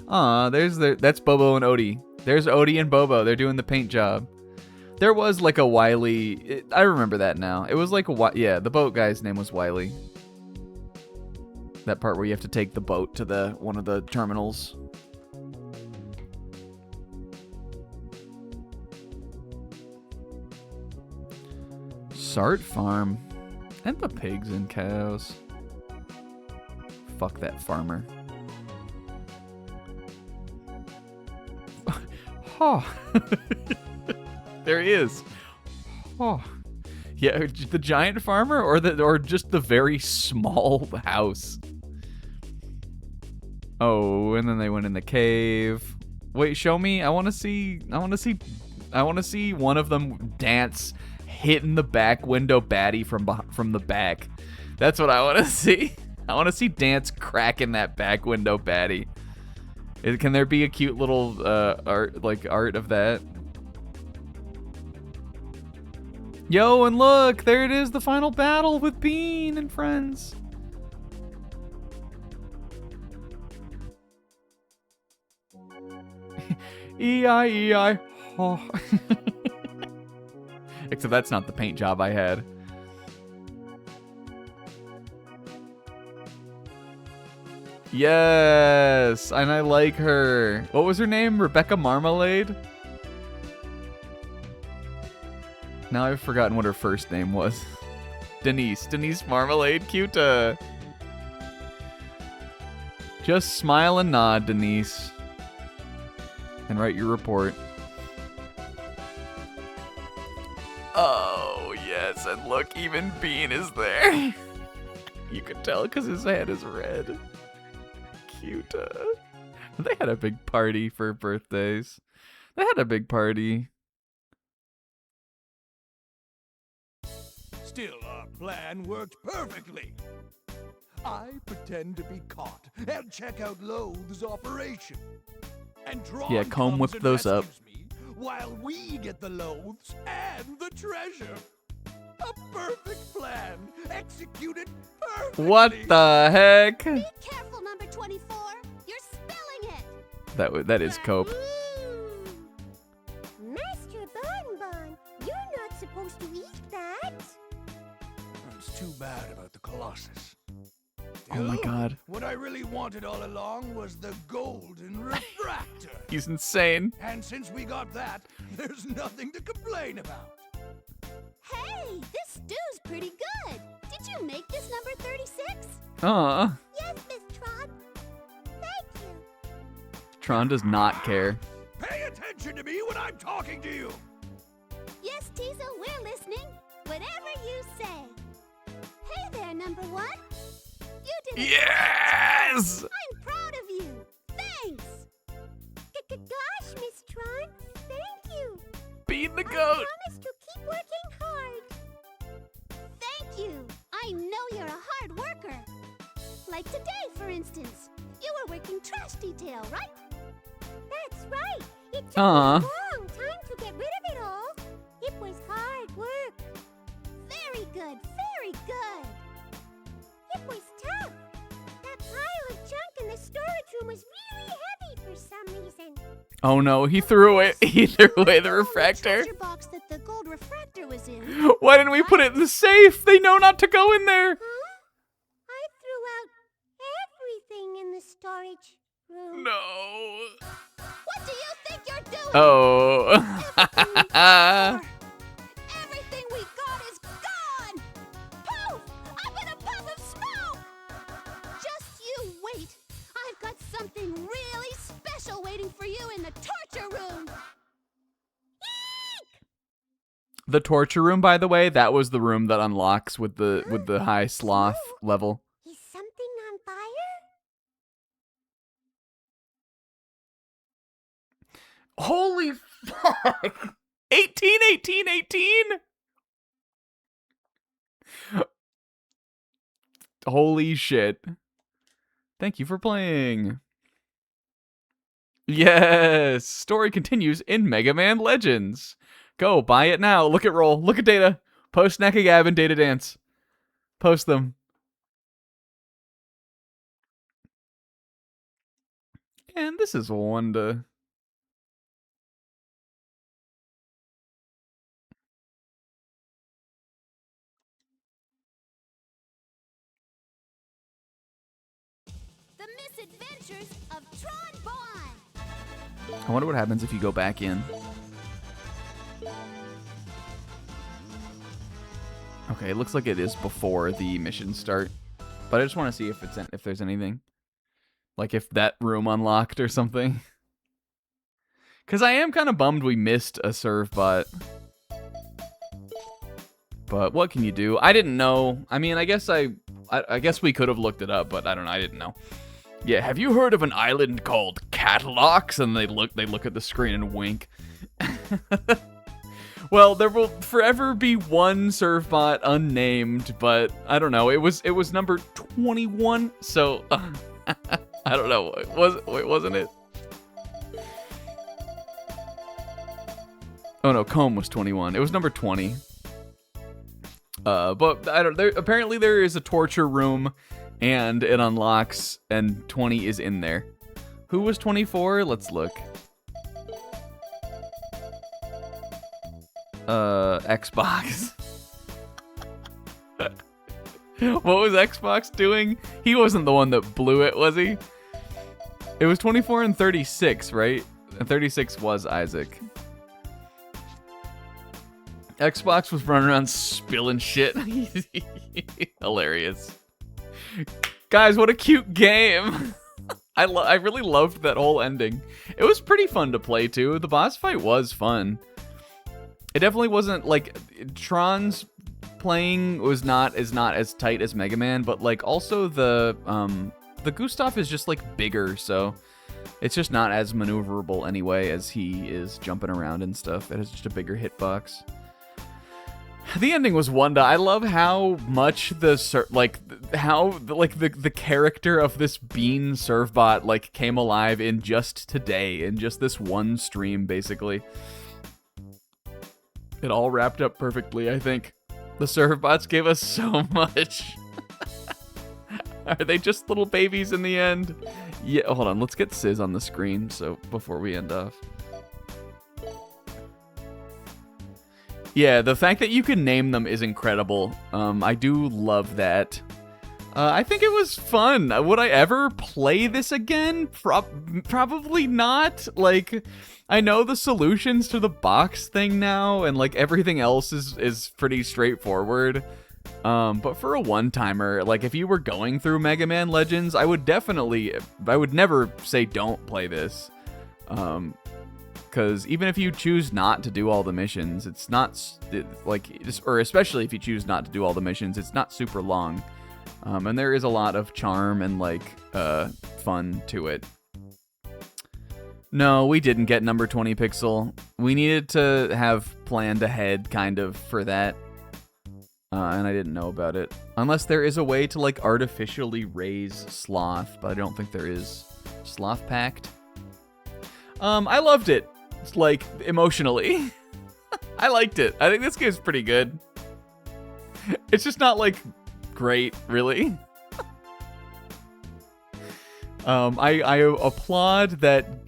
That's Bobo and Odie. There's Odie and Bobo. They're doing the paint job. There was like a Wily. I remember that now. It was like yeah, the boat guy's name was Wily. That part where you have to take the boat to one of the terminals. Sart Farm. And the pigs and cows. Fuck that farmer. Oh. There he is. Oh. Yeah, the giant farmer or just the very small house. Oh, and then they went in the cave. Wait, show me. I want to see one of them dance hitting the back window baddie from the back. That's what I want to see. I want to see dance cracking that back window baddie. Can there be a cute little art of that? Yo, and look, there it is, the final battle with Bean and friends. E-I-E-I. Oh. Except that's not the paint job I had. Yes, and I like her. What was her name? Rebecca Marmalade? Now I've forgotten what her first name was. Denise Marmalade Cuta. Just smile and nod, Denise. And write your report. Oh, yes, and look, even Bean is there. You can tell because his head is red. Cute. They had a big party for birthdays. They had a big party. Still, our plan worked perfectly. I pretend to be caught and check out Loath's operation. And Tron Yeah, comb comes whip and those up. rescues me while we get the Loaths and the treasure. A perfect plan, executed perfectly. What the heck? Be careful, number 24. You're spilling it. That is cope. Master Bonne, you're not supposed to eat that. It's too bad about the Colossus. Oh my god. What I really wanted all along was the golden refractor. He's insane. And since we got that, there's nothing to complain about. Hey, this stew's pretty good. Did you make this number 36? Yes, Miss Tron. Thank you. Tron does not care. Pay attention to me when I'm talking to you. Yes, Teasel, we're listening. Whatever you say. Hey there, number 1. You did it. Yes! I'm proud of you. Thanks. Gosh, Miss Tron. Thank you. Beat the I goat. promise to keep working hard. Thank you. I know you're a hard worker. Like today, for instance. You were working trash detail, right? That's right. It took me a long time to get rid of it all. It was hard work. Very good, very good. It was tough. That pile of junk in the storage room was really heavy for some reason. Oh no, he threw away the refractor. The treasure box that the gold refractor was in. Why didn't we put it in the safe? They know not to go in there. Huh? I threw out everything in the storage room. No. What do you think you're doing? Oh. Everything we got is gone! Poof! Up in a puff of smoke! Just you wait. I've got something really special waiting for you in the torture room. Eek! The torture room, by the way, that was the room that unlocks with the high sloth level. Is something on fire? Holy fuck! 18, 18, 18? Holy shit. Thank you for playing. Yes! Story continues in Mega Man Legends. Go, buy it now. Look at roll. Look at data. Post Nakagab and Data Dance. Post them. And this is one to... The Misadventures of Tron Bonne. I wonder what happens if you go back in. Okay, it looks like it is before the missions start. but I just want to see if there's anything. Like if that room unlocked or something. Because I am kind of bummed we missed a serve bot. But what can you do? I didn't know. I mean, I guess we could have looked it up, but I don't know. I didn't know. Yeah, have you heard of an island called Catalox? And they look at the screen and wink. Well, there will forever be one serve bot unnamed, but I don't know. It was number 21, so I don't know. Wasn't it? Oh no, Comb was 21. It was number 20. But I don't. Apparently there is a torture room, and it unlocks, and 20 is in there. Who was 24? Let's look. Xbox. What was Xbox doing? He wasn't the one that blew it, was he? It was 24 and 36, right? And 36 was Isaac. Xbox was running around spilling shit. Hilarious. Guys, what a cute game. I really loved that whole ending. It was pretty fun to play too. The boss fight was fun. It definitely wasn't like Tron's playing was not as tight as Mega Man, but like also the Gustav is just like bigger, so it's just not as maneuverable anyway as he is jumping around and stuff. It has just a bigger hitbox. The ending was Wanda. I love how much the character of this bean servbot like came alive in just today, in just this one stream, basically. It all wrapped up perfectly, I think. The servbots gave us so much. Are they just little babies in the end? Yeah, hold on. Let's get Sizz on the screen so before we end off. Yeah, the fact that you can name them is incredible. I do love that. I think it was fun. Would I ever play this again? Probably not. Like, I know the solutions to the box thing now, and like everything else is pretty straightforward. But for a one-timer, like if you were going through Mega Man Legends, I would never say don't play this. Because even if you choose not to do all the missions, it's not or especially if you choose not to do all the missions, it's not super long. And there is a lot of charm and like fun to it. No, we didn't get number 20 pixel. We needed to have planned ahead kind of for that. And I didn't know about it. Unless there is a way to like artificially raise Sloth, but I don't think there is. Sloth Pact. I loved it. Like, emotionally. I liked it. I think this game's pretty good. It's just not, like, great, really. I applaud that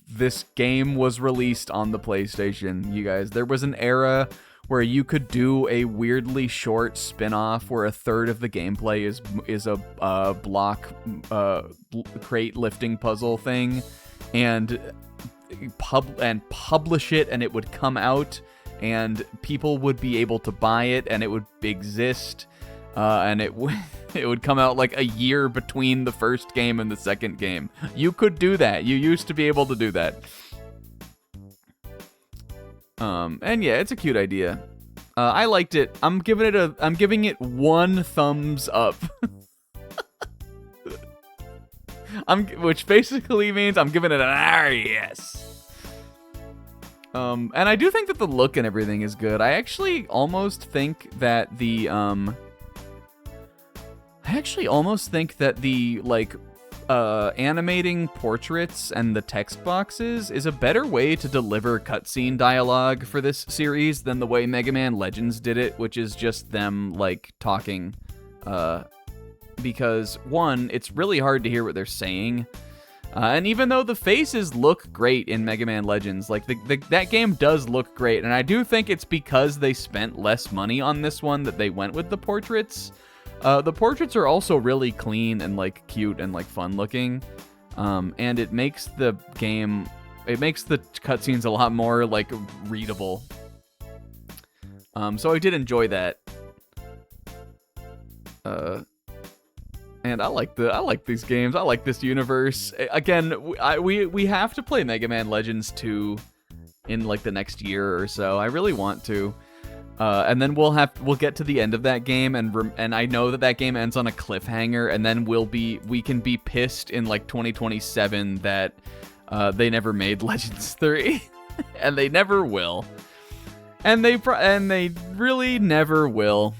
this game was released on the PlayStation, you guys. There was an era where you could do a weirdly short spin-off where a third of the gameplay is a block crate lifting puzzle thing, and publish it, and it would come out, and people would be able to buy it, and it would exist, and it would come out like a year between the first game and the second game. You could do that. You used to be able to do that. And yeah, it's a cute idea. I liked it. I'm giving it 1 thumbs up. Which basically means I'm giving it an yes. And I do think that the look and everything is good. I actually almost think that the like animating portraits and the text boxes is a better way to deliver cutscene dialogue for this series than the way Mega Man Legends did it, which is just them like talking. Because one, it's really hard to hear what they're saying. And even though the faces look great in Mega Man Legends, like that game does look great, and I do think it's because they spent less money on this one that they went with the portraits. The portraits are also really clean and like cute and like fun looking, and it makes the cutscenes a lot more like readable. So I did enjoy that. And I like these games. I like this universe. Again, we have to play Mega Man Legends 2 in like the next year or so. I really want to. And then we'll get to the end of that game, and I know that game ends on a cliffhanger, and then we can be pissed in like 2027 that they never made Legends 3, and they never will, and they really never will.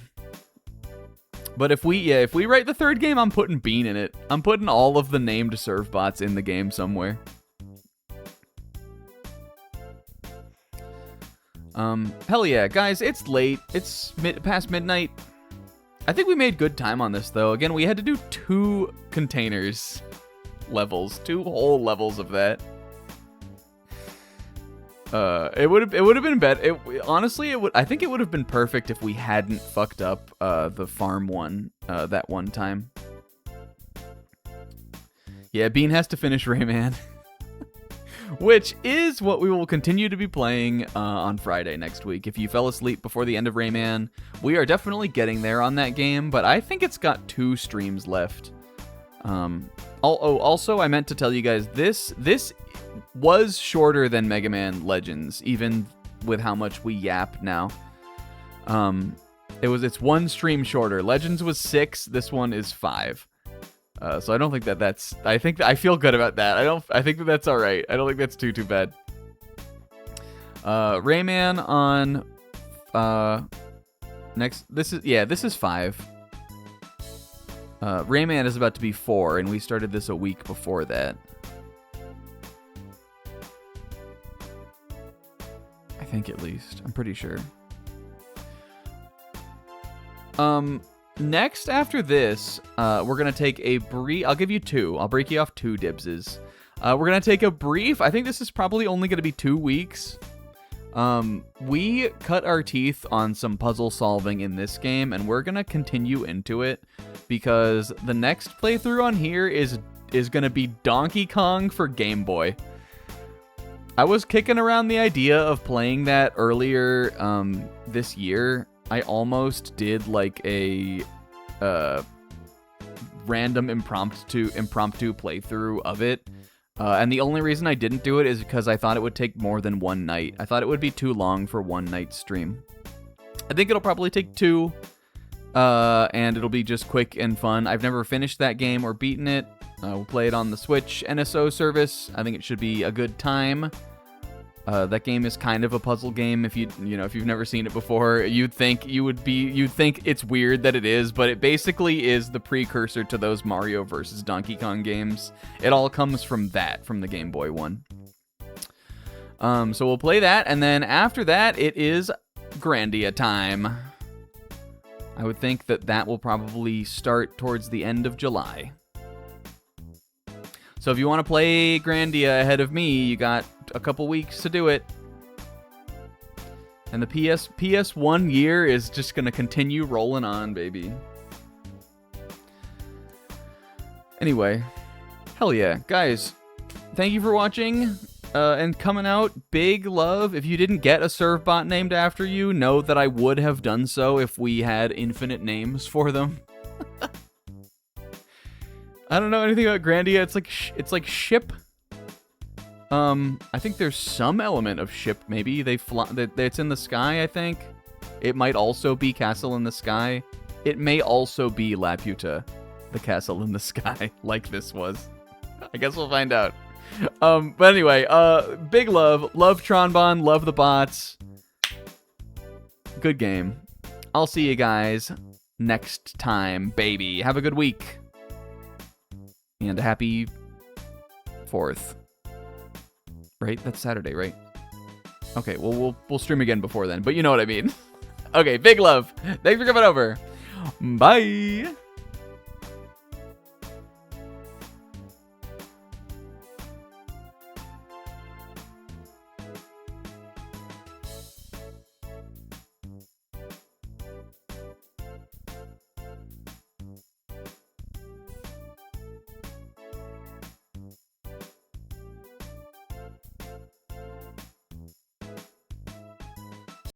But if we write the third game, I'm putting Bean in it. I'm putting all of the named serve bots in the game somewhere. Hell yeah, guys, it's late. It's past midnight. I think we made good time on this, though. Again, we had to do 2 containers levels, 2 whole levels of that. It would have been better. Honestly, I think it would have been perfect if we hadn't fucked up the farm one that one time. Yeah, Bean has to finish Rayman. Which is what we will continue to be playing on Friday next week. If you fell asleep before the end of Rayman, we are definitely getting there on that game, but I think it's got 2 streams left. Also, I meant to tell you guys, this was shorter than Mega Man Legends, even with how much we yap now. It's 1 stream shorter. Legends was 6, this one is 5. So I don't think that's. I feel good about that. I think that's all right. I don't think that's too bad. Rayman on next. This is 5. Rayman is about to be 4, and we started this a week before that. I think at least. I'm pretty sure. Next, after this, we're going to take a brief... I'll give you 2. I'll break you off 2 dibses. We're going to take a brief... I think this is probably only going to be 2 weeks. We cut our teeth on some puzzle solving in this game, and we're going to continue into it, because the next playthrough on here is going to be Donkey Kong for Game Boy. I was kicking around the idea of playing that earlier this year. I almost did like a random impromptu playthrough of it. And the only reason I didn't do it is because I thought it would take more than 1 night. I thought it would be too long for 1 night stream. I think it'll probably take 2. And it'll be just quick and fun. I've never finished that game or beaten it. We'll play it on the Switch NSO service. I think it should be a good time. That game is kind of a puzzle game. If if you've never seen it before, you'd think it's weird that it is, but it basically is the precursor to those Mario vs. Donkey Kong games. It all comes from the Game Boy one. So we'll play that, and then after that, it is Grandia time. I would think that will probably start towards the end of July. So if you want to play Grandia ahead of me, you got a couple weeks to do it. And the PS1 year is just going to continue rolling on, baby. Anyway, hell yeah. Guys, thank you for watching and coming out. Big love. If you didn't get a serve bot named after you, know that I would have done so if we had infinite names for them. I don't know anything about Grandia. It's like ship. I think there's some element of ship. Maybe they fly. It's in the sky. I think it might also be Castle in the Sky. It may also be Laputa, the Castle in the Sky, like this was. I guess we'll find out. But anyway, big love Tron Bonne, love the bots. Good game. I'll see you guys next time, baby. Have a good week. And a happy 4th. Right? That's Saturday, right? Okay, well, we'll stream again before then, but you know what I mean. Okay, big love. Thanks for coming over. Bye.